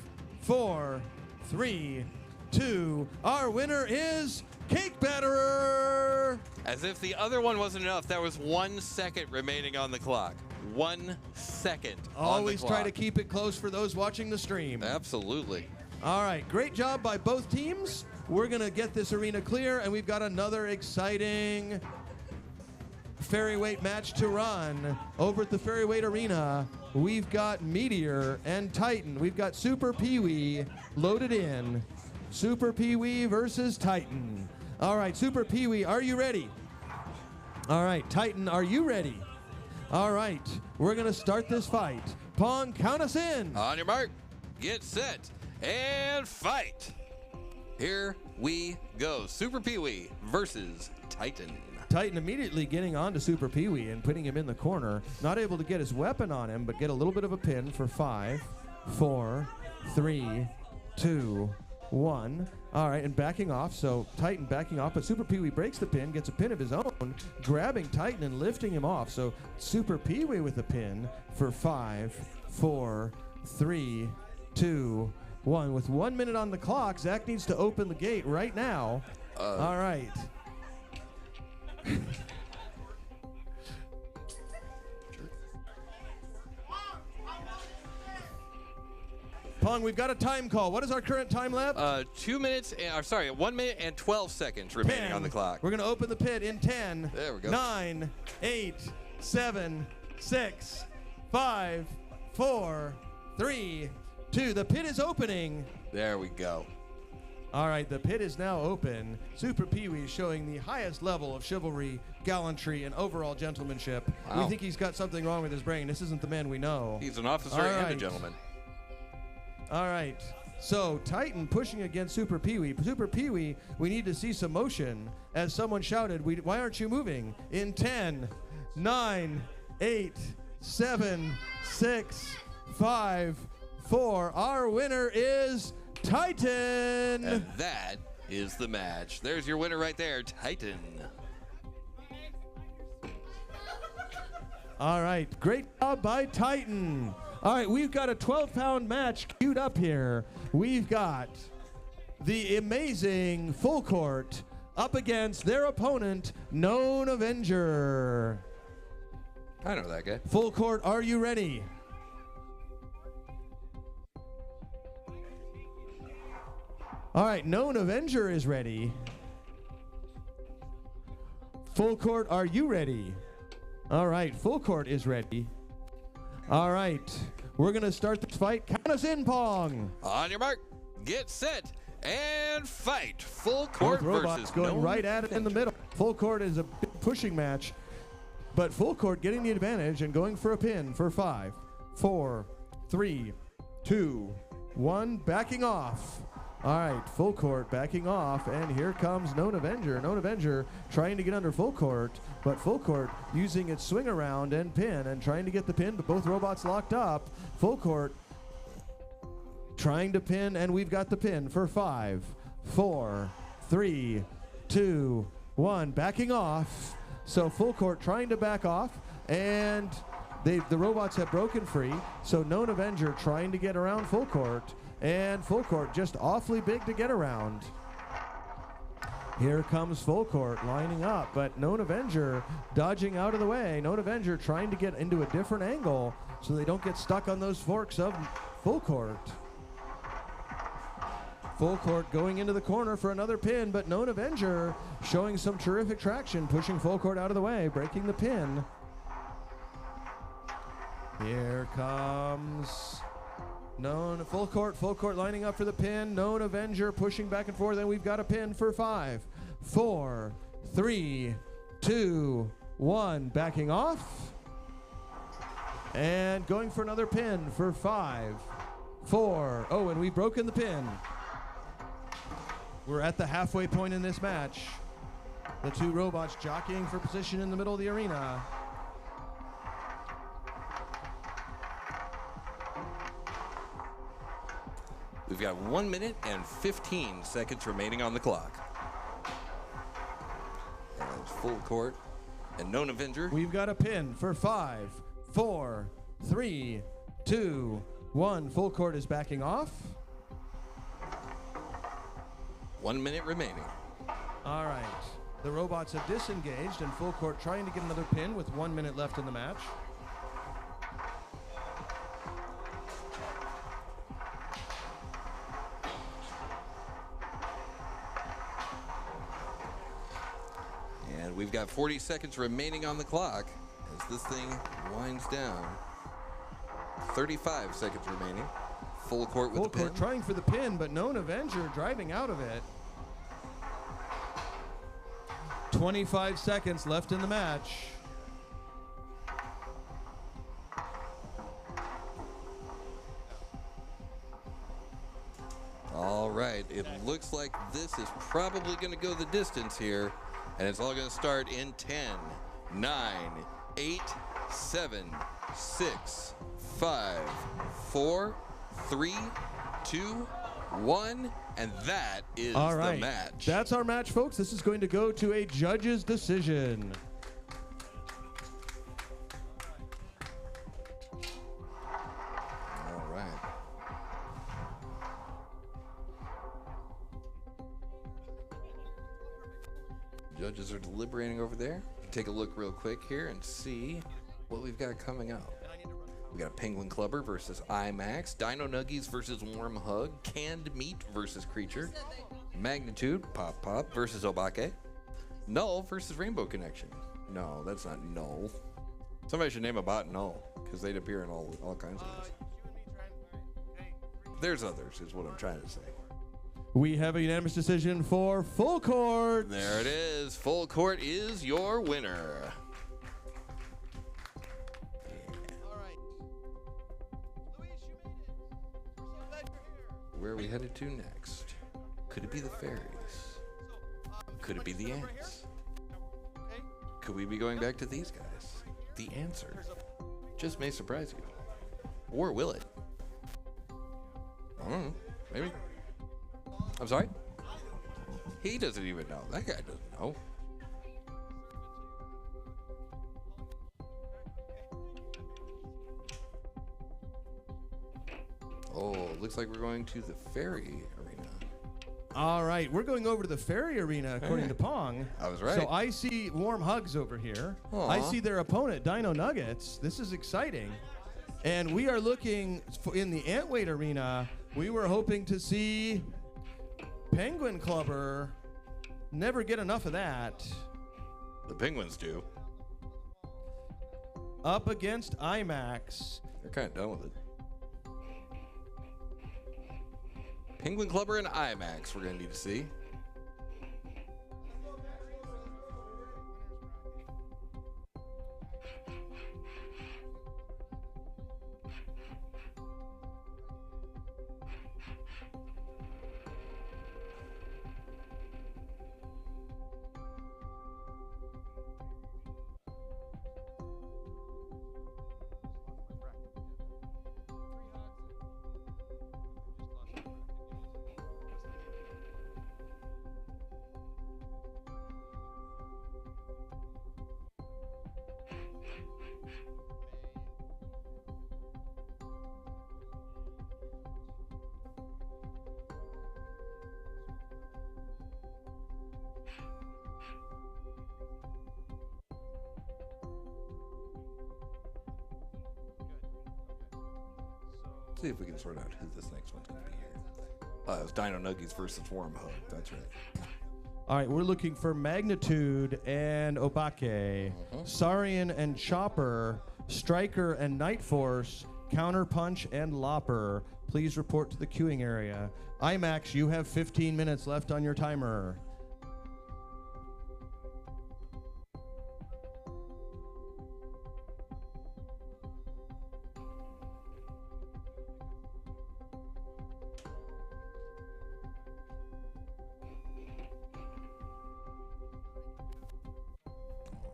4, 3, 2. Our winner is Cake Batterer. As if the other one wasn't enough, there was 1 second remaining on the clock. 1 second Always on the try clock. to keep it close for those watching the stream. Absolutely. All right, great job by both teams. We're going to get this arena clear, and we've got another exciting ferryweight match to run. Over at the ferryweight arena, we've got Meteor and Titan. We've got Super Pee-wee loaded in. Super Pee-wee versus Titan. All right, Super Pee-wee, are you ready? All right, Titan, are you ready? All right, we're going to start this fight. Pong, count us in. On your mark, get set, and fight. Here we go. Super Pee-wee versus Titan. Titan immediately getting on to Super Pee-wee and putting him in the corner. Not able to get his weapon on him, but get a little bit of a pin for 5, 4, 3, 2, 1. All right, and backing off. So Titan backing off, but Super Pee-wee breaks the pin, gets a pin of his own, grabbing Titan and lifting him off. So Super Pee-wee with a pin for 5, 4, 3, 2, 1. With 1 minute on the clock, Zach needs to open the gate right now. All right. Pong, we've got a time call. What is our current time lap? 2 minutes, I'm sorry, 1 minute and 12 seconds remaining on the clock. We're going to open the pit in 10, there we go. 9, 8, 7, 6, 5, 4, 3, 2. The pit is opening. There we go. All right, the pit is now open. Super Pee-wee showing the highest level of chivalry, gallantry, and overall gentlemanship. Wow. We think he's got something wrong with his brain. This isn't the man we know. He's an officer All and a right. gentleman. All right, so Titan pushing against Super Pee-wee. Super Pee-wee, we need to see some motion. As someone shouted, why aren't you moving? In 10, 9, 8, 7, 6, 5, 4. Our winner is Titan. And that is the match. There's your winner right there, Titan. All right, great job by Titan. All right, we've got a 12-pound match queued up here. We've got the amazing Full Court up against their opponent, Known Avenger. I know that guy. Full Court, are you ready? All right, Known Avenger is ready. Full Court, are you ready? All right, Full Court is ready. All right, we're going to start this fight. Count us in, Pong. On your mark, get set, and fight. Full Court Both robots versus going Known right at it in the middle. Full Court is a big pushing match, but Full Court getting the advantage and going for a pin for 5, 4, 3, 2, 1, backing off. All right, Full Court backing off, and here comes Known Avenger. Known Avenger trying to get under Full Court, but Full Court using its swing around and pin and trying to get the pin, but both robots locked up. Full Court trying to pin, and we've got the pin for 5, 4, 3, 2, 1, backing off. So Full Court trying to back off, and the robots have broken free. So Known Avenger trying to get around Full Court, and Full Court just awfully big to get around. Here comes Full Court lining up, but Known Avenger dodging out of the way. Known Avenger trying to get into a different angle so they don't get stuck on those forks of Full Court. Full Court going into the corner for another pin, but Known Avenger showing some terrific traction, pushing Full Court out of the way, breaking the pin. Here comes Full Court lining up for the pin. Known Avenger pushing back and forth, and we've got a pin for 5, 4, 3, 2, 1, backing off. And going for another pin for 5, 4. Oh, and we've broken the pin. We're at the halfway point in this match. The two robots jockeying for position in the middle of the arena. We've got 1 minute and 15 seconds remaining on the clock. And it's Full Court and Known Avenger. We've got a pin for 5, 4, 3, 2, 1. Full Court is backing off. 1 minute remaining. All right. The robots have disengaged, and Full Court trying to get another pin with 1 minute left in the match. we've got 40 seconds remaining on the clock as this thing winds down. 35 seconds remaining. Full court with Full the pin. court trying for the pin, but Known Avenger driving out of it. 25 seconds left in the match. All right, it looks like this is probably going to go the distance here, and it's all going to start in 10, 9, 8, 7, 6, 5, 4, 3, 2, 1, and that is All right, the match. that's our match, folks. This is going to go to a judge's decision. All right. Judges are deliberating over there. Take a look real quick here and see what we've got coming up. We got Penguin Clubber versus IMAX, Dino Nuggies versus Warm Hug, Canned Meat versus Creature, Magnitude, Pop Pop versus Obake, Null versus Rainbow Connection. No, that's not Null. Somebody should name a bot Null, because they'd appear in all kinds of ways. There's others, is what I'm trying to say. We have a unanimous decision for Full Court. There it is. Full Court is your winner. Where are we headed to next? Could it be the fairies? Could it be the ants? Could we be going back to these guys? The answer just may surprise you. Or will it? I don't know. Maybe. I'm sorry? He doesn't even know. That guy doesn't know. Oh, looks like we're going to the fairy arena. All right, we're going over to the fairy arena, according to Pong. I was right. So I see Warm Hugs over here. Aw. I see their opponent, Dino Nuggets. This is exciting. And we are looking in the Antweight arena. We were hoping to see Penguin Clubber. Never get enough of that. The Penguins do. Up against IMAX. They're kind of done with it. Penguin Clubber and IMAX we're going to need to see. See if we can sort out who this next one's going to be here. It was Dino Nuggies versus Warm Hug. That's right. All right, we're looking for Magnitude and Obake, Saurian and Chopper, Striker and Night Force, Counter Punch and Lopper. Please report to the queuing area. IMAX, you have 15 minutes left on your timer.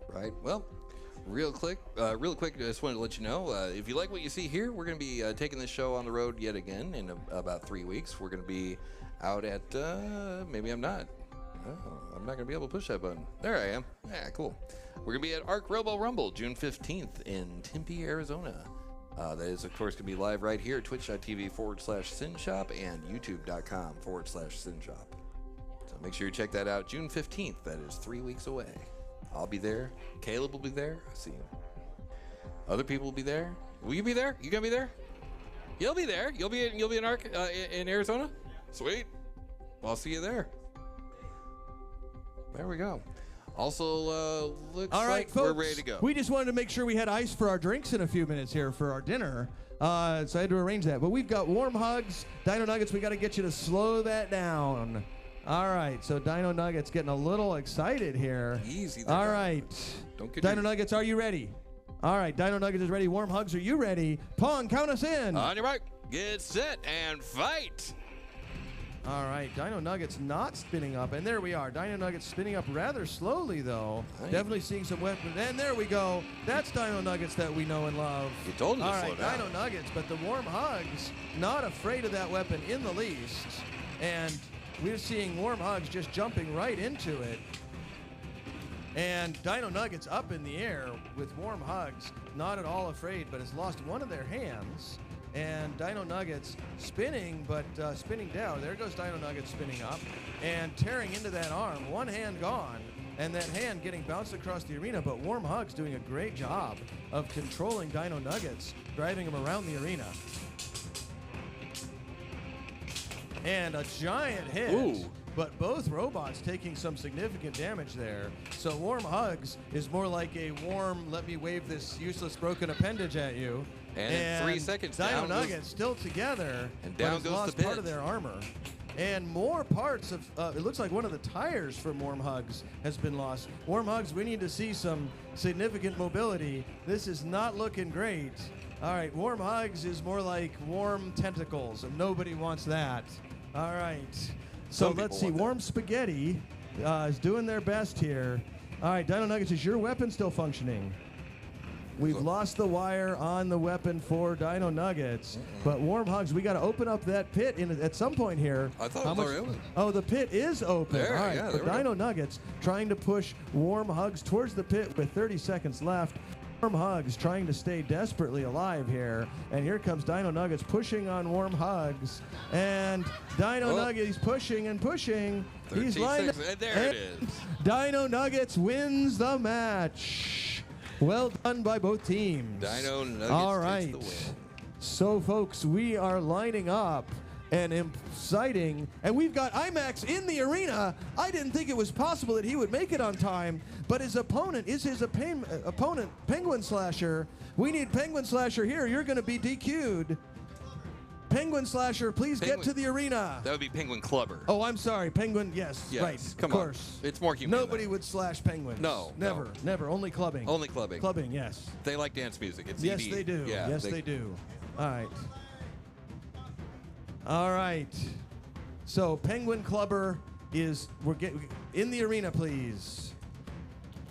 Right. Well, real quick, I just wanted to let you know, if you like what you see here, we're going to be taking this show on the road yet again in about 3 weeks. We're going to be out at, maybe I'm not. Oh, I'm not going to be able to push that button. There I am. Yeah, cool. We're going to be at Arc Robo Rumble June 15th in Tempe, Arizona. That is, of course, going to be live right here at twitch.tv/Synshop and youtube.com/Synshop. So make sure you check that out June 15th. That is 3 weeks away. I'll be there. Caleb will be there. I see him. Other people will be there. Will you be there? You gonna be there? You'll be there. You'll be in Arc in Arizona. Sweet. Well, I'll see you there. There we go. Also, looks All right, like folks, we're ready to go. we just wanted to make sure we had ice for our drinks in a few minutes here for our dinner. So I had to arrange that. But we've got warm hugs. Dino Nuggets, we got to get you to slow that down. All right, so Dino Nuggets getting a little excited here. Easy there. All right. Don't get Dino your- Nuggets, are you ready? All right, Dino Nuggets is ready. Warm hugs, are you ready? Pong, count us in. On your mark, get set, and fight. All right, Dino Nuggets not spinning up, and there we are. Dino Nuggets spinning up rather slowly, though. Nice. Definitely seeing some weapons, and there we go. That's Dino Nuggets that we know and love. You told him to All slow right, down. Dino Nuggets, but the warm hugs, not afraid of that weapon in the least, and we're seeing warm hugs just jumping right into it. And Dino Nuggets up in the air with warm hugs, not at all afraid, but has lost one of their hands. And Dino Nuggets spinning, but spinning down. There goes Dino Nuggets spinning up and tearing into that arm. One hand gone, and that hand getting bounced across the arena. But Warm Hugs doing a great job of controlling Dino Nuggets, driving him around the arena. And a giant hit. Ooh. But both robots taking some significant damage there. So Warm Hugs is more like a warm, let me wave this useless broken appendage at you. And in 3 seconds, Dino down goes- Nuggets still together, And but down has goes the lost part pit. of their armor. And more parts of, it looks like one of the tires from Warm Hugs has been lost. Warm Hugs, we need to see some significant mobility. This is not looking great. All right, Warm Hugs is more like warm tentacles, and nobody wants that. All right. So Some let's people see. want that. Warm Spaghetti is doing their best here. All right, Dino Nuggets, is your weapon still functioning? We've lost the wire on the weapon for Dino Nuggets, but Warm Hugs, we got to open up that pit at some point here. I thought How it was already open. Oh, the pit is open. There, All right, yeah, but there we go. Dino Nuggets trying to push Warm Hugs towards the pit with 30 seconds left. Warm Hugs trying to stay desperately alive here, and here comes Dino Nuggets pushing on Warm Hugs, and Dino Oh. Nuggets pushing and pushing. 13 He's lined up, seconds, and there it and is. Dino Nuggets wins the match. Well done by both teams. Dino Nuggets All takes right. the win. So, folks, we are lining up and exciting, and we've got IMAX in the arena. I didn't think it was possible that he would make it on time, but his opponent is his opponent, Penguin Slasher. We need Penguin Slasher here. You're going to be DQ'd. Penguin Slasher, please get Penguin- to the arena. That would be Penguin Clubber. Oh, I'm sorry, Penguin. Yes, Yes, right. come of on. course. It's more human than Nobody that. would slash penguins. No, never, no. never. Only clubbing. Only clubbing. Clubbing, yes. They like dance music. It's Yes, ED. they do. Yeah, yes, they do. All right. All right. So Penguin Clubber is we're getting in the arena, please.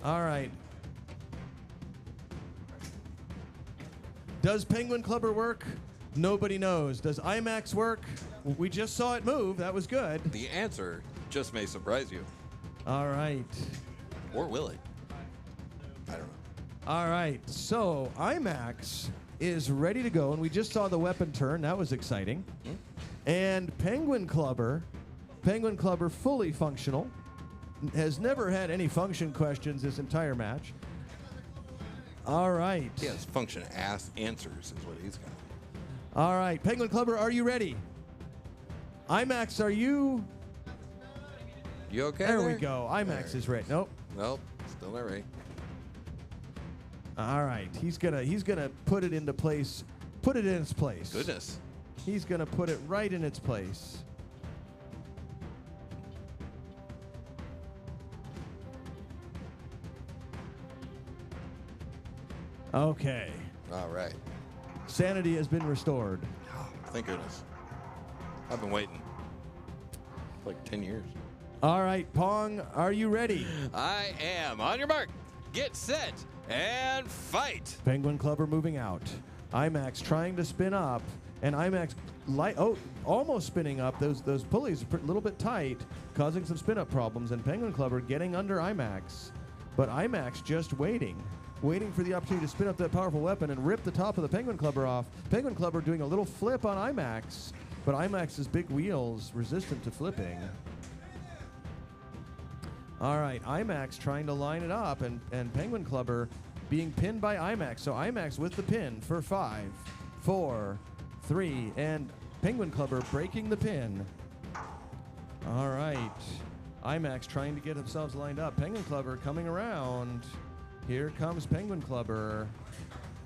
All right. Does Penguin Clubber work? Nobody knows. Does IMAX work? We just saw it move. That was good. The answer just may surprise you. All right. Or will it? I don't know. All right, so IMAX is ready to go, and we just saw the weapon turn. That was exciting. And Penguin Clubber fully functional, has never had any function questions this entire match. All right. He has function ass answers is what he's got. All right, Penguin Clubber, are you ready? IMAX, are you? You okay There we go. IMAX There. is ready. Nope. Nope, still not ready. All right, he's gonna put it into place. Put it in its place. Goodness. He's going to put it right in its place. Okay. All right. Sanity has been restored. Oh, thank goodness. I've been waiting. Like 10 years. All right, Pong, are you ready? I am. On your mark. Get set and fight. Penguin Clubber moving out. IMAX trying to spin up, and IMAX almost spinning up. Those pulleys are a little bit tight, causing some spin up problems, and Penguin Clubber getting under IMAX. But IMAX just waiting for the opportunity to spin up that powerful weapon and rip the top of the Penguin Clubber off. Penguin Clubber doing a little flip on IMAX, but IMAX's big wheels resistant to flipping. All right, IMAX trying to line it up, and Penguin Clubber being pinned by IMAX. So IMAX with the pin for 5, 4, 3, and Penguin Clubber breaking the pin. All right. IMAX trying to get themselves lined up. Penguin Clubber coming around. Here comes Penguin Clubber.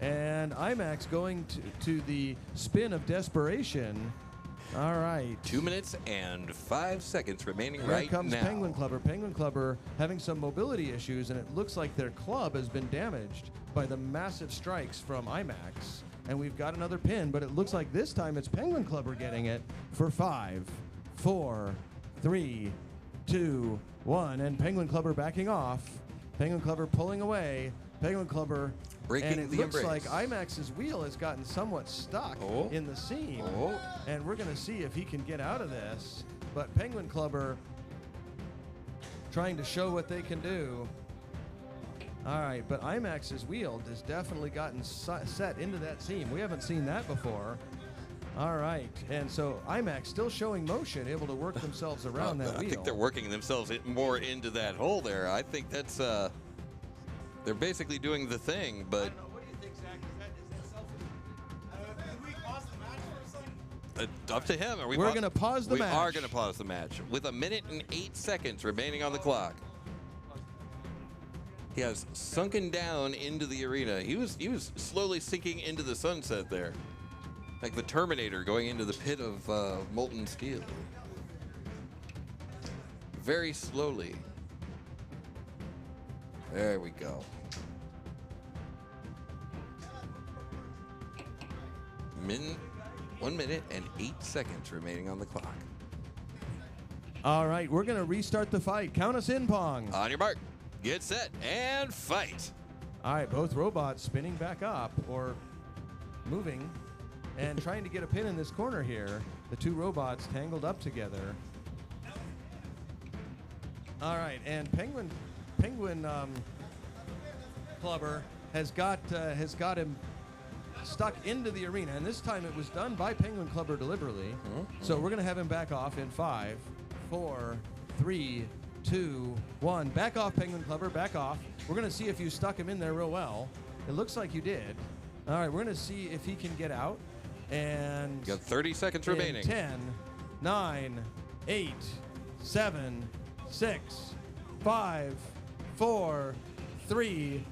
And IMAX going to the spin of desperation. All right. 2 minutes and 5 seconds remaining Here right comes now. Penguin Clubber. Penguin Clubber having some mobility issues, and it looks like their club has been damaged by the massive strikes from IMAX. And we've got another pin, but it looks like this time it's Penguin Clubber getting it for 5, 4, 3, 2, 1. And Penguin Clubber backing off. Penguin Clubber pulling away. Penguin Clubber breaking and it the looks embrace. like IMAX's wheel has gotten somewhat stuck in the seam. And we're going to see if he can get out of this. But Penguin Clubber trying to show what they can do. All right, but IMAX's wheel has definitely gotten set into that seam. We haven't seen that before. All right, and so IMAX still showing motion, able to work themselves around that wheel. I think they're working themselves more into that hole there. I think that's, they're basically doing the thing, but... What do you think, Zach? Is that self-inflicted? Did we pause the match for a second? Up to him. We're going to pause the match. We are going to pause the match with 1 minute and 8 seconds remaining on the clock. He has sunken down into the arena. He was slowly sinking into the sunset there, like the Terminator going into the pit of molten steel. Very slowly. There we go. 1 minute and 8 seconds remaining on the clock. All right, we're going to restart the fight. Count us in, Pong. On your mark, get set, and fight. All right, both robots spinning back up or moving and trying to get a pin in this corner here. The two robots tangled up together. All right, and Penguin Clubber has got him stuck into the arena, and this time it was done by Penguin Clubber deliberately. So we're going to have him back off in 5, 4, 3, 2, 1. Back off, Penguin Clubber, back off. We're going to see if you stuck him in there real well. It looks like you did. All right, we're going to see if he can get out. And you got 30 seconds remaining. 10, 9, 8, 7, 6, 5, 4, 3,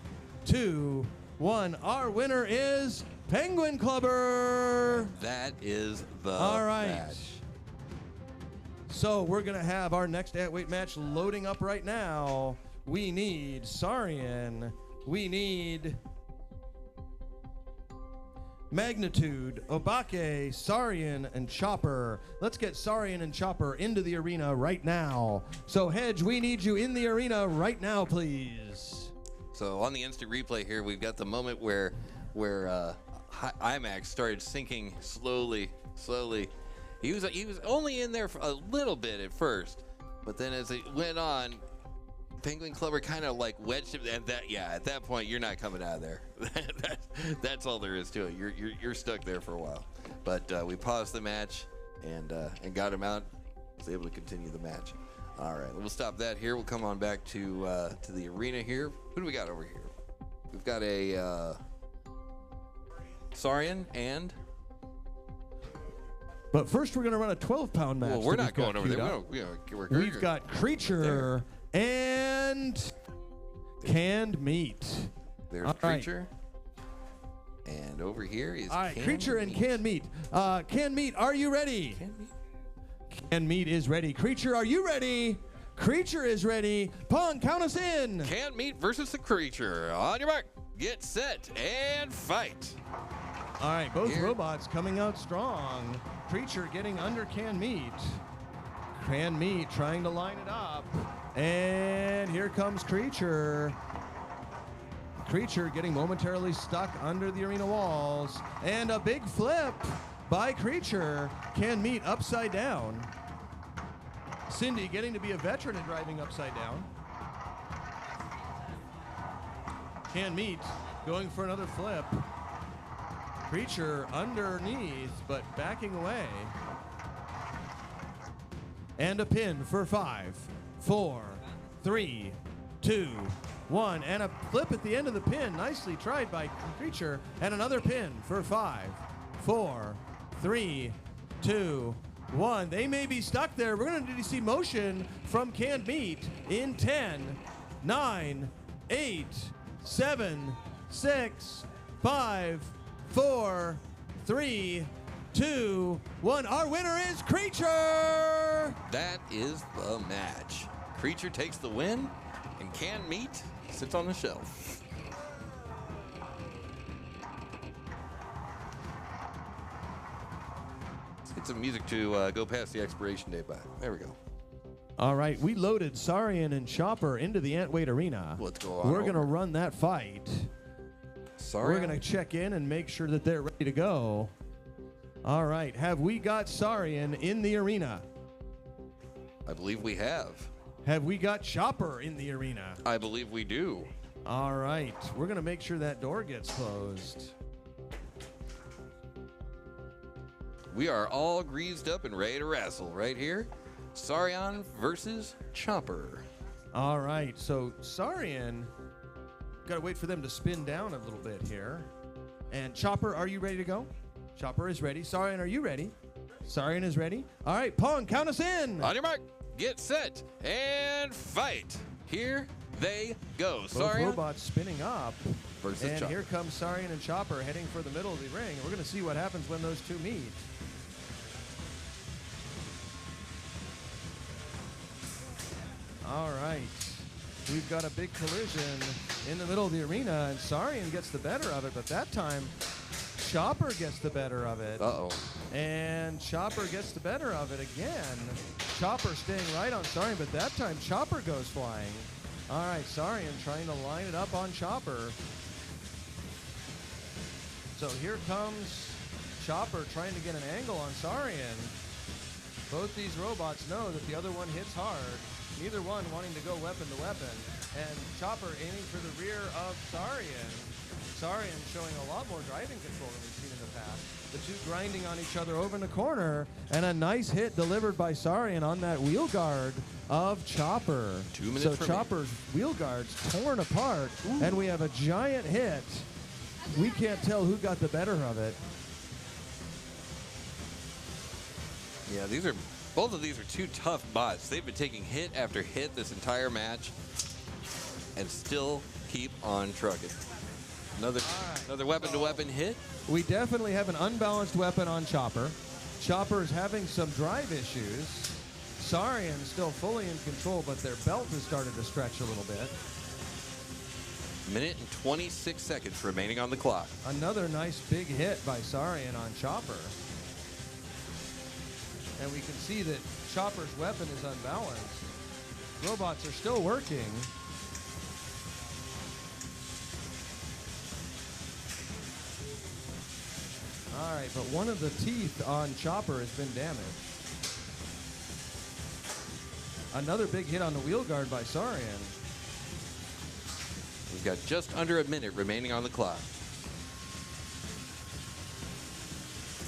2, 1. Our winner is Penguin Clubber. That is the All right. match. So we're going to have our next at-weight match loading up right now. We need Saurian. We need Magnitude, Obake, Saurian, and Chopper. Let's get Saurian and Chopper into the arena right now. So Hedge, we need you in the arena right now, please. So on the instant replay here, we've got the moment where IMAX started sinking slowly. He was only in there for a little bit at first, but then as it went on, Penguin Clubber kind of like wedged him, and at that point you're not coming out of there. That's all there is to it. You're stuck there for a while. But we paused the match and got him out. Was able to continue the match. All right, we'll stop that here. We'll come on back to the arena here. Who do we got over here? We've got a Saurian and. But first, we're going to run a 12-pound match. Well, we're not going over there. We've got Creature and Canned Meat. There's Creature. And over here is Creature and Canned Meat. Canned Meat, are you ready? Canned Meat is ready. Creature, are you ready? Creature is ready. Pong, count us in. Canned Meat versus the Creature. On your mark, get set, and fight. All right, both robots coming out strong. Creature getting under Canned Meat. Canned Meat trying to line it up. And here comes Creature. Creature getting momentarily stuck under the arena walls. And a big flip by Creature. Canned Meat upside down. Cindy getting to be a veteran at driving upside down. Canned Meat going for another flip. Creature underneath, but backing away. And a pin for 5, 4, 3, 2, 1. And a flip at the end of the pin. Nicely tried by Creature. And another pin for 5, 4, 3, 2, 1. They may be stuck there. We're going to see motion from Canned Meat in 10, 9, 8, 7, 6, 5, 4, 3, 2, 1. Our winner is Creature! That is the match. Creature takes the win, and Canned Meat sits on the shelf. Let's get some music to go past the expiration date by. There we go. All right, we loaded Saurian and Chopper into the Antweight Arena. Let's go on We're going to over. run that fight. Sorry. We're going to check in and make sure that they're ready to go. All right, have we got Saurian in the arena? I believe we have. Have we got Chopper in the arena? I believe we do. All right, we're going to make sure that door gets closed. We are all greased up and ready to wrestle right here. Saurian versus Chopper. All right, so Saurian, got to wait for them to spin down a little bit here. And Chopper, are you ready to go? Chopper is ready. Saurian, are you ready? Saurian is ready. All right, Pong, count us in. On your mark, get set, and fight. Here they go. Both Saurian robots spinning up. versus And Chopper. here comes Saurian and Chopper heading for the middle of the ring. We're going to see what happens when those two meet. All right. We've got a big collision in the middle of the arena, and Saurian gets the better of it, but that time Chopper gets the better of it. Uh-oh. And Chopper gets the better of it again. Chopper staying right on Saurian, but that time Chopper goes flying. All right, Saurian trying to line it up on Chopper. So here comes Chopper trying to get an angle on Saurian. Both these robots know that the other one hits hard. Neither one wanting to go weapon to weapon. And Chopper aiming for the rear of Saurian. Saurian showing a lot more driving control than we've seen in the past. The two grinding on each other over in the corner. And a nice hit delivered by Saurian on that wheel guard of Chopper. 2 minutes So remaining. Chopper's wheel guard's torn apart. And we have a giant hit. We can't tell who got the better of it. Yeah, both of these are two tough bots. They've been taking hit after hit this entire match and still keep on trucking. Another weapon-to-weapon hit. We definitely have an unbalanced weapon on Chopper. Chopper is having some drive issues. Saurian still fully in control, but their belt has started to stretch a little bit. Minute and 26 seconds remaining on the clock. Another nice big hit by Saurian on Chopper. And we can see that Chopper's weapon is unbalanced. Robots are still working. All right, but one of the teeth on Chopper has been damaged. Another big hit on the wheel guard by Saurian. We've got just under a minute remaining on the clock.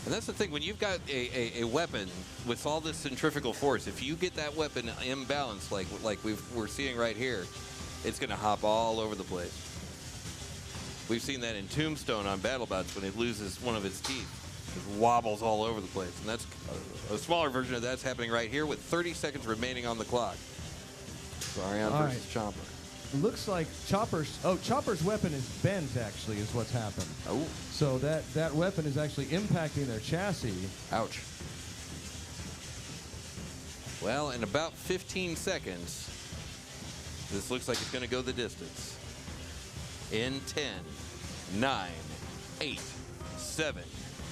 And that's the thing, when you've got a weapon with all this centrifugal force, if you get that weapon imbalanced like we're seeing right here, it's going to hop all over the place. We've seen that in Tombstone on BattleBots when it loses one of its teeth. It wobbles all over the place. And that's a smaller version of that's happening right here with 30 seconds remaining on the clock. Saurian All versus right. Chopper. Looks like Chopper's weapon is bent, actually, is what's happened. Oh, So that weapon is actually impacting their chassis. ouch. Well, in about 15 seconds, this looks like it's going to go the distance. In 10, 9, 8, 7,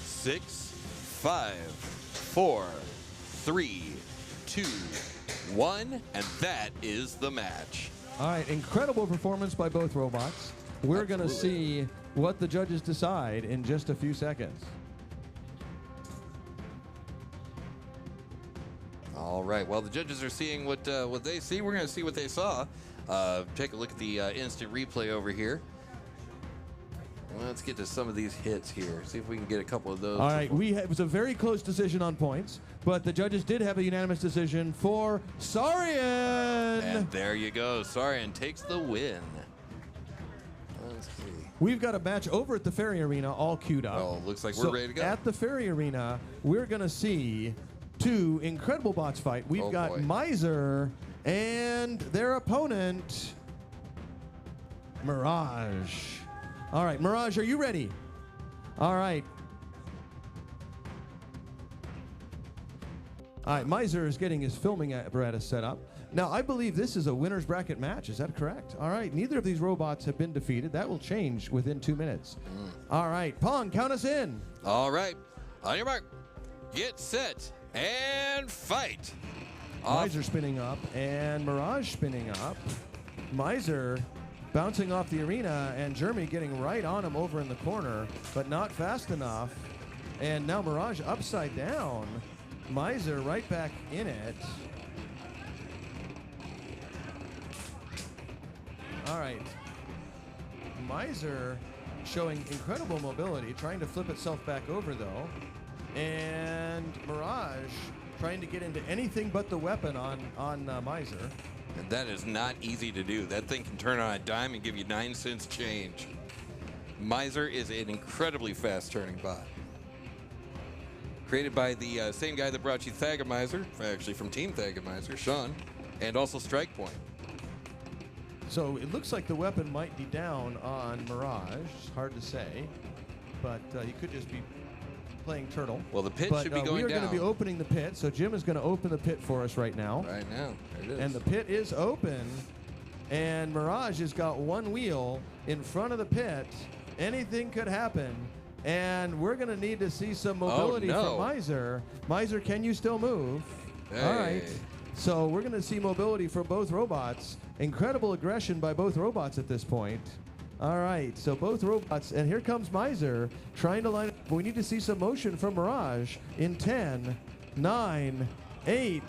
6, 5, 4, 3, 2, 1, and that is the match. All right, incredible performance by both robots. We're going to Absolutely. see what the judges decide in just a few seconds. All right. Well, the judges are seeing what they see. We're going to see what they saw. Take a look at the instant replay over here. Let's get to some of these hits here. See if we can get a couple of those. All right, it was a very close decision on points, but the judges did have a unanimous decision for Saurian. And there you go. Saurian takes the win. Let's see. We've got a match over at the Ferry Arena all queued up. Well, looks like we're ready to go. At the Ferry Arena, we're going to see two incredible bots fight. We've got boy. Miser and their opponent, Mirage. All right, Mirage, are you ready? All right. All right, Miser is getting his filming apparatus set up. Now, I believe this is a winner's bracket match. Is that correct? All right, neither of these robots have been defeated. That will change within 2 minutes. All right, Pong, count us in. All right. On your mark. Get set. And fight. Miser spinning up and Mirage spinning up. Miser bouncing off the arena and Jeremy getting right on him over in the corner, but not fast enough. And now Mirage upside down. Miser right back in it. All right. Miser showing incredible mobility, trying to flip itself back over though. And Mirage trying to get into anything but the weapon on Miser. And that is not easy to do. That thing can turn on a dime and give you 9 cents change. Miser is an incredibly fast turning bot. Created by the same guy that brought you Thagomizer, actually from Team Thagomizer, Sean, and also Strike Point. So it looks like the weapon might be down on Mirage. It's hard to say, but he could just be playing Turtle. Well, the pit but, should be going down. We are going to be opening the pit, so Jim is going to open the pit for us right now. Right now, there it is. And the pit is open, and Mirage has got one wheel in front of the pit. Anything could happen, and we're going to need to see some mobility from Miser. Miser, can you still move? Hey. All right. So we're going to see mobility from both robots. Incredible aggression by both robots at this point. All right, so both robots, and here comes Miser trying to line up. We need to see some motion from Mirage in 10, 9, 8,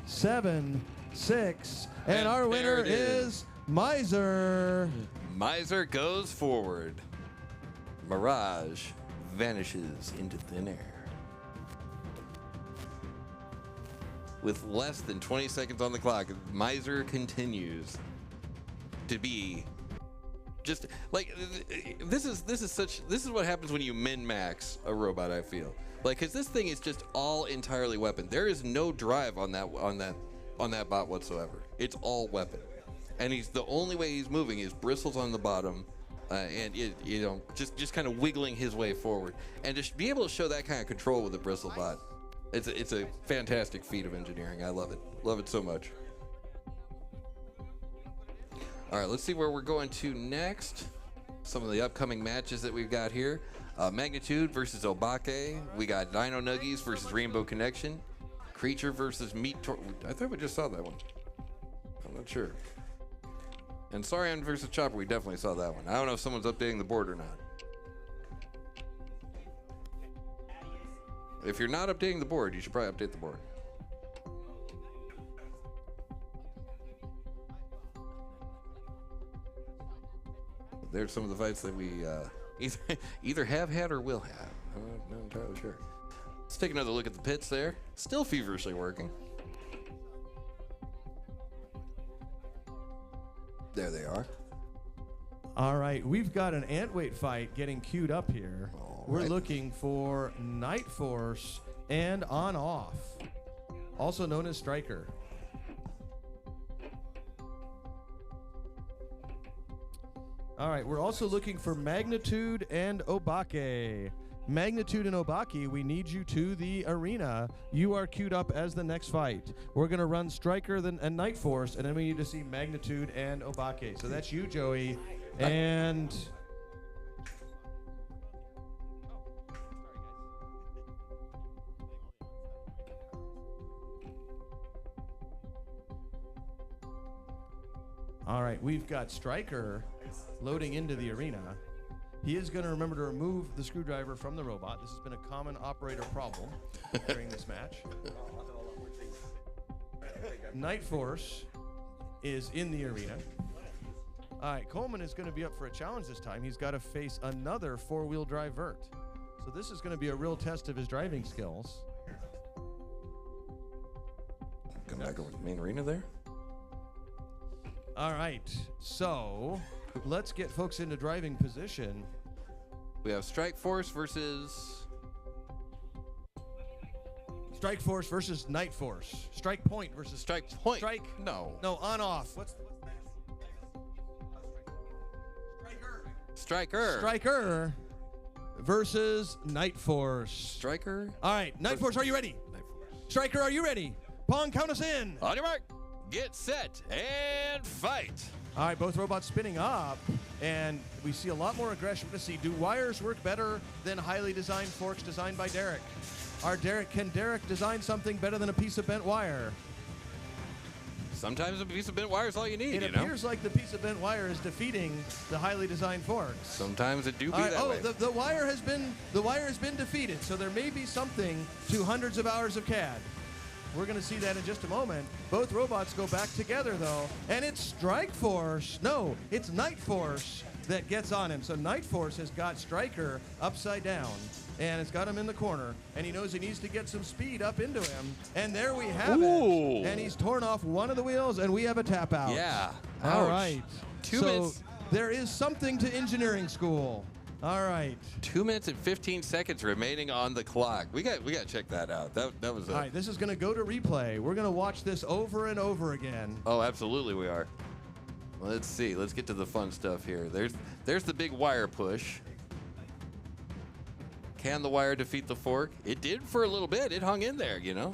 7, 6, and our winner is Miser. Miser goes forward. Mirage vanishes into thin air. With less than 20 seconds on the clock, Miser continues to be just like this is what happens when you min-max a robot, I feel. Like, cuz this thing is just all entirely weapon. There is no drive on that bot whatsoever. It's all weapon. And the only way he's moving is bristles on the bottom. And just kind of wiggling his way forward, and to be able to show that kind of control with a bristle bot, it's a fantastic feat of engineering. I love it so much. All right, let's see where we're going to next. Some of the upcoming matches that we've got here: Magnitude versus Obake. We got Dino Nuggies versus Rainbow Connection. Creature versus Meat. I thought we just saw that one. I'm not sure. And Saurian versus Chopper, we definitely saw that one. I don't know if someone's updating the board or not. If you're not updating the board, you should probably update the board. There's some of the fights that we either have had or will have. I'm not entirely sure. Let's take another look at the pits there. Still feverishly working. There they are. All right, we've got an ant weight fight getting queued up here. We're looking for Night Force and On Off, also known as Striker. All right, we're also looking for Magnitude and Obake. Magnitude and Obake, we need you to the arena. You are queued up as the next fight. We're going to run Striker and Night Force, and then we need to see Magnitude and Obake. So that's you, Joey. And all right, we've got Striker loading into the arena. He is going to remember to remove the screwdriver from the robot. This has been a common operator problem during this match. Night Force is in the arena. All right, Coleman is going to be up for a challenge this time. He's got to face another four-wheel drive vert. So this is going to be a real test of his driving skills. Come back over to the main arena there. All right, so let's get folks into driving position. We have Strike Force versus Strike Force versus Night Force. Strike Point versus Strike Point. Strike. No. No, on off. Striker. Striker versus Night Force. Striker. All right, Night Force, are you ready? Night Force. Striker, are you ready? Pong, count us in. On your mark, get set, and fight. All right, both robots spinning up, and we see a lot more aggression. Let's see, do wires work better than highly designed forks designed by Derek? Can Derek design something better than a piece of bent wire? Sometimes a piece of bent wire is all you need, It appears like the piece of bent wire is defeating the highly designed forks. Sometimes it do be All right, that way. the wire has been defeated, so there may be something to hundreds of hours of CAD. We're going to see that in just a moment. Both robots go back together, though, and it's Strike Force. No, it's Night Force that gets on him. So Night Force has got Striker upside down, and it's got him in the corner, and he knows he needs to get some speed up into him. And there we have Ooh. it. And he's torn off one of the wheels, and we have a tap out. Yeah. All Ouch. right. 2 so minutes. there is something to engineering school. All right. 2 minutes and 15 seconds remaining on the clock. We got to check that out. That was. All right, this is going to go to replay. We're going to watch this over and over again. Oh, absolutely, we are. Let's see. Let's get to the fun stuff here. There's the big wire push. Can the wire defeat the fork? It did for a little bit. It hung in there, you know.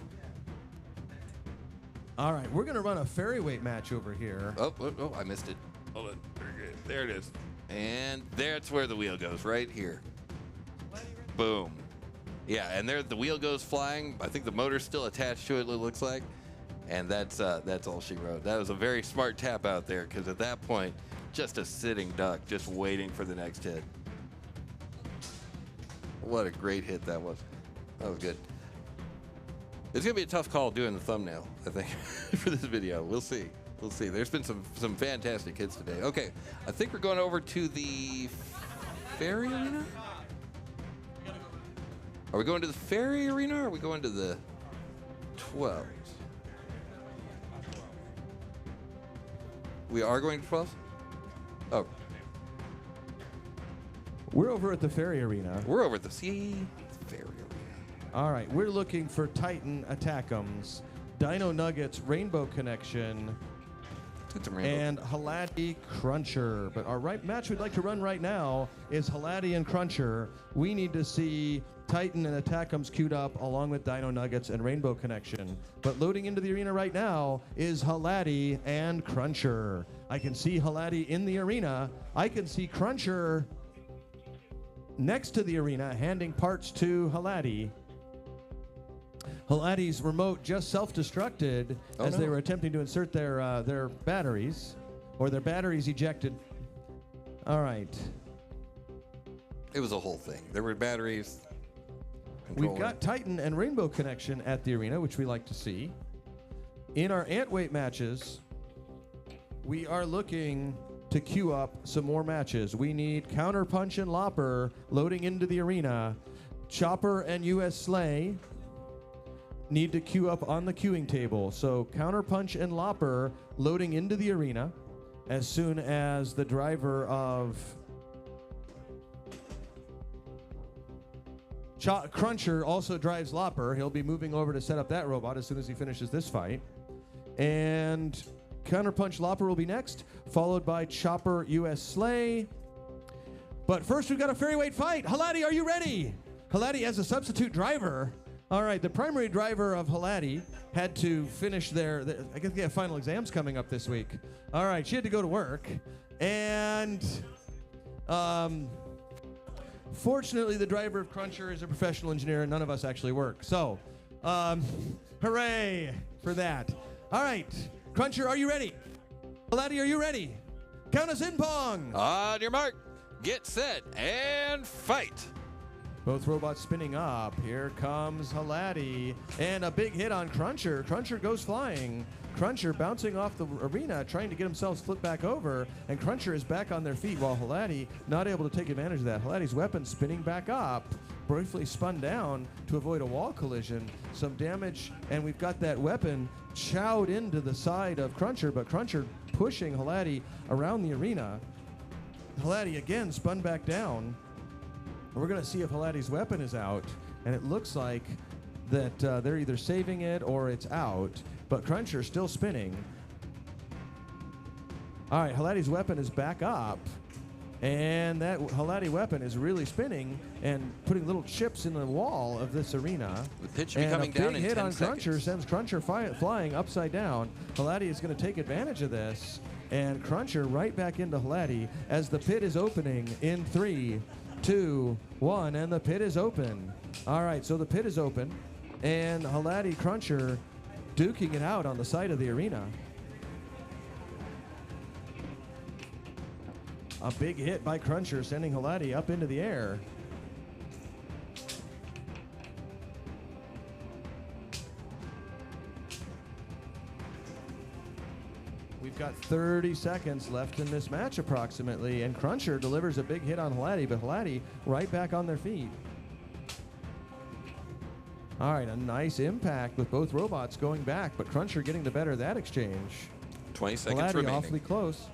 All right, we're going to run a ferry weight match over here. Oh, I missed it. Hold on. There it is. And that's where the wheel goes, right here. Boom. Yeah, and there the wheel goes flying. I think the motor's still attached to it looks like. And that's all she wrote. That was a very smart tap out there, because at that point, just a sitting duck, just waiting for the next hit. What a great hit that was. That was good. It's going to be a tough call doing the thumbnail, I think, for this video. We'll see. We'll see. There's been some fantastic hits today. Okay, I think we're going over to the ferry arena? Are we going to the ferry arena, or are we going to the 12s? We are going to 12s? Oh. We're over at the ferry arena. We're over at the ferry arena. All right, we're looking for Titan Attack'ems, Dino Nuggets, Rainbow Connection, and Halati Cruncher. But our match we'd like to run right now is Halati and Cruncher. We need to see Titan and Attack'ems queued up along with Dino Nuggets and Rainbow Connection. But loading into the arena right now is Halati and Cruncher. I can see Halati in the arena. I can see Cruncher next to the arena handing parts to Halati. Halati's remote just self-destructed as they were attempting to insert their batteries, or their batteries ejected. All right. It was a whole thing. There were batteries. We've got Titan and Rainbow Connection at the arena, which we like to see. In our ant weight matches, we are looking to queue up some more matches. We need Counterpunch and Lopper loading into the arena. Chopper and US Slay need to queue up on the queuing table. So Counterpunch and Lopper loading into the arena as soon as the driver of Cruncher also drives Lopper. He'll be moving over to set up that robot as soon as he finishes this fight. And Counterpunch Lopper will be next, followed by Chopper US Slay. But first we've got a ferry weight fight. Halati, are you ready? Halati as a substitute driver. All right, the primary driver of Halati had to finish I guess they have final exams coming up this week. All right, she had to go to work. And fortunately, the driver of Cruncher is a professional engineer, and none of us actually work. So, hooray for that. All right, Cruncher, are you ready? Halati, are you ready? Count us in, Pong. On your mark, get set, and fight. Both robots spinning up. Here comes Halati. And a big hit on Cruncher. Cruncher goes flying. Cruncher bouncing off the arena, trying to get himself flipped back over. And Cruncher is back on their feet while Halati not able to take advantage of that. Halati's weapon spinning back up. Briefly spun down to avoid a wall collision. Some damage, and we've got that weapon chowed into the side of Cruncher, but Cruncher pushing Halati around the arena. Halati again spun back down. We're going to see if Halati's weapon is out, and it looks like that they're either saving it or it's out, but Cruncher still spinning. All right, Haladi's weapon is back up, and that Haladi weapon is really spinning and putting little chips in the wall of this arena. The pitch should be coming down in 10 seconds. A big hit on seconds. Cruncher sends Cruncher flying upside down. Haladi is going to take advantage of this, and Cruncher right back into Haladi as the pit is opening in 3, 2, 1, and the pit is open. All right, so the pit is open, and Haladi Cruncher duking it out on the side of the arena. A big hit by Cruncher, sending Haladi up into the air. We've got 30 seconds left in this match approximately, and Cruncher delivers a big hit on Haladi, but Haladi right back on their feet. All right, a nice impact with both robots going back, but Cruncher getting the better of that exchange. 20 seconds Haladi remaining. awfully close.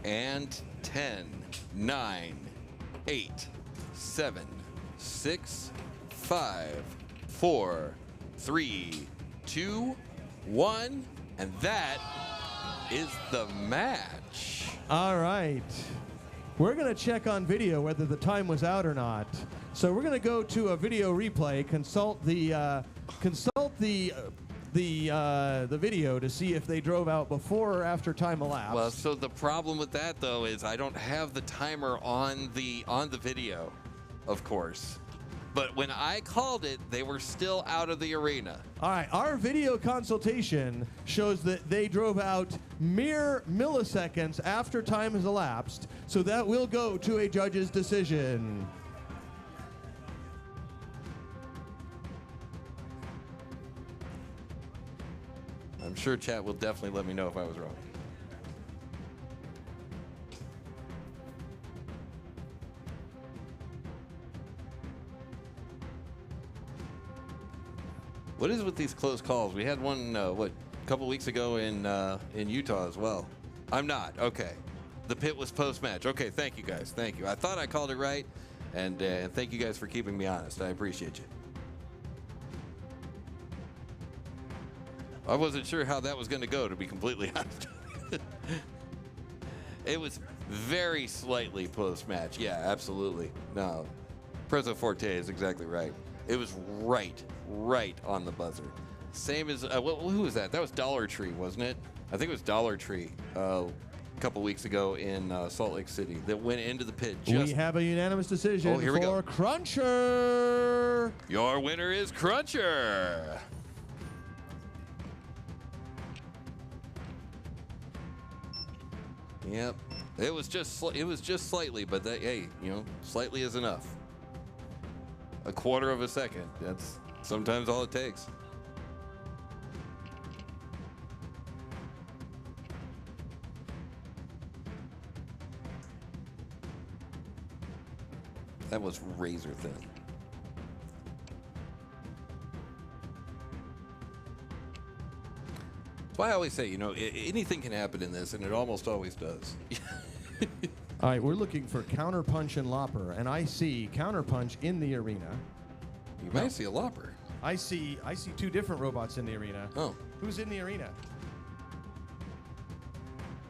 And 10, 9, 8, 7, 6, 5, 4, 3, 2, 1, and that is the match. All right. We're going to check on video whether the time was out or not. So we're going to go to a video replay, consult the video to see if they drove out before or after time elapsed. Well, so the problem with that though is I don't have the timer on the video, of course. But when I called it, they were still out of the arena. All right, our video consultation shows that they drove out mere milliseconds after time has elapsed, so that will go to a judge's decision. I'm sure chat will definitely let me know if I was wrong. What is with these close calls? We had one, a couple weeks ago in Utah as well. I'm not. Okay. The pit was post-match. Okay, thank you guys. Thank you. I thought I called it right, and thank you guys for keeping me honest. I appreciate you. I wasn't sure how that was going to go, to be completely honest. It was very slightly post-match. Yeah, absolutely. No, Prezzo Forte is exactly right. It was right on the buzzer. Same as, who was that? That was Dollar Tree, wasn't it? I think it was Dollar Tree a couple weeks ago in Salt Lake City that went into the pit. We have a unanimous decision here we go. for Cruncher. Your winner is Cruncher. Yep, it was just slightly, but that, hey, slightly is enough. A quarter of a second. That's sometimes all it takes. That was razor thin. That's why I always say, anything can happen in this, and it almost always does. All right, we're looking for Counterpunch and Lopper, and I see Counterpunch in the arena. You might see a Lopper. I see two different robots in the arena. Oh. Who's in the arena?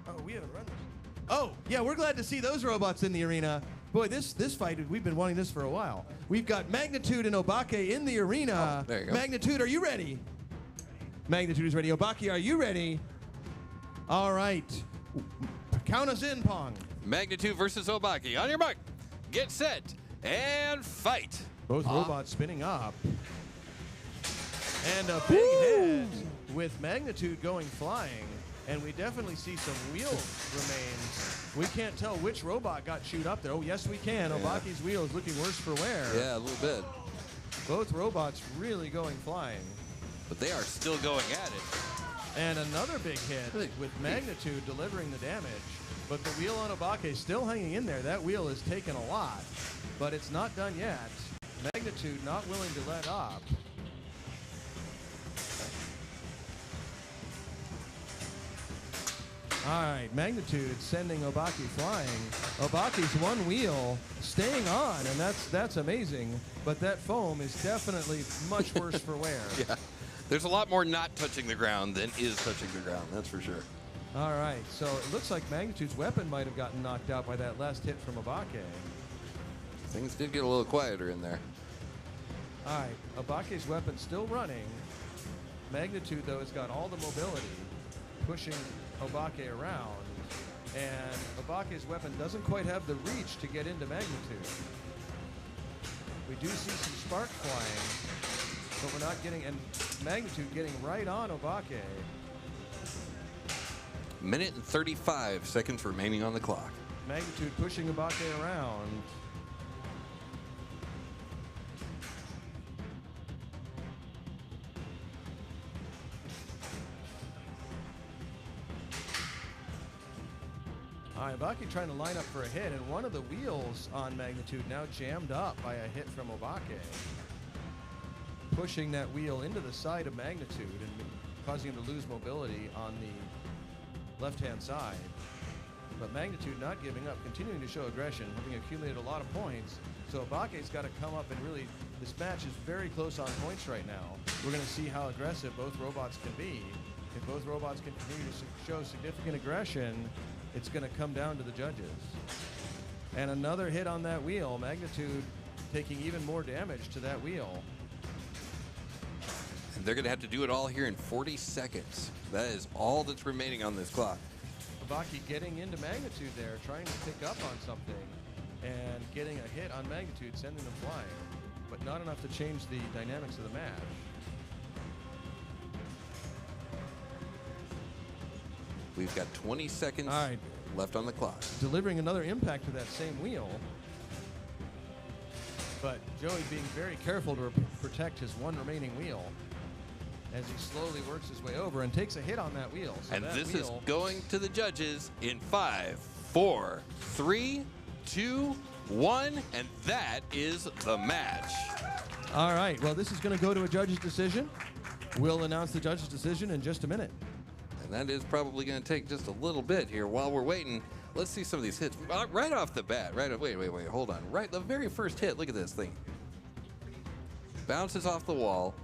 Oh, we haven't run this. Oh, yeah, we're glad to see those robots in the arena. Boy, this fight, we've been wanting this for a while. We've got Magnitude and Obake in the arena. Oh, there you go. Magnitude, are you ready? Magnitude is ready. Obake, are you ready? All right. Count us in, Pong. Magnitude versus Obake. On your mark, get set, and fight. Both robots spinning up. And a big hit with Magnitude going flying. And we definitely see some wheel remains. We can't tell which robot got chewed up there. Oh, yes, we can. Yeah. Obake's wheel is looking worse for wear. Yeah, a little bit. Both robots really going flying. But they are still going at it. And another big hit with Magnitude delivering the damage. But the wheel on Obake still hanging in there. That wheel has taken a lot, but it's not done yet. Magnitude not willing to let up. All right, Magnitude sending Obaki flying. Obaki's one wheel staying on, and that's amazing. But that foam is definitely much worse for wear. Yeah. There's a lot more not touching the ground than is touching the ground, that's for sure. All right, so it looks like Magnitude's weapon might have gotten knocked out by that last hit from Obake. Things did get a little quieter in there. All right, Obake's weapon still running. Magnitude, though, has got all the mobility, pushing Obake around. And Obake's weapon doesn't quite have the reach to get into Magnitude. We do see some spark flying, but we're not getting, and Magnitude getting right on Obake. Minute and 35 seconds remaining on the clock. Magnitude pushing Obake around. Obake trying to line up for a hit, and one of the wheels on Magnitude now jammed up by a hit from Obake. Pushing that wheel into the side of Magnitude and causing him to lose mobility on the left-hand side. But Magnitude not giving up, continuing to show aggression, having accumulated a lot of points. So Obake's got to come up and really, this match is very close on points right now. We're going to see how aggressive both robots can be. If both robots can continue to show significant aggression, it's going to come down to the judges. And another hit on that wheel, Magnitude taking even more damage to that wheel. And they're going to have to do it all here in 40 seconds. That is all that's remaining on this clock. Obake getting into Magnitude there, trying to pick up on something, and getting a hit on Magnitude, sending them flying, but not enough to change the dynamics of the match. We've got 20 seconds left on the clock. Delivering another impact to that same wheel. But Joey being very careful to protect his one remaining wheel as he slowly works his way over and takes a hit on that wheel. So and that this wheel is going to the judges in 5, 4, 3, 2, 1, and that is the match. All right, well, this is going to go to a judge's decision. We'll announce the judge's decision in just a minute. And that is probably going to take just a little bit here. While we're waiting, let's see some of these hits. Right off the bat, wait, hold on. Right, the very first hit, look at this thing. Bounces off the wall.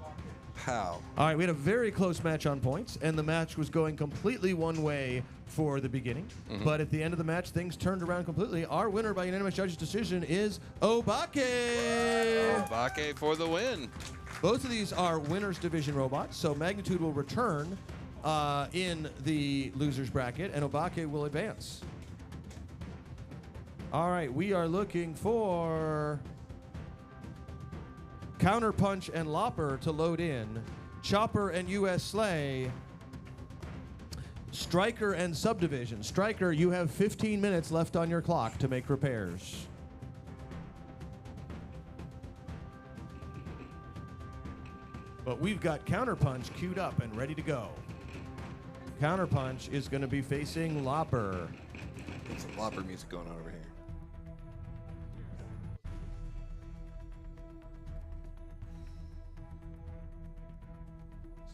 Pow. All right, we had a very close match on points, and the match was going completely one way for the beginning. But at the end of the match, things turned around completely. Our winner by unanimous judge's decision is Obake. Obake for the win. Both of these are winners division robots, so Magnitude will return in the losers bracket, and Obake will advance. All right, we are looking for Counterpunch and Lopper to load in, Chopper and US Slay, Striker and Subdivision. Striker, you have 15 minutes left on your clock to make repairs. But we've got Counterpunch queued up and ready to go. Counterpunch is going to be facing Lopper. Get some Lopper music going on over here.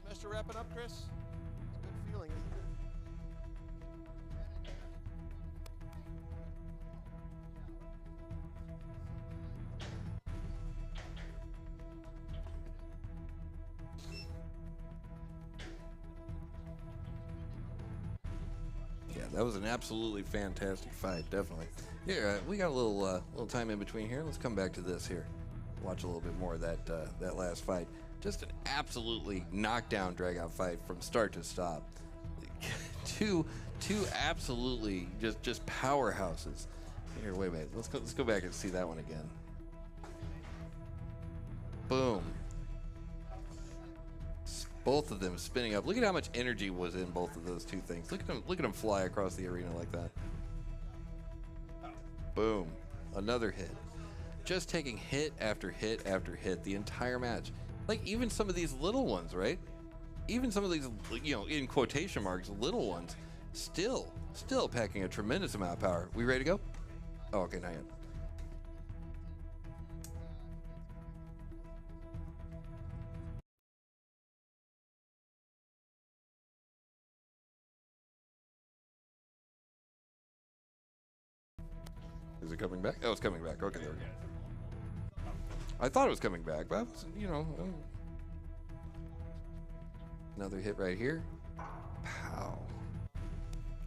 Semester wrapping up, Chris? It's a good feeling, isn't it? Yeah, that was an absolutely fantastic fight, definitely. Here, we got a little time in between here. Let's come back to this here. Watch a little bit more of that last fight. Just an absolutely knockdown, drag-out fight from start to stop. two absolutely just powerhouses. Here, wait a minute. Let's go back and see that one again. Boom. Both of them spinning up. Look at how much energy was in both of those two things. Look at them fly across the arena like that. Boom. Another hit. Just taking hit after hit after hit the entire match. Like even some of these little ones, right? Even some of these, in quotation marks, little ones, still packing a tremendous amount of power. We ready to go? Oh, okay, not yet. coming back? Oh, it's coming back. Okay, there we go. I thought it was coming back, but I wasn't, you know. Another hit right here. Pow.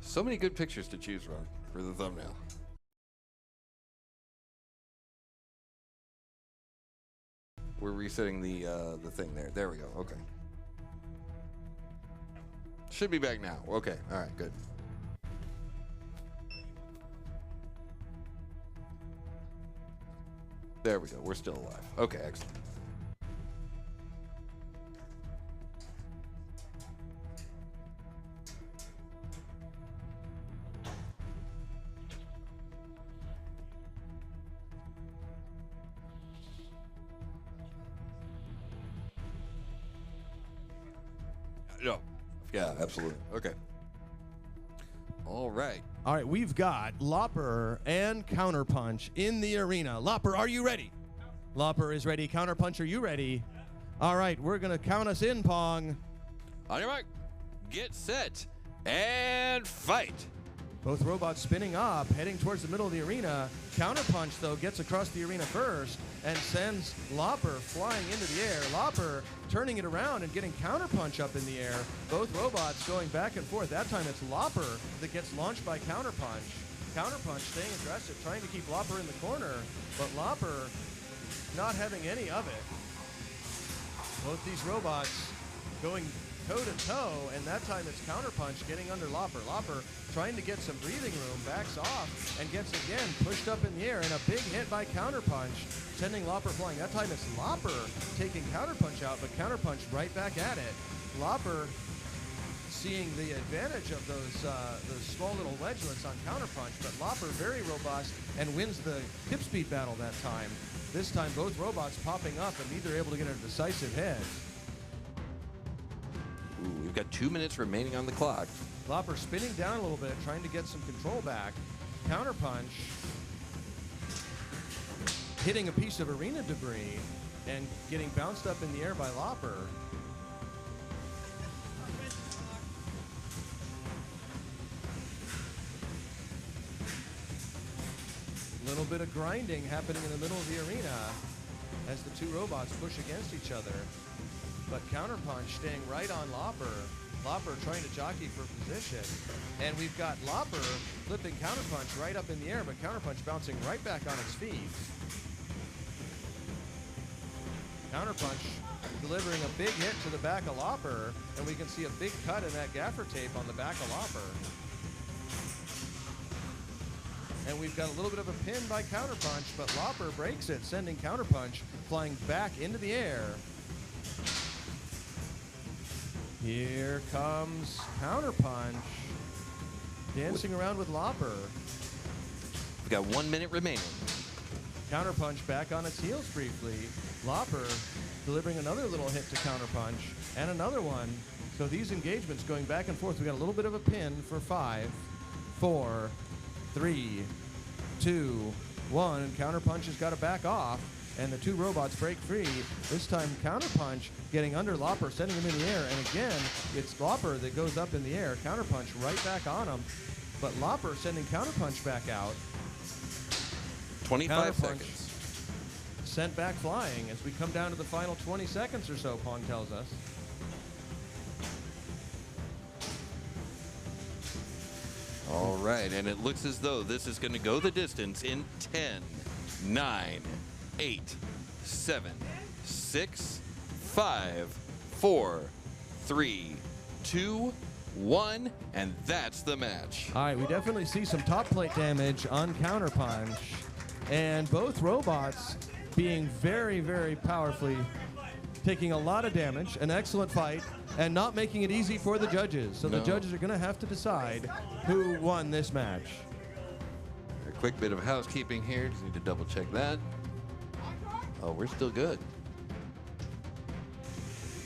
So many good pictures to choose from for the thumbnail. We're resetting the thing there. There we go. Okay. Should be back now. Okay. All right. Good. There we go. We're still alive. Okay. Excellent. No. Yeah, absolutely. Okay. All right. All right, we've got Lopper and Counterpunch in the arena. Lopper, are you ready? Lopper is ready. Counterpunch, are you ready? All right, we're going to count us in, Pong. On your mark, get set, and fight. Both robots spinning up, heading towards the middle of the arena. Counterpunch, though, gets across the arena first and sends Lopper flying into the air. Lopper turning it around and getting Counterpunch up in the air. Both robots going back and forth. That time it's Lopper that gets launched by Counterpunch. Counterpunch staying aggressive, trying to keep Lopper in the corner, but Lopper not having any of it. Both these robots going toe-to-toe, and that time it's Counterpunch getting under Lopper. Lopper trying to get some breathing room, backs off, and gets again pushed up in the air, and a big hit by Counterpunch, sending Lopper flying. That time it's Lopper taking Counterpunch out, but Counterpunch right back at it. Lopper seeing the advantage of those small little wedgelets on Counterpunch, but Lopper very robust and wins the hip speed battle that time. This time both robots popping up and neither able to get a decisive hit. Ooh, we've got 2 minutes remaining on the clock. Lopper spinning down a little bit, trying to get some control back. Counterpunch hitting a piece of arena debris and getting bounced up in the air by Lopper. A little bit of grinding happening in the middle of the arena as the two robots push against each other. But Counterpunch staying right on Lopper. Lopper trying to jockey for position. And we've got Lopper flipping Counterpunch right up in the air, but Counterpunch bouncing right back on its feet. Counterpunch delivering a big hit to the back of Lopper, and we can see a big cut in that gaffer tape on the back of Lopper. And we've got a little bit of a pin by Counterpunch, but Lopper breaks it, sending Counterpunch flying back into the air. Here comes Counterpunch, dancing around with Lopper. We've got 1 minute remaining. Counterpunch back on its heels briefly. Lopper delivering another little hit to Counterpunch, and another one. So these engagements going back and forth. We got a little bit of a pin for 5, 4, 3, 2, 1, and Counterpunch has got to back off, and the two robots break free. This time Counterpunch getting under Lopper, sending him in the air, and again, it's Lopper that goes up in the air. Counterpunch right back on him, but Lopper sending Counterpunch back out. 25 seconds. Sent back flying as we come down to the final 20 seconds or so, Pong tells us. All right, and it looks as though this is going to go the distance in 10, 9, 8, 7, 6, 5, 4, 3, 2, 1, and that's the match. All right, we definitely see some top plate damage on Counterpunch, and both robots being very, very powerfully taking a lot of damage, an excellent fight, and not making it easy for the judges. So the judges are going to have to decide who won this match. A quick bit of housekeeping here. Just need to double check that. Oh, we're still good.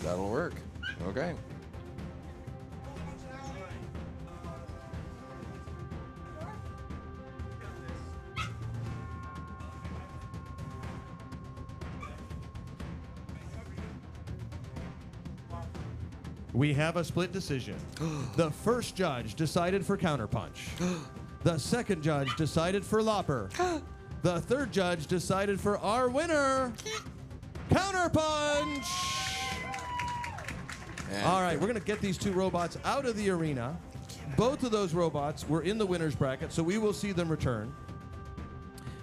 That'll work. Okay. We have a split decision. The first judge decided for Counterpunch. The second judge decided for Lopper. the third judge decided for our winner, Counterpunch. All right, we're going to get these two robots out of the arena. Both of those robots were in the winner's bracket, so we will see them return.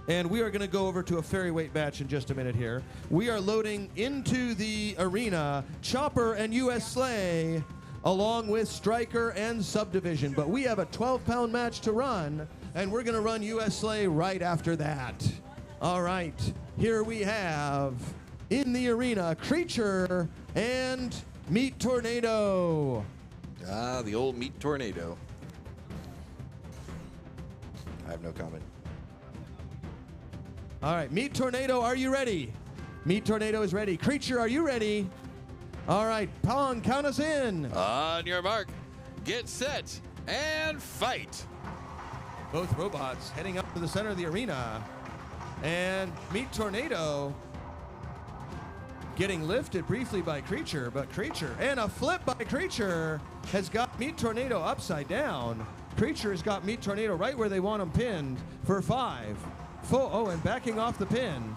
And we are going to go over to a fairy weight match in just a minute here. We are loading into the arena Chopper and US Slay, along with Striker and Subdivision. But we have a 12-pound match to run, and we're going to run US Slay right after that. All right, here we have in the arena Creature and Meat Tornado. Ah, the old Meat Tornado. I have no comment. All right, Meat Tornado, are you ready? Meat Tornado is ready. Creature, are you ready? All right, Pong, count us in. On your mark, get set, and fight. Both robots heading up to the center of the arena. And Meat Tornado getting lifted briefly by Creature, but Creature, and a flip by Creature, has got Meat Tornado upside down. Creature has got Meat Tornado right where they want him pinned for 5. Oh, and backing off the pin.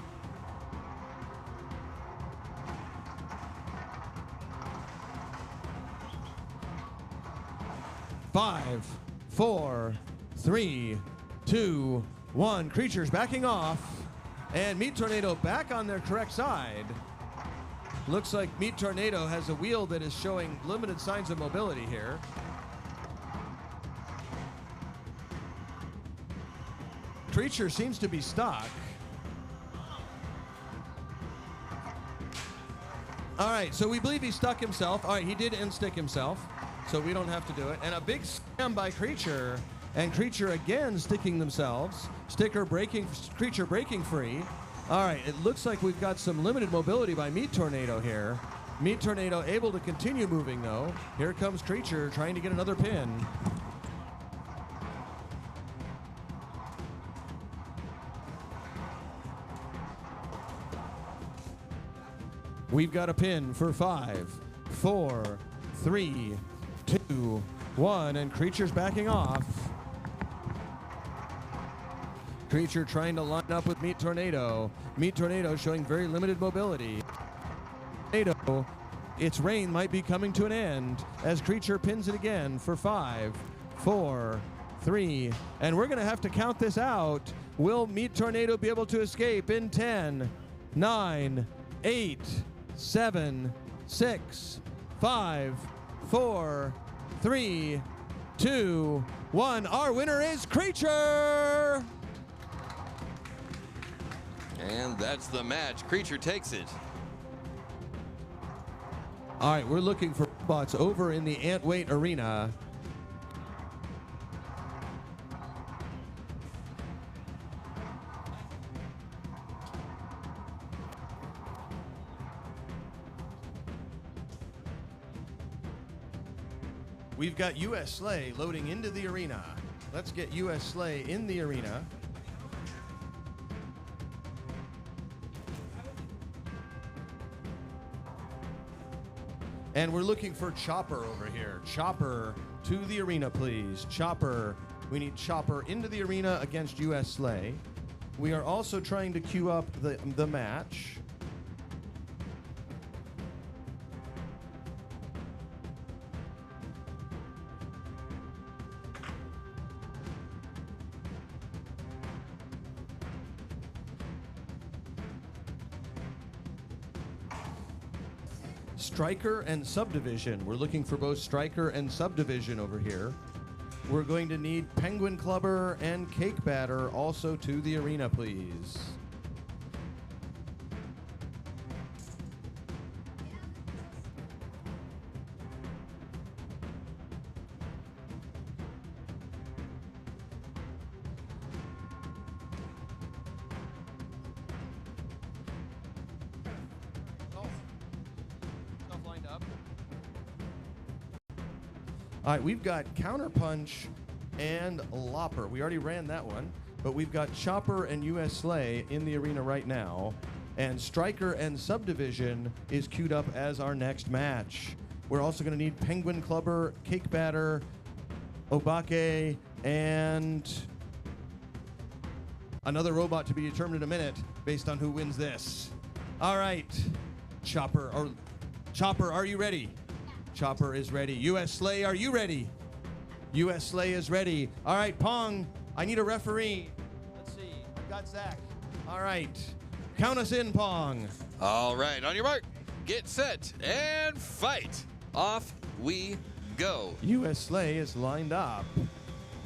Five, 4, 3, 2, 1. Creature's backing off. And Meat Tornado back on their correct side. Looks like Meat Tornado has a wheel that is showing limited signs of mobility here. Creature seems to be stuck. All right, so we believe he stuck himself. All right, he did instick himself, so we don't have to do it. And a big slam by Creature, and Creature again sticking themselves. Creature breaking free. All right, it looks like we've got some limited mobility by Meat Tornado here. Meat Tornado able to continue moving, though. Here comes Creature trying to get another pin. We've got a pin for 5, 4, 3, 2, 1, and Creature's backing off. Creature trying to line up with Meat Tornado. Meat Tornado showing very limited mobility. Tornado, its reign might be coming to an end as Creature pins it again for 5, 4, 3, and we're going to have to count this out. Will Meat Tornado be able to escape in 10, 9, 8, 7, 6, 5, 4, 3, 2, 1. Our winner is Creature! And that's the match. Creature takes it. All right, we're looking for robots over in the Antweight Arena. We've got US Slay loading into the arena. Let's get US Slay in the arena. And we're looking for Chopper over here. Chopper to the arena, please. Chopper. We need Chopper into the arena against US Slay. We are also trying to queue up the match. Striker and Subdivision. We're looking for both Striker and Subdivision over here. We're going to need Penguin Clubber and Cake Batter also to the arena, please. All right, we've got Counterpunch and Lopper. We already ran that one, but we've got Chopper and US Slay in the arena right now, and Striker and Subdivision is queued up as our next match. We're also going to need Penguin Clubber, Cake Batter, Obake, and Another robot to be determined in a minute based on who wins this. All right. Chopper, are you ready? Chopper is ready. U.S. Slay, are you ready? U.S. Slay is ready. All right, Pong, I need a referee. Let's see. I've got Zach. All right. Count us in, Pong. All right, on your mark, get set, and fight. Off we go. U.S. Slay is lined up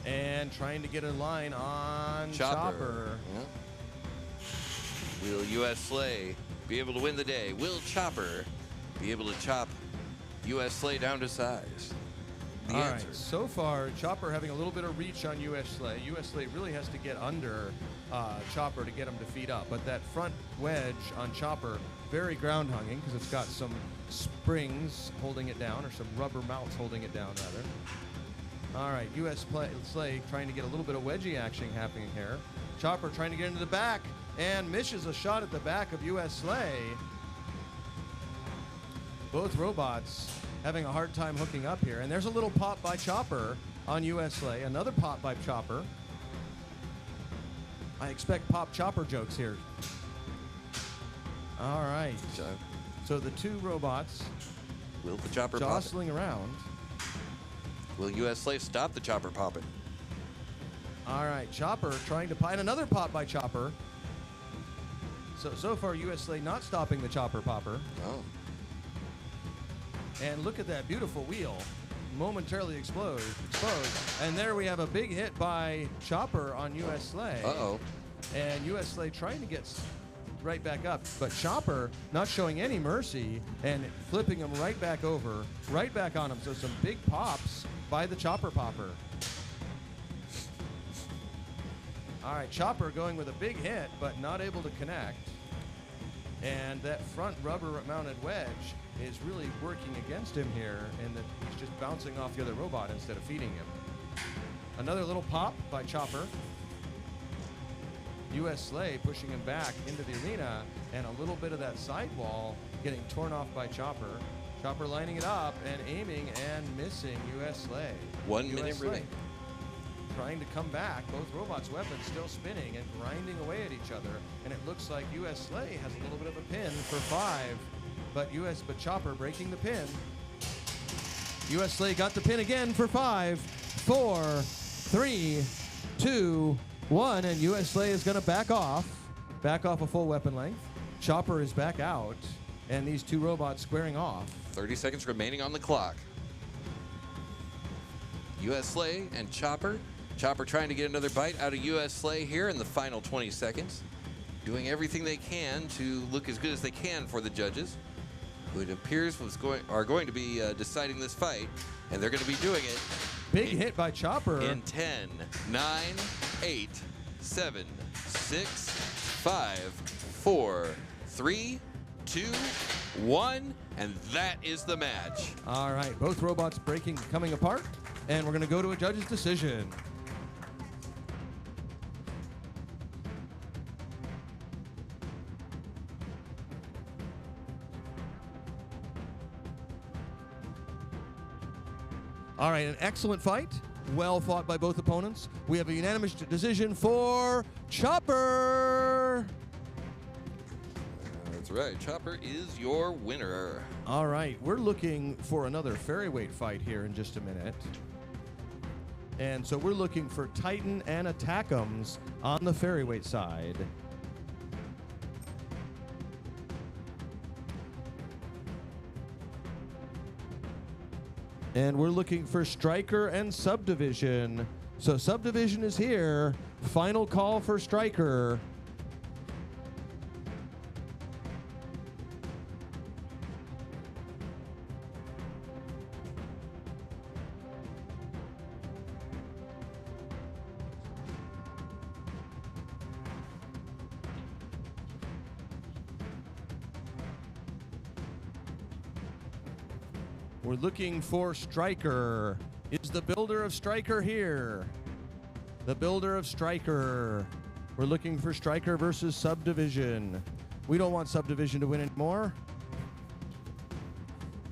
and trying to get a line on Chopper. Yeah. Will U.S. Slay be able to win the day? Will Chopper be able to chop U.S. Slay down to size? The All answer. right, so far, Chopper having a little bit of reach on U.S. Slay. U.S. Slay really has to get under Chopper to get him to feed up. But that front wedge on Chopper, very ground hunging because it's got some springs holding it down, or some rubber mounts holding it down, rather. All right, U.S. Slay trying to get a little bit of wedgie action happening here. Chopper trying to get into the back and misses a shot at the back of U.S. Slay. Both robots having a hard time hooking up here. And there's a little pop by Chopper on U.S. Slay. Another pop by Chopper. I expect pop Chopper jokes here. All right. So the two robots Will the Chopper pop jostling around. it? Will U.S. Slay stop the Chopper popping? All right, Chopper trying to pop, and another pop by Chopper. So far, U.S. Slay not stopping the Chopper popper. Oh. And look at that beautiful wheel momentarily exposed. And there we have a big hit by Chopper on U.S. Slay. Uh-oh. And U.S. Slay trying to get right back up, but Chopper not showing any mercy and flipping him right back over, right back on him. So some big pops by the Chopper popper. All right, Chopper going with a big hit, but not able to connect. And that front rubber-mounted wedge is really working against him here, and that he's just bouncing off the other robot instead of feeding him. Another little pop by Chopper. U.S. Slay pushing him back into the arena, and a little bit of that sidewall getting torn off by Chopper. Chopper lining it up and aiming and missing U.S. Slay. 1 minute Slay remaining. trying to come back. Both robots' weapons still spinning and grinding away at each other. And it looks like U.S. Slay has a little bit of a pin for 5. But Chopper breaking the pin. U.S. Slay got the pin again for 5, 4, 3, 2, 1. And U.S. Slay is going to back off a full weapon length. Chopper is back out. And these two robots squaring off. 30 seconds remaining on the clock. U.S. Slay and Chopper. Chopper trying to get another bite out of U.S. Slay here in the final 20 seconds. Doing everything they can to look as good as they can for the judges, who it appears are going to be deciding this fight, and they're going to be doing it. Big hit by Chopper. In 10, 9, 8, 7, 6, 5, 4, 3, 2, 1, and that is the match. All right, both robots coming apart, and we're going to go to a judge's decision. All right, an excellent fight. Well fought by both opponents. We have a unanimous decision for Chopper. That's right. Chopper is your winner. All right, we're looking for another ferryweight fight here in just a minute. And so we're looking for Titan and Attackums on the ferryweight side. And we're looking for Striker and Subdivision. So Subdivision is here. Final call for Striker. We're looking for Striker. Is the builder of Striker here? The builder of Striker. We're looking for Striker versus Subdivision. We don't want Subdivision to win anymore.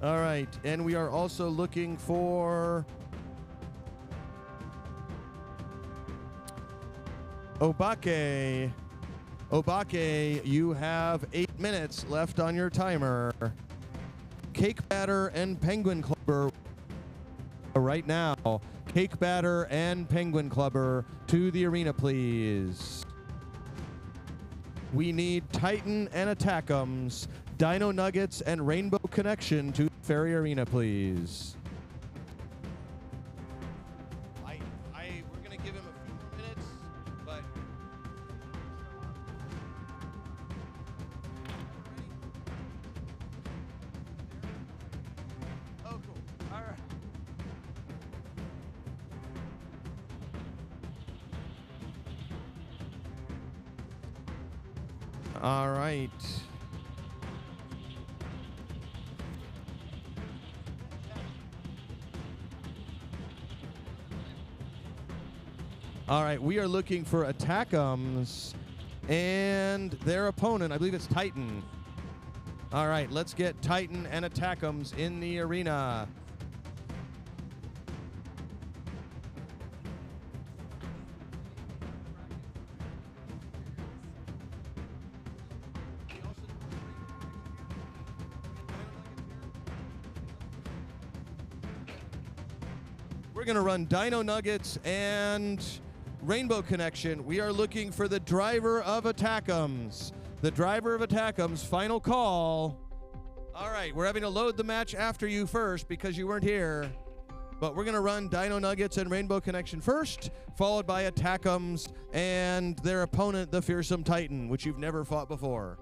All right, and we are also looking for Obake, you have 8 minutes left on your timer. Cake Batter and Penguin Clubber right now. Cake Batter and Penguin Clubber to the arena, please. We need Titan and Attack'ems, Dino Nuggets and Rainbow Connection to Fairy Arena, please. We're gonna give him a few more minutes, but oh, cool. All right. All right. All right, we are looking for Attack'ems and their opponent. I believe it's Titan. All right, let's get Titan and Attack'ems in the arena. We're going to run Dino Nuggets and Rainbow Connection. We are looking for the driver of Attack'ems. The driver of Attack'ems, final call. All right, we're having to load the match after you first because you weren't here. But we're going to run Dino Nuggets and Rainbow Connection first, followed by Attack'ems and their opponent, the Fearsome Titan, which you've never fought before.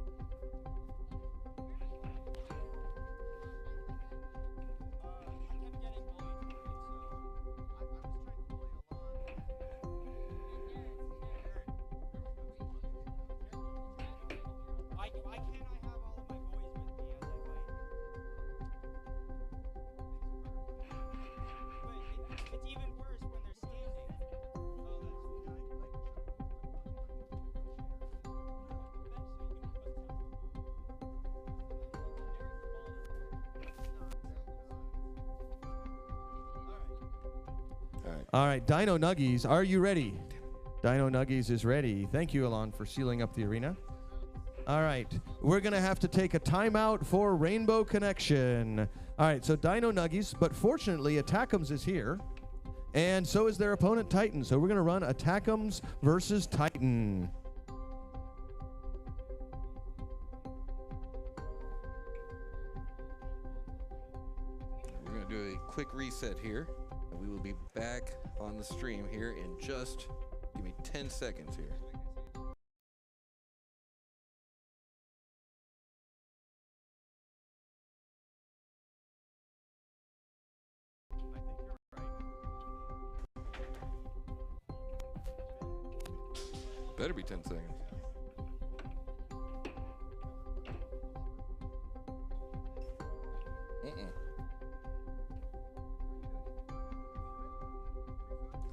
All right, Dino Nuggies, are you ready? Dino Nuggies is ready. Thank you, Alon, for sealing up the arena. All right, we're going to have to take a timeout for Rainbow Connection. All right, so Dino Nuggies, but fortunately, Attack'ems is here, and so is their opponent, Titan. So we're going to run Attack'ems versus Titan. We're going to do a quick reset here. We will be back on the stream here in just, give me 10 seconds here. Better be 10 seconds.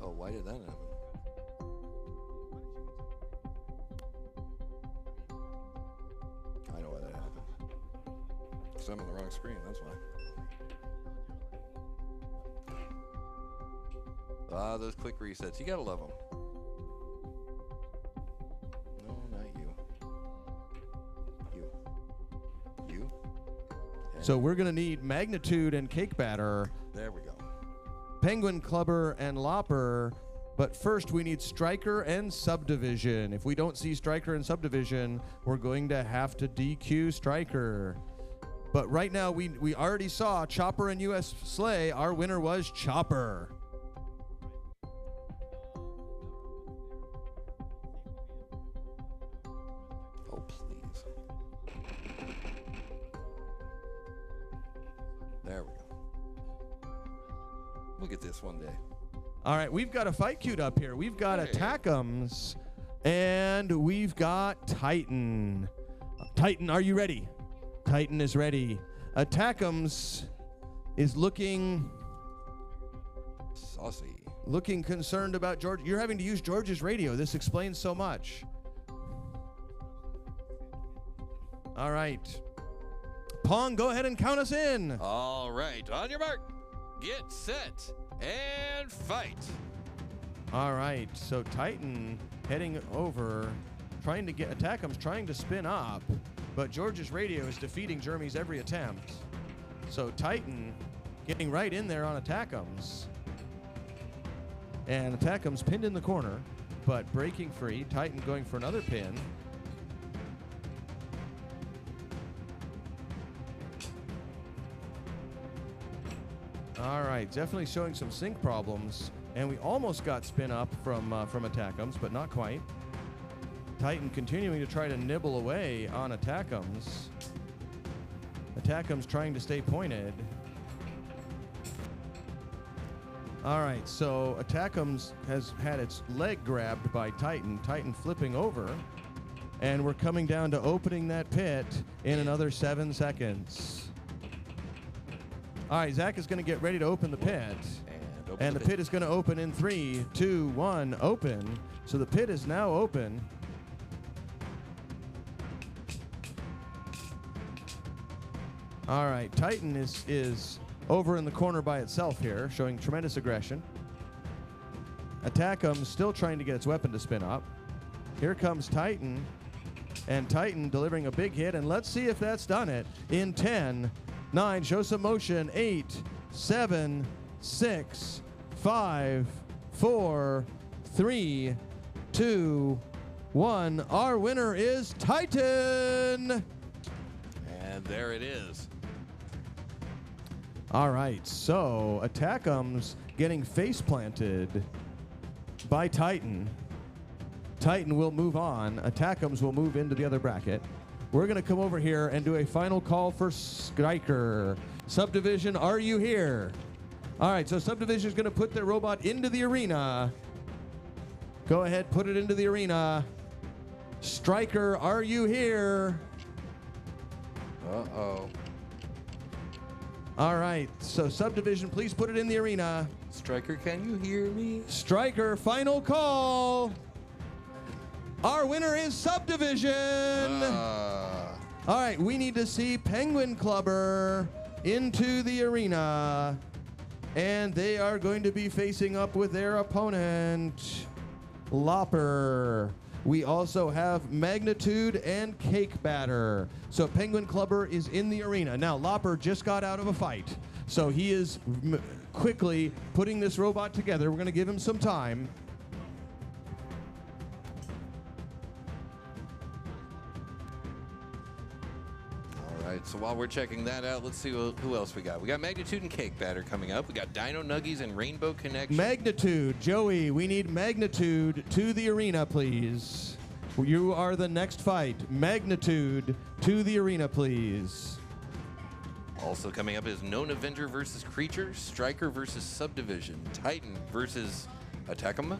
Oh, why did that happen? I know why that happened. Because I'm on the wrong screen, that's why. Ah, those quick resets. You gotta love them. No, not you. You. So we're going to need Magnitude and Cake Batter. There we go. Penguin Clubber and Lopper, but first we need Striker and Subdivision. If we don't see Striker and Subdivision, we're going to have to DQ Striker. But right now we already saw Chopper and US Slay. Our winner was Chopper. Oh, please. There we go. We'll get this one day. All right, we've got a fight queued up here. We've got Attack'ems, and we've got Titan. Titan, are you ready? Titan is ready. Attack'ems is looking saucy. Looking concerned about George. You're having to use George's radio. This explains so much. All right. Pong, go ahead and count us in. All right, on your mark. Get set and fight. All right, so Titan heading over, trying to get Attack'em's trying to spin up, but George's radio is defeating Jeremy's every attempt. So Titan getting right in there on Attack'em's. And Attack'em's pinned in the corner, but breaking free. Titan going for another pin. All right, definitely showing some sync problems. And we almost got spin up from Attack'em's, but not quite. Titan continuing to try to nibble away on Attack'em's. Attack'em's trying to stay pointed. All right, so Attack'em's has had its leg grabbed by Titan. Titan flipping over. And we're coming down to opening that pit in another 7 seconds. All right, Zach is going to get ready to open the pit. And the pit is going to open in 3, 2, 1, open. So the pit is now open. All right, Titan is over in the corner by itself here, showing tremendous aggression. Attack'em still trying to get its weapon to spin up. Here comes Titan, and Titan delivering a big hit, and let's see if that's done it. In 10, 9, show some motion, 8, 7, 6, 5, 4, 3, 2, 1. Our winner is Titan! And there it is. All right, so Attack'em's getting face planted by Titan. Titan will move on. Attack'em's will move into the other bracket. We're going to come over here and do a final call for Striker. Subdivision, are you here? All right, so Subdivision is going to put their robot into the arena. Go ahead, put it into the arena. Striker, are you here? Uh-oh. All right, so Subdivision, please put it in the arena. Striker, can you hear me? Striker, final call. Our winner is Subdivision. All right, we need to see Penguin Clubber into the arena. And they are going to be facing up with their opponent, Lopper. We also have Magnitude and Cake Batter. So Penguin Clubber is in the arena. Now, Lopper just got out of a fight. So he is quickly putting this robot together. We're going to give him some time. All right, so while we're checking that out, let's see who else we got. We got Magnitude and Cake Batter coming up. We got Dino Nuggies and Rainbow Connection. Magnitude, Joey, we need Magnitude to the arena, please. You are the next fight. Magnitude to the arena, please. Also coming up is Known Avenger versus Creature, Striker versus Subdivision, Titan versus Attack'em.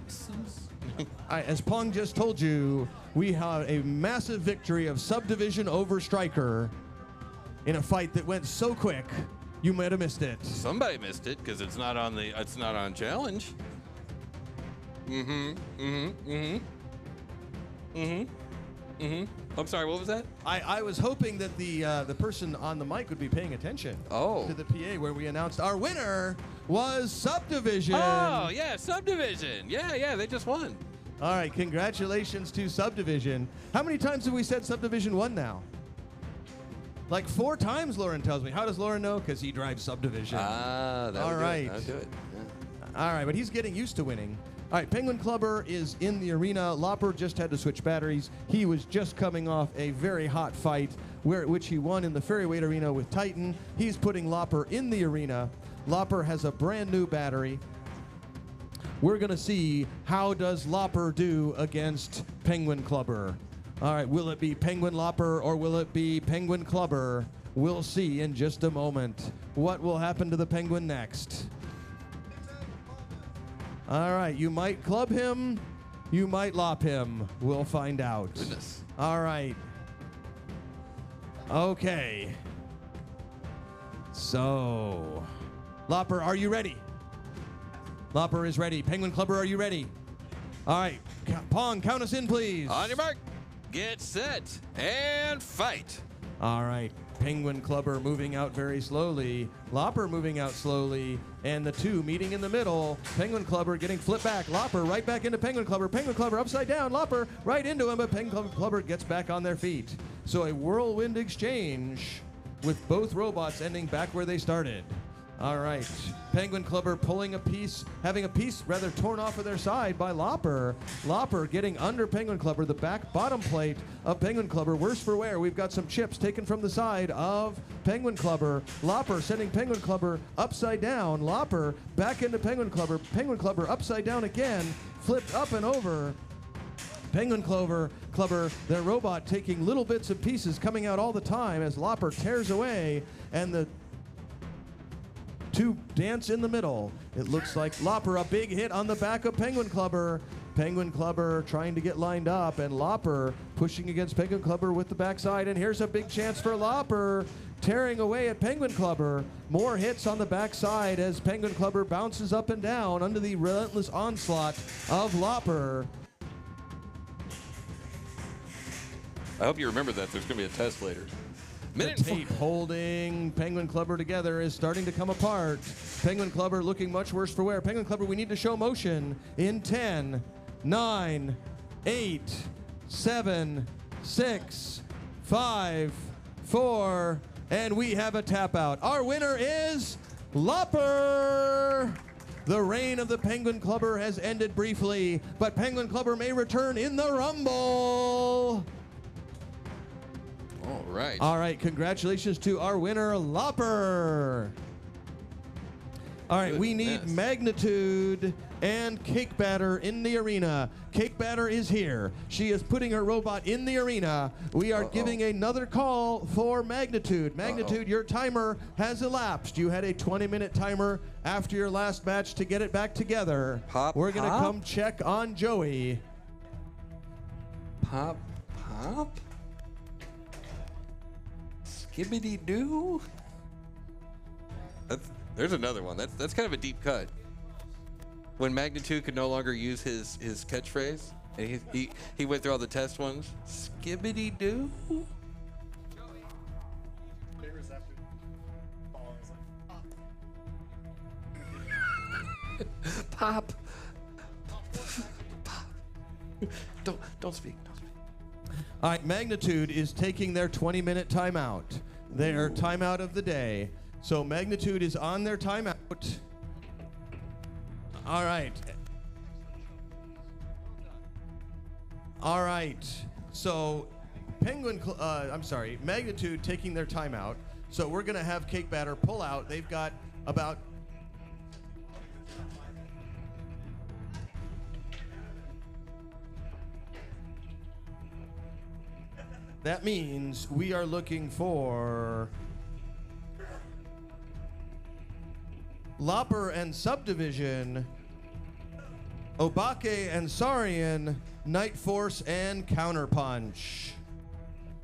As Pong just told you, we have a massive victory of Subdivision over Striker in a fight that went so quick, you might have missed it. Somebody missed it because it's not on challenge. I'm sorry, what was that? I was hoping that the person on the mic would be paying attention to the PA where we announced our winner was Subdivision. Oh, yeah, Subdivision. Yeah, they just won. All right, congratulations to Subdivision. How many times have we said Subdivision won now? Like 4 times, Lauren tells me. How does Lauren know? Because he drives Subdivision. All right. That'll do it. Yeah. All right, but he's getting used to winning. All right, Penguin Clubber is in the arena. Lopper just had to switch batteries. He was just coming off a very hot fight, which he won in the Ferryweight Arena with Titan. He's putting Lopper in the arena. Lopper has a brand new battery. We're going to see how does Lopper do against Penguin Clubber. All right, will it be Penguin Lopper or will it be Penguin Clubber? We'll see in just a moment. What will happen to the Penguin next? All right, you might club him, you might lop him. We'll find out. Goodness. All right. Okay. So, Lopper, are you ready? Lopper is ready. Penguin Clubber, are you ready? All right, Pong, count us in, please. On your mark, get set, and fight. All right. Penguin Clubber moving out very slowly. Lopper moving out slowly. And the two meeting in the middle. Penguin Clubber getting flipped back. Lopper right back into Penguin Clubber. Penguin Clubber upside down. Lopper right into him, but Penguin Clubber gets back on their feet. So a whirlwind exchange with both robots ending back where they started. All right, Penguin Clubber pulling a piece, having a piece rather torn off of their side by Lopper. Lopper getting under Penguin Clubber, the back bottom plate of Penguin Clubber. Worse for wear, we've got some chips taken from the side of Penguin Clubber. Lopper sending Penguin Clubber upside down. Lopper back into Penguin Clubber. Penguin Clubber upside down again, flipped up and over. Penguin Clubber, their robot taking little bits and pieces coming out all the time as Lopper tears away, and the two dance in the middle. It looks like Lopper, a big hit on the back of Penguin Clubber. Penguin Clubber trying to get lined up, and Lopper pushing against Penguin Clubber with the backside, and here's a big chance for Lopper, tearing away at Penguin Clubber. More hits on the backside as Penguin Clubber bounces up and down under the relentless onslaught of Lopper. I hope you remember that. There's going to be a test later. The tape holding Penguin Clubber together is starting to come apart. Penguin Clubber looking much worse for wear. Penguin Clubber, we need to show motion in 10, 9, 8, 7, 6, 5, 4, and we have a tap out. Our winner is Lopper. The reign of the Penguin Clubber has ended briefly, but Penguin Clubber may return in the Rumble. All right, congratulations to our winner, Lopper. All right, we need Magnitude and Cake Batter in the arena. Cake Batter is here. She is putting her robot in the arena. We are giving another call for Magnitude. Magnitude, your timer has elapsed. You had a 20-minute timer after your last match to get it back together. We're going to come check on Joey. Pop. Skibbity-doo. There's another one. That's kind of a deep cut. When Magnitude could no longer use his catchphrase, and he went through all the test ones. Skibbity-doo. Pop. Don't speak. All right, Magnitude is taking their 20-minute timeout, their timeout of the day. So Magnitude is on their timeout. All right. So Magnitude taking their timeout. So we're going to have Cake Batter pull out. They've got about that means we are looking for Lopper and Subdivision, Obake and Saurian, Night Force and Counterpunch.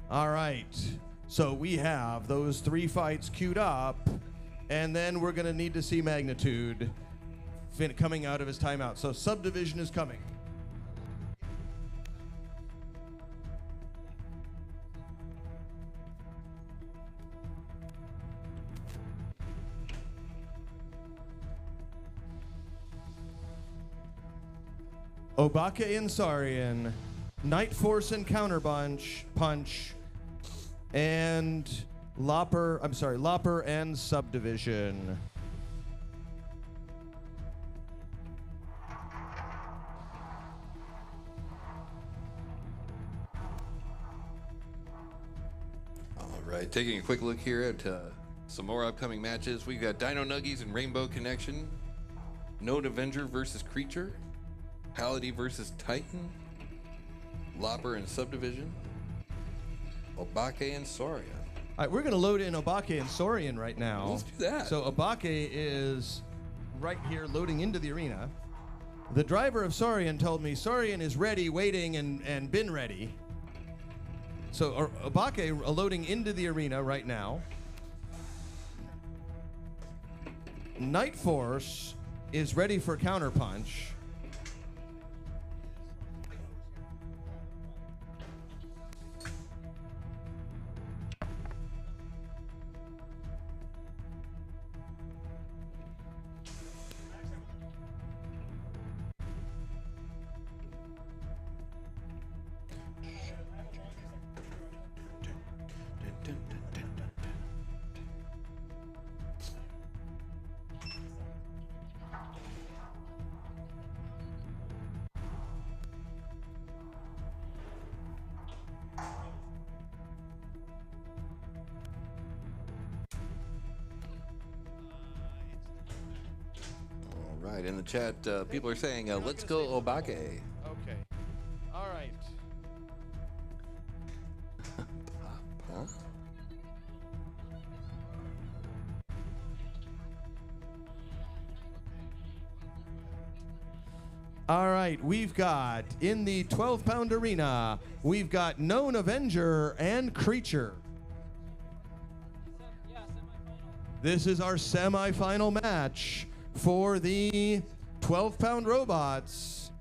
All right, so we have those three fights queued up, and then we're gonna need to see Magnitude coming out of his timeout. So Subdivision is coming. Obake and Saurian, Night Force and Counterpunch, and Lopper and Subdivision. All right, taking a quick look here at some more upcoming matches. We've got Dino Nuggies and Rainbow Connection, Node Avenger versus Creature, Paladin versus Titan, Lopper and Subdivision, Obake and Saurian. All right, we're going to load in Obake and Saurian right now. Let's do that. So Obake is right here loading into the arena. The driver of Saurian told me Saurian is ready, waiting, and been ready. So Obake loading into the arena right now. Night Force is ready for Counterpunch. right, in the chat, people are saying, let's go Obake. Okay. All right. Huh? All right, we've got in the 12-pound arena, we've got Known Avenger and Creature. This is our semi-final match for the 12-pound robots.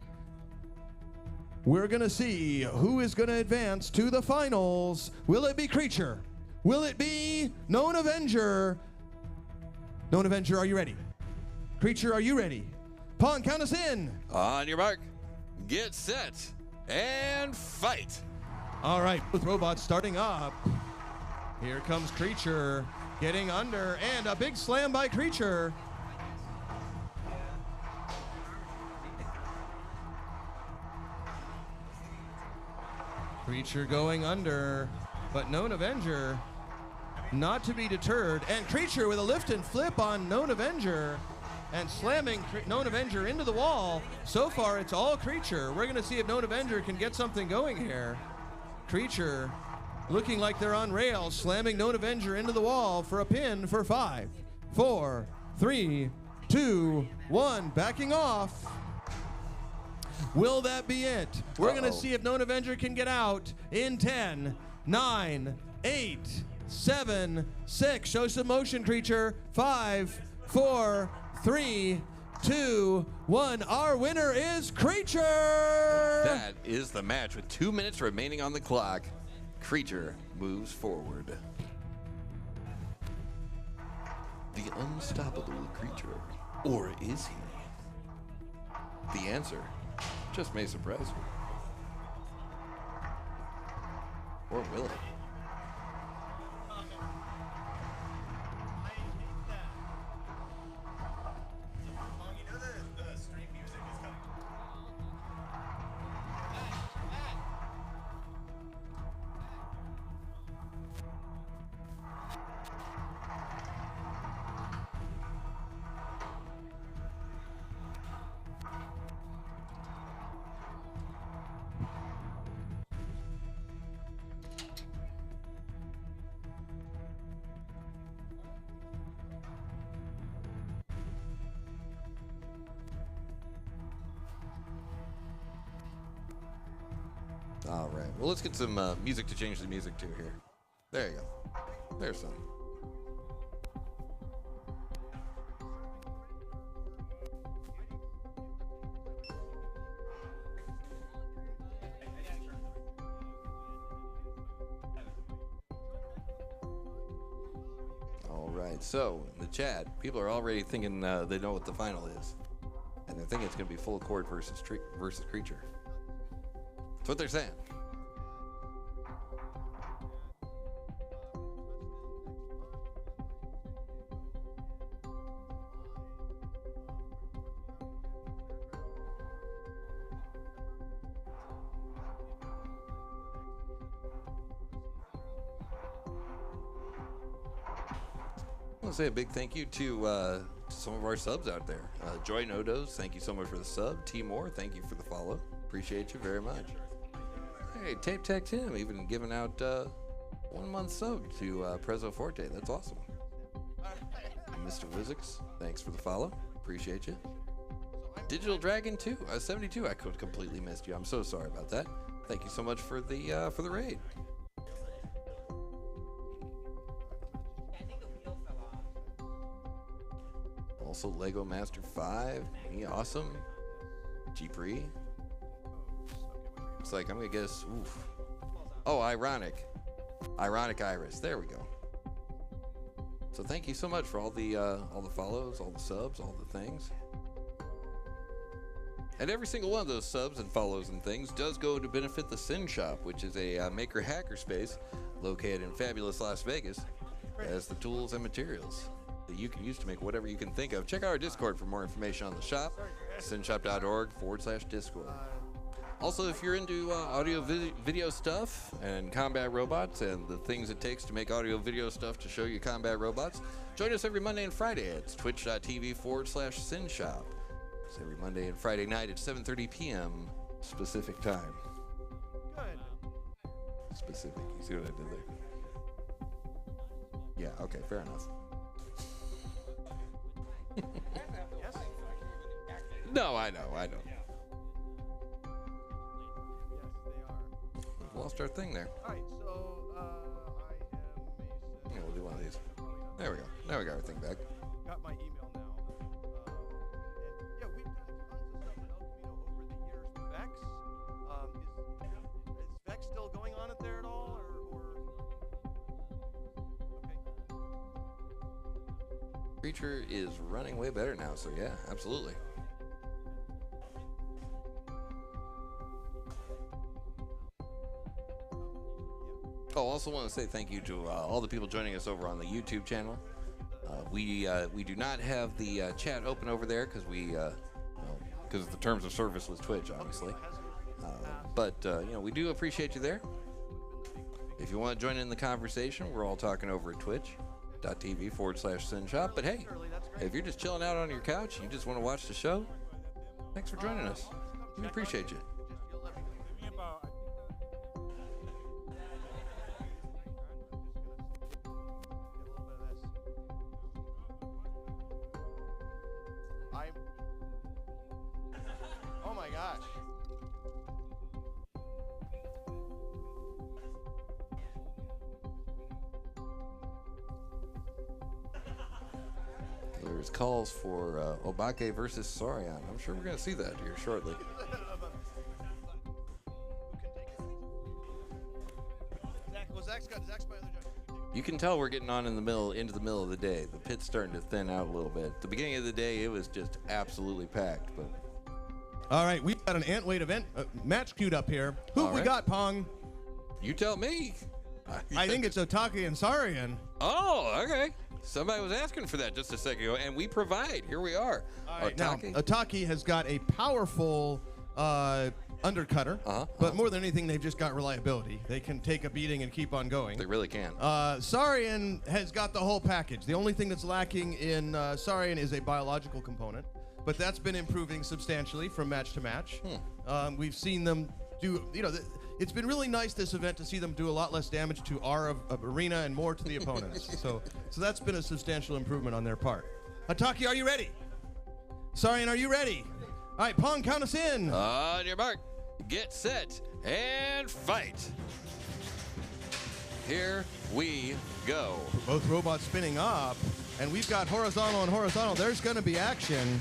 We're going to see who is going to advance to the finals. Will it be Creature? Will it be Known Avenger? Known Avenger, are you ready? Creature, are you ready? Pawn, count us in. On your mark, get set, and fight. All right, with robots starting up. Here comes Creature getting under, and a big slam by Creature. Creature going under, but Known Avenger not to be deterred, and Creature with a lift and flip on Known Avenger and slamming Known Avenger into the wall. So far, it's all Creature. We're going to see if Known Avenger can get something going here. Creature looking like they're on rails, slamming Known Avenger into the wall for a pin for 5, 4, 3, 2, 1. Backing off. Will that be it? We're going to see if Known Avenger can get out in 10, 9, 8, 7, 6. Show some motion, Creature. 5, 4, 3, 2, 1. Our winner is Creature. That is the match with 2 minutes remaining on the clock. Creature moves forward. The unstoppable Creature, or is he? The answer just may surprise you. Or will it? All right. Well, let's get some music to change the music to here. There you go. There's some. All right. So in the chat, people are already thinking they know what the final is, and they're thinking it's going to be full court versus Creature. That's what they're saying. I want to say a big thank you to some of our subs out there. Joy Nodos, thank you so much for the sub. T Moore, thank you for the follow. Appreciate you very much. Hey, Tape Tech Tim, even giving out 1 month sub to Prezzo Forte. That's awesome. Mr. Wizix, thanks for the follow. Appreciate you. Digital Dragon 2, 72. I could completely missed you. I'm so sorry about that. Thank you so much for the raid. Also, Lego Master 5, me awesome. Jeepri. Looks like I'm gonna guess. Oof. Oh, Ironic Iris. There we go. So thank you so much for all the follows, all the subs, all the things. And every single one of those subs and follows and things does go to benefit the Synshop, which is a maker hacker space located in fabulous Las Vegas. It has the tools and materials that you can use to make whatever you can think of. Check out our Discord for more information on the shop. synshop.org/Discord. Also, if you're into audio video stuff and combat robots and the things it takes to make audio video stuff to show you combat robots, join us every Monday and Friday at twitch.tv/Synshop. It's every Monday and Friday night at 7:30 p.m. Specific time. Good. Specific. You see what I did there? Yeah, okay, fair enough. Yes? No, I know. Yes, they are. We've lost our thing there. All right, so I am Mason. Yeah, we'll do one of these. There we go. Now we got our thing back. Got my email now. And yeah, we've done tons of stuff at El Camino over the years. Vex, is Vex still going on it there at all, or okay? Creature is running way better now, so yeah, absolutely. Oh, also want to say thank you to all the people joining us over on the YouTube channel. We do not have the chat open over there because because of the terms of service with Twitch, obviously. But you know, we do appreciate you there. If you want to join in the conversation, we're all talking over at twitch.tv/Synshop. But hey, if you're just chilling out on your couch and you just want to watch the show, thanks for joining us. We appreciate you. Oh my gosh. There's calls for Obake versus Saurian. I'm sure we're going to see that here shortly. Zach's my other job. You can tell we're getting on into the middle of the day. The pit's starting to thin out a little bit. At the beginning of the day, it was just absolutely packed. But All right, we've got an Antweight event match queued up here. Who have we got, Pong? You tell me. I think it's Otake and Saurian. Oh, okay. Somebody was asking for that just a second ago, and we provide. Here we are. All right, now, Otake has got a powerful undercutter, but more than anything, they've just got reliability. They can take a beating and keep on going. They really can. Saurian has got the whole package. The only thing that's lacking in Saurian is a biological component, but that's been improving substantially from match to match. We've seen them do, it's been really nice this event to see them do a lot less damage to our arena and more to the opponents. So that's been a substantial improvement on their part. Otake, are you ready? Saurian, are you ready? All right, Pong, count us in. On your mark, get set, and fight. Here we go. Both robots spinning up, and we've got horizontal and horizontal. There's going to be action.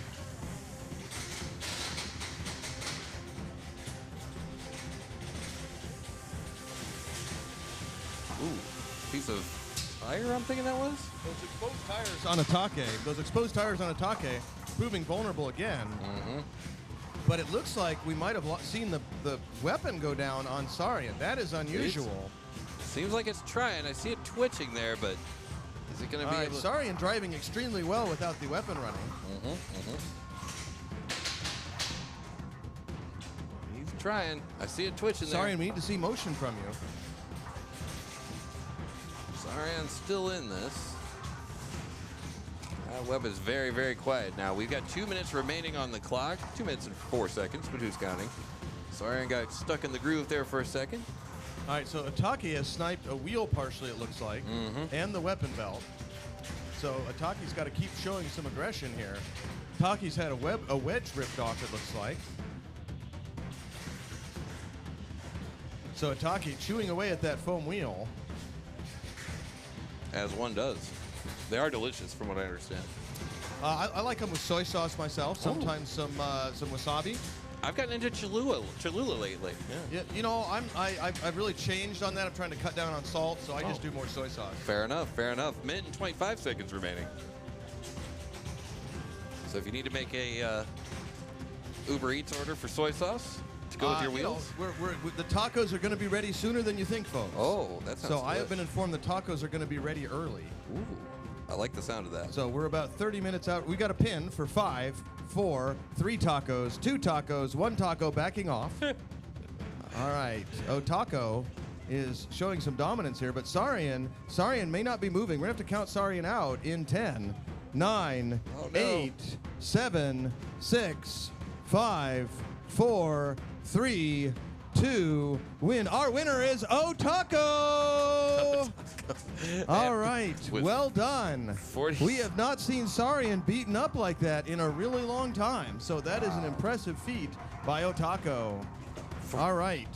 Ooh, piece of tire, I'm thinking that was? Those exposed tires on Otake. Those exposed tires on Otake proving vulnerable again. But it looks like we might have seen the weapon go down on Saurian. That is unusual. Seems like it's trying. I see it twitching there, but is it going to be able to... Saurian driving extremely well without the weapon running. He's trying. I see it twitching there. Saurian, we need to see motion from you. Saurian's still in this. That web is very, very quiet now. We've got 2 minutes remaining on the clock. 2 minutes and 4 seconds, but who's counting? Saurian got stuck in the groove there for a second. All right, so Otake has sniped a wheel partially, it looks like, and the weapon belt. So Atake's got to keep showing some aggression here. Atake's had a wedge ripped off, it looks like. So Otake chewing away at that foam wheel. As one does. They are delicious, from what I understand. I like them with soy sauce myself. Sometimes some wasabi. I've gotten into Cholula lately. Yeah. I've really changed on that. I'm trying to cut down on salt, so I just do more soy sauce. Fair enough. Minute and 25 seconds remaining. So if you need to make a Uber Eats order for soy sauce to go with your wheels, the tacos are going to be ready sooner than you think, folks. Oh, that sounds So I have been informed the tacos are going to be ready early. Ooh, I like the sound of that. So we're about 30 minutes out. We got a pin for 5, 4, 3 tacos, 2 tacos, 1 taco backing off. All right. Taco is showing some dominance here, but Saurian may not be moving. We're going to have to count Saurian out in 10, 9, Oh, no. 8, 7, 6, 5, 4, 3, 2, win. Our winner is Otako! All right, With well done. 40 We have not seen Sarian beaten up like that in a really long time, so that is an impressive feat by Otako. All right,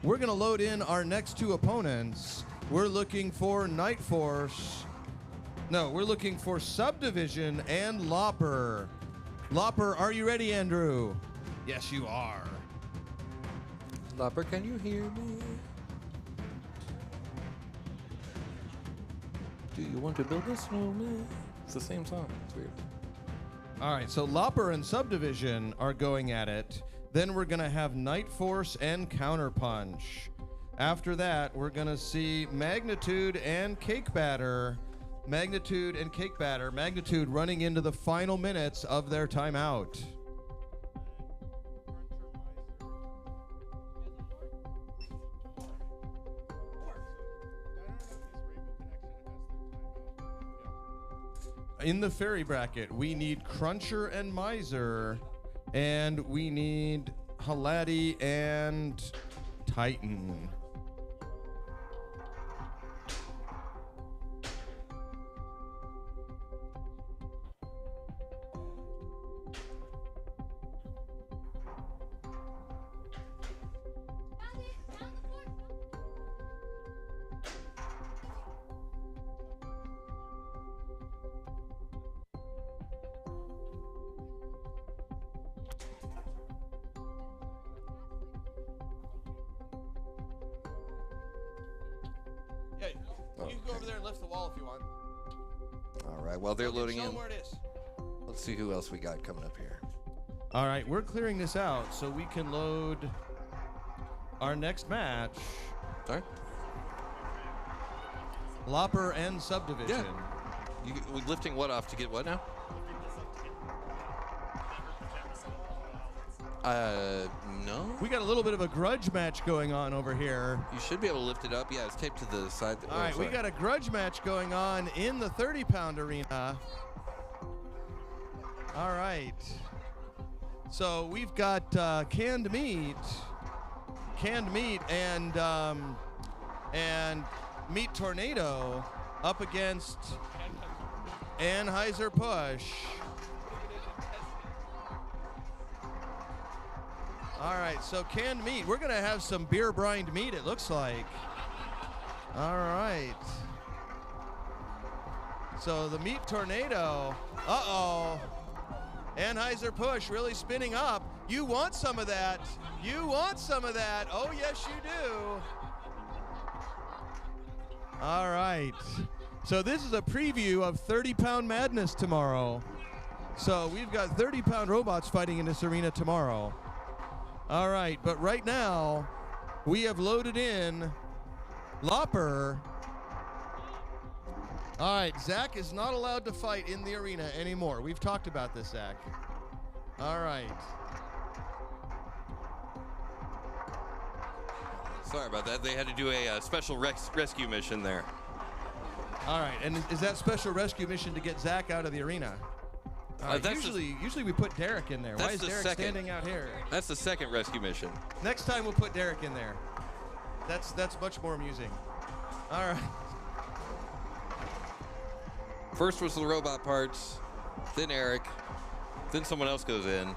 we're going to load in our next two opponents. We're looking for Night Force. No, we're looking for Subdivision and Lopper. Lopper, are you ready, Andrew? Yes, you are. Lopper, can you hear me? Do you want to build a snowman? It's the same song. It's weird. All right, so Lopper and Subdivision are going at it. Then we're going to have Night Force and Counterpunch. After that, we're going to see Magnitude and Cake Batter. Magnitude and Cake Batter. Magnitude running into the final minutes of their timeout. In the fairy bracket, we need Cruncher and Miser, and we need Halati and Titan. Yeah, you can go over there and lift the wall if you want. All right, while they're loading Show in, them where it is. let's see who else we got coming up here. All right, we're clearing this out so we can load our next match. Sorry? Lopper and Subdivision. We lifting what off to get what now? No. We got a little bit of a grudge match going on over here. You should be able to lift it up. Yeah, it's taped to the side. All right, we got a grudge match going on in the 30-pound arena. All right. So we've got canned meat, and Meat Tornado up against Anheuser-Busch. All right, so canned meat. We're going to have some beer brined meat, it looks like. All right. So the Meat Tornado. Uh-oh. Anheuser-Busch really spinning up. You want some of that. You want some of that. Oh, yes, you do. All right. So this is a preview of 30-pound madness tomorrow. So we've got 30-pound robots fighting in this arena tomorrow. All right, but right now, we have loaded in Lopper. All right, Zach is not allowed to fight in the arena anymore. We've talked about this, Zach. All right. Sorry about that. They had to do a special rescue mission there. All right, and is that special rescue mission to get Zach out of the arena? All right, usually we put Derek in there. Why is Derek standing out here? That's the second rescue mission. Next time we'll put Derek in there. That's much more amusing. All right. First was the robot parts, then Eric, then someone else goes in.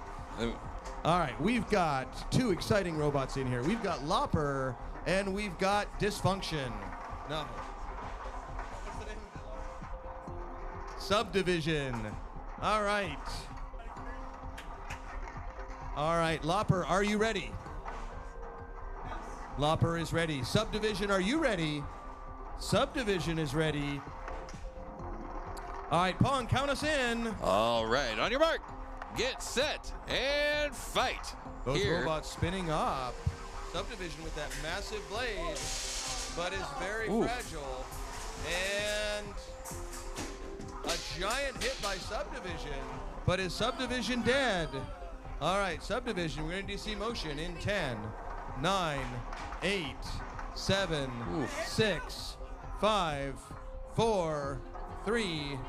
All right, we've got two exciting robots in here. We've got Lopper and we've got Dysfunction. No. What's the name of it? Subdivision. All right. All right, Lopper, are you ready? Lopper is ready. Subdivision, are you ready? Subdivision is ready. All right, Pong, count us in. All right, on your mark, get set, and fight. Those robots spinning up. Subdivision with that massive blade, but is very fragile. And a giant hit by Subdivision, but is Subdivision dead? All right, Subdivision, we're going to DC motion in 10, 9, 8, 7, 6, 5, 4, 3,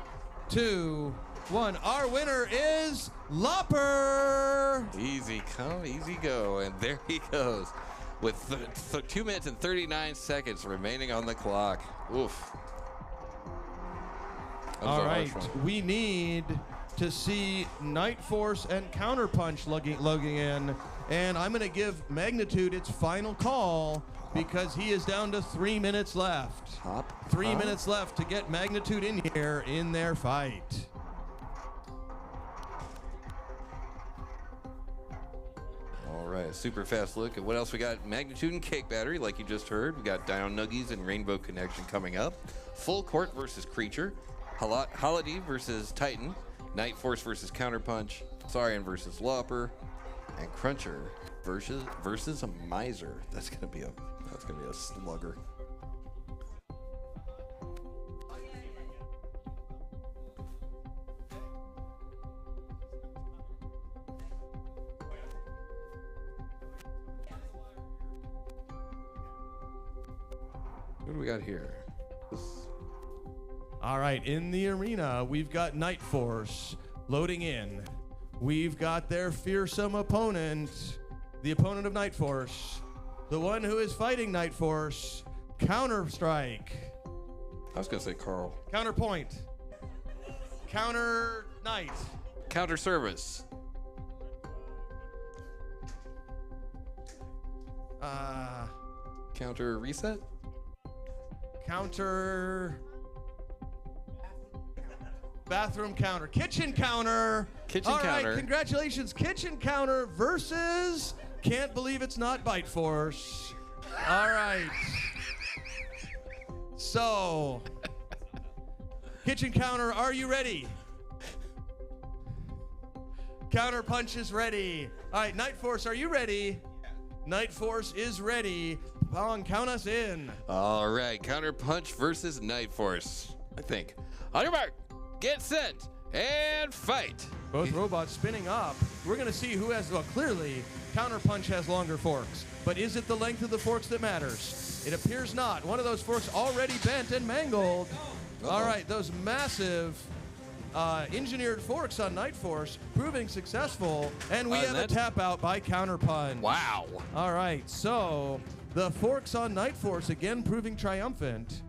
2, one. Our winner is Lopper. Easy come, easy go. And there he goes with 2 minutes and 39 seconds remaining on the clock. Oof. That was All a right, harsh one. we need to see Night Force and Counterpunch lugging in. And I'm going to give Magnitude its final call because he is down to 3 minutes left. Hop. 3 minutes left to get Magnitude in here in their fight. All right, super fast look at what else we got. Magnitude and Cake Battery, like you just heard. We got Dino Nuggies and Rainbow Connection coming up. Full Court versus Creature. Holiday versus Titan. Night Force versus Counterpunch. Saurian versus Lopper. And Cruncher versus a Miser. That's gonna be a slugger. What do we got here? All right, in the arena, we've got Night Force loading in. We've got their fearsome opponent, the opponent of Night Force, the one who is fighting Night Force, Counter-Strike. I was gonna say Carl. Counterpoint. Counter Knight. Counter Service. Counter Reset. Counter. Bathroom counter. Kitchen counter. Kitchen All right, counter. congratulations. Kitchen counter versus Can't Believe It's Not Bite Force. All right. So, kitchen counter, are you ready? Counter punch is ready. All right, Night Force, are you ready? Night Force is ready. Pong, count us in. All right, Counter Punch versus Night Force. I think. On your mark, get set, and fight. Both robots spinning up. We're going to see who has, well, clearly, Counterpunch has longer forks. But is it the length of the forks that matters? It appears not. One of those forks already bent and mangled. All right, those massive engineered forks on Night Force proving successful. And we have a tap out by Counterpunch. Wow. All right, so the forks on Night Force again proving triumphant.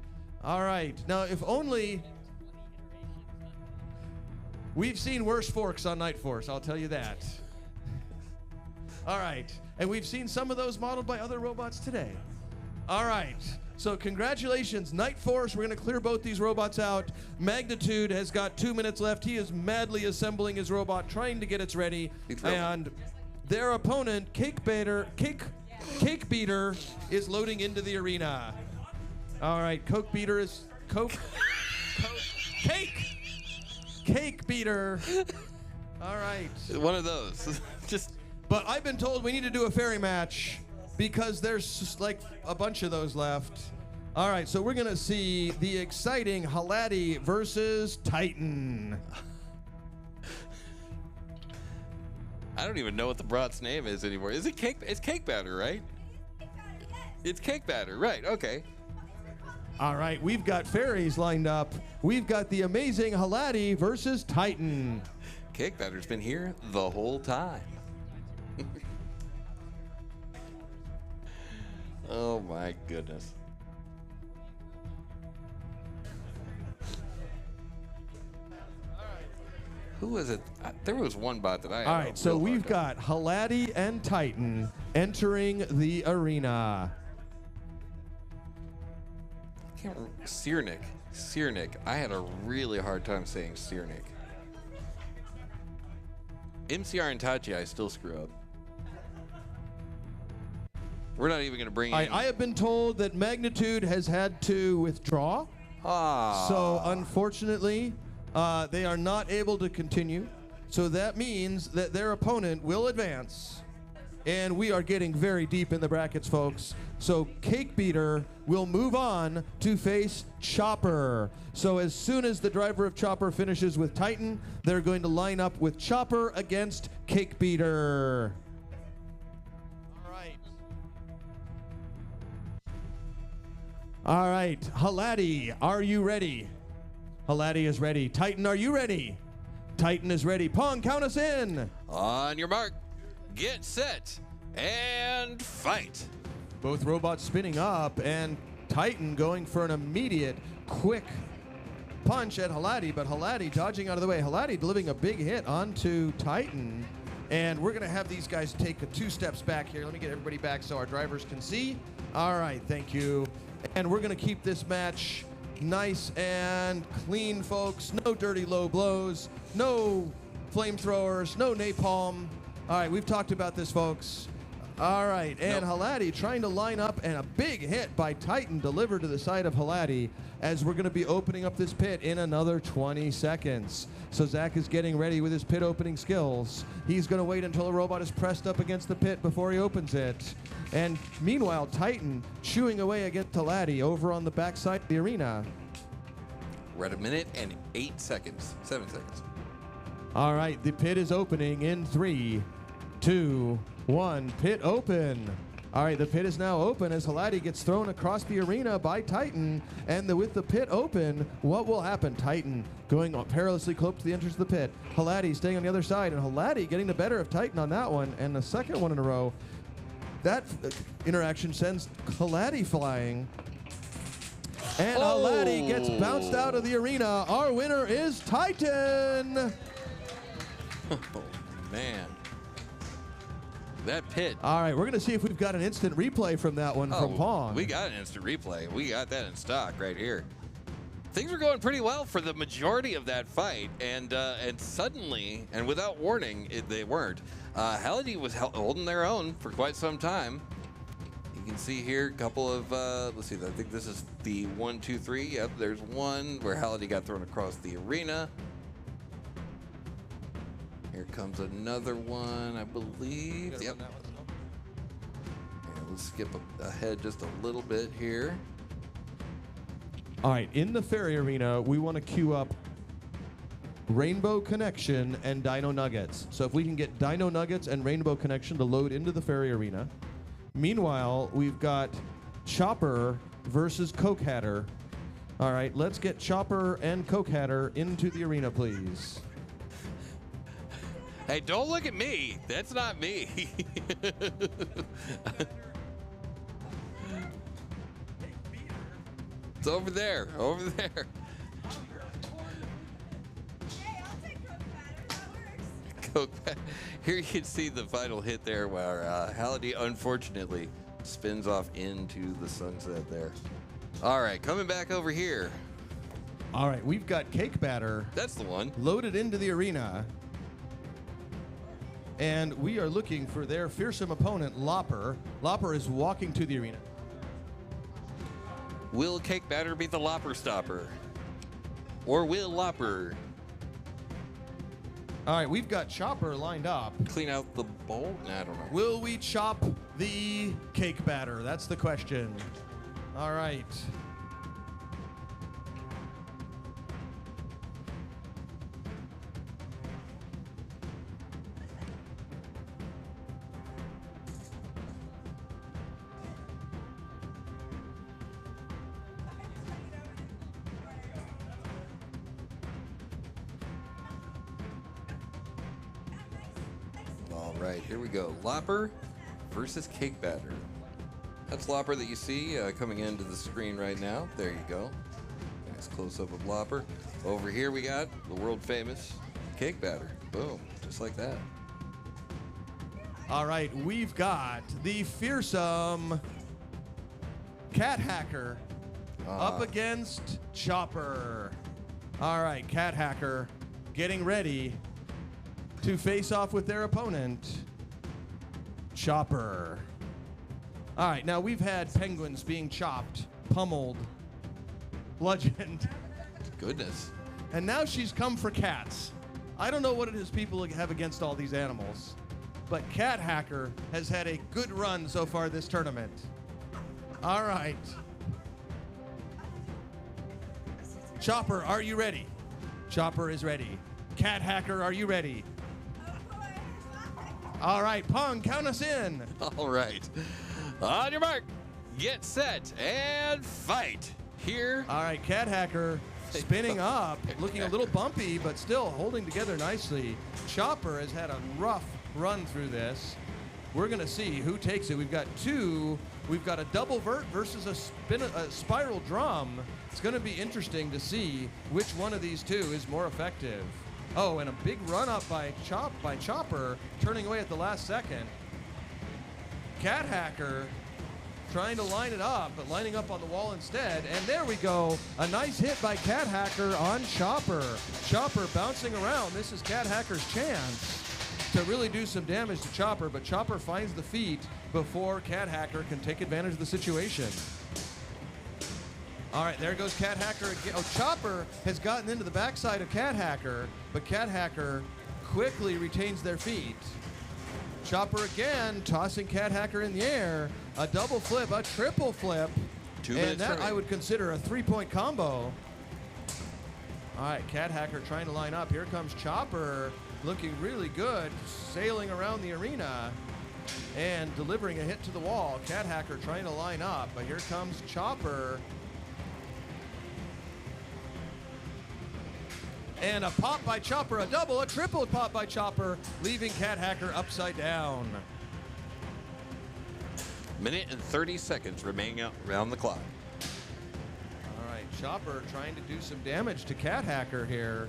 All right, now if only... We've seen worse forks on Night Force, I'll tell you that. All right, and we've seen some of those modeled by other robots today. All right, so congratulations, Night Force. We're gonna clear both these robots out. Magnitude has got 2 minutes left. He is madly assembling his robot, trying to get it ready. And their opponent, Cake Beater, is loading into the arena. All right, Cake Beater. All right. One of those. But I've been told we need to do a fairy match because there's just like a bunch of those left. All right, so we're gonna see the exciting Haladi versus Titan. I don't even know what the brat's name is anymore. Is it Cake? It's Cake Batter, right? It's Cake Batter, right? Okay. All right, we've got fairies lined up. We've got the amazing Haladi versus Titan. Cake Batter's been here the whole time. Oh my goodness. Who was it? There was one bot that I had. All right, so we've got Haladi and Titan entering the arena. I can't remember. Cyrnic. I had a really hard time saying Cyrnic. MCR and Tachi, I still screw up. We're not even going to bring in... I have been told that Magnitude has had to withdraw. So unfortunately, they are not able to continue. So that means that their opponent will advance. And we are getting very deep in the brackets, folks. So Cake Beater will move on to face Chopper. So as soon as the driver of Chopper finishes with Titan, they're going to line up with Chopper against Cake Beater. All right, Haladi, are you ready? Haladi is ready. Titan, are you ready? Titan is ready. Pong, count us in. On your mark, get set, and fight. Both robots spinning up, and Titan going for an immediate, quick punch at Haladi, but Haladi dodging out of the way. Haladi delivering a big hit onto Titan, and we're going to have these guys take 2 steps back here. Let me get everybody back so our drivers can see. All right, thank you. And we're going to keep this match nice and clean, folks. No dirty low blows, no flamethrowers, no napalm. All right, we've talked about this, folks. All right, and Haladi trying to line up, and a big hit by Titan delivered to the side of Haladi as we're going to be opening up this pit in another 20 seconds. So Zach is getting ready with his pit opening skills. He's going to wait until a robot is pressed up against the pit before he opens it. And meanwhile, Titan chewing away against Haladi over on the backside of the arena. We're at 1 minute and 8 seconds, 7 seconds. All right, the pit is opening in 3, 2, 1. Pit open. All right, the pit is now open as Haladi gets thrown across the arena by Titan. And with the pit open, what will happen? Titan going perilously close to the entrance of the pit. Haladi staying on the other side, and Haladi getting the better of Titan on that one, and the second one in a row. That interaction sends Haladi flying. And Haladi gets bounced out of the arena. Our winner is Titan. Oh, man. That pit. All right, we're going to see if we've got an instant replay from that one from Pong. We got an instant replay. We got that in stock right here. Things were going pretty well for the majority of that fight, and suddenly, and without warning, they weren't. Haladi was holding their own for quite some time. You can see here a couple of, let's see, I think this is the 1, 2, 3. Yep, there's one where Haladi got thrown across the arena. Here comes another one, I believe. Yep. Yeah, let's skip ahead just a little bit here. All right, in the ferry arena, we want to queue up Rainbow Connection and Dino Nuggets. So if we can get Dino Nuggets and Rainbow Connection to load into the ferry arena. Meanwhile, we've got Chopper versus Coke Hatter. All right, let's get Chopper and Coke Hatter into the arena, please. Hey, don't look at me. That's not me. It's over there. Over there. Hey, I'll take Coke batter. That works. Coke batter. Here you can see the final hit there where Haladi unfortunately spins off into the sunset there. All right, coming back over here. All right, we've got Cake Batter. That's the one. Loaded into the arena. And we are looking for their fearsome opponent, Lopper. Lopper is walking to the arena. Will Cake Batter be the Lopper Stopper? Or will Lopper All right, we've got Chopper lined up. clean out the bowl? Nah, I don't know. Will we chop the Cake Batter? That's the question. All right. All right, here we go. Lopper versus Cake Batter. That's Lopper that you see coming into the screen right now. There you go. Nice close-up of Lopper. Over here we got the world-famous Cake Batter. Boom, just like that. All right, we've got the fearsome Cat Hacker up against Chopper. All right, Cat Hacker getting ready to face off with their opponent, Chopper. All right, now we've had penguins being chopped, pummeled, bludgeoned, Goodness. and now she's come for cats. I don't know what it is people have against all these animals, but Cat Hacker has had a good run so far this tournament. All right. Chopper, are you ready? Chopper is ready. Cat Hacker, are you ready? All right, Pong, count us in. All right. On your mark, get set, and fight. Here All right, Cat Hacker spinning up, looking a little bumpy, but still holding together nicely. Chopper has had a rough run through this. We're going to see who takes it. We've got two. We've got a double vert versus a spiral drum. It's going to be interesting to see which one of these two is more effective. Oh, and a big run up by Chopper, turning away at the last second. Cat Hacker trying to line it up, but lining up on the wall instead. And there we go. A nice hit by Cat Hacker on Chopper. Chopper bouncing around. This is Cat Hacker's chance to really do some damage to Chopper, but Chopper finds the feet before Cat Hacker can take advantage of the situation. All right, there goes Cat Hacker again. Oh, Chopper has gotten into the backside of Cat Hacker, but Cat Hacker quickly retains their feet. Chopper again, tossing Cat Hacker in the air. A double flip, a triple flip. 2 minutes and that remaining. I would consider a 3-point combo. All right, Cat Hacker trying to line up. Here comes Chopper, looking really good, sailing around the arena and delivering a hit to the wall. Cat Hacker trying to line up, but here comes Chopper. And a pop by Chopper, a double, a triple pop by Chopper, leaving Cat Hacker upside down. Minute and 30 seconds remaining around the clock. All right, Chopper trying to do some damage to Cat Hacker here.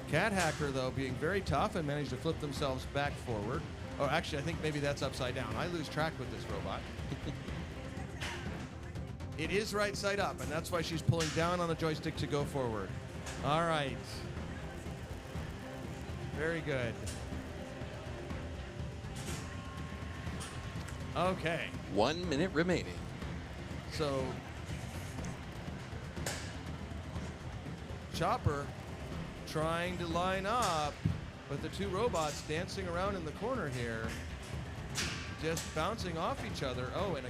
Cat Hacker, though, being very tough and managed to flip themselves back forward. Oh, actually, I think maybe that's upside down. I lose track with this robot. It is right side up, and that's why she's pulling down on the joystick to go forward. All right. Very good. Okay. 1 minute remaining. So, Chopper trying to line up, but the two robots dancing around in the corner here, just bouncing off each other. Oh, and a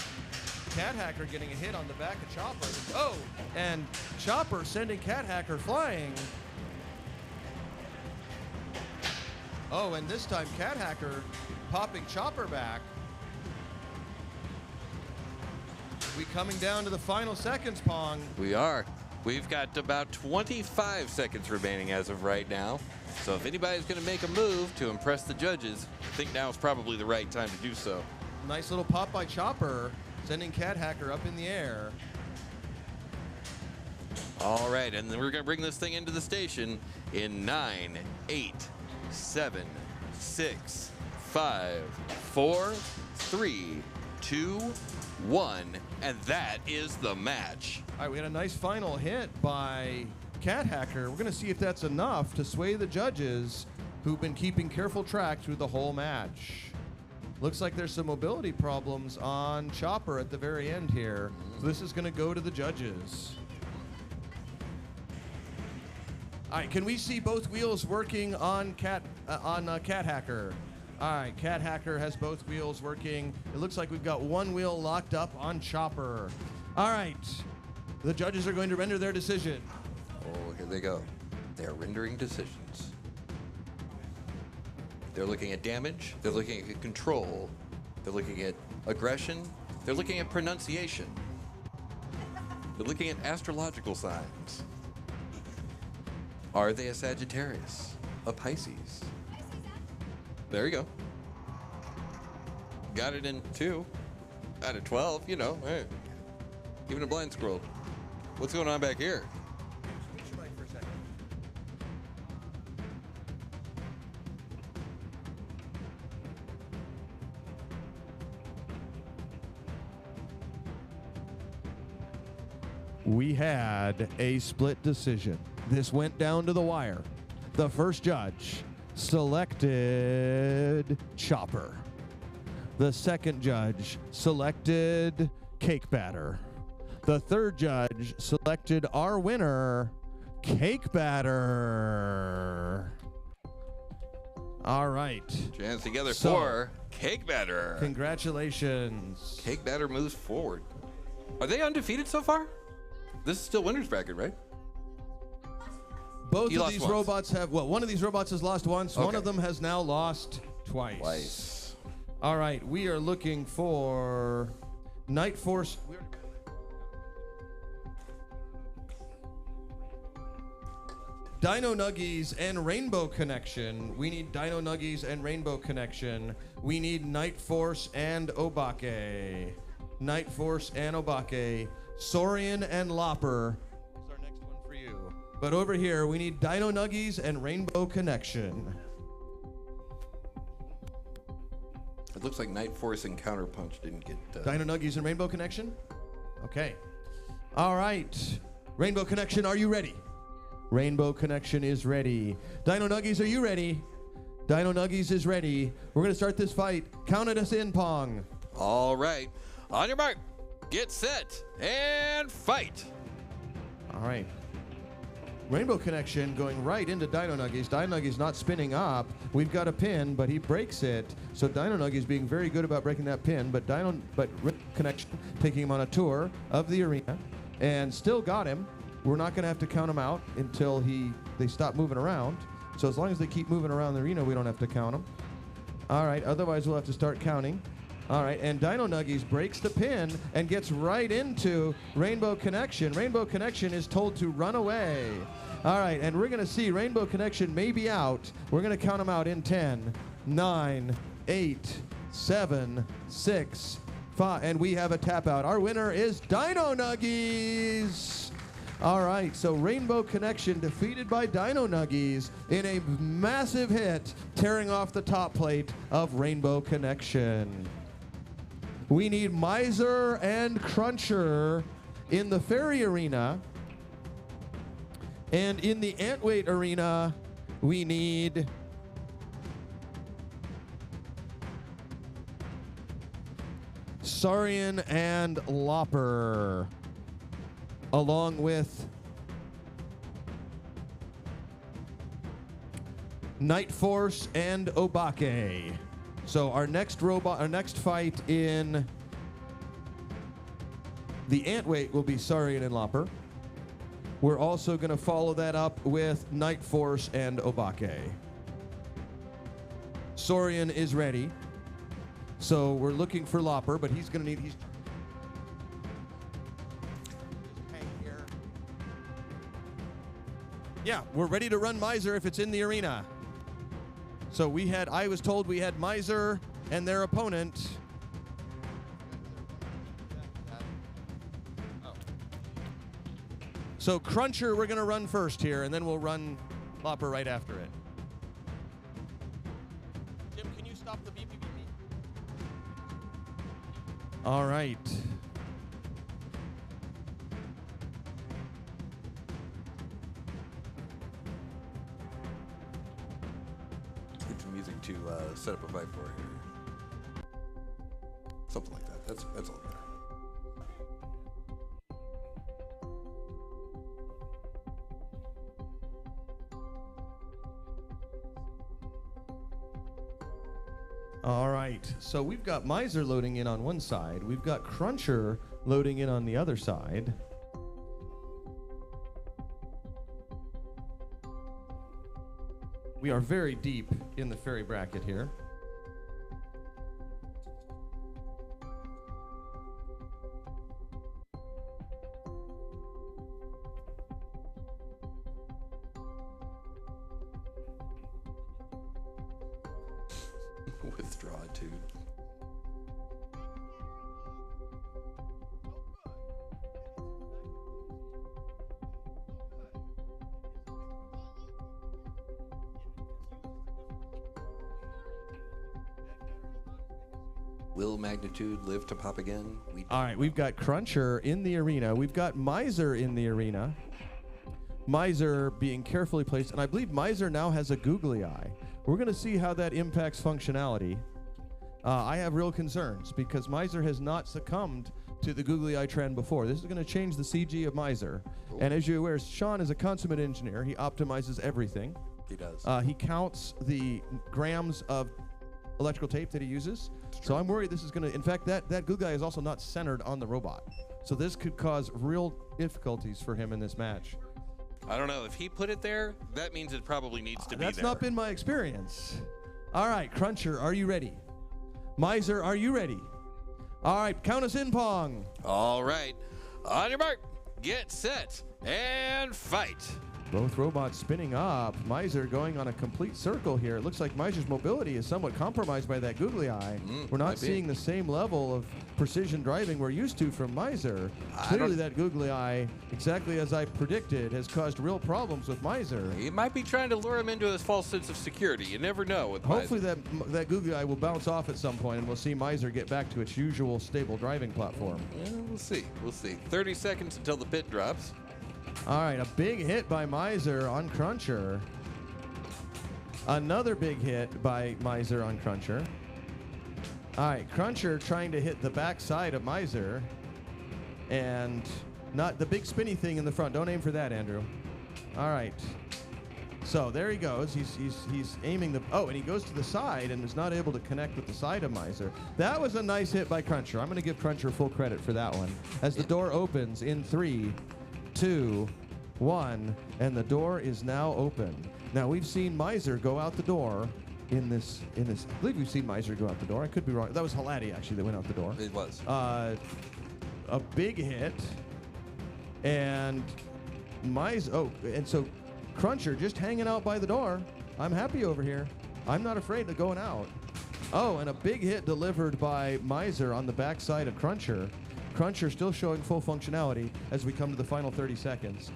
Cat Hacker getting a hit on the back of Chopper. Oh, and Chopper sending Cat Hacker flying. Oh, and this time Cat Hacker popping Chopper back. We coming down to the final seconds, Pong. We are. We've got about 25 seconds remaining as of right now. So if anybody's going to make a move to impress the judges, I think now is probably the right time to do so. Nice little pop by Chopper, sending Cat Hacker up in the air. All right, and then we're going to bring this thing into the station in 9, 8, 7, 6, 5, 4, 3, 2, 1, and that is the match. All right, we had a nice final hit by Cat Hacker. We're going to see if that's enough to sway the judges who've been keeping careful track through the whole match. Looks like there's some mobility problems on Chopper at the very end here. So this is going to go to the judges. All right, can we see both wheels working on Cat Hacker? All right, Cat Hacker has both wheels working. It looks like we've got one wheel locked up on Chopper. All right, the judges are going to render their decision. Oh, here they go. They're rendering decisions. They're looking at damage. They're looking at control. They're looking at aggression. They're looking at pronunciation. They're looking at astrological signs. Are they a Sagittarius? A Pisces? There you go. Got it in 2 out of 12, you know. Hey. Even a blind squirrel. What's going on back here? We had a split decision. This went down to the wire. The first judge selected Chopper. The second judge selected Cake Batter. The third judge selected our winner, Cake Batter. All right. Hands together So, for Cake Batter. Congratulations. Cake Batter moves forward. Are they undefeated so far? This is still winner's bracket, right? Both You of lost these once. robots have, well, one of these robots has lost once. One Okay. of them has now lost twice. Twice. All right, we are looking for Night Force. Dino Nuggies and Rainbow Connection. We need Dino Nuggies and Rainbow Connection. We need Night Force and Obake. Night Force and Obake. Saurian and Lopper is our next one for you. But over here, we need Dino Nuggies and Rainbow Connection. It looks like Night Force and Counterpunch didn't get... Dino Nuggies and Rainbow Connection? Okay. All right. Rainbow Connection, are you ready? Rainbow Connection is ready. Dino Nuggies, are you ready? Dino Nuggies is ready. We're going to start this fight. Count us in, Pong. All right. On your mark, get set, and fight. All right. Rainbow Connection going right into Dino Nuggies. Dino Nuggies not spinning up. We've got a pin, but he breaks it. So Dino Nuggies being very good about breaking that pin, but Rainbow Connection taking him on a tour of the arena and still got him. We're not going to have to count them out until they stop moving around. So as long as they keep moving around the arena, we don't have to count them. All right, otherwise we'll have to start counting. All right, and Dino Nuggies breaks the pin and gets right into Rainbow Connection. Rainbow Connection is told to run away. All right, and we're going to see Rainbow Connection may be out. We're going to count them out in 10, 9, 8, 7, 6, 5, and we have a tap out. Our winner is Dino Nuggies. All right, so Rainbow Connection defeated by Dino Nuggies in a massive hit, tearing off the top plate of Rainbow Connection. We need Miser and Cruncher in the Fairy Arena. And in the Antweight Arena, we need Saurian and Lopper, along with Night Force and Obake. So our next fight in the Antweight will be Saurian and Lopper. We're also going to follow that up with Night Force and Obake. Saurian is ready. So we're looking for Lopper, but he's going to need... Yeah, we're ready to run Miser if it's in the arena. So I was told we had Miser and their opponent. So Cruncher, we're going to run first here, and then we'll run Lopper right after it. Tim, can you stop the beep, beep, beep, beep? All right. Get some music to set up a fight for here. Something like that. That's all better. All right, so we've got Miser loading in on one side. We've got Cruncher loading in on the other side. We are very deep in the fairy bracket here. Withdraw tube. Will Magnitude live to pop again? All right, we've got Cruncher in the arena. We've got Miser in the arena. Miser being carefully placed, and I believe Miser now has a googly eye. We're going to see how that impacts functionality. I have real concerns because Miser has not succumbed to the googly eye trend before. This is going to change the CG of Miser. Cool. And as you're aware, Sean is a consummate engineer. He optimizes everything. He does. He counts the grams of electrical tape that he uses. So I'm worried this is going to, in fact, that googly eye is also not centered on the robot. So this could cause real difficulties for him in this match. I don't know. If he put it there, that means it probably needs to be there. That's not been my experience. All right, Cruncher, are you ready? Miser, are you ready? All right, count us in, Pong. All right. On your mark, get set, and fight. Both robots spinning up. Miser going on a complete circle here. It looks like Miser's mobility is somewhat compromised by that googly eye. We're not seeing the same level of precision driving we're used to from Miser. Clearly that googly eye, exactly as I predicted, has caused real problems with Miser. He might be trying to lure him into his false sense of security. You never know with Hopefully Miser. that googly eye will bounce off at some point and we'll see Miser get back to its usual stable driving platform. Yeah, we'll see. We'll see. 30 seconds until the pit drops. All right, a big hit by Miser on Cruncher. Another big hit by Miser on Cruncher. All right, Cruncher trying to hit the backside of Miser. And not the big spinny thing in the front. Don't aim for that, Andrew. All right. So there he goes. He's aiming the... Oh, and he goes to the side and is not able to connect with the side of Miser. That was a nice hit by Cruncher. I'm going to give Cruncher full credit for that one. As the door opens in 3, 2, 1, and the door is now open. Now we've seen Miser go out the door in this. I believe we've seen Miser go out the door. I could be wrong. That was Halati actually that went out the door. It was. A big hit, and Miser. Oh, and so Cruncher just hanging out by the door. I'm happy over here. I'm not afraid of going out. Oh, and a big hit delivered by Miser on the backside of Cruncher. Cruncher still showing full functionality as we come to the final 30 seconds.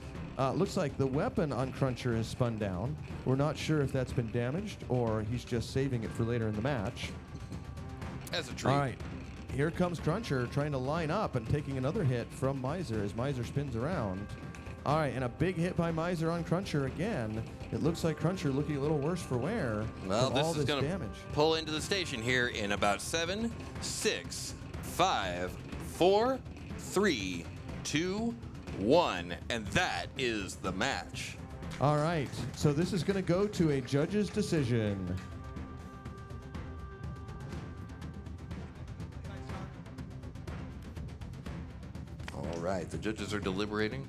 Looks like the weapon on Cruncher is spun down. We're not sure if that's been damaged or he's just saving it for later in the match. As a treat. All right, here comes Cruncher trying to line up and taking another hit from Miser as Miser spins around. All right, and a big hit by Miser on Cruncher again. It looks like Cruncher looking a little worse for wear. Well, from all this is going to damage. pull into the station here in about 7, 6, 5, 4, 3, 2, 1, and that is the match. All right, so this is going to go to a judge's decision. All right, the judges are deliberating.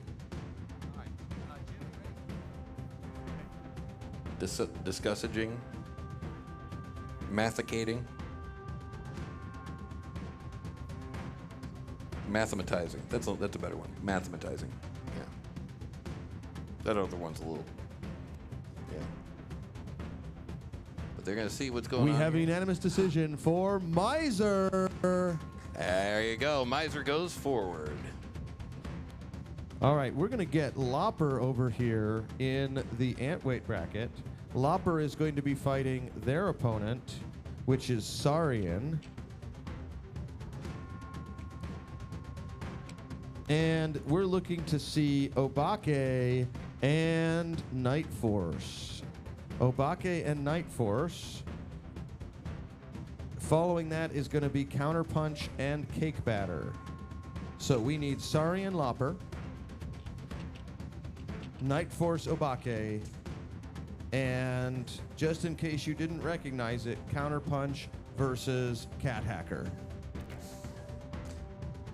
Discussing, mathicating, mathematizing. That's a better one. Mathematizing. Yeah. That other one's a little. Yeah. But they're gonna see what's going on. We have a here. unanimous decision for Miser. There you go. Miser goes forward. All right, we're going to get Lopper over here in the antweight bracket. Lopper is going to be fighting their opponent, which is Saurian. And we're looking to see Obake and Night Force. Obake and Night Force. Following that is going to be Counterpunch and Cake Batter. So we need Saurian Lopper, Night Force Obake, and just in case you didn't recognize it, Counterpunch versus Cat Hacker.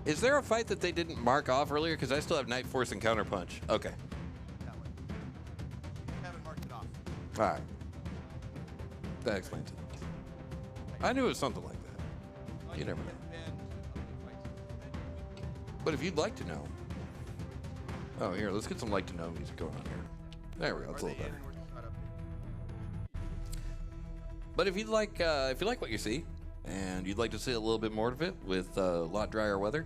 Is there a fight that they didn't mark off earlier? Because I still have Night Force and Counterpunch. Okay. That one. Haven't marked it off. All right. That explains it. I knew it was something like that. You never know. But if you'd like to know. Oh, here, let's get some like to know music going on here. There we go. It's a little better. But if you like what you see, and you'd like to see a little bit more of it with a lot drier weather,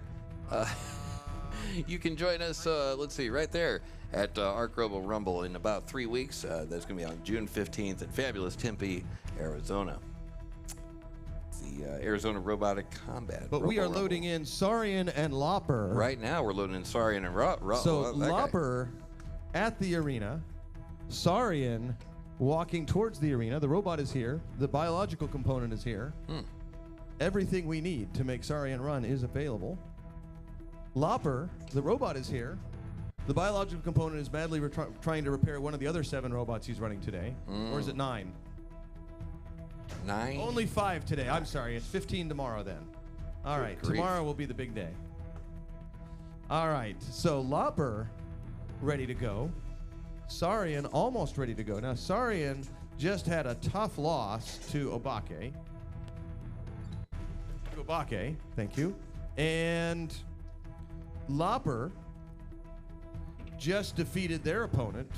you can join us. Let's see, right there at Arc Robo Rumble in about 3 weeks. That's going to be on June 15th in fabulous Tempe, Arizona. The Arizona Robotic Combat. But we are loading in Saurian and Lopper. Right now, we're loading in Saurian and So Lopper at the arena, Saurian walking towards the arena. The robot is here. The biological component is here. Everything we need to make Saurian run is available. Lopper, the robot, is here. The biological component is madly trying to repair one of the other 7 robots he's running today. Or is it 9? 9? Only 5 today. I'm sorry. It's 15 tomorrow then. All right. grief. Tomorrow will be the big day. All right. So Lopper ready to go. Saurian almost ready to go. Now Saurian just had a tough loss to Obake. Obake, thank you. And Lopper just defeated their opponent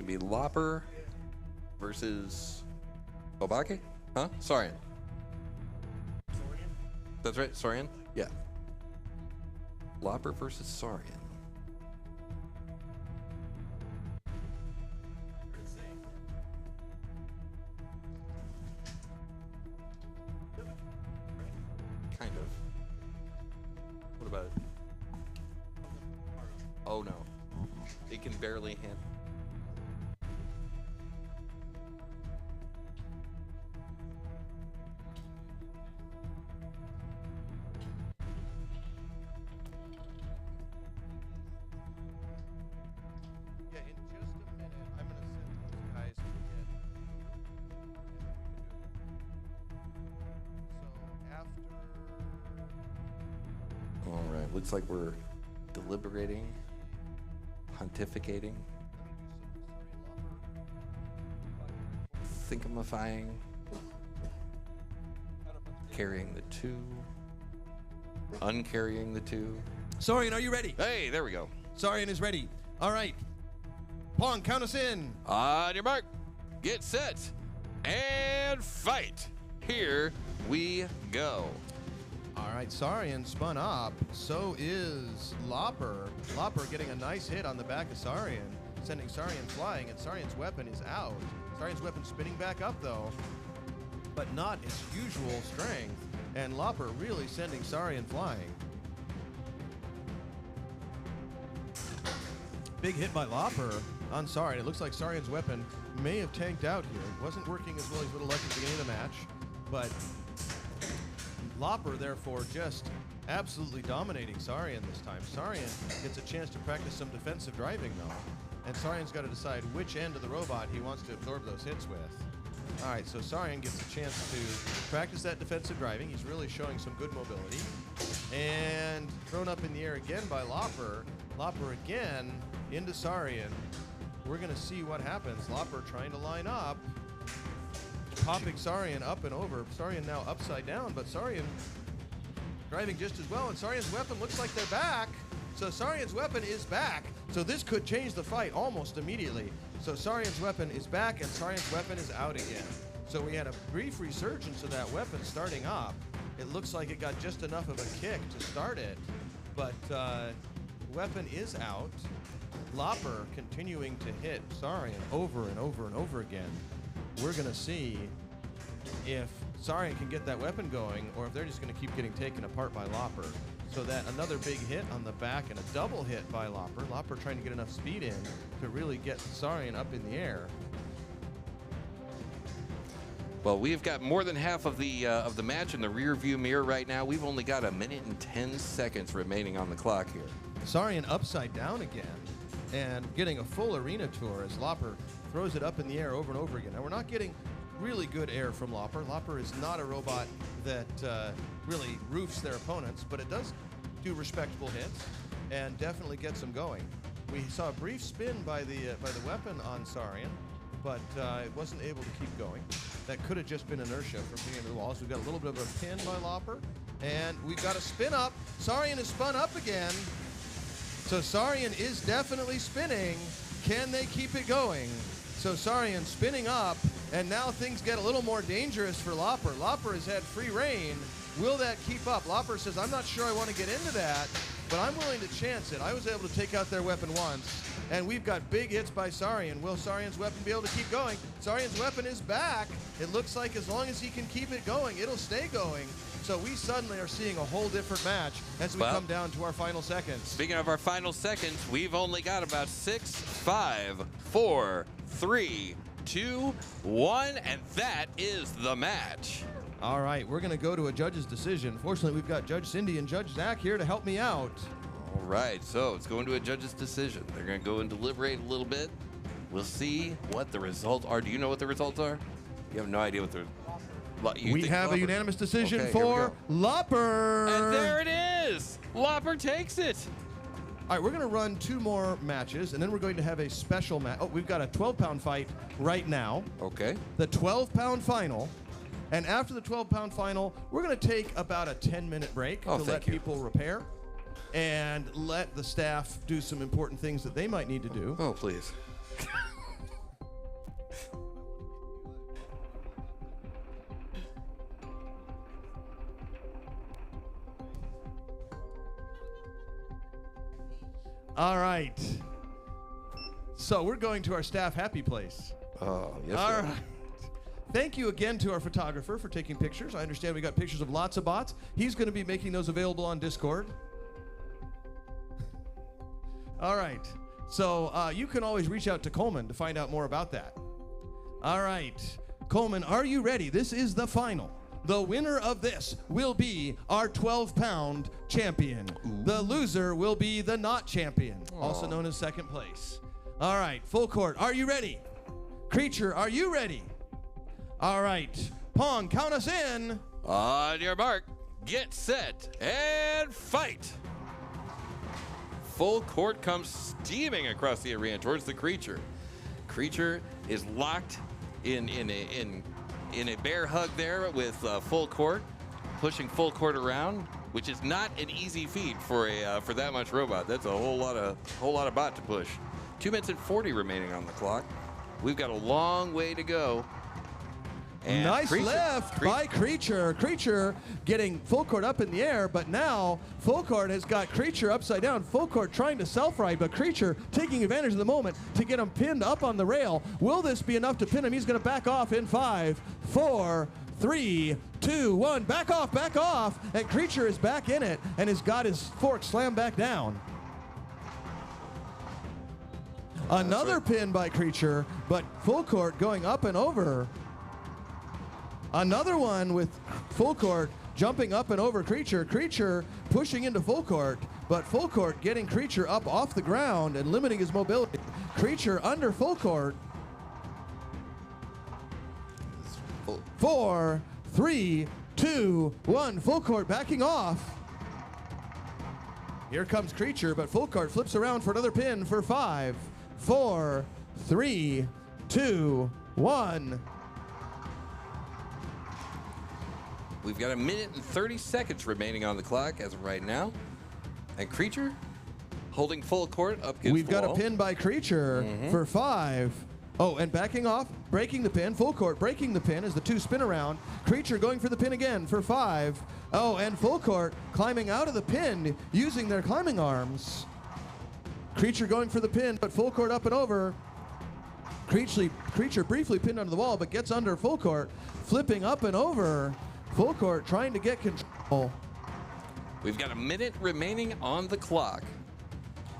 gonna be Lopper versus Obake? Huh? Saurian. That's right, Saurian? Yeah. Lopper versus Saurian. Kind of. What about it? Oh no. It can barely handle. Yeah, in just a minute, I'm gonna send those guys to get food, and then we can do it. So after. All right, looks like we're deliberating, pontificating, thinkamifying, carrying the two, uncarrying the two. Saurian, are you ready? Hey, there we go. Saurian is ready. All right. Pong, count us in. On your mark, get set, and fight. Here we go. All right, Saurian spun up. So is Lopper. Lopper getting a nice hit on the back of Saurian, sending Saurian flying, and Saurian's weapon is out. Saurian's weapon spinning back up, though, but not its usual strength. And Lopper really sending Saurian flying. Big hit by Lopper on Saurian. It looks like Saurian's weapon may have tanked out here. It wasn't working as well as he would have liked at the beginning of the match, but Lopper, therefore, just absolutely dominating Saurian this time. Saurian gets a chance to practice some defensive driving, though, and Saurian's got to decide which end of the robot he wants to absorb those hits with. All right, so Saurian gets a chance to practice that defensive driving. He's really showing some good mobility. And thrown up in the air again by Lopper. Lopper again into Saurian. We're going to see what happens. Lopper trying to line up. Popping Saurian up and over. Saurian now upside down, but Saurian driving just as well. And Saurian's weapon looks like they're back. So Saurian's weapon is back. So this could change the fight almost immediately. So Saurian's weapon is back and Saurian's weapon is out again. So we had a brief resurgence of that weapon starting up. It looks like it got just enough of a kick to start it, but weapon is out. Lopper continuing to hit Saurian over and over and over again. We're going to see if Saurian can get that weapon going or if they're just going to keep getting taken apart by Lopper. So that another big hit on the back and a double hit by Lopper. Lopper trying to get enough speed in to really get Saurian up in the air. Well, we've got more than half of the match in the rear view mirror right now. We've only got 1 minute and 10 seconds remaining on the clock here. Saurian upside down again and getting a full arena tour as Lopper throws it up in the air over and over again. Now, we're not getting really good air from Lopper. Lopper is not a robot that really roofs their opponents, but it does do respectable hits and definitely gets them going. We saw a brief spin by the weapon on Saurian, but it wasn't able to keep going. That could have just been inertia from being into the walls. We've got a little bit of a pin by Lopper, and we've got a spin up. Saurian is spun up again. So Saurian is definitely spinning. Can they keep it going? So Saurian spinning up, and now things get a little more dangerous for Lopper. Lopper has had free reign. Will that keep up? Lopper says, I'm not sure I want to get into that, but I'm willing to chance it. I was able to take out their weapon once, and we've got big hits by Saurian. Will Saurian's weapon be able to keep going? Saurian's weapon is back. It looks like as long as he can keep it going, it'll stay going. So we suddenly are seeing a whole different match as we come down to our final seconds. Speaking of our final seconds, we've only got about 6, 5, 4, 3, 2, 1, and that is the match. All right, we're going to go to a judge's decision. Fortunately, we've got Judge Cindy and Judge Zach here to help me out. All right, so it's going to a judge's decision. They're going to go and deliberate a little bit. We'll see what the results are. Do you know what the results are? You have no idea what the... We have a unanimous decision Okay, for Lopper. And there it is. Lopper takes it. All right, we're going to run 2 more matches, and then we're going to have a special match. Oh, we've got a 12-pound fight right now. Okay. The 12-pound final. And after the 12-pound final, we're going to take about a 10-minute break to let people repair and let the staff do some important things that they might need to do. Oh, please. All right. So we're going to our staff happy place. Oh, yes, All sir. right. Thank you again to our photographer for taking pictures. I understand we got pictures of lots of bots. He's going to be making those available on Discord. All right. So you can always reach out to Coleman to find out more about that. All right. Coleman, are you ready? This is the final. The winner of this will be our 12-pound champion. Ooh. The loser will be the not champion, also known as second place. All right, full court. Are you ready? Creature, are you ready? All right. Pong, count us in. On your mark, get set, and fight. Full court comes steaming across the arena towards the creature. Creature is locked in a bear hug there with full court, pushing full court around, which is not an easy feat for that much robot. That's a whole lot of bot to push. 2 minutes and 40 remaining on the clock. We've got a long way to go. And nice lift by Creature. Creature getting full court up in the air, but now full court has got Creature upside down. Full court trying to self-ride, but Creature taking advantage of the moment to get him pinned up on the rail. Will this be enough to pin him? He's going to back off in 5, 4, 3, 2, 1. Back off. And Creature is back in it and has got his fork slammed back down. Another pin by Creature, but full court going up and over. Another one with full court jumping up and over Creature. Creature pushing into full court, but full court getting Creature up off the ground and limiting his mobility. Creature under full court. 4, 3, 2, 1. Full court backing off. Here comes Creature, but full court flips around for another pin for 5, 4, 3, 2, 1. We've got 1 minute and 30 seconds remaining on the clock as of right now. And Creature holding full court up against We've the got wall. a pin by Creature for 5. Oh, and backing off, breaking the pin, full court breaking the pin as the two spin around. Creature going for the pin again for 5. Oh, and full court climbing out of the pin using their climbing arms. Creature going for the pin, but full court up and over. Creature briefly pinned under the wall, but gets under full court, flipping up and over. Full court trying to get control. We've got 1 minute remaining on the clock.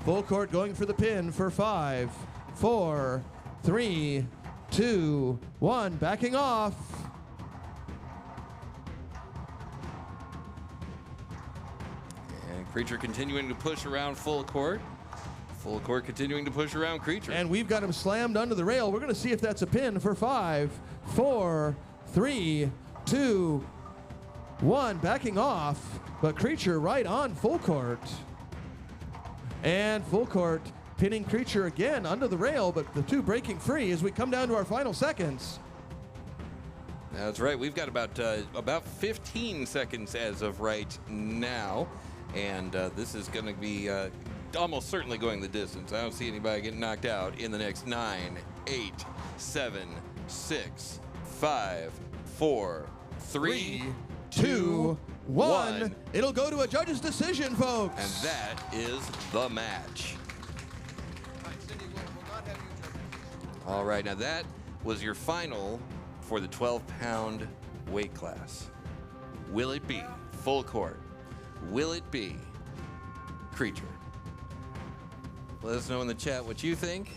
Full court going for the pin for 5, 4, 3, 2, 1. Backing off. And Creature continuing to push around full court. Full court continuing to push around Creature. And we've got him slammed under the rail. We're going to see if that's a pin for 5, 4, 3, 2, 1. Backing off, but Creature right on full court. And full court pinning Creature again under the rail, but the two breaking free as we come down to our final seconds. That's right. We've got about 15 seconds as of right now, and this is going to be almost certainly going the distance. I don't see anybody getting knocked out in the next 9, 8, 7, 6, 5, 4, 3, 2, 1. It'll go to a judge's decision, folks. And that is the match. All right, Cindy, we'll not have you judge. All right, now that was your final for the 12-pound weight class. Will it be full court? Will it be Creature? Let us know in the chat what you think,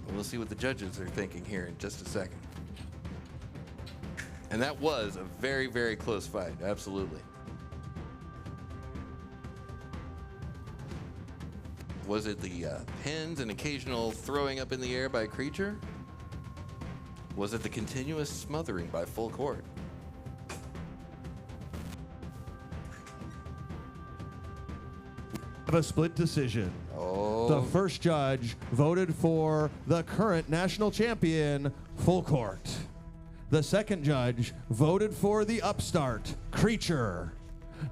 and we'll see what the judges are thinking here in just a second. And that was a very, very close fight, absolutely. Was it the pins and occasional throwing up in the air by Creature? Was it the continuous smothering by full court? A split decision. Oh. The first judge voted for the current national champion, full court. The second judge voted for the upstart, Creature.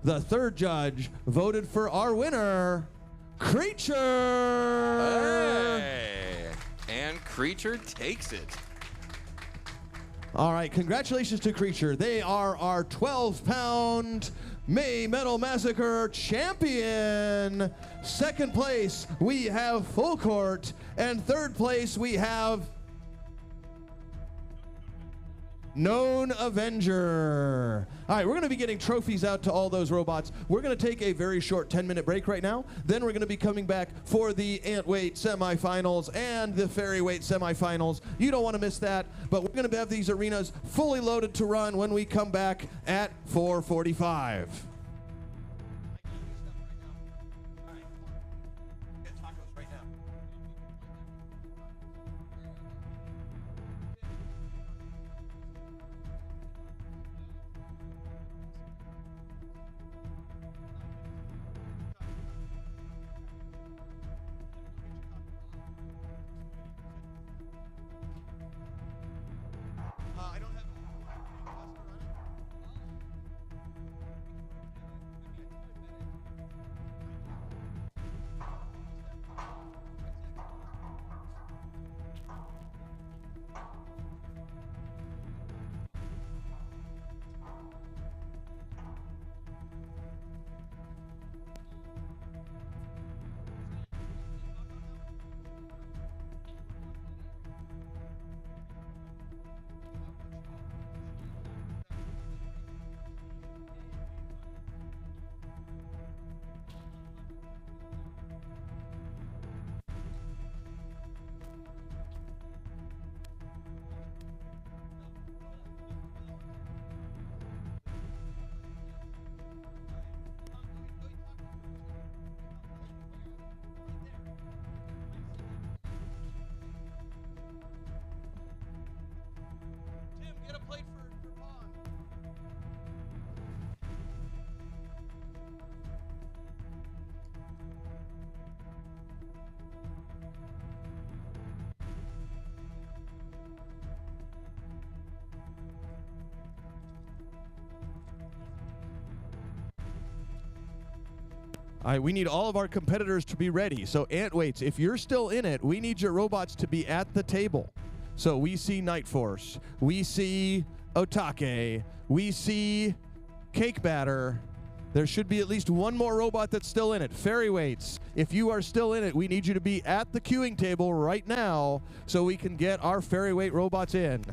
The third judge voted for our winner, Creature. Hey. And Creature takes it. All right, congratulations to Creature. They are our 12-pound May Metal Massacre champion. Second place, we have Full Court. And third place, we have Known Avenger. All right, we're going to be getting trophies out to all those robots. We're going to take a very short 10-minute break right now. Then we're going to be coming back for the ant weight semifinals and the fairy weight semifinals. You don't want to miss that, but we're going to have these arenas fully loaded to run when we come back at 4:45. I don't have Tim, get a plate for Pond. All right, we need all of our competitors to be ready. So ant weights, if you're still in it, we need your robots to be at the table. So we see Night Force, we see Otake, we see Cake Batter. There should be at least one more robot that's still in it. Fairy weights, if you are still in it, we need you to be at the queuing table right now so we can get our fairy weight robots in.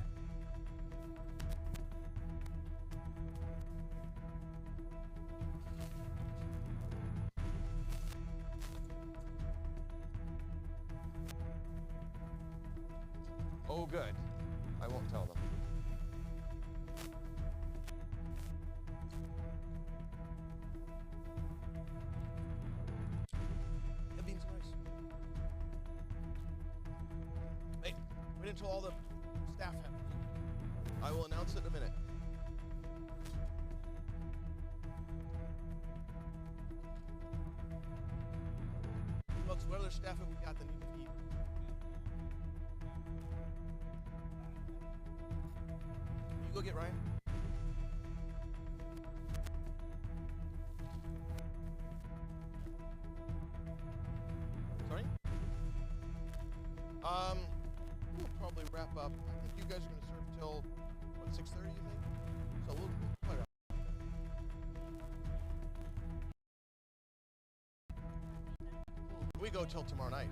Oh, good. I won't tell them. The beans and rice. Hey, wait until all the staff have food. I will announce it in a minute. Folks, what other staff have we got that need to eat? You go get Ryan. Sorry? We'll probably wrap up. I think you guys are going to serve till, what, 6:30, you think? So we'll probably wrap up. We go till tomorrow night.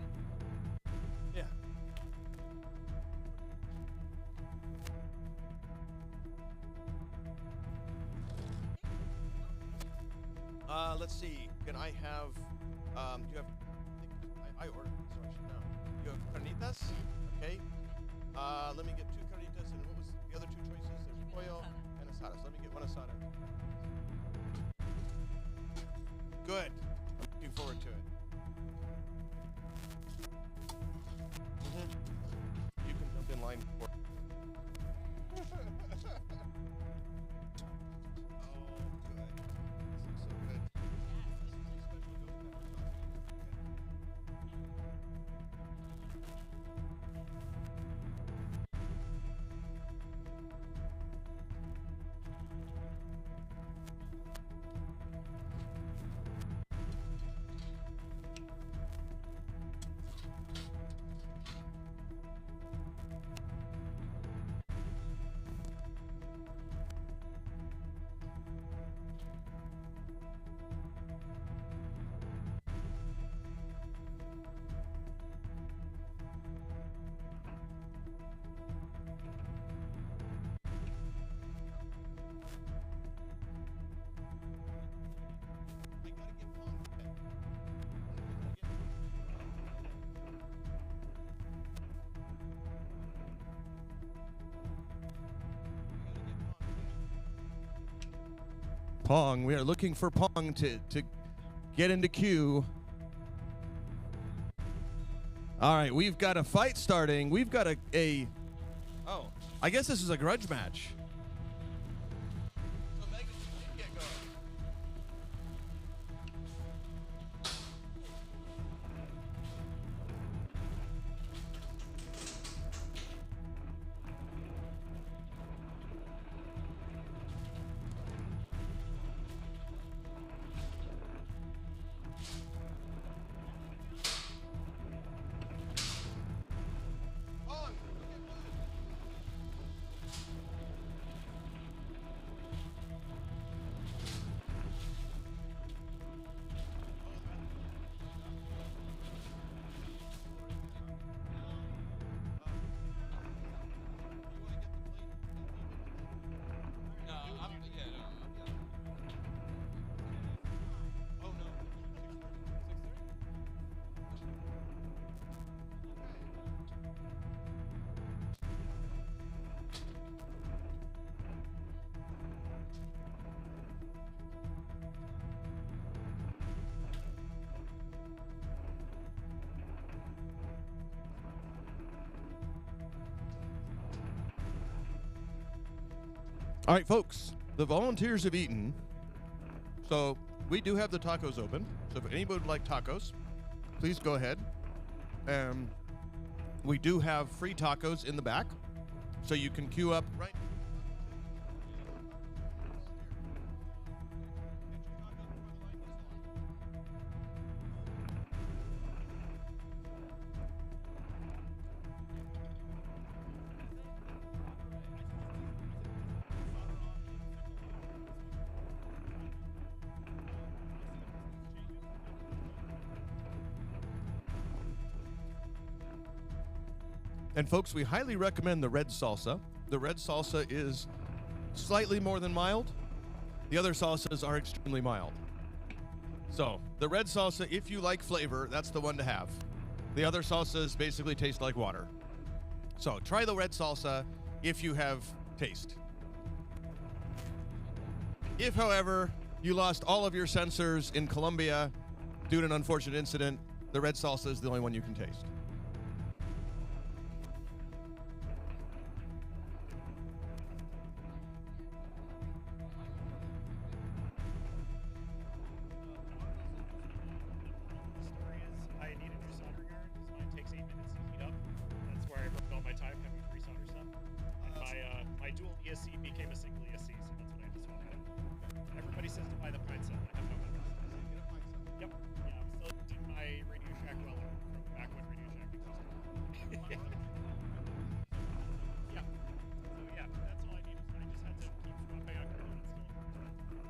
Yeah. Let's see. Can I have? Do you have? I ordered. So I should know. You have carnitas? Okay. Let me get 2 carnitas, and what was the other 2 choices? There's pollo and asadas. Let me get 1 asada. Good. I'm looking forward to it. You can jump in line for. Pong. We are looking for Pong to get into queue. All right, we've got a fight starting. We've got a oh, I guess this is a grudge match. So Megan, you get going. All right, folks, the volunteers have eaten, so we do have the tacos open. So if anybody would like tacos, please go ahead. We do have free tacos in the back, so you can queue up right. And folks, we highly recommend the red salsa. The red salsa is slightly more than mild. The other salsas are extremely mild. So the red salsa, if you like flavor, that's the one to have. The other salsas basically taste like water. So try the red salsa if you have taste. If, however, you lost all of your sensors in Colombia due to an unfortunate incident, the red salsa is the only one you can taste. I need a new soldering iron because mine takes 8 minutes to heat up. That's where I burned all my time having to resolder stuff. And my dual ESC became a single ESC, so that's what I had to swap out. Everybody says to buy the pine cell. I have no money. Yep. Yeah, I'm still using my Radio Shack welder from back when Radio Shack existed. Yeah. So yeah, that's all I needed. I just had to keep swapping out components still.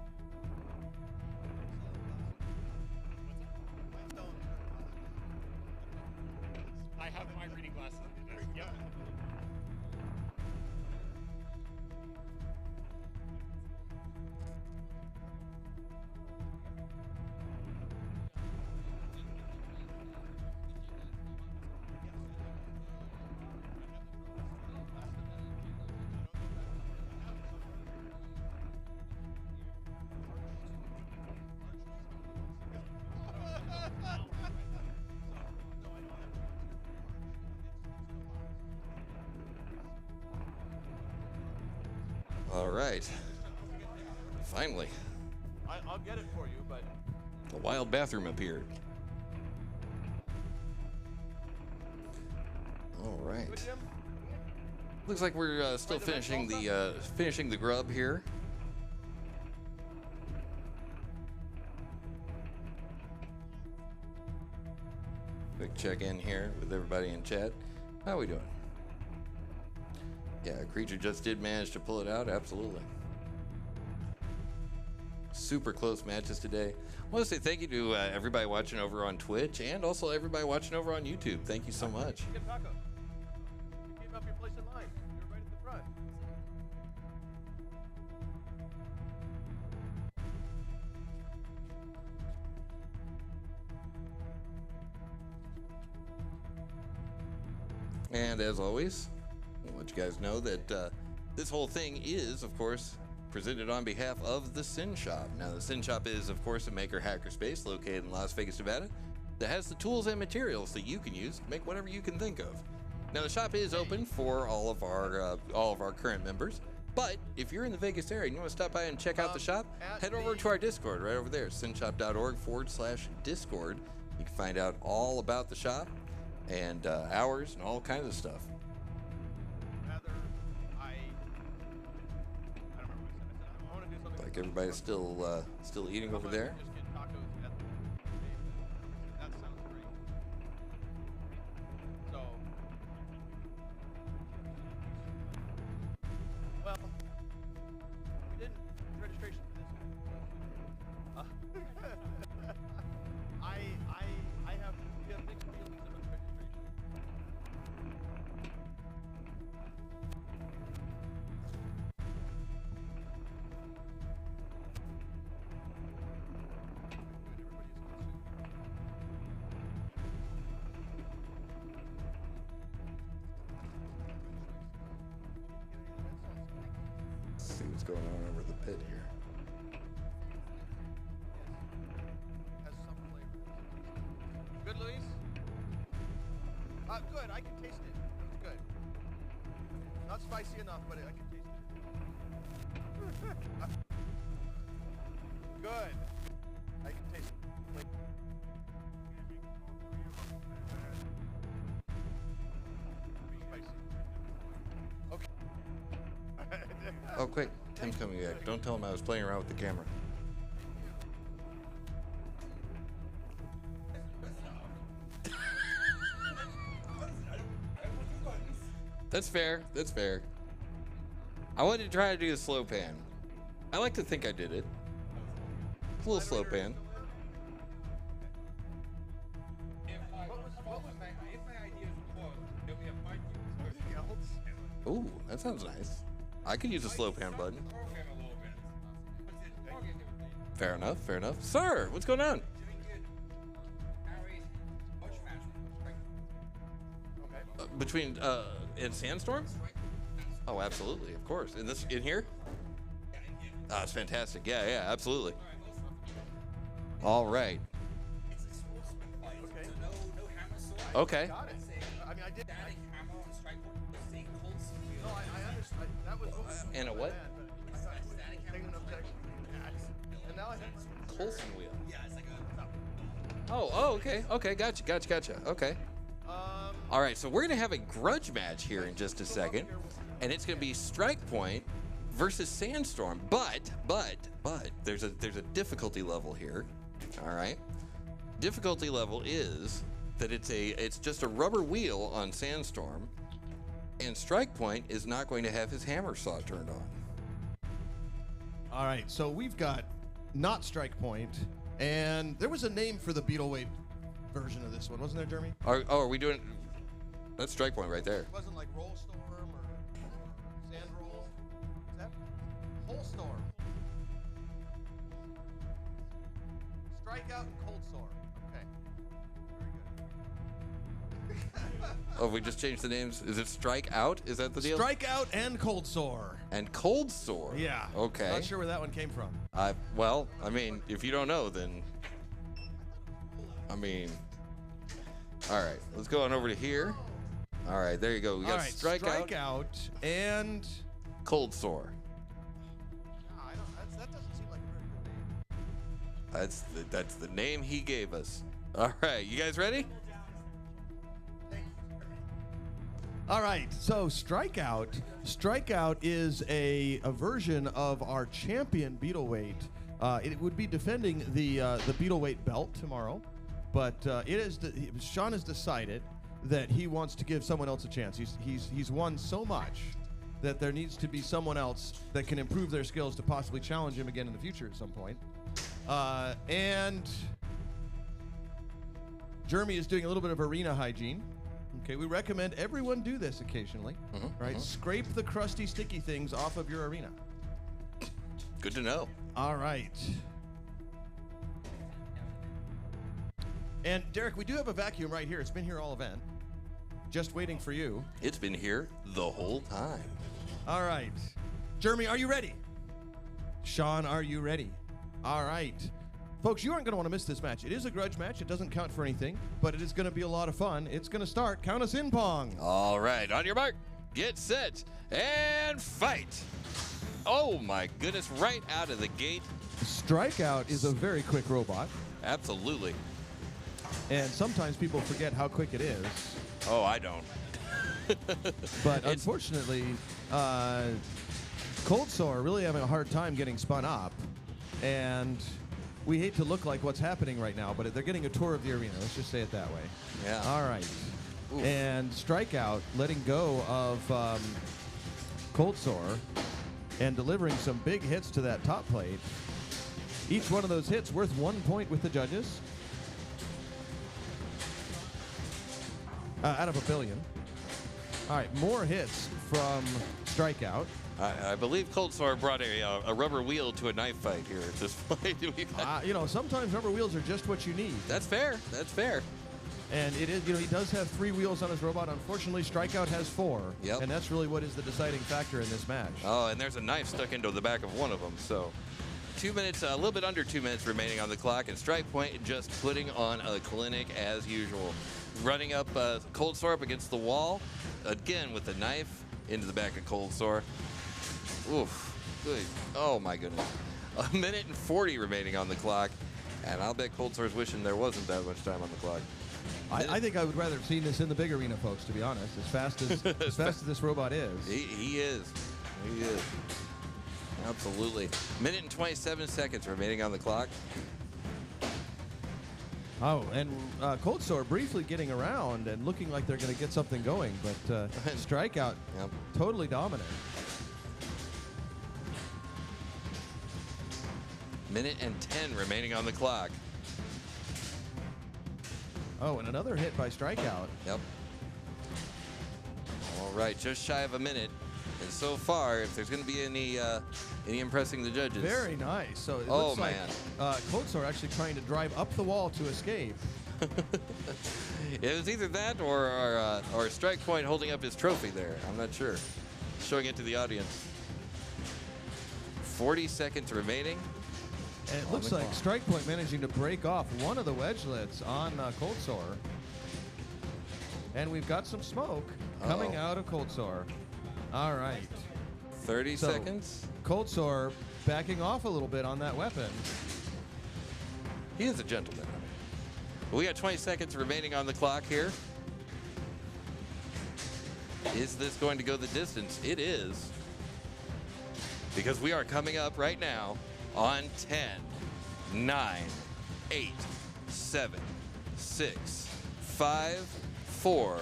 What's that? I have my reading glasses. Yep. All right. Finally, I'll get it for you, but the wild bathroom appeared. All right. Looks like we're still finishing the grub here. Quick check in here with everybody in chat. How are we doing? Yeah, Creature just did manage to pull it out. Absolutely. Super close matches today. I want to say thank you to everybody watching over on Twitch and also everybody watching over on YouTube. Thank you so much. get tacos. You gave up your place in line. You're right at the front. And as always, I want you guys to know that this whole thing is, of course, presented on behalf of the Synshop. Now, the Synshop is, of course, a maker hackerspace located in Las Vegas, Nevada, that has the tools and materials that you can use to make whatever you can think of. Now, the shop is open for all of our current members, but if you're in the Vegas area and you want to stop by and check out the shop, head over to our Discord right over there, synshop.org/Discord. You can find out all about the shop and hours and all kinds of stuff. Rather, I don't remember what I said. I want to do something. Like everybody's still eating over there. Just get tacos at the that sounds great. So, well, we didn't registration for this one. I have we have mixed feelings about registration. Let's see what's going on over the pit here. Has some flavor. Good, Luis? Good. I can taste it. It was good. Not spicy enough, but I can taste it. Good. I can taste it. Like, spicy. Okay. Oh, quick. Tim's coming back. Don't tell him I was playing around with the camera. That's fair. That's fair. I wanted to try to do a slow pan. I like to think I did it. It's a little slow pan. If my idea is close, there'll be a fight you Ooh, that sounds nice. I could use a slow pan button. program a little bit. What's it? Target everything. Fair enough. Fair enough. Sir, what's going on? Doing good. Harry, watch match. Okay. Between and Sandstorm? Oh, absolutely, of course. In here? Ah, it's fantastic. Yeah, absolutely. All right. Okay. Okay. Got it. I mean, I did. Static hammer on strike point. Stay close. No, I understand. That was. And a what? Taking an objection. And now I have. Colson wheel. Yeah, it's like a. Oh, okay. Okay, gotcha. Okay. All right, so we're gonna have a grudge match here in just a second, and it's gonna be Strike Point versus Sandstorm. But there's a difficulty level here. All right. Difficulty level is that it's just a rubber wheel on Sandstorm, and Strike Point is not going to have his hammer saw turned on. All right, so we've got not Strike Point, and there was a name for the Beetleweight version of this one, wasn't there, Jeremy? Are we doing? That's Strike Point right there. It wasn't like Roll Storm or Sand Roll. Is that Whole Storm? Strikeout and Cold Sore. Okay. Very good. Oh, we just changed the names. Is it Strike Out? Is that the deal? Strikeout and Cold Sore. And Cold Sore. Yeah. Okay. Not sure where that one came from. Well, I mean, if you don't know, then I mean, all right. Let's go on over to here. All right, there you go. We got Strikeout, and Cold Sore. That doesn't seem like a very good name. That's the name he gave us. All right, you guys ready? All right, so Strikeout is a version of our champion Beetleweight. It would be defending the Beetleweight belt tomorrow, but Sean has decided that he wants to give someone else a chance. He's won so much that there needs to be someone else that can improve their skills to possibly challenge him again in the future at some point. And Jeremy is doing a little bit of arena hygiene. Okay, we recommend everyone do this occasionally, right? Scrape the crusty, sticky things off of your arena. Good to know. All right. And Derek, we do have a vacuum right here. It's been here all event, just waiting for you. It's been here the whole time. All right. Jeremy, are you ready? Sean, are you ready? All right. Folks, you aren't going to want to miss this match. It is a grudge match. It doesn't count for anything, but it is going to be a lot of fun. It's going to start. Count us in, Pong. All right, on your mark, get set, and fight. Oh my goodness, right out of the gate. Strikeout is a very quick robot, Absolutely. and sometimes people forget how quick it is. Oh, I don't. But unfortunately, Cold Sore really having a hard time getting spun up, and we hate to look like what's happening right now, but they're getting a tour of the arena. Let's just say it that way. Yeah. All right. Oof. And Strikeout letting go of Cold Sore and delivering some big hits to that top plate. Each one of those hits worth 1 point with the judges. Out of 1 billion. All right, more hits from Strikeout. I believe Cold Sore brought a rubber wheel to a knife fight here at this point. You know, sometimes rubber wheels are just what you need. That's fair. That's fair. And it is, you know, he does have 3 wheels on his robot. Unfortunately, Strikeout has 4. Yep. And that's really what is the deciding factor in this match. Oh, and there's a knife stuck into the back of one of them. So 2 minutes, a little bit under 2 minutes remaining on the clock, and Strike Point just putting on a clinic as usual. Running up Cold Sore up against the wall, again with the knife into the back of Cold Sore. Oof, good. Oh my goodness. 1 minute and 40 remaining on the clock, and I'll bet Cold Sore's wishing there wasn't that much time on the clock. I think I would rather have seen this in the big arena, folks, to be honest. As fast as this robot is. He is. He is. Absolutely. Minute and 27 seconds remaining on the clock. Oh, and Cold Sore briefly getting around and looking like they're going to get something going, but Strikeout Yep. totally dominant. Minute and 10 remaining on the clock. Oh, and another hit by Strikeout. Yep. All right, just shy of a minute. And so far, if there's going to be any impressing the judges. Very nice. So it Oh, looks like Cold Sore actually trying to drive up the wall to escape. It was either that or Strike Point holding up his trophy there. I'm not sure. Showing it to the audience. 40 seconds remaining. And it looks like Strike Point managing to break off one of the wedgelets on Cold Sore. And we've got some smoke coming out of Cold Sore. All right. 30 seconds. Cold Sore backing off a little bit on that weapon. He is a gentleman. We got 20 seconds remaining on the clock here. Is this going to go the distance? It is. Because we are coming up right now on 10, 9, 8, 7, 6, 5, 4,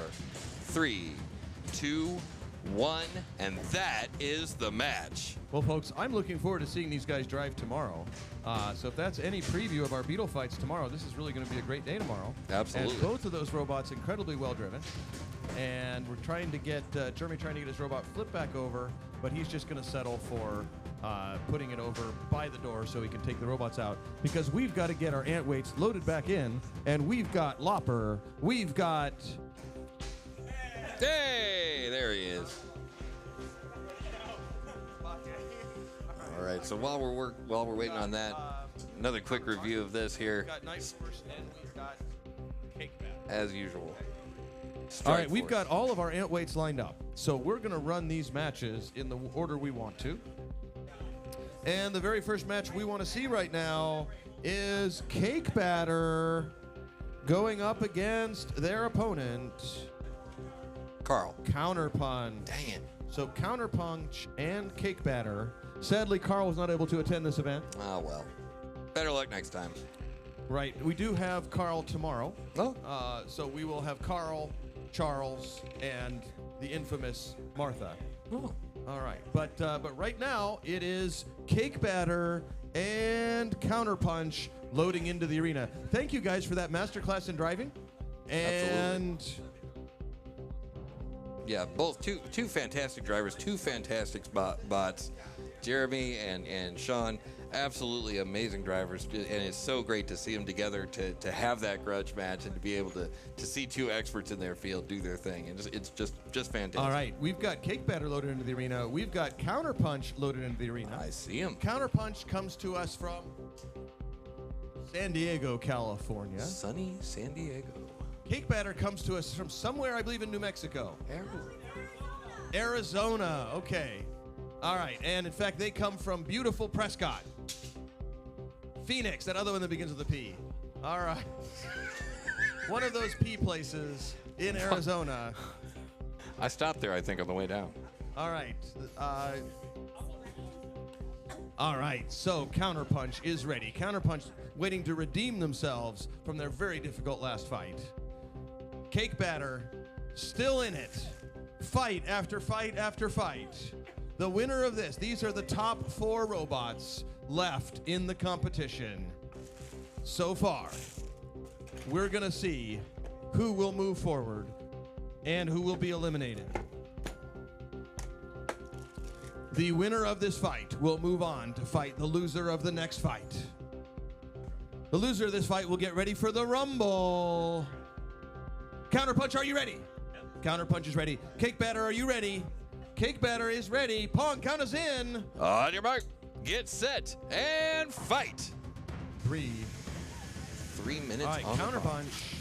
3, 2, 1, and that is the match. Well, folks, I'm looking forward to seeing these guys drive tomorrow. So if that's any preview of our Beetle fights tomorrow, this is really going to be a great day tomorrow. Absolutely. And both of those robots incredibly well driven. And we're trying to get, Jeremy trying to get his robot flipped back over, but he's just going to settle for putting it over by the door so he can take the robots out. Because we've got to get our ant weights loaded back in, and we've got Lopper, we've got... Hey, there he is. All right, so while we're waiting on that, another quick review of this here. We've got Night Force and we've got Cake Batter. As usual. All right, we've got all of our ant weights lined up. So we're going to run these matches in the order we want to. And the very first match we want to see right now is Cake Batter going up against their opponent, Carl. Counterpunch. Dang it. So Counterpunch and Cake Batter. Sadly, Carl was not able to attend this event. Oh, well. Better luck next time. Right. We do have Carl tomorrow. Oh. So we will have Carl, Charles, and the infamous Martha. Oh. All right. But right now, it is Cake Batter and Counterpunch loading into the arena. Thank you guys for that masterclass in driving. And... Yeah, both two fantastic drivers, two fantastic bots, Jeremy and Sean. absolutely amazing drivers, and it's so great to see them together to have that grudge match and to be able to see two experts in their field do their thing. And it's just fantastic. All right, we've got Cake Batter loaded into the arena. We've got Counterpunch loaded into the arena. I see him. Counterpunch comes to us from San Diego, California. Sunny San Diego. Cake Batter comes to us from somewhere, I believe, in New Mexico. Arizona. Okay. All right, and in fact, they come from beautiful Prescott. Phoenix, that other one that begins with a P. All right. One of those P places in Arizona. I stopped there, I think, on the way down. All right. All right, so Counterpunch is ready. Counterpunch waiting to redeem themselves from their very difficult last fight. Cake Batter still in it. Fight after fight after fight. The winner of this, these are the top 4 robots left in the competition. So far, we're gonna see who will move forward and who will be eliminated. The winner of this fight will move on to fight the loser of the next fight. The loser of this fight will get ready for the Rumble. Counterpunch, are you ready? Counterpunch is ready. Cake Batter, are you ready? Cake Batter is ready. Pong, count us in. On your mark, get set, and fight. 3. 3 minutes. All right, on the clock. Counterpunch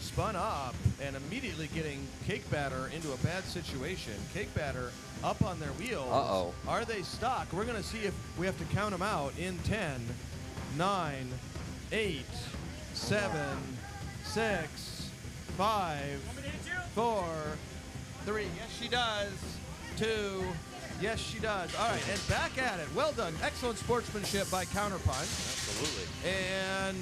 spun up and immediately getting Cake Batter into a bad situation. Cake Batter up on their wheels. Uh-oh. Are they stuck? We're going to see if we have to count them out in 10, 9, 8, 7, 6, 5, 4, 3. Yes, she does. 2. Yes, she does. All right, and back at it. Well done. Excellent sportsmanship by Counterpunch. Absolutely. And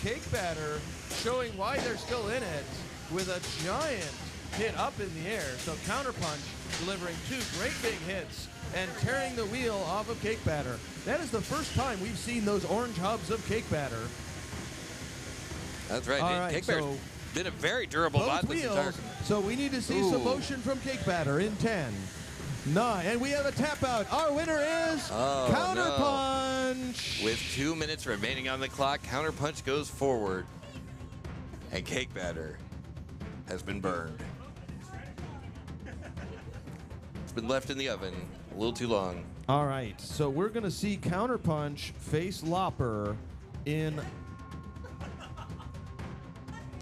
Cake Batter showing why they're still in it with a giant hit up in the air. So Counterpunch delivering 2 great big hits and tearing the wheel off of Cake Batter. That is the first time we've seen those orange hubs of Cake Batter. That's right. All right, Cake Batter's so been a very durable bot both this entire. wheels. So we need to see some motion from Cake Batter in 10, 9, and we have a tap out. Our winner is Counterpunch. With 2 minutes remaining on the clock, Counterpunch goes forward, and Cake Batter has been burned. It's been left in the oven a little too long. All right, so we're going to see Counterpunch face Lopper in...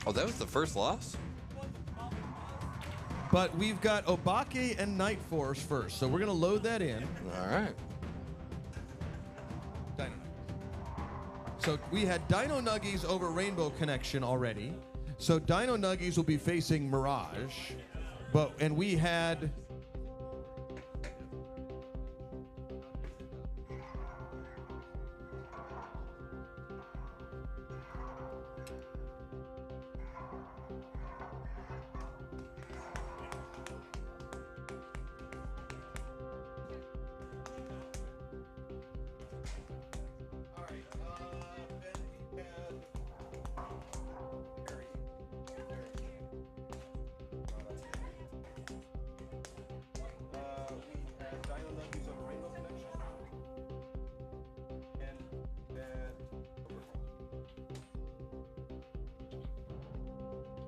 Oh, that was the first loss? But we've got Obake and Night Force first, so we're going to load that in. All right. Dino Nuggies. So we had Dino Nuggies over Rainbow Connection already. So Dino Nuggies will be facing Mirage. And we had...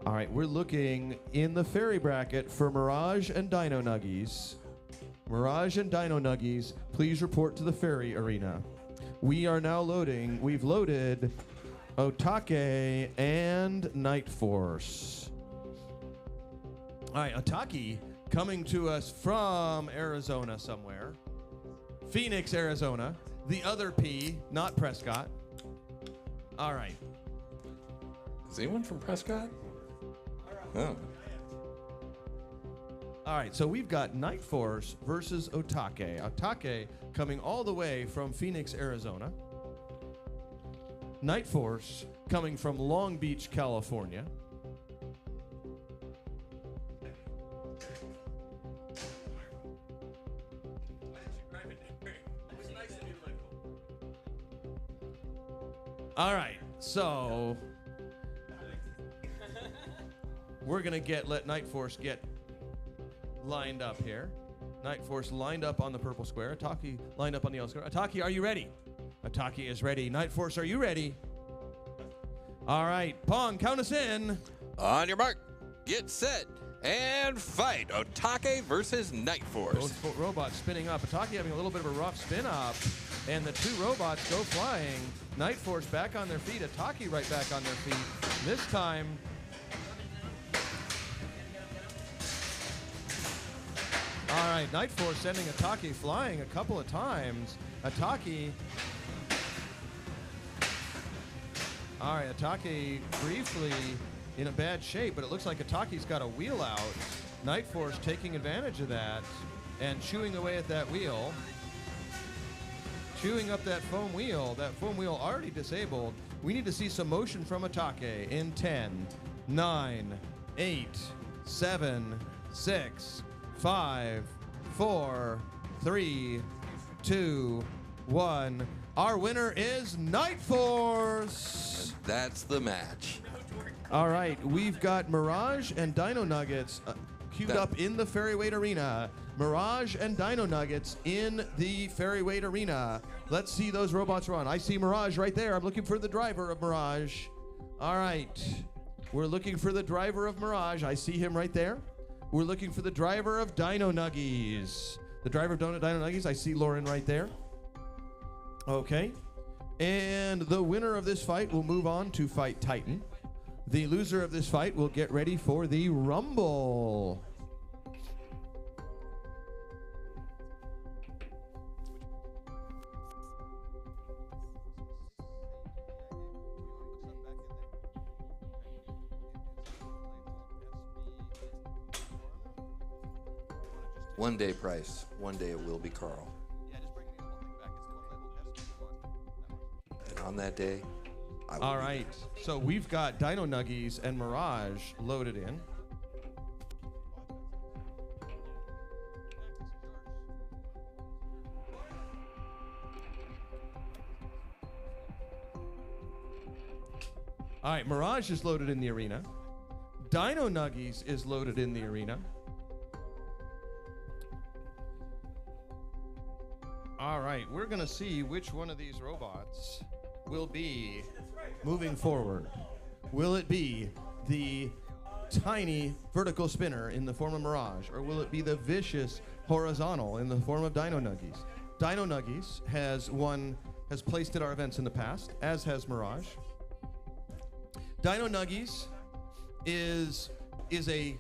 All right, we're looking in the fairy bracket for Mirage and Dino Nuggies. Mirage and Dino Nuggies, please report to the fairy arena. We are now loading. We've loaded Otake and Night Force. All right, Otake coming to us from Arizona somewhere. Phoenix, Arizona. The other P, not Prescott. All right. Is anyone from Prescott? Oh. All right, so we've got Night Force versus Otake. Otake coming all the way from Phoenix, Arizona. Night Force coming from Long Beach, California. All right, so we're gonna let Night Force get lined up here. Night Force lined up on the purple square. Otake lined up on the yellow square. Otake, are you ready? Ataki is ready. Night Force, are you ready? All right, Pong, count us in. On your mark, get set, and fight. Otake versus Night Force. Both robots spinning up. Ataki having a little bit of a rough spin up, and the two robots go flying. Night Force back on their feet. Ataki right back on their feet. This time, all right, Night Force sending Ataki flying a couple of times. Ataki. All right, Ataki briefly in a bad shape, but it looks like Ataki's got a wheel out. Night Force taking advantage of that and chewing away at that wheel. Chewing up that foam wheel. That foam wheel already disabled. We need to see some motion from Atake in 10, 9, 8, 7, 6, 5, 4, 3, 2, 1. Our winner is Night Force. That's the match. All right, we've got Mirage and Dino Nuggets queued up in the Ferryweight Arena. Mirage and Dino Nuggets in the Ferryweight Arena. Let's see those robots run. I see Mirage right there. I'm looking for the driver of Mirage. All right, we're looking for the driver of Mirage. I see him right there. We're looking for the driver of Dino Nuggies. The driver of Dino Nuggies, I see Lauren right there. Okay, and the winner of this fight will move on to fight Titan. The loser of this fight will get ready for the Rumble. One day price. One day it will be Carl. And on that day, I will All be right, there. so we've got Dino Nuggies and Mirage loaded in. All right, Mirage is loaded in the arena. Dino Nuggies is loaded in the arena. All right, we're gonna see which one of these robots will be moving forward. Will it be the tiny vertical spinner in the form of Mirage, or will it be the vicious horizontal in the form of Dino Nuggies? Dino Nuggies has placed at our events in the past, as has Mirage. Dino Nuggies is a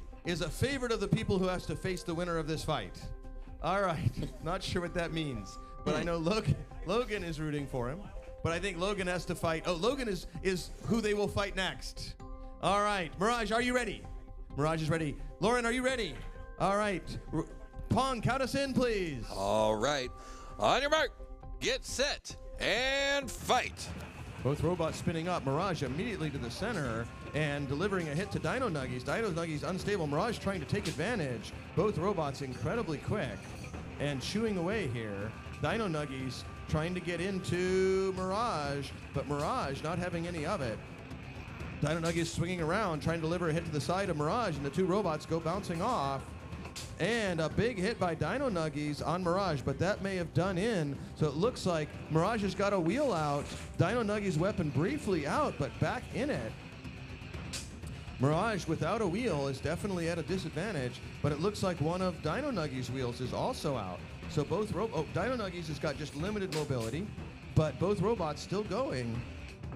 favorite of the people who has to face the winner of this fight. All right, not sure what that means, but I know Logan is rooting for him. But I think Logan has to fight. Oh, Logan is who they will fight next. All right, Mirage, are you ready? Mirage is ready. Lauren, are you ready? All right, Pong, count us in, please. All right. On your mark, get set, and fight. Both robots spinning up. Mirage immediately to the center and delivering a hit to Dino Nuggies. Dino Nuggies unstable. Mirage trying to take advantage. Both robots incredibly quick and chewing away here. Dino Nuggies trying to get into Mirage, but Mirage not having any of it. Dino Nuggies swinging around, trying to deliver a hit to the side of Mirage, and the two robots go bouncing off. And a big hit by Dino Nuggies on Mirage, but that may have done in. So it looks like Mirage has got a wheel out. Dino Nuggies' weapon briefly out, but back in it. Mirage without a wheel is definitely at a disadvantage, but it looks like one of Dino Nuggies' wheels is also out. So both Dino Nuggies has got just limited mobility, but both robots still going.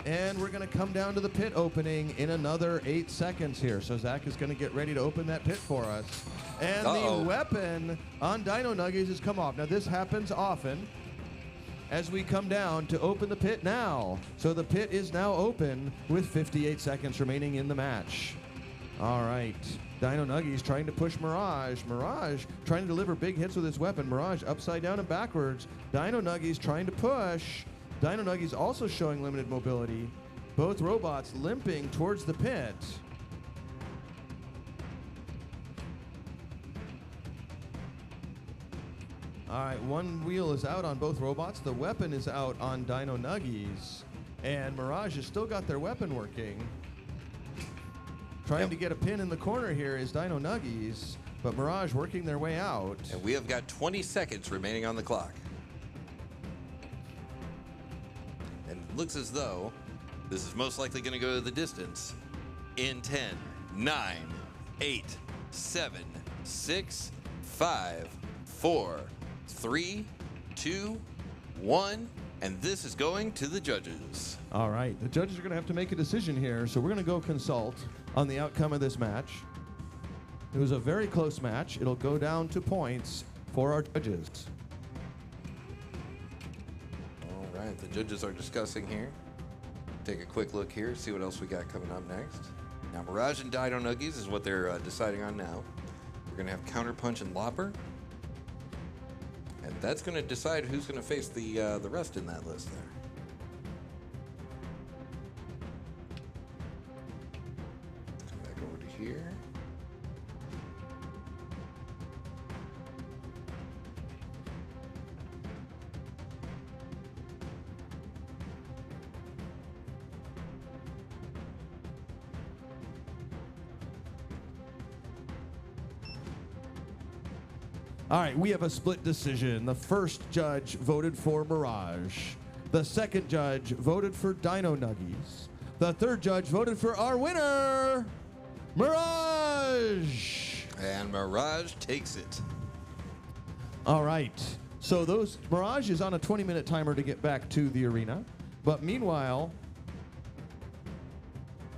And we're going to come down to the pit opening in another 8 seconds here. So Zach is going to get ready to open that pit for us. And the weapon on Dino Nuggies has come off. Now this happens often as we come down to open the pit now. So the pit is now open with 58 seconds remaining in the match. All right. Dino Nuggies trying to push Mirage. Mirage trying to deliver big hits with his weapon. Mirage upside down and backwards. Dino Nuggies trying to push. Dino Nuggies also showing limited mobility. Both robots limping towards the pit. All right, one wheel is out on both robots. The weapon is out on Dino Nuggies. And Mirage has still got their weapon working. Trying to get a pin in the corner here is Dino Nuggies, but Mirage working their way out. And we have got 20 seconds remaining on the clock. looks as though this is most likely going to go the distance in 10, 9, 8, 7, 6, 5, 4, 3, 2, 1, and this is going to the judges. All right, the judges are going to have to make a decision here, so we're going to go consult on the outcome of this match. It was a very close match. It'll go down to points for our judges. All right, the judges are discussing here. Take a quick look here, see what else we got coming up next. Now, Mirage and Dino Nuggies is what they're deciding on now. We're going to have Counterpunch and Lopper. And that's going to decide who's going to face the rest in that list there. Come back over to here. All right, we have a split decision. The first judge voted for Mirage. The second judge voted for Dino Nuggies. The third judge voted for our winner, Mirage. And Mirage takes it. All right, so Mirage is on a 20-minute timer to get back to the arena. But meanwhile,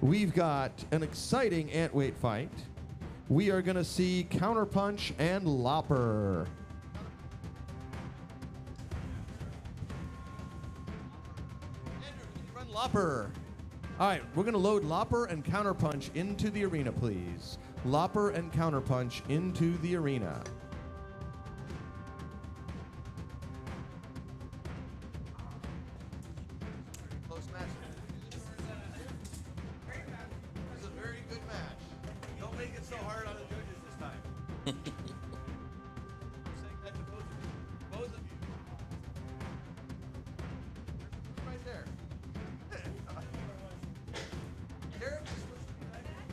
we've got an exciting ant weight fight. We are going to see Counterpunch and Lopper. Andrew, can you run Lopper? All right, we're going to load Lopper and Counterpunch into the arena, please. Lopper and Counterpunch into the arena. Close match. This is a very good match. Don't make it so hard on the judges this time. I'm saying that to both of you. Both of you. Right there. Garrett is supposed to be right there.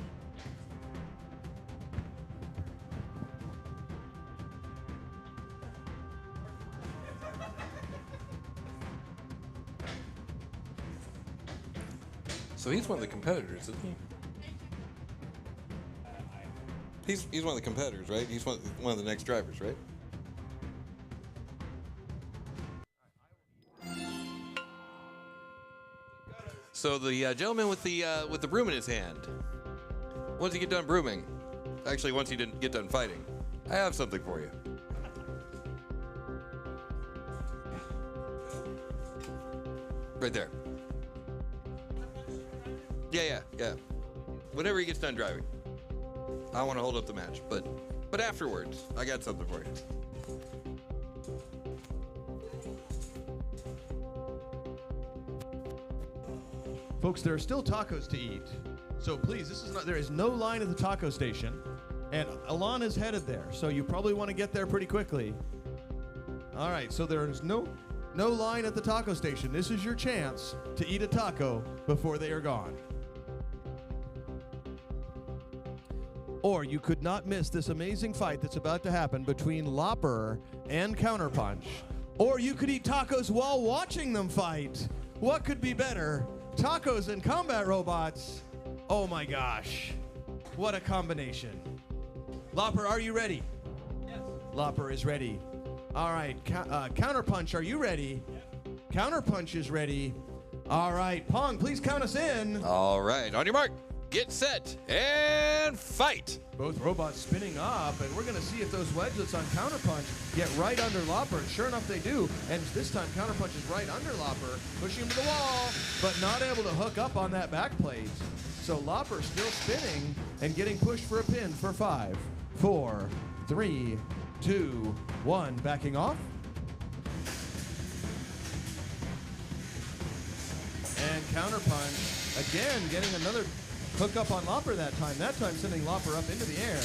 So he's one of the competitors, isn't he? He's one of the competitors, right? He's one of the next drivers, right? So the gentleman with the broom in his hand. Once you get done brooming, actually once you didn't get done fighting, I have something for you. Right there. Yeah. Whenever he gets done driving. I want to hold up the match, but afterwards, I got something for you. Folks, there are still tacos to eat. So please, there is no line at the taco station, and Alon is headed there. So you probably want to get there pretty quickly. All right, so there is no line at the taco station. This is your chance to eat a taco before they are gone. Or you could not miss this amazing fight that's about to happen between Lopper and Counterpunch. Or you could eat tacos while watching them fight. What could be better? Tacos and combat robots. Oh my gosh. What a combination. Lopper, are you ready? Yes. Lopper is ready. All right, Counterpunch, are you ready? Yep. Counterpunch is ready. All right, Pong, please count us in. All right, on your mark, get set, and fight. Both robots spinning up, and we're going to see if those wedgelets on Counterpunch get right under Lopper. And sure enough, they do. And this time, Counterpunch is right under Lopper, pushing him to the wall, but not able to hook up on that back plate. So Lopper still spinning and getting pushed for a pin for 5, 4, 3, 2, 1. Backing off. And Counterpunch, again, getting another hook up on Lopper that time sending Lopper up into the air.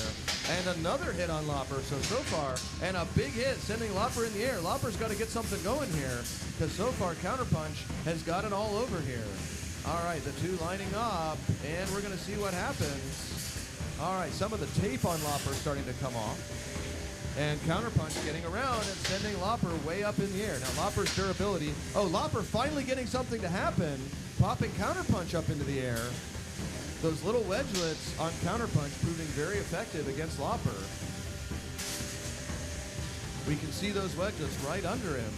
And another hit on Lopper, so far, and a big hit sending Lopper in the air. Lopper's got to get something going here, because so far Counterpunch has got it all over here. All right, the two lining up, and we're going to see what happens. All right, some of the tape on Lopper starting to come off. And Counterpunch getting around and sending Lopper way up in the air. Now Lopper's durability. Oh, Lopper finally getting something to happen. Popping Counterpunch up into the air. Those little wedgelets on Counterpunch proving very effective against Lopper. We can see those wedgelets right under him.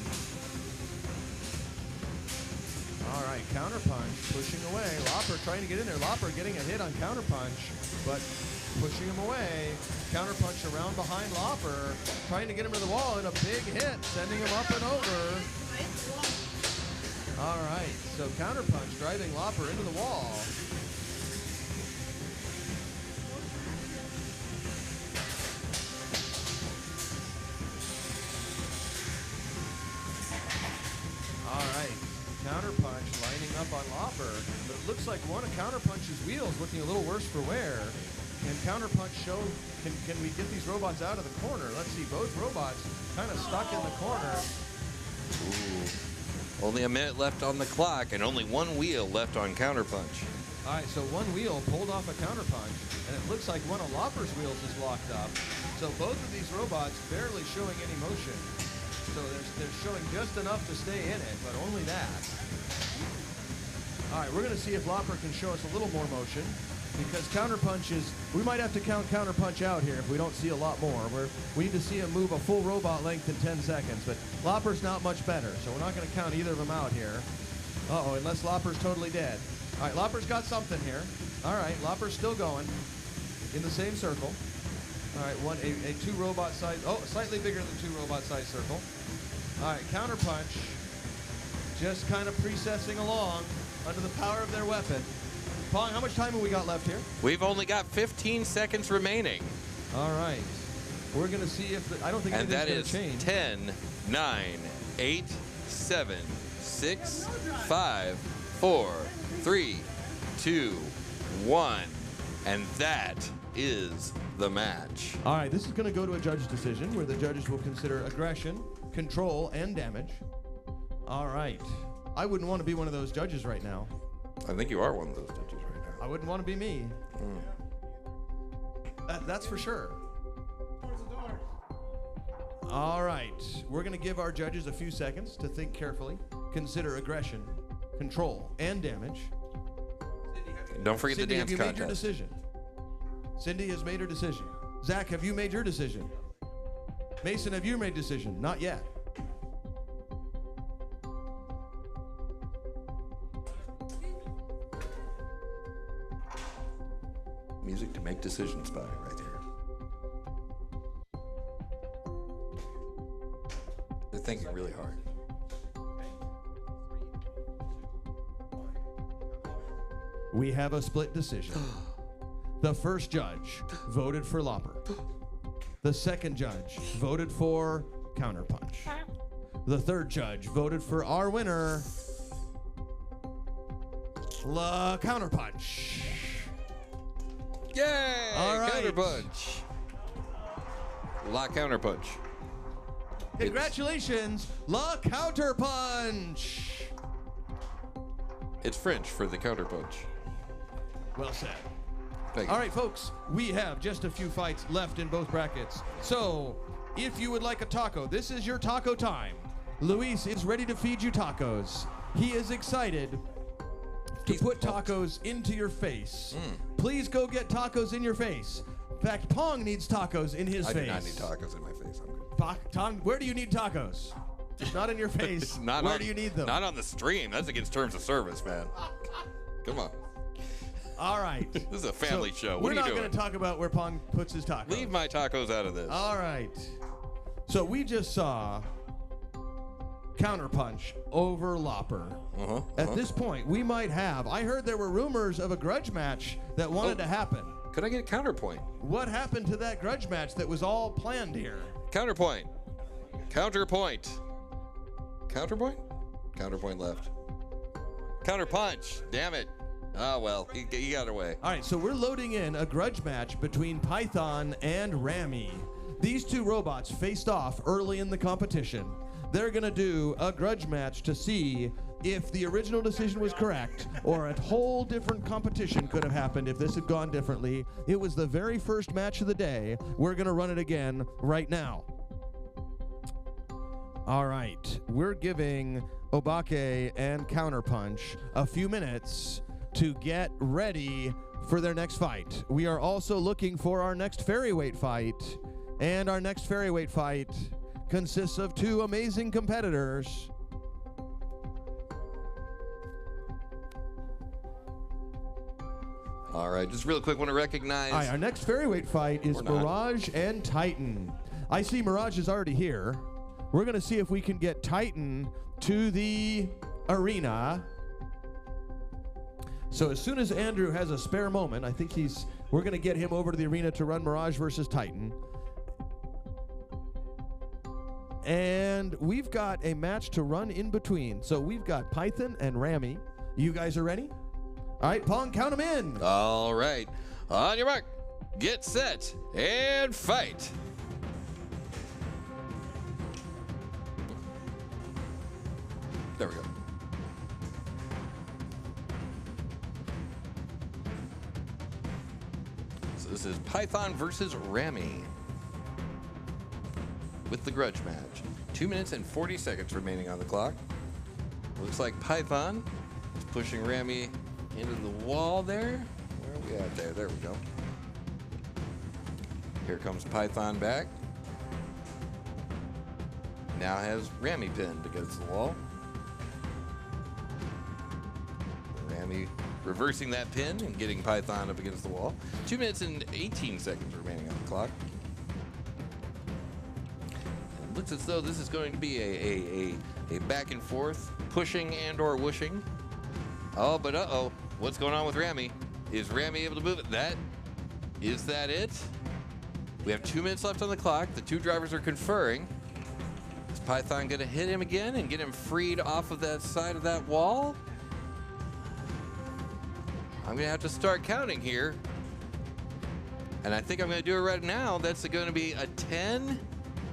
All right, Counterpunch pushing away. Lopper trying to get in there. Lopper getting a hit on Counterpunch, but pushing him away. Counterpunch around behind Lopper, trying to get him to the wall, and a big hit, sending him up and over. All right, so Counterpunch driving Lopper into the wall. All right, Counterpunch lining up on Lopper, but it looks like one of Counterpunch's wheels looking a little worse for wear. Can Counterpunch show, can we get these robots out of the corner? Let's see, both robots kind of stuck in the corner. Ooh. Only a minute left on the clock and only one wheel left on Counterpunch. All right, so one wheel pulled off a Counterpunch, and it looks like one of Lopper's wheels is locked up. So both of these robots barely showing any motion. So they're showing just enough to stay in it, but only that. All right, we're going to see if Lopper can show us a little more motion, because Counterpunch is, we might have to count Counterpunch out here if we don't see a lot more. We need to see him move a full robot length in 10 seconds, but Lopper's not much better, so we're not going to count either of them out here. Uh-oh, unless Lopper's totally dead. All right, Lopper's got something here. All right, Lopper's still going in the same circle. All right, a two robot size, oh, slightly bigger than two robot size circle. All right, Counterpunch just kind of precessing along under the power of their weapon. Pong, how much time have we got left here? We've only got 15 seconds remaining. All right. We're going to see if, I don't think and that anything's is going to change. 10, 9, 8, 7, 6, 5, 4, 3, 2, 1. And that is the match. All right, this is going to go to a judge's decision where the judges will consider aggression, control, and damage. All right. I wouldn't want to be one of those judges right now. I think you are one of those judges right now. I wouldn't want to be me. That's for sure. All right. We're going to give our judges a few seconds to think carefully, consider aggression, control, and damage. Don't forget Cindy, the dance have you contest. made your decision? Cindy has made her decision. Zach, have you made your decision? Mason, have you made a decision? Not yet. Music to make decisions by, right there. They're thinking really hard. We have a split decision. The first judge voted for Lopper. The second judge voted for Counterpunch. The third judge voted for our winner, La Counterpunch. Yay! All right. Counterpunch. La Counterpunch. Congratulations, La Counterpunch. It's French for the counterpunch. Well said. Thank you. All right, folks, we have just a few fights left in both brackets. So, if you would like a taco, this is your taco time. Luis is ready to feed you tacos. He is excited to put tacos into your face. Please go get tacos in your face. In fact, Pong needs tacos in his I face. do not need tacos in my face. I'm good. Tong, where do you need tacos? Just not in your face. Where do you need them? Not on the stream. That's against terms of service, man. Come on. All right. This is a family show. What We're are you not doing? going to talk about where Pong puts his tacos. Leave my tacos out of this. All right. So we just saw Counterpunch over Lopper. At this point, we might have. I heard there were rumors of a grudge match that wanted to happen. Could I get a counterpoint? What happened to that grudge match that was all planned here? Counterpoint. Counterpoint. Counterpoint? Counterpoint left. Counterpunch. Damn it. Oh, well, he got away. All right, so we're loading in a grudge match between Python and Rami. These two robots faced off early in the competition. they're going to do a grudge match to see if the original decision was correct or a whole different competition could have happened if this had gone differently. It was the very first match of the day. We're going to run it again right now. All right, we're giving Obake and Counterpunch a few minutes to get ready for their next fight. We are also looking for our next Ferryweight fight, and our next Ferryweight fight consists of two amazing competitors. All right, just real quick, want to recognize. All right, our next Ferryweight fight is Mirage and Titan. I see Mirage is already here. We're going to see if we can get Titan to the arena. So as soon as Andrew has a spare moment, I think we're going to get him over to the arena to run Mirage versus Titan. And we've got a match to run in between. So we've got Python and Rami. You guys are ready? All right, Pong, count them in. All right. On your mark, get set, and fight. There we go. So this is Python versus Rami with the grudge match. 2 minutes and 40 seconds remaining on the clock. Looks like Python is pushing Rami into the wall there. Where are we at there? There we go. Here comes Python back. Now has Rami pinned against the wall. Rami reversing that pin and getting Python up against the wall. 2 minutes and 18 seconds remaining on the clock. It looks as though this is going to be a back and forth, pushing and or whooshing. Oh, but uh-oh. What's going on with Rami? Is Rami able to move it? Is that it? We have 2 minutes left on the clock. The two drivers are conferring. Is Python going to hit him again and get him freed off of that side of that wall? I'm going to have to start counting here. And I think I'm going to do it right now. That's going to be a 10,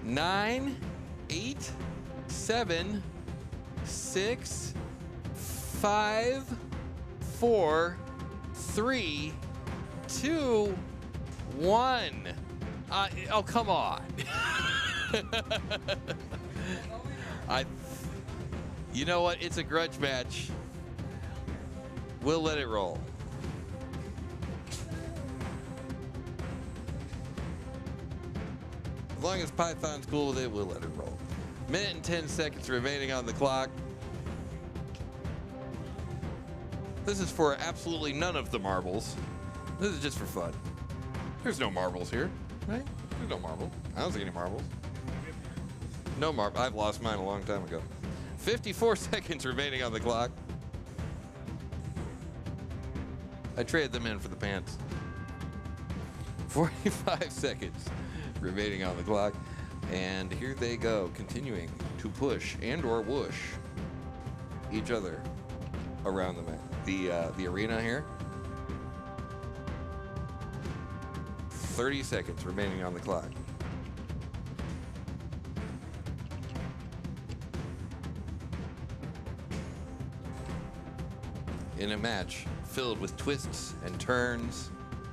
9, 8, 7, 6, 5, 4, 3, 2, 1. Oh, come on. You know what? It's a grudge match. We'll let it roll. As long as Python's cool with it, we'll let it roll. Minute and 10 seconds remaining on the clock. This is for absolutely none of the marbles. This is just for fun. There's no marbles here, right? There's no marbles. I don't see any marbles. No marble. I've lost mine a long time ago. 54 seconds remaining on the clock. I traded them in for the pants. 45 seconds remaining on the clock. And here they go, continuing to push and or whoosh each other around the arena here. 30 seconds remaining on the clock. In a match filled with twists and turns,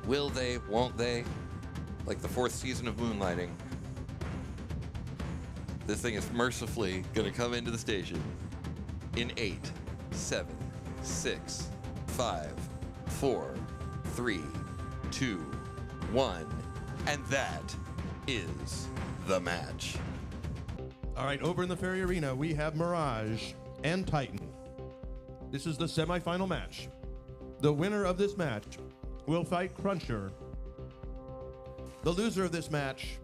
will they, won't they, like the 4th season of Moonlighting. This thing is mercifully gonna come into the station in 8, 7, 6, 5, 4, 3, 2, 1, and that is the match. All right, over in the Ferry Arena, we have Mirage and Titan. This is the semifinal match. The winner of this match will fight Cruncher. The loser of this match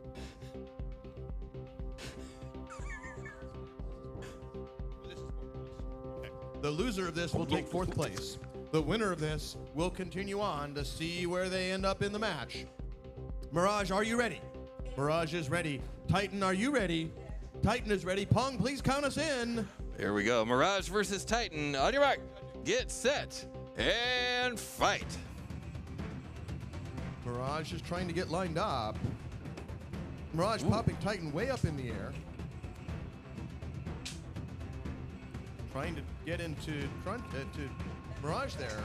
will take 4th place. The winner of this will continue on to see where they end up in the match. Mirage, are you ready? Mirage is ready. Titan, are you ready? Titan is ready. Pong, please count us in. Here we go. Mirage versus Titan. On your mark, get set, and fight. Mirage is trying to get lined up. Mirage popping Titan way up in the air. trying to get into front to Mirage there.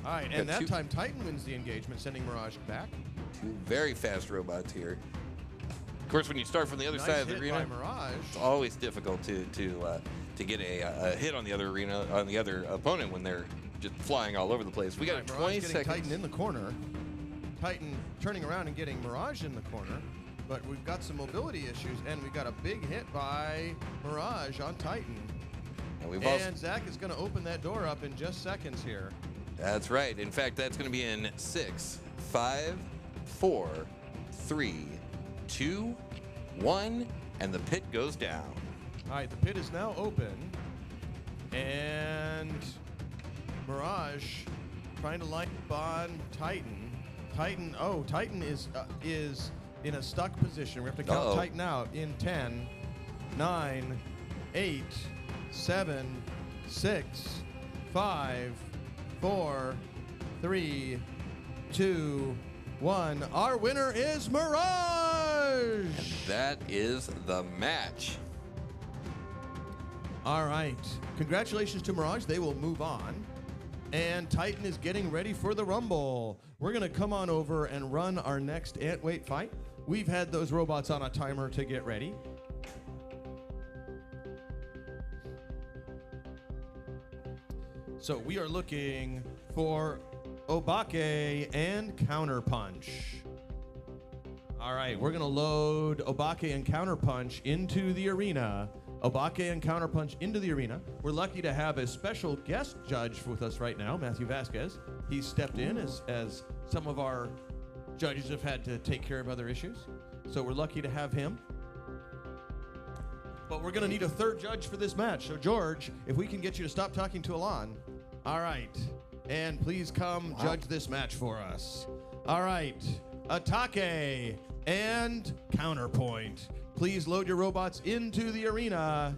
All right, and that time Titan wins the engagement, sending Mirage back. Two very fast robots here. Of course, when you start from the other side of the arena, it's always difficult to get a hit on the other arena, on the other opponent when they're just flying all over the place. We got 20 seconds. Titan in the corner. Titan turning around and getting Mirage in the corner, but we've got some mobility issues, and we got a big hit by Mirage on Titan. And Zach is going to open that door up in just seconds here. That's right. In fact, that's going to be in 6, 5, 4, 3, 2, 1, and the pit goes down. All right, the pit is now open, and Mirage trying to line up on Titan. Titan is in a stuck position. We have to count Titan out in 10, 9, 8, 7, 6, 5, 4, 3, 2, 1. Our winner is Mirage! And that is the match. All right. Congratulations to Mirage. They will move on. And Titan is getting ready for the Rumble. We're going to come on over and run our next ant-weight fight. We've had those robots on a timer to get ready. So we are looking for Obake and Counterpunch. All right, we're going to load Obake and Counterpunch into the arena. Obake and Counterpunch into the arena. We're lucky to have a special guest judge with us right now, Matthew Vasquez. He's stepped in as some of our judges have had to take care of other issues. So we're lucky to have him. But we're going to need a third judge for this match. So George, if we can get you to stop talking to Alon. All right. And please come judge this match for us. All right. Atake and Counterpoint. Please load your robots into the arena.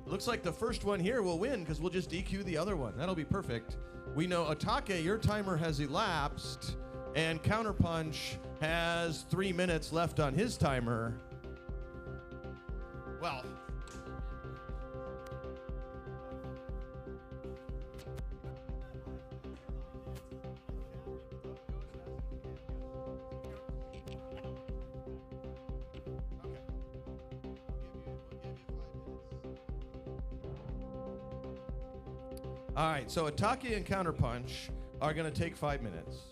Looks like the first one here will win because we'll just DQ the other one. That'll be perfect. We know, Atake, your timer has elapsed, and Counterpunch has 3 minutes left on his timer. Well, all right, so Atake and Counterpunch are going to take 5 minutes.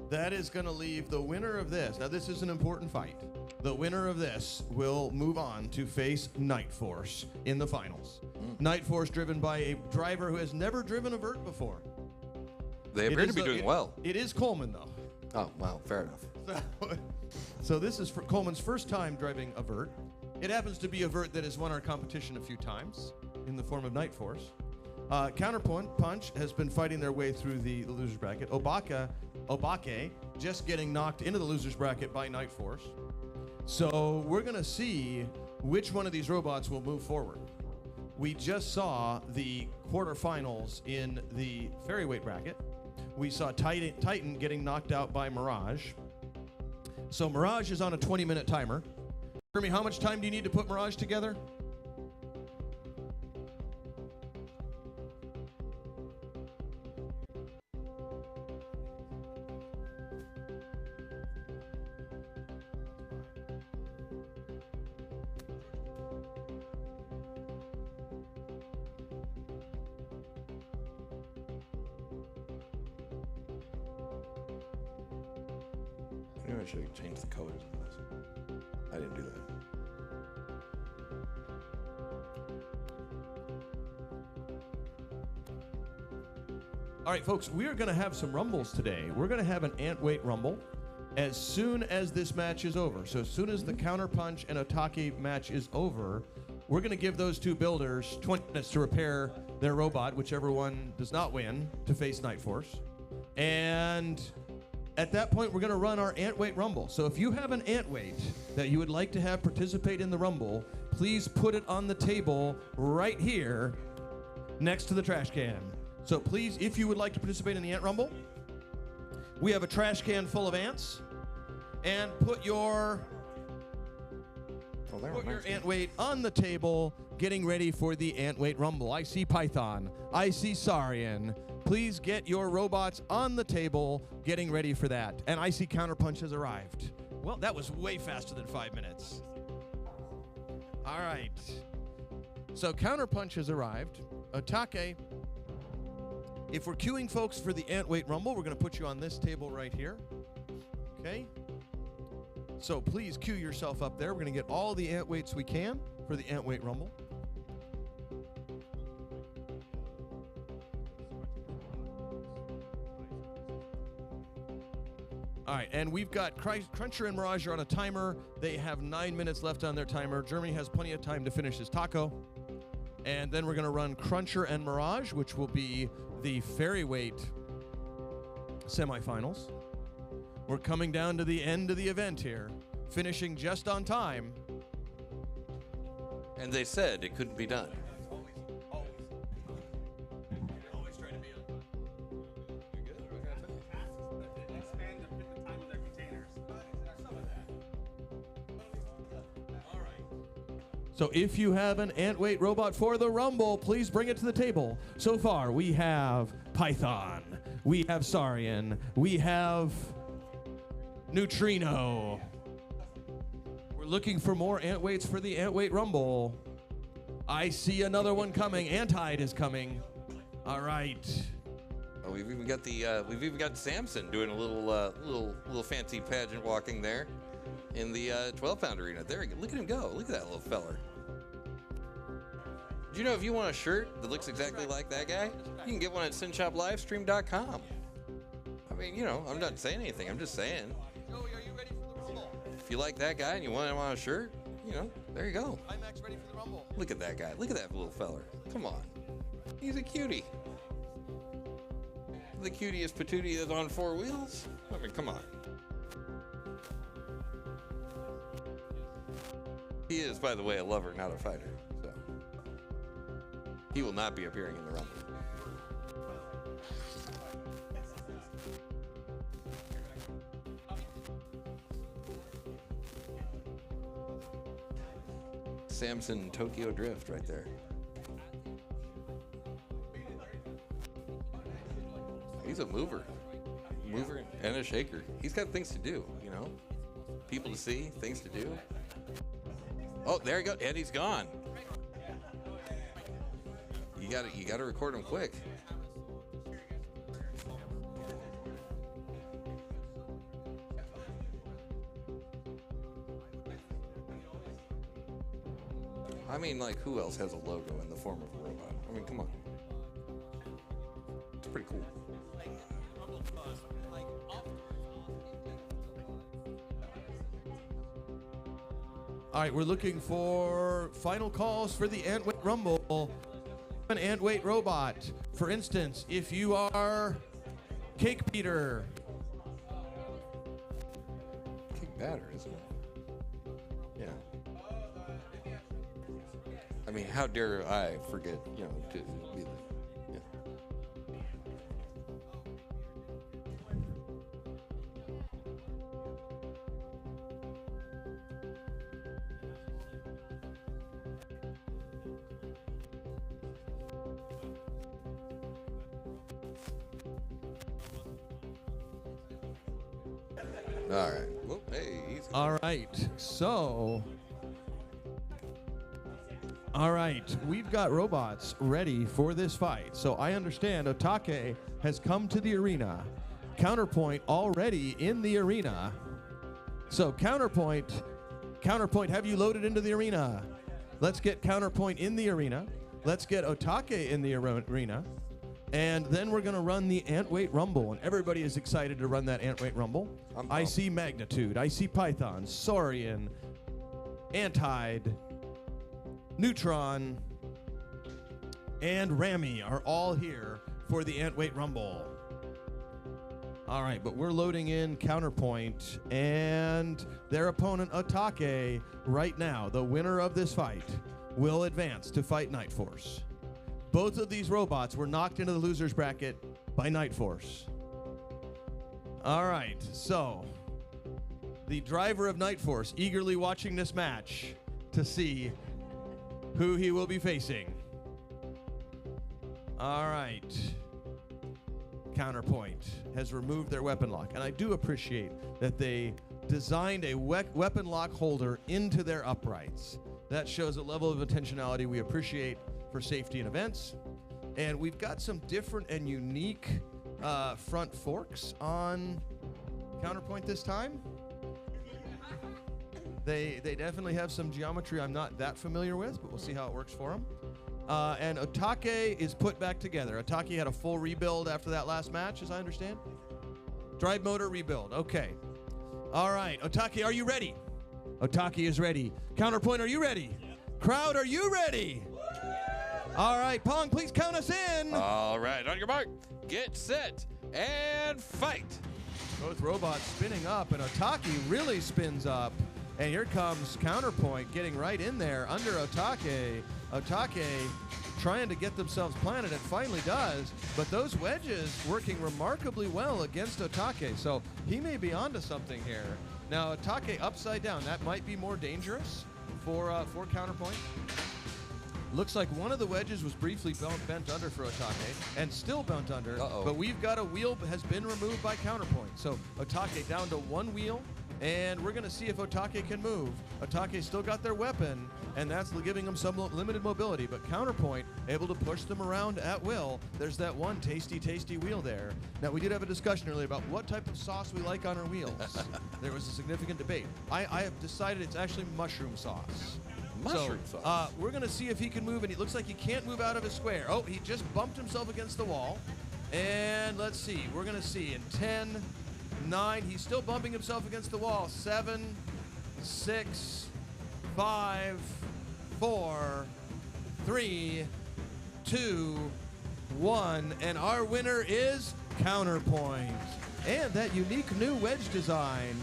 That is going to leave the winner of this. Now, this is an important fight. The winner of this will move on to face Night Force in the finals. Night Force driven by a driver who has never driven a vert before. They appear to be doing well. It is Coleman, though. Oh, well, fair enough. So this is for Coleman's first time driving a vert. It happens to be a vert that has won our competition a few times in the form of Night Force. Counterpunch has been fighting their way through the loser's bracket. Obake just getting knocked into the loser's bracket by Night Force. So we're going to see which one of these robots will move forward. We just saw the quarterfinals in the ferryweight bracket. We saw Titan getting knocked out by Mirage. So Mirage is on a 20-minute timer. Jeremy, how much time do you need to put Mirage together? Maybe I should change the colors of this. I didn't do that. All right, folks, we are going to have some rumbles today. We're going to have an ant-weight rumble as soon as this match is over. So as soon as the Counterpunch and Atake match is over, we're going to give those two builders 20 minutes to repair their robot, whichever one does not win, to face Night Force. And at that point, we're going to run our ant-weight rumble. So if you have an ant-weight that you would like to have participate in the rumble, please put it on the table right here next to the trash can. So please, if you would like to participate in the Ant Rumble, we have a trash can full of ants. and put your ant weight on the table, getting ready for the ant weight rumble. I see Python. I see Saurian. Please get your robots on the table, getting ready for that. And I see Counterpunch has arrived. Well, that was way faster than 5 minutes. All right. So Counterpunch has arrived. Otake, if we're queuing folks for the ant weight rumble, we're going to put you on this table right here. Okay? So please queue yourself up there. We're going to get all the ant weights we can for the ant weight rumble. All right, and we've got Cruncher and Mirage are on a timer. They have 9 minutes left on their timer. Germany has plenty of time to finish his taco. And then we're going to run Cruncher and Mirage, which will be the fairy weight semifinals. We're coming down to the end of the event here, finishing just on time. And they said it couldn't be done. Always try to be on. Expand the time of their containers. Some of that. All right. So if you have an ant weight robot for the rumble, please bring it to the table. So far, we have Python, we have Saurian, we have Neutrino. We're looking for more ant weights for the ant weight rumble. I see another one coming. Antide is coming. All right. Oh, we've even got Samson doing a little fancy pageant walking there in the 12-pound arena. There, look at him go. Look at that little feller. Do you know if you want a shirt that looks exactly like that guy, you can get one at SynshopLivestream.com. I mean, you know, I'm not saying anything. I'm just saying. Joey, are you ready for the rumble? If you like that guy and you want him on a shirt, you know, there you go. IMAX ready for the rumble. Look at that guy. Look at that little feller. Come on. He's a cutie. The cutiest patootie that's on 4 wheels. I mean, come on. He is, by the way, a lover, not a fighter. So he will not be appearing in the rumble. Samson Tokyo Drift right there. He's a mover and a shaker. He's got things to do, you know, people to see, things to do. Oh, there you go. Eddie's gone. You got to record him quick. I mean, like, who else has a logo in the form of a robot? I mean, come on. It's pretty cool. All right, we're looking for final calls for the ant weight rumble. An ant weight robot. For instance, if you are Cake Peter. Cake batter, isn't it? Yeah. I mean, how dare I forget, you know, to be the, yeah. All right. Well, hey, easy. All right, so. All right, we've got robots ready for this fight. So I understand Otake has come to the arena. Counterpoint already in the arena. So Counterpoint, have you loaded into the arena? Let's get Counterpoint in the arena. Let's get Otake in the arena. And then we're going to run the ant weight rumble. And everybody is excited to run that ant weight rumble. I see Magnitude. I see Python, Saurian, Antide, Neutron, and Rami are all here for the ant weight rumble. All right, but we're loading in Counterpoint and their opponent Otake right now. The winner of this fight will advance to fight Night Force. Both of these robots were knocked into the loser's bracket by Night Force. All right, so the driver of Night Force, eagerly watching this match to see who he will be facing. All right. Counterpoint has removed their weapon lock, and I do appreciate that they designed a weapon lock holder into their uprights. That shows a level of intentionality we appreciate for safety and events. And we've got some different and unique front forks on Counterpoint this time. They definitely have some geometry I'm not that familiar with, but we'll see how it works for them. And Otake is put back together. Otake had a full rebuild after that last match, as I understand. Drive motor rebuild. Okay. All right. Otake, are you ready? Otake is ready. Counterpoint, are you ready? Yeah. Crowd, are you ready? All right. Pong, please count us in. All right. On your mark, get set, and fight. Both robots spinning up, and Otake really spins up. And here comes Counterpoint getting right in there under Otake. Otake trying to get themselves planted. It finally does. But those wedges working remarkably well against Otake. So he may be onto something here. Now Otake upside down. That might be more dangerous for Counterpoint. Looks like one of the wedges was briefly bent under for Otake and still bent under. But we've got a wheel has been removed by Counterpoint. So Otake down to one wheel. And we're going to see if Otake can move. Otake still got their weapon, and that's giving them some limited mobility. But Counterpoint able to push them around at will. There's that one tasty, tasty wheel there. Now, we did have a discussion earlier about what type of sauce we like on our wheels. There was a significant debate. I have decided it's actually mushroom sauce. Mushroom sauce? We're going to see if he can move, and it looks like he can't move out of his square. Oh, he just bumped himself against the wall. And let's see. We're going to see in 10... 9, he's still bumping himself against the wall. 7, 6, 5, 4, 3, 2, 1, and our winner is Counterpoint. And that unique new wedge design.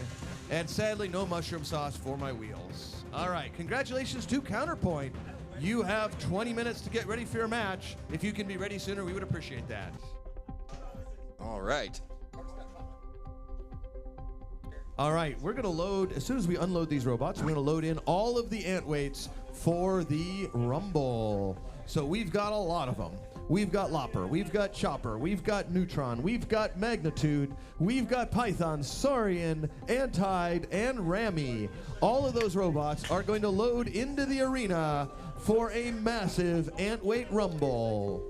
And sadly, no mushroom sauce for my wheels. All right, congratulations to Counterpoint. You have 20 minutes to get ready for your match. If you can be ready sooner, we would appreciate that. All right. All right, we're going to load, as soon as we unload these robots, we're going to load in all of the ant weights for the Rumble. So we've got a lot of them. We've got Lopper, we've got Chopper, we've got Neutron, we've got Magnitude, we've got Python, Saurian, Antide, and Rami. All of those robots are going to load into the arena for a massive ant weight Rumble.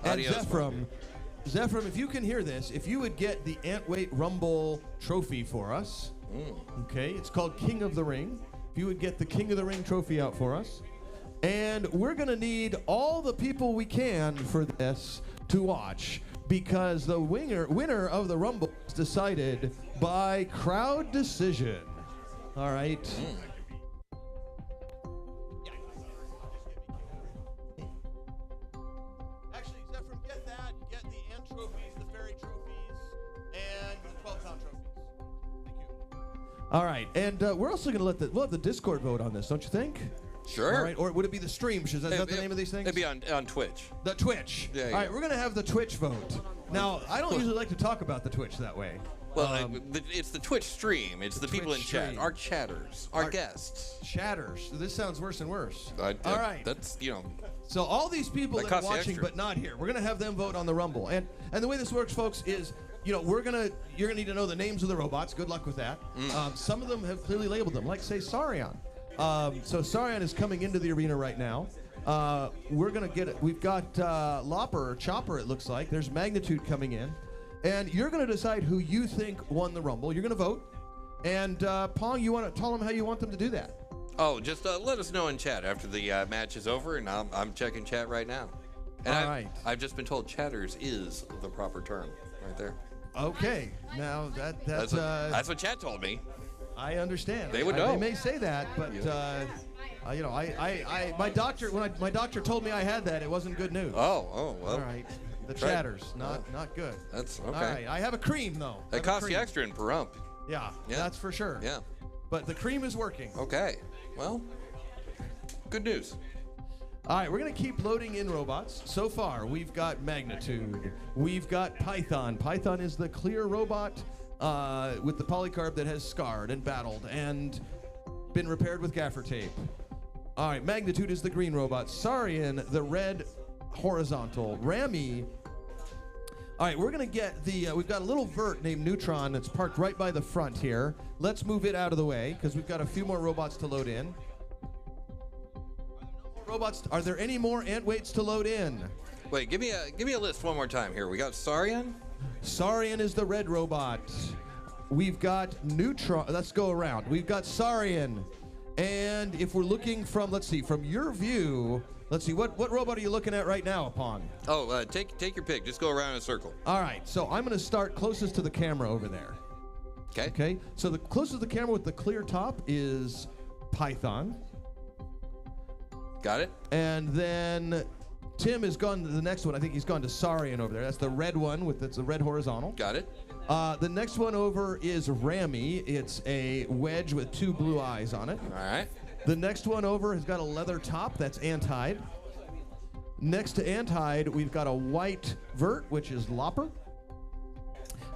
And Zephram, if you can hear this, if you would get the Antweight Rumble trophy for us, okay, it's called King of the Ring. If you would get the King of the Ring trophy out for us, and we're going to need all the people we can for this to watch, because the winner of the Rumble is decided by crowd decision. All right. All right, and we're also going to we'll have the Discord vote on this, don't you think? Sure. All right, or would it be the stream? Is that the name of these things? It'd be on Twitch. The Twitch. Yeah, All right, we're going to have the Twitch vote. Now, I don't usually like to talk about the Twitch that way. Well, it's the Twitch stream. It's the people in chat, our chatters, our guests. Chatters. This sounds worse and worse. All right. That's, So all these people that are watching extra. but not here, we're going to have them vote on the Rumble. And the way this works, folks, is you're gonna need to know the names of the robots. Good luck with that. Some of them have clearly labeled them, like say Saurian. So Saurian is coming into the arena right now. We're gonna get it. We've got Lopper or Chopper. It looks like there's Magnitude coming in, and you're gonna decide who you think won the Rumble. You're gonna vote, and Pong, you want to tell them how you want them to do that? Oh, just let us know in chat after the match is over, and I'm checking chat right now. And All right. I've just been told chatters is the proper term right there. Okay, now that's what chat told me. I understand. They would know. They may say that, but my doctor my doctor told me I had that. It wasn't good news. Oh, well. All right, the chatters, not good. That's okay. All right, I have a cream though. It costs you extra in per rump. Yeah, that's for sure. Yeah, but the cream is working. Okay, well, good news. All right, we're going to keep loading in robots. So far, we've got Magnitude. We've got Python. Python is the clear robot with the polycarb that has scarred and battled and been repaired with gaffer tape. All right, Magnitude is the green robot. Saurian, the red horizontal. Rami. All right, we're going to get the, we've got a little vert named Neutron that's parked right by the front here. Let's move it out of the way because we've got a few more robots to load in. Robots, are there any more ant weights to load in? Wait, give me a list one more time here. We got Saurian. Saurian is the red robot. We've got Neutron. Let's go around. We've got Saurian. And if we're looking from, let's see, from your view, let's see, what robot are you looking at right now, Pong? Oh, take your pick. Just go around in a circle. All right, so I'm going to start closest to the camera over there. Okay. Okay, so the closest to the camera with the clear top is Python. Got it. And then Tim has gone to the next one. I think he's gone to Saurian over there. That's the red one with it's the red horizontal. Got it. The next one over is Rami. It's a wedge with 2 blue eyes on it. All right. The next one over has got a leather top. That's Antide. Next to Antide, we've got a white vert, which is Lopper.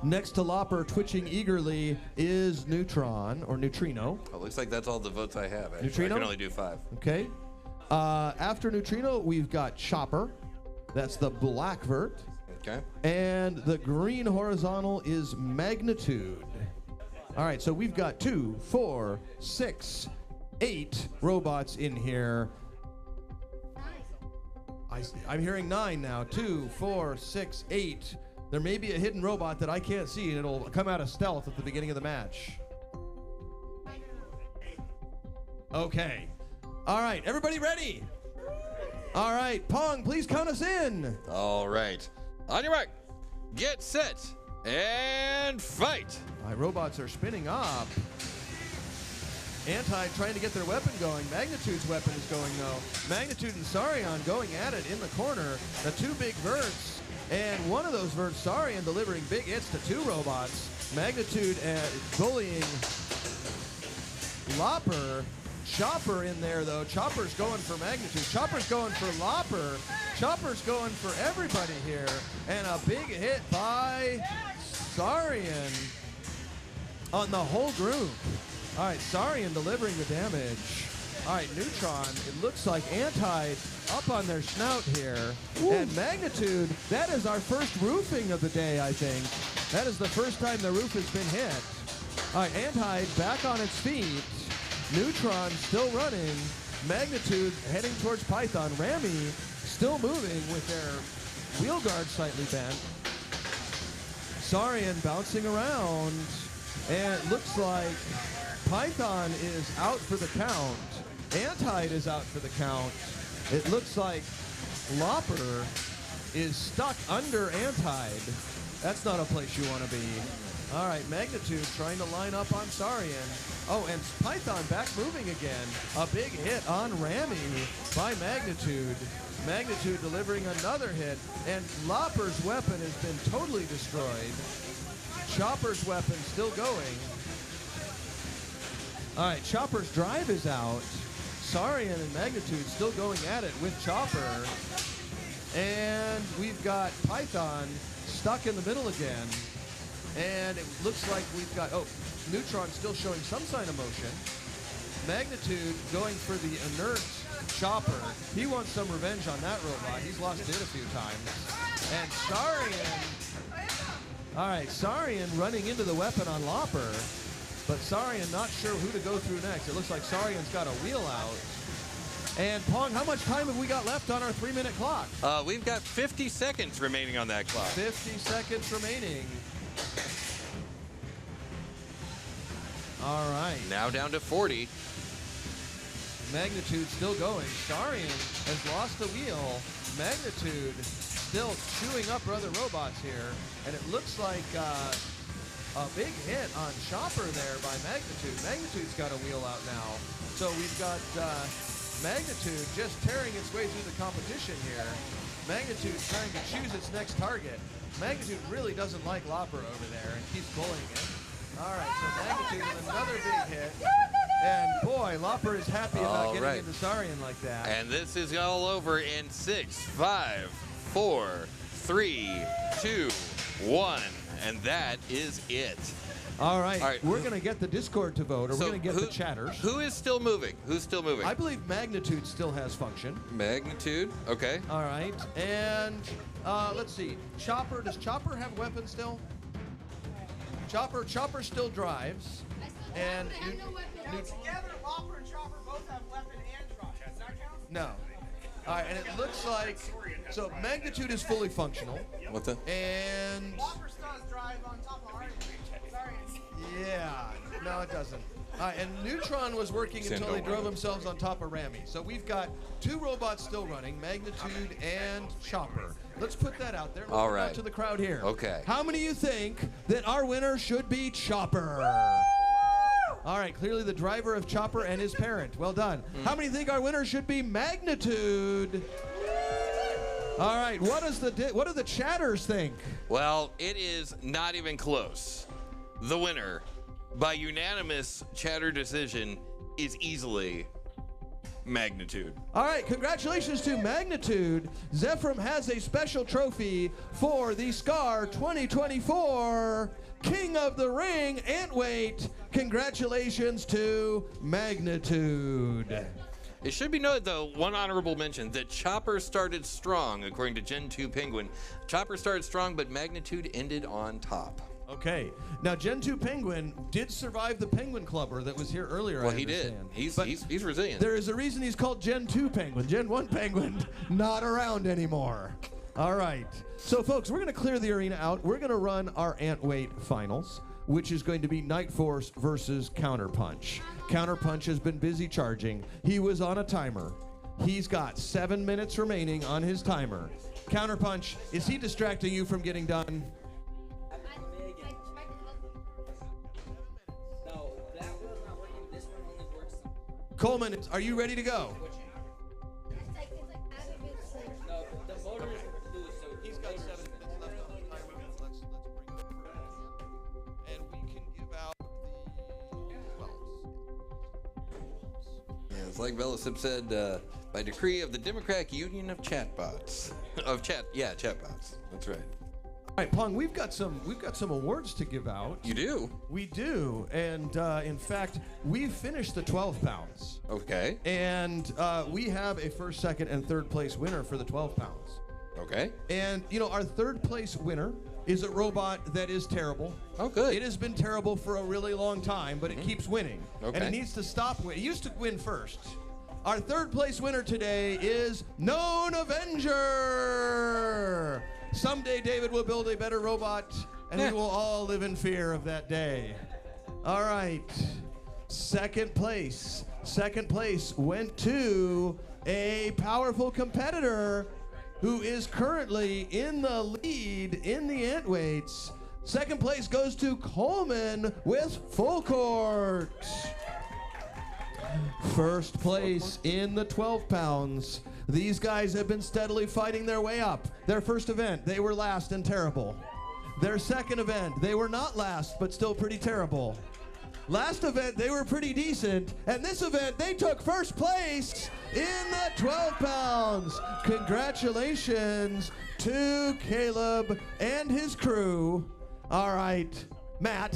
Next to Lopper, twitching eagerly, is Neutron, or Neutrino. Oh, looks like that's all the votes I have. Neutrino? I can only do 5. Okay. After Neutrino, we've got Chopper. That's the black vert. Okay. And the green horizontal is Magnitude. All right, so we've got 2, 4, 6, 8 robots in here. I'm hearing 9 now. 2, 4, 6, 8. There may be a hidden robot that I can't see, and it'll come out of stealth at the beginning of the match. Okay. All right, everybody ready? All right, Pong, please count us in. All right. On your mark, get set, and fight. My robots are spinning up. Antide trying to get their weapon going. Magnitude's weapon is going, though. Magnitude and Saurian going at it in the corner. The 2 big verts, and one of those verts, Saurian, delivering big hits to 2 robots. Magnitude bullying Lopper. Chopper in there, though. Chopper's going for Magnitude. Chopper's going for Lopper. Chopper's going for everybody here. And a big hit by Saurian on the whole group. All right, Saurian delivering the damage. All right, Neutron, it looks like Antide up on their snout here. Ooh. And Magnitude, that is our first roofing of the day, I think. That is the first time the roof has been hit. All right, Antide back on its feet. Neutron still running. Magnitude heading towards Python. Rami still moving with their wheel guard slightly bent. Saurian bouncing around. And it looks like Python is out for the count. Antide is out for the count. It looks like Lopper is stuck under Antide. That's not a place you want to be. All right, Magnitude trying to line up on Saurian. Oh, and Python back moving again. A big hit on Rami by Magnitude. Magnitude delivering another hit. And Lopper's weapon has been totally destroyed. Chopper's weapon still going. All right, Chopper's drive is out. Saurian and Magnitude still going at it with Chopper. And we've got Python stuck in the middle again. And it looks like we've got, Neutron still showing some sign of motion. Magnitude going for the inert Chopper. He wants some revenge on that robot. He's lost it a few times. And Saurian, all right, Saurian running into the weapon on Lopper. But Saurian not sure who to go through next. It looks like Saurian's got a wheel out. And Pong, how much time have we got left on our 3-minute clock? We've got 50 seconds remaining on that clock. 50 seconds remaining. All right. Now down to 40. Magnitude still going. Saurian has lost the wheel. Magnitude still chewing up other robots here. And it looks like a big hit on Chopper there by Magnitude. Magnitude's got a wheel out now. So we've got Magnitude just tearing its way through the competition here. Magnitude trying to choose its next target. Magnitude really doesn't like Lopper over there and keeps bullying it. All right, so Magnitude with another big hit. And boy, Lopper is happy about All getting right. into Saurian like that. And this is all over in 6, 5, 4, 3, 2, 1. And that is it. All right. All right. We're going to get the Discord to vote, or So we're going to get the chatters. Who is still moving? Who's still moving? I believe Magnitude still has function. Magnitude. Okay. All right. And let's see. Chopper, does Chopper have weapons still? Chopper still drives. And Together, Lopper and Chopper both have weapon and drive. Does that count? no. All right, and it looks like so Magnitude is fully functional. What's that? And Lopper still has drive on top of Arden. Sorry. yeah, no, it doesn't. And Neutron was working until they drove themselves on top of Rami. So we've got 2 robots still running, Magnitude and Chopper. Let's put that out there. Let's All put it out right. to the crowd here. Okay. How many of you think that our winner should be Chopper? All right, clearly the driver of Chopper and his parent. Well done. How many think our winner should be Magnitude? All right, what do the chatters think? Well, it is not even close. The winner, by unanimous chatter decision, is easily Magnitude. All right, congratulations to Magnitude. Zephram has a special trophy for the SCAR 2024 King of the Ring Antweight. Congratulations to Magnitude. It should be noted, though, one honorable mention, that Chopper started strong, according to Gen 2 Penguin. Chopper started strong, but Magnitude ended on top. Okay. Now, Gen 2 Penguin did survive the Penguin Clubber that was here earlier. Well, I he did. understand. He's resilient. There is a reason he's called Gen 2 Penguin. Gen 1 Penguin, not around anymore. All right. So, folks, we're going to clear the arena out. We're going to run our Antweight finals, which is going to be Night Force versus Counterpunch. Counterpunch has been busy charging. He was on a timer. He's got 7 minutes remaining on his timer. Counterpunch, is he distracting you from getting done? Coleman, are you ready to go? He's got 7 minutes left on the timer. Let's bring it over. And we can give out the Yeah, it's like Velasip said, by decree of the Democratic Union of Chatbots. Chatbots. That's right. All right, Pong, we've got some awards to give out. You do? We do, and in fact, we've finished the 12 pounds. Okay. And we have a first, second, and third place winner for the 12 pounds. Okay. And, you know, our third place winner is a robot that is terrible. Oh, good. It has been terrible for a really long time, but it keeps winning. Okay. And it needs to stop winning. It used to win first. Our third place winner today is Known Avenger. Someday David will build a better robot, and we will all live in fear of that day. All right. Second place went to a powerful competitor who is currently in the lead in the Antweights. Second place goes to Coleman with Full Court. First place in the 12 pounds. These guys have been steadily fighting their way up. Their first event, they were last and terrible. Their second event, they were not last, but still pretty terrible. Last event, they were pretty decent. And this event, they took first place in the 12 pounds. Congratulations to Caleb and his crew. All right, Matt,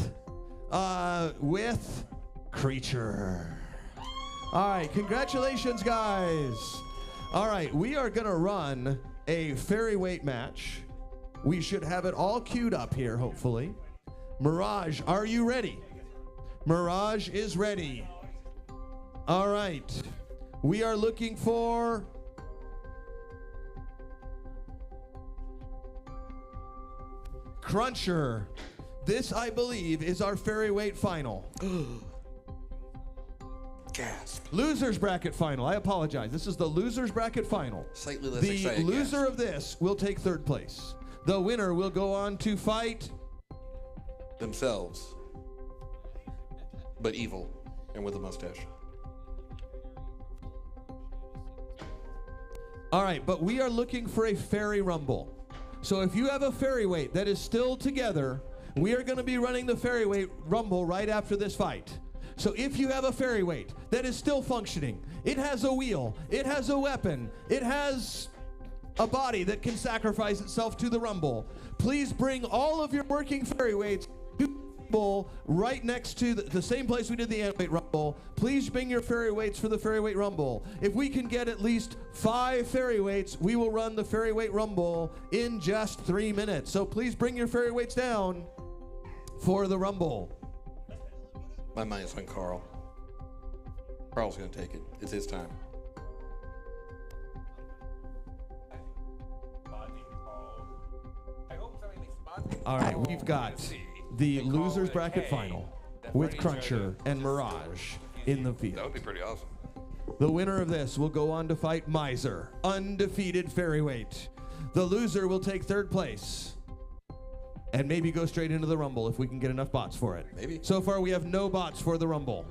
with Creature. All right, congratulations, guys. All right, we are going to run a fairy weight match. We should have it all queued up here, hopefully. Mirage, are you ready? Mirage is ready. All right. We are looking for Cruncher. This, I believe, is our fairy weight final. Gasp. Losers bracket final. I apologize. This is the losers bracket final. Slightly less The exciting. loser gasp. of this will take third place. The winner will go on to fight Themselves. But evil. And with a mustache. All right, but we are looking for a fairy rumble. So if you have a fairy weight that is still together, we are going to be running the fairy weight rumble right after this fight. So if you have a fairy weight that is still functioning, it has a wheel, it has a weapon, it has a body that can sacrifice itself to the rumble, please bring all of your working fairy weights to the table right next to the same place we did the ant weight rumble. Please bring your fairy weights for the fairy weight rumble. If we can get at least 5 fairy weights, we will run the fairy weight rumble in just 3 minutes. So please bring your fairy weights down for the rumble. My mind's on Carl. Carl's gonna take it. It's his time. All right, we've got the losers bracket final with Cruncher and Mirage in the field. That would be pretty awesome. The winner of this will go on to fight Miser, undefeated ferryweight. The loser will take 3rd place and maybe go straight into the Rumble if we can get enough bots for it. Maybe. So far, we have no bots for the Rumble.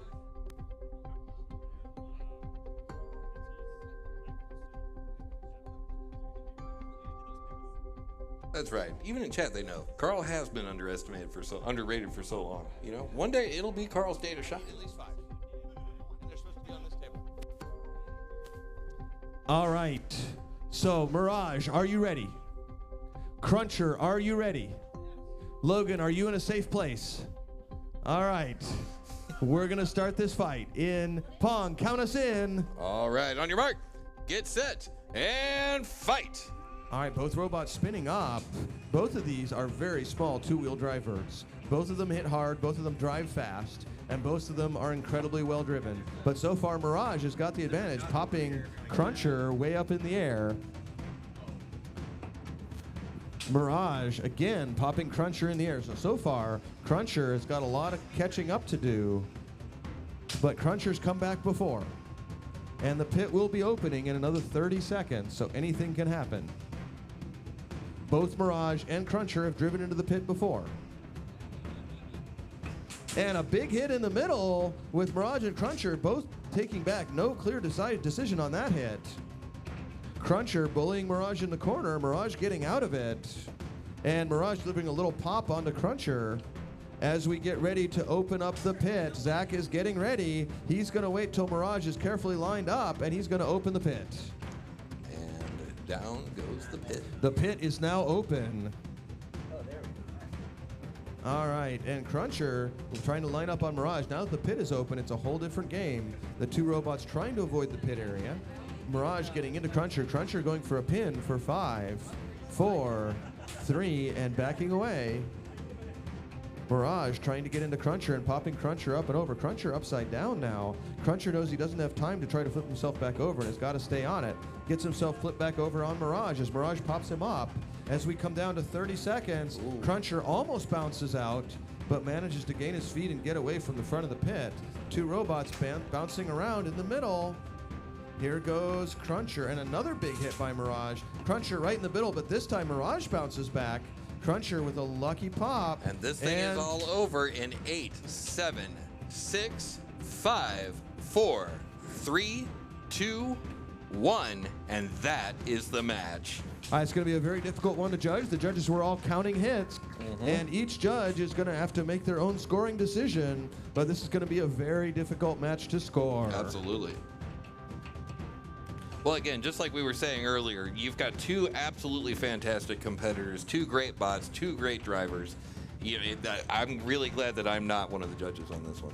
That's right. Even in chat, they know Carl has been underrated for so long. You know, one day it'll be Carl's day to shine. At least 5. And they're supposed to be on this table. All right. So, Mirage, are you ready? Cruncher, are you ready? Logan, are you in a safe place? All right. We're going to start this fight in Pong. Count us in. All right, on your mark, get set, and fight. All right, both robots spinning up. Both of these are very small 2-wheel drivers. Both of them hit hard, both of them drive fast, and both of them are incredibly well driven. But so far, Mirage has got the advantage, popping Cruncher way up in the air. Mirage, again, popping Cruncher in the air. So far, Cruncher has got a lot of catching up to do, but Cruncher's come back before. And the pit will be opening in another 30 seconds, so anything can happen. Both Mirage and Cruncher have driven into the pit before. And a big hit in the middle with Mirage and Cruncher both taking back. No clear decision on that hit. Cruncher bullying Mirage in the corner, Mirage getting out of it. And Mirage delivering a little pop onto Cruncher. As we get ready to open up the pit, Zach is getting ready. He's going to wait till Mirage is carefully lined up, and he's going to open the pit. And down goes the pit. The pit is now open. All right, and Cruncher trying to line up on Mirage. Now that the pit is open, it's a whole different game. The 2 robots trying to avoid the pit area. Mirage getting into Cruncher. Cruncher going for a pin for 5, 4, 3, and backing away. Mirage trying to get into Cruncher and popping Cruncher up and over. Cruncher upside down now. Cruncher knows he doesn't have time to try to flip himself back over and has got to stay on it. Gets himself flipped back over on Mirage as Mirage pops him up. As we come down to 30 seconds, Cruncher almost bounces out, but manages to gain his feet and get away from the front of the pit. 2 robots bouncing around in the middle. Here goes Cruncher, and another big hit by Mirage. Cruncher right in the middle, but this time Mirage bounces back. Cruncher with a lucky pop. And this thing is all over in 8, 7, 6, 5, 4, 3, 2, 1, and that is the match. It's going to be a very difficult one to judge. The judges were all counting hits, and each judge is going to have to make their own scoring decision, but this is going to be a very difficult match to score. Absolutely. Well, again, just like we were saying earlier, you've got 2 absolutely fantastic competitors, 2 great bots, 2 great drivers. I'm really glad that I'm not one of the judges on this one.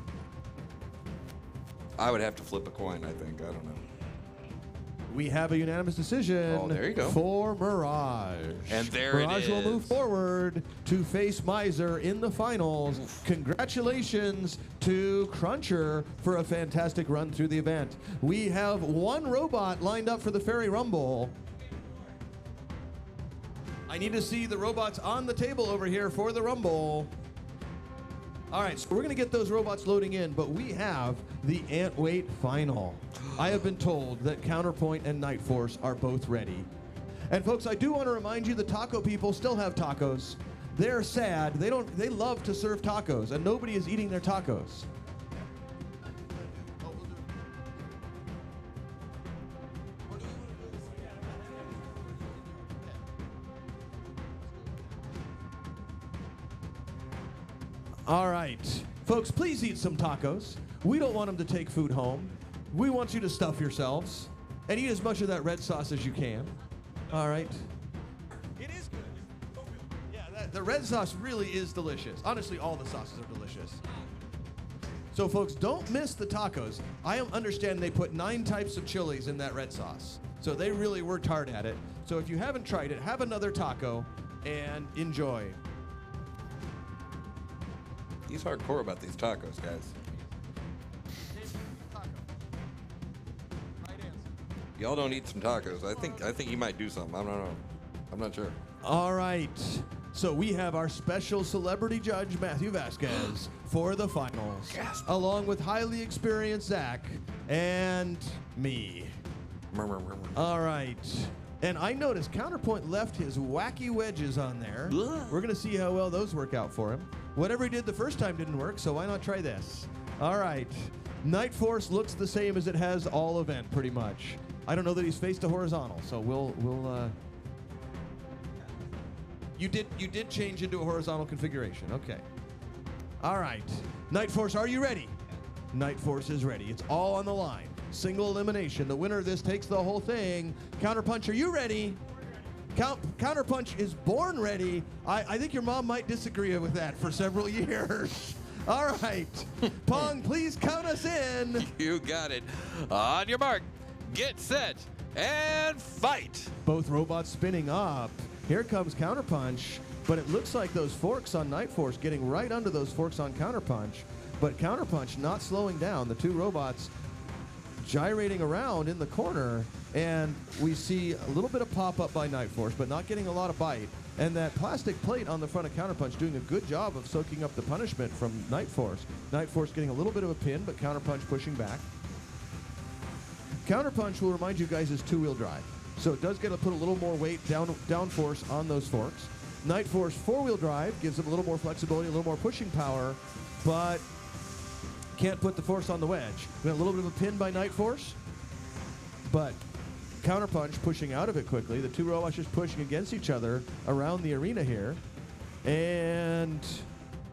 I would have to flip a coin, I think. I don't know. We have a unanimous decision there you go. for Mirage. And there Mirage it is. will move forward to face Miser in the finals. Congratulations to Cruncher for a fantastic run through the event. We have 1 robot lined up for the Fairy Rumble. I need to see the robots on the table over here for the Rumble. All right, so we're going to get those robots loading in, but we have the Ant Weight Final. I have been told that Counterpoint and Night Force are both ready. And folks, I do want to remind you the taco people still have tacos. They're sad. They love to serve tacos, and nobody is eating their tacos. All right, folks, please eat some tacos. We don't want them to take food home. We want you to stuff yourselves and eat as much of that red sauce as you can. All right. It is good. Yeah, the red sauce really is delicious. Honestly, all the sauces are delicious. So, folks, don't miss the tacos. I understand they put 9 types of chilies in that red sauce. So they really worked hard at it. So if you haven't tried it, have another taco and enjoy. He's hardcore about these tacos, guys. Y'all don't eat some tacos. I think he might do something. I don't know. I'm not sure. All right. So we have our special celebrity judge, Matthew Vasquez, for the finals, along with highly experienced Zach and me. All right. And I noticed Counterpoint left his wacky wedges on there. We're going to see how well those work out for him. Whatever he did the first time didn't work, so why not try this? All right. Night Force looks the same as it has all event, pretty much. I don't know that he's faced a horizontal, so we'll You did change into a horizontal configuration. Okay. All right. Night Force, are you ready? Night Force is ready. It's all on the line. Single elimination. The winner of this takes the whole thing. Counterpunch, are you ready? Counterpunch is born ready. I think your mom might disagree with that for several years. All right. Pong, please count us in. You got it. On your mark, get set, and fight. Both robots spinning up. Here comes Counterpunch, but it looks like those forks on Night Force getting right under those forks on Counterpunch, but Counterpunch not slowing down. The two robots gyrating around in the corner, and we see a little bit of pop-up by Night Force, but not getting a lot of bite. And that plastic plate on the front of Counterpunch doing a good job of soaking up the punishment from Night Force. Night Force getting a little bit of a pin, but Counterpunch pushing back. Counterpunch, will remind you guys, is two-wheel drive. So it does get to put a little more weight, down force on those forks. Night Force four-wheel drive gives them a little more flexibility, a little more pushing power, but can't put the force on the wedge. We got a little bit of a pin by Night Force, but Counterpunch pushing out of it quickly. The two robots just pushing against each other around the arena here. And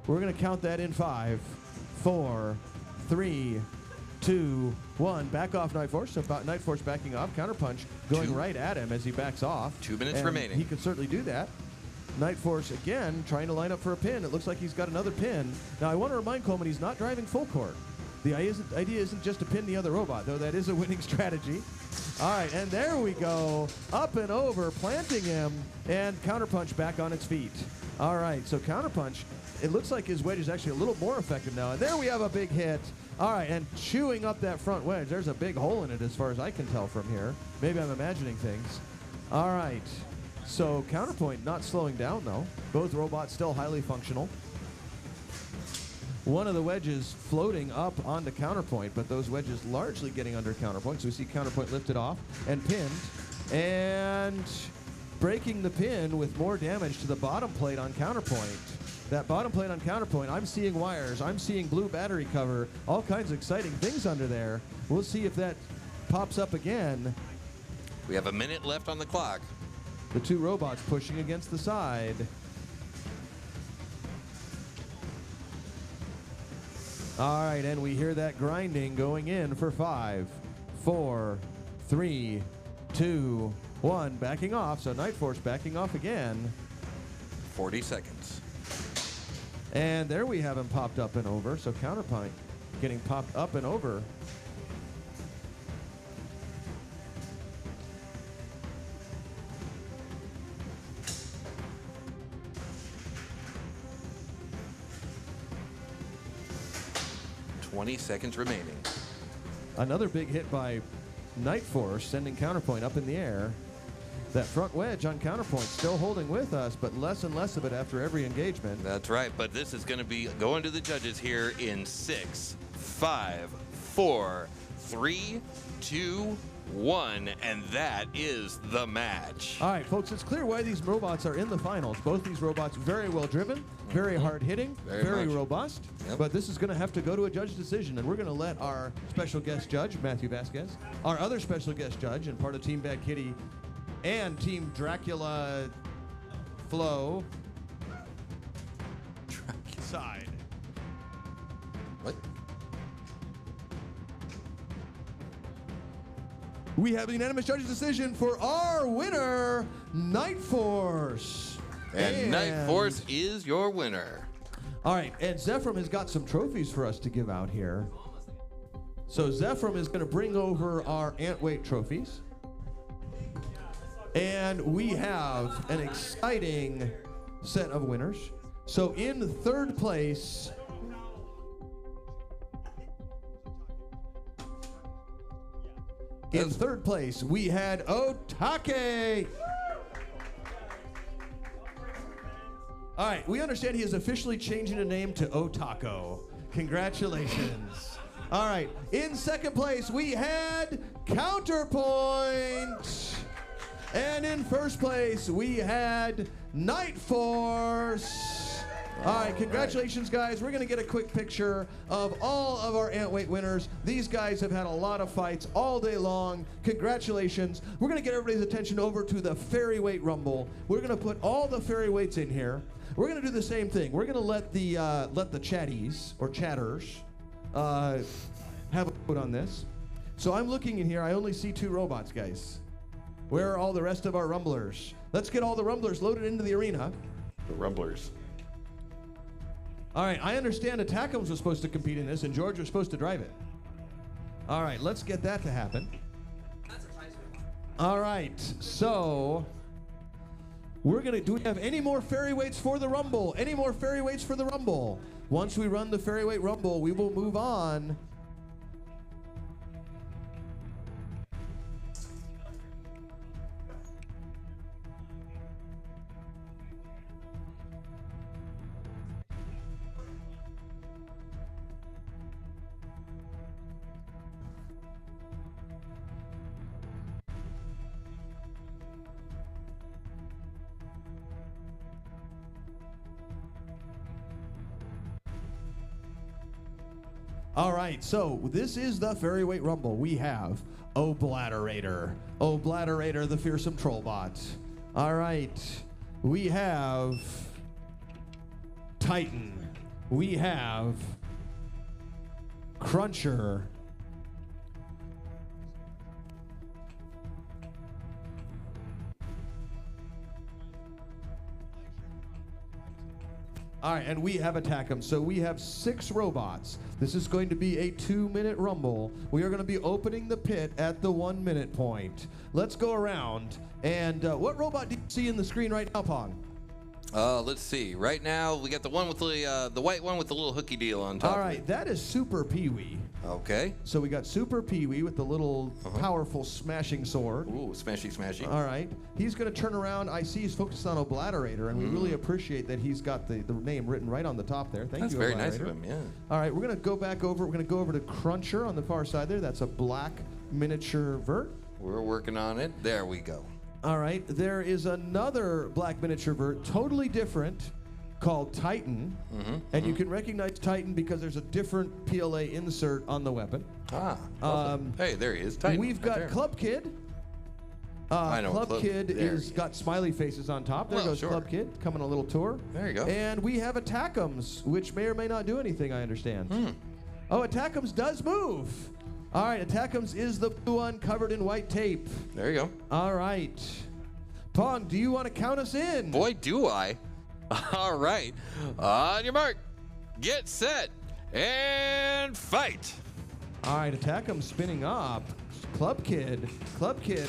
we're going to count that in 5, 4, 3, 2, 1. Back off Night Force. So Night Force backing off. Counterpunch going right at him as he backs off. 2 minutes and remaining. He can certainly do that. Night Force again trying to line up for a pin. It looks like he's got another pin. Now I want to remind Coleman he's not driving full court. The idea isn't just to pin the other robot, though that is a winning strategy. All right, and there we go. Up and over, planting him, and Counterpunch back on its feet. All right, so Counterpunch, it looks like his wedge is actually a little more effective now. And there we have a big hit. All right, and chewing up that front wedge. There's a big hole in it as far as I can tell from here. Maybe I'm imagining things. All right, so Counterpoint not slowing down, though. Both robots still highly functional. One of the wedges floating up onto Counterpoint, but those wedges largely getting under Counterpoint. So we see Counterpoint lifted off and pinned, and breaking the pin with more damage to the bottom plate on Counterpoint. That bottom plate on Counterpoint, I'm seeing wires, I'm seeing blue battery cover, all kinds of exciting things under there. We'll see if that pops up again. We have a minute left on the clock. The two robots pushing against the side. All right, and we hear that grinding going in for 5, 4, 3, 2, 1. Backing off, so Night Force backing off again. 40 seconds. And there we have him popped up and over, so Counterpoint getting popped up and over. Seconds remaining. Another big hit by Night Force, sending Counterpoint up in the air. That front wedge on Counterpoint still holding with us, but less and less of it after every engagement. That's right, but this is going to be going to the judges here in 6, 5, 4, 3, 2, 1, and that is the match. All right, folks, it's clear why these robots are in the finals. Both these robots very well driven, very hard hitting, very robust. Yep. But this is going to have to go to a judge decision, and we're going to let our special guest judge, Matthew Vasquez, our other special guest judge and part of Team Bad Kitty and Team Dracula Flow side. What? we have a unanimous judges' decision for our winner, Night Force. And Night Force is your winner. All right, and Zephram has got some trophies for us to give out here. So Zephram is going to bring over our ant weight trophies. And we have an exciting set of winners. So in third place, we had Otake. All right, we understand he is officially changing the name to Otako. Congratulations. All right, in second place, we had Counterpoint. And in first place, we had Night Force. All right, congratulations, guys. We're going to get a quick picture of all of our ant weight winners. These guys have had a lot of fights all day long. Congratulations. We're going to get everybody's attention over to the fairy weight rumble. We're going to put all the fairy weights in here. We're going to do the same thing. We're going to let the chatties or chatters have a vote on this. So I'm looking in here. I only see 2 robots, guys. Where are all the rest of our rumblers? Let's get all the rumblers loaded into the arena. The rumblers. All right, I understand Attackums was supposed to compete in this, and George was supposed to drive it. All right, let's get that to happen. All right, so do we have any more fairy weights for the Rumble? Any more fairy weights for the Rumble? Once we run the fairy weight Rumble, we will move on. All right, so this is the Fairy Weight Rumble. We have Oblatterator, the fearsome trollbot. All right, we have Titan. We have Cruncher. All right, and we have Attack'em. So we have 6 robots. This is going to be a 2-minute rumble. We are going to be opening the pit at the 1-minute point. Let's go around. And what robot do you see in the screen right now, Pong? Let's see. Right now, we got the one with the white one with the little hooky deal on top. All right, that is Super Pee-wee. Okay. So we got Super Pee-wee with the little powerful smashing sword. Ooh, smashy, smashy. All right. He's going to turn around. I see he's focused on Oblatterator, and we really appreciate that he's got the name written right on the top there. Thank you, That's very nice of him, yeah. All right, we're going to go back over. We're going to go over to Cruncher on the far side there. That's a black miniature vert. We're working on it. There we go. All right. There is another black miniature vert, totally different, called Titan. And you can recognize Titan because there's a different PLA insert on the weapon. Hey, there he is, Titan. We've got there. Club Kid. I know Club Kid is he got smiley faces on top. There goes sure. Club Kid coming a little tour. There you go. And we have Attackums, which may or may not do anything, I understand. Oh, Attackums does move. All right, Attackums is the blue one covered in white tape. There you go. All right. Pong, do you want to count us in? Boy, do I. All right. On your mark, get set, and fight. All right, Attackums spinning up. Club Kid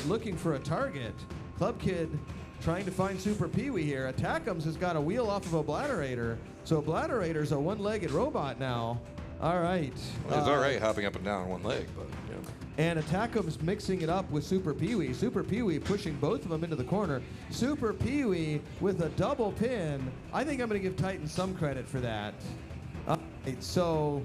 looking for a target. Club Kid trying to find Super Pee-wee here. Attackums has got a wheel off of Oblatterator. So Oblatterator's a one-legged robot now. All right. Well, he's already hopping up and down on one leg, but yeah. And Attackums mixing it up with Super Pee-wee. Super Pee-wee pushing both of them into the corner. Super Pee-wee with a double pin. I think I'm going to give Titan some credit for that. All right, so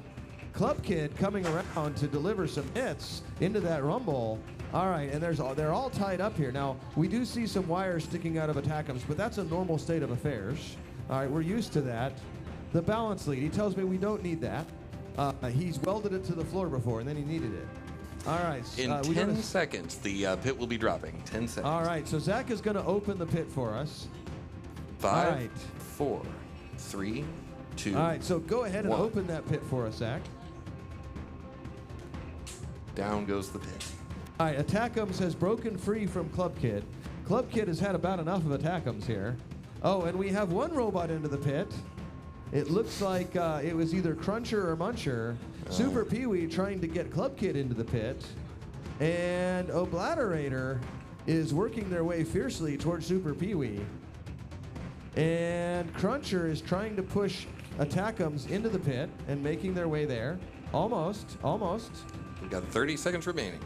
Club Kid coming around to deliver some hits into that rumble. All right, and they're all tied up here. Now, we do see some wires sticking out of Attackums, but that's a normal state of affairs. All right, we're used to that. The balance lead, he tells me we don't need that. He's welded it to the floor before, and then he needed it. All right. In 10 seconds, the pit will be dropping. 10 seconds. All right, so Zach is going to open the pit for us. 5, 4, 3, 2. All right, so go ahead and 1. open that pit for us, Zach. Down goes the pit. All right, Attackums has broken free from Club Kid. Club Kid has had about enough of Attackums here. Oh, and we have one robot into the pit. It looks like it was either Cruncher or Muncher. Super Pee-wee trying to get Club Kid into the pit. And Obliterator is working their way fiercely towards Super Pee-wee. And Cruncher is trying to push Attackums into the pit and making their way there. Almost. We've got 30 seconds remaining.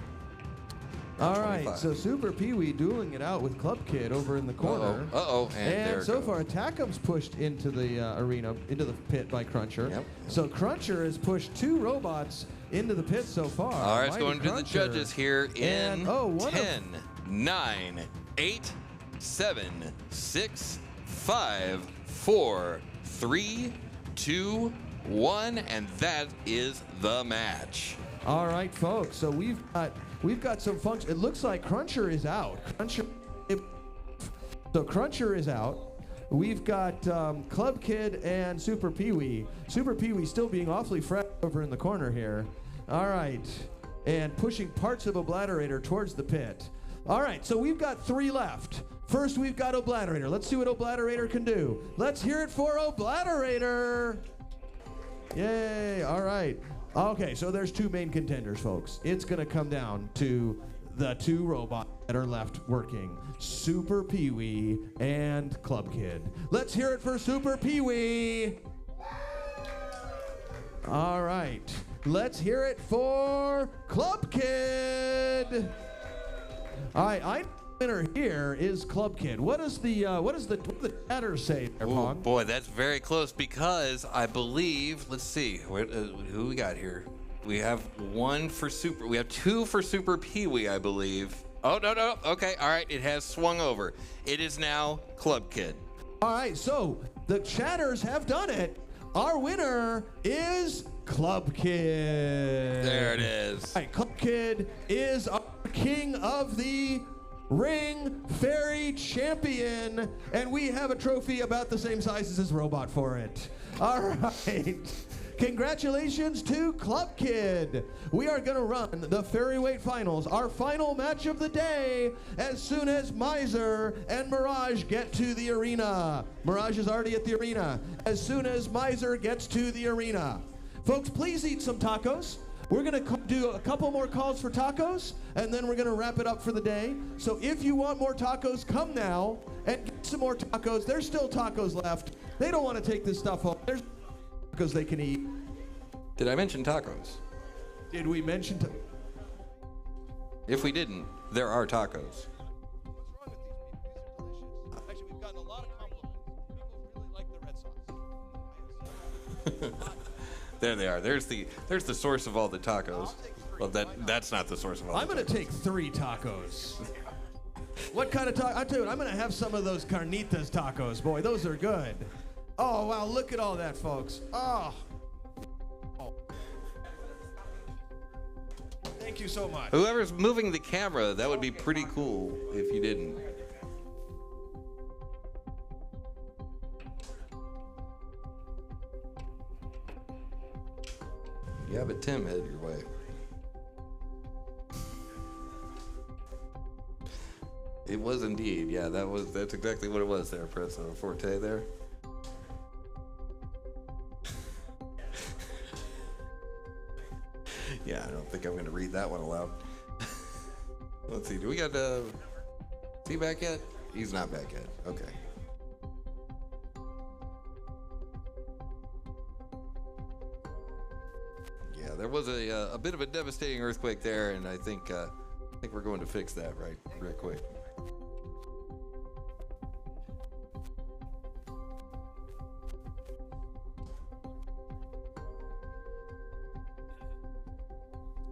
All right, 25. so Super Pee-wee dueling it out with Club Kid over in the corner. Uh-oh, and there it so goes. far, Attackums pushed into the arena, into the pit by Cruncher. Yep. So Cruncher has pushed 2 robots into the pit so far. All right, it's Mighty going to the Cruncher. judges here in And, 10, 9, 8, 7, 6, 5, 4, 3, 2, 1, and that is the match. All right, folks. So we've got some function. It looks like Cruncher is out. Cruncher is out. We've got Club Kid and Super Pee-wee. Super Pee-wee still being awfully fresh over in the corner here. All right, and pushing parts of Obliterator towards the pit. All right, so we've got 3 left. First, we've got Obliterator. Let's see what Obliterator can do. Let's hear it for Obliterator. Yay! All right. Okay, so there's 2 main contenders, folks. It's going to come down to the 2 robots that are left working, Super Pee-wee and Club Kid. Let's hear it for Super Pee-wee. All right, let's hear it for Club Kid. All right, I'm winner here is Club Kid. What does the chatter say there, Oh Pong? boy, that's very close because I believe, let's see, who we got here? We have 1 for Super, we have 2 for Super Pee-wee, I believe. Oh, no, okay, all right, it has swung over. It is now Club Kid. All right, so the chatters have done it. Our winner is Club Kid. There it is. All right, Club Kid is our king of the Ring Fairy Champion, and we have a trophy about the same size as his robot for it. All right. Congratulations to Club Kid. We are going to run the Fairyweight Finals, our final match of the day, as soon as Miser and Mirage get to the arena. Mirage is already at the arena. As soon as Miser gets to the arena. Folks, please eat some tacos. We're going to do a couple more calls for tacos, and then we're going to wrap it up for the day. So if you want more tacos, come now and get some more tacos. There's still tacos left. They don't want to take this stuff home. There's tacos they can eat. Did I mention tacos? Did we mention If we didn't, there are tacos. What's wrong with these people? These are delicious. Actually, we've gotten a lot of compliments. People really like the red sauce. There they are. There's the source of all the tacos. Well, that's not the source of all. I'm the going to tacos. take 3 tacos. What kind of taco? I tell you what, I'm going to have some of those carnitas tacos. Boy, those are good. Oh, wow, look at all that, folks. Oh. Thank you so much. Whoever's moving the camera, that would be pretty cool if you didn't. Yeah, but Tim, head your way. It was indeed. Yeah, that's exactly what it was there, Press Forte there. Yeah, I don't think I'm going to read that one aloud. Let's see. Do we got is he back yet? He's not back yet. Okay. Yeah, there was a bit of a devastating earthquake there, and I think we're going to fix that real quick.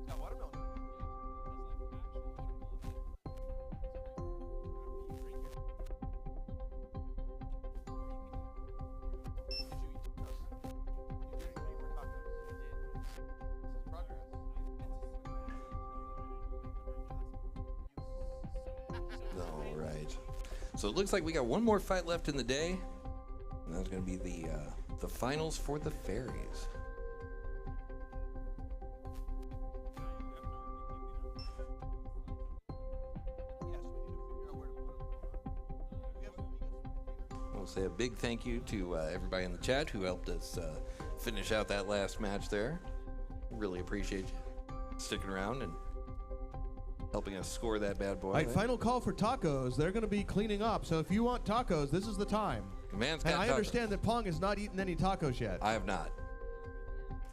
Got watermelon. All right. So it looks like we got one more fight left in the day, and that's going to be the finals for the fairies. I'll say a big thank you to everybody in the chat who helped us finish out that last match there. Really appreciate you sticking around and helping us score that bad boy. All right, final call for tacos. They're going to be cleaning up, so if you want tacos, this is the time. Man's And got I understand that Pong has not eaten any tacos yet. I have not.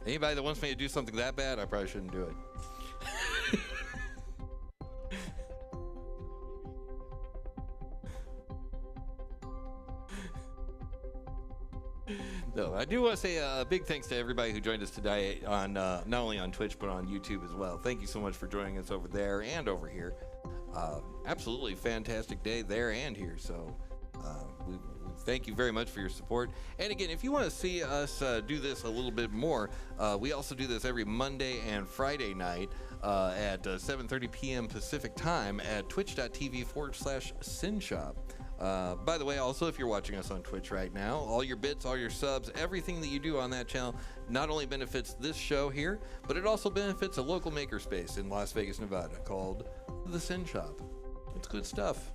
Anybody that wants me to do something that bad, I probably shouldn't do it. No, I do want to say a big thanks to everybody who joined us today on not only on Twitch but on YouTube as well. Thank you so much for joining us over there and over here. Absolutely fantastic day there and here. So we thank you very much for your support. And again, if you want to see us do this a little bit more, we also do this every Monday and Friday night at 7:30 p.m. Pacific time at twitch.tv/Synshop. By the way, also, if you're watching us on Twitch right now, all your bits, all your subs, everything that you do on that channel not only benefits this show here, but it also benefits a local makerspace in Las Vegas, Nevada called the Synshop. It's good stuff.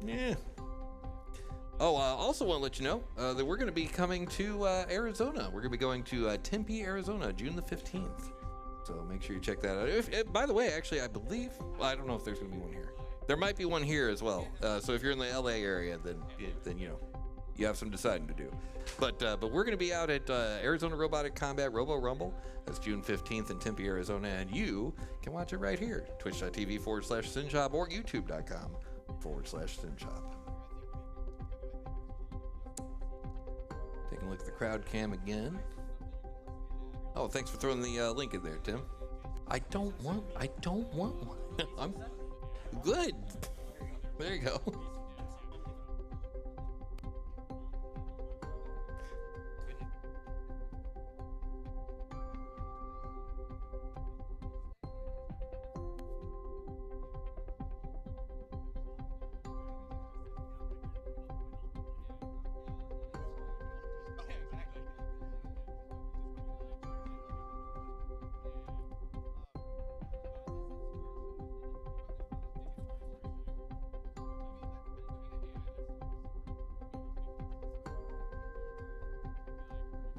Yeah. Oh, I also want to let you know that we're going to be coming to Arizona. We're going to be going to Tempe, Arizona, June the 15th. So make sure you check that out. By the way, actually, I believe, I don't know if there's going to be one here. There might be one here as well. So if you're in the LA area, then you know, you have some deciding to do. But we're going to be out at Arizona Robotic Combat Robo Rumble. That's June 15th in Tempe, Arizona. And you can watch it right here. Twitch.tv/Synshop or YouTube.com/Synshop. Taking a look at the crowd cam again. Oh, thanks for throwing the link in there, Tim. I don't want one. I'm good. There you go.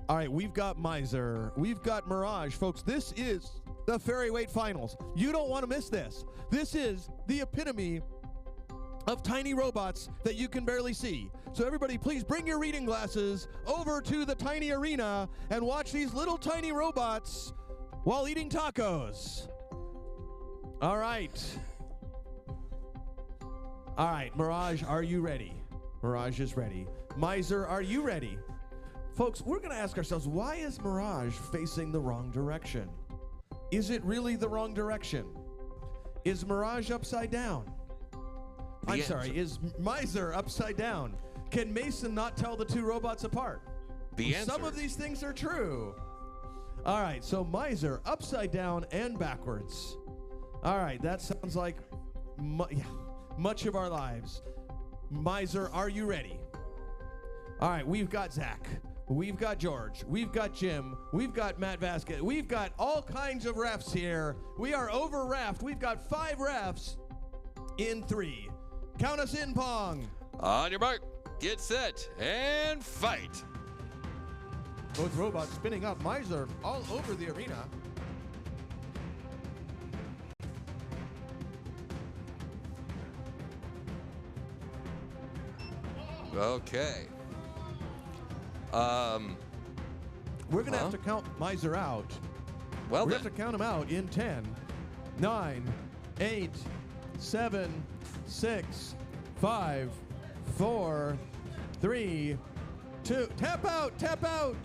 All right, we've got Miser. We've got Mirage. Folks, this is the Ferryweight Finals. You don't want to miss this. This is the epitome of tiny robots that you can barely see. So everybody, please bring your reading glasses over to the tiny arena and watch these little tiny robots while eating tacos. All right. All right, Mirage, are you ready? Mirage is ready. Miser, are you ready? Folks, we're going to ask ourselves, why is Mirage facing the wrong direction? Is it really the wrong direction? Is Mirage upside down? I'm sorry, is Miser upside down? Can Mason not tell the two robots apart? Some of these things are true. All right, so Miser upside down and backwards. All right, that sounds like much of our lives. Miser, are you ready? All right, we've got Zach. We've got George. We've got Jim. We've got Matt Vasquez. We've got all kinds of refs here. We are over refed. We've got 5 refs in 3. Count us in, Pong. On your mark, get set, and fight. Both robots spinning up. Miser all over the arena. Okay. We're going to have to count Miser out. Well, we have to count him out in 10, 9, 8, 7, 6, 5, 4, 3, 2. Tap out, tap out.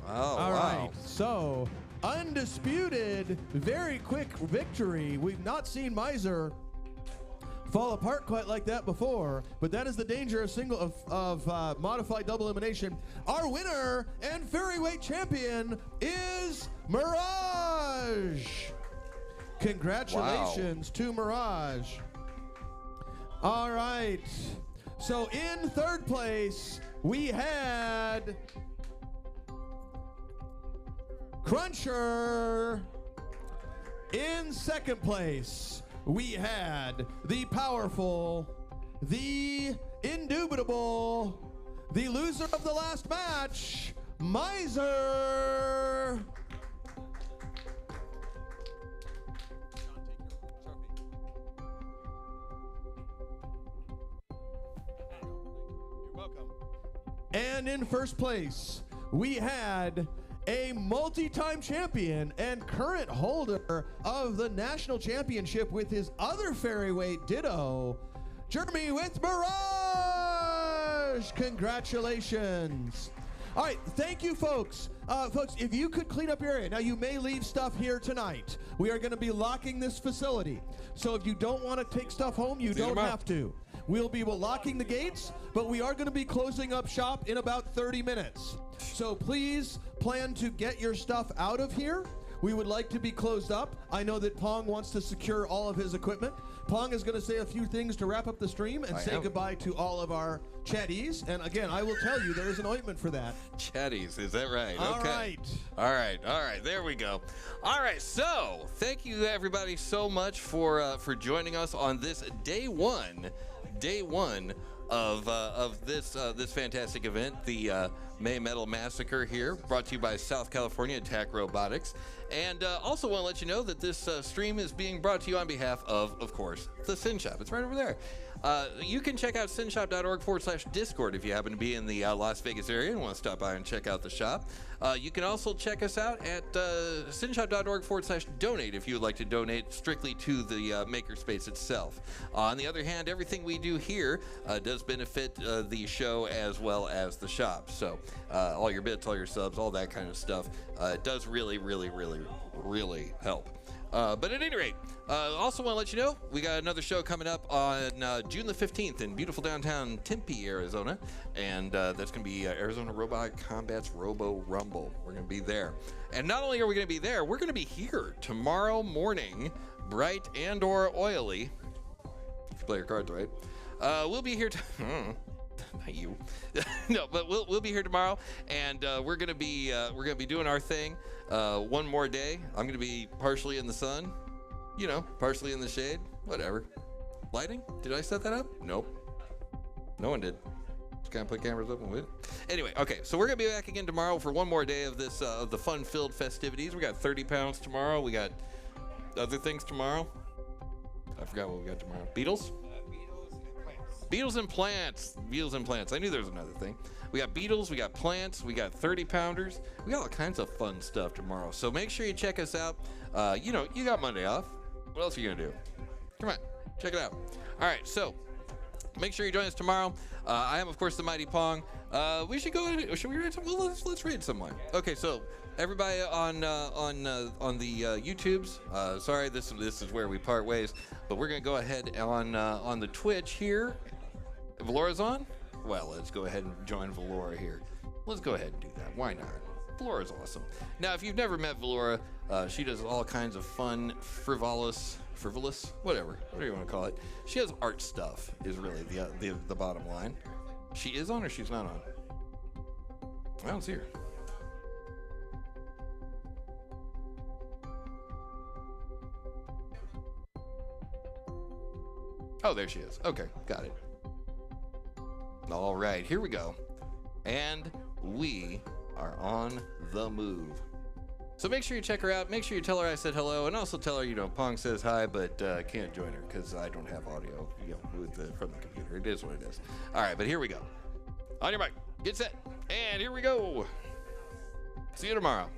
Oh, All wow. right. So, undisputed, very quick victory. We've not seen Miser fall apart quite like that before, but that is the danger of modified double elimination. Our winner and Ferryweight champion is Mirage. Congratulations to Mirage. All right. So in third place, we had Cruncher. In second place, we had the powerful, the indubitable, the loser of the last match, Miser. You're welcome. And in first place, we had a multi-time champion and current holder of the national championship with his other ferryweight ditto, Jeremy with Mirage. Congratulations. All right, thank you, folks. Folks, if you could clean up your area. Now, you may leave stuff here tonight. We are going to be locking this facility. So if you don't want to take stuff home, you don't have to. We'll be locking the gates, but we are going to be closing up shop in about 30 minutes. So please plan to get your stuff out of here. We would like to be closed up. I know that Pong wants to secure all of his equipment. Pong is going to say a few things to wrap up the stream and say goodbye to all of our chatties. And again, I will tell you, there is an ointment for that. Chatties, is that right? All okay. All right. There we go. All right. So thank you everybody so much for joining us on this day one of this fantastic event, the May Metal Massacre here, brought to you by South California Attack Robotics. And also want to let you know that this stream is being brought to you on behalf of course, the Synshop. It's right over there. You can check out synshop.org/Discord if you happen to be in the Las Vegas area and want to stop by and check out the shop. You can also check us out at synshop.org/donate if you would like to donate strictly to the makerspace itself. On the other hand, everything we do here does benefit the show as well as the shop. So all your bits, all your subs, all that kind of stuff, it does really help. But at any rate, also want to let you know, we got another show coming up on June the 15th in beautiful downtown Tempe, Arizona. And that's going to be Arizona Robot Combat's Robo Rumble. We're going to be there. And not only are we going to be there, we're going to be here tomorrow morning, bright and or oily, if you play your cards right. We'll be here not you. No, but we'll be here tomorrow, and we're gonna be doing our thing. One more day. I'm gonna be partially in the sun, partially in the shade. Whatever. Lighting? Did I set that up? Nope. No one did. Just kind of put cameras up and with it. Anyway, okay. So we're gonna be back again tomorrow for one more day of this of the fun-filled festivities. We got 30 pounds tomorrow. We got other things tomorrow. I forgot what we got tomorrow. Beetles. Beetles and plants. Beetles and plants. I knew there was another thing. We got beetles, we got plants, we got 30 pounders. We got all kinds of fun stuff tomorrow. So make sure you check us out. You got Monday off. What else are you gonna do? Come on, check it out. All right, so make sure you join us tomorrow. I am, of course, the Mighty Pong. Should we read some? Well, let's read someone. Okay, so everybody on the YouTubes. Sorry, this is where we part ways. But we're gonna go ahead on the Twitch here. Valora's on? Well, let's go ahead and join Valora here. Let's go ahead and do that. Why not? Valora's awesome. Now, if you've never met Valora, she does all kinds of fun, frivolous, whatever you want to call it. She has art stuff, is really the bottom line. She is on or she's not on? I don't see her. Oh, there she is. Okay, got it. All right, here we go. And we are on the move. So make sure you check her out. Make sure you tell her I said hello, and also tell her, Pong says hi, but can't join her because I don't have audio, from the computer. It is what it is. All right, but here we go. On your mic, get set, and here we go. See you tomorrow.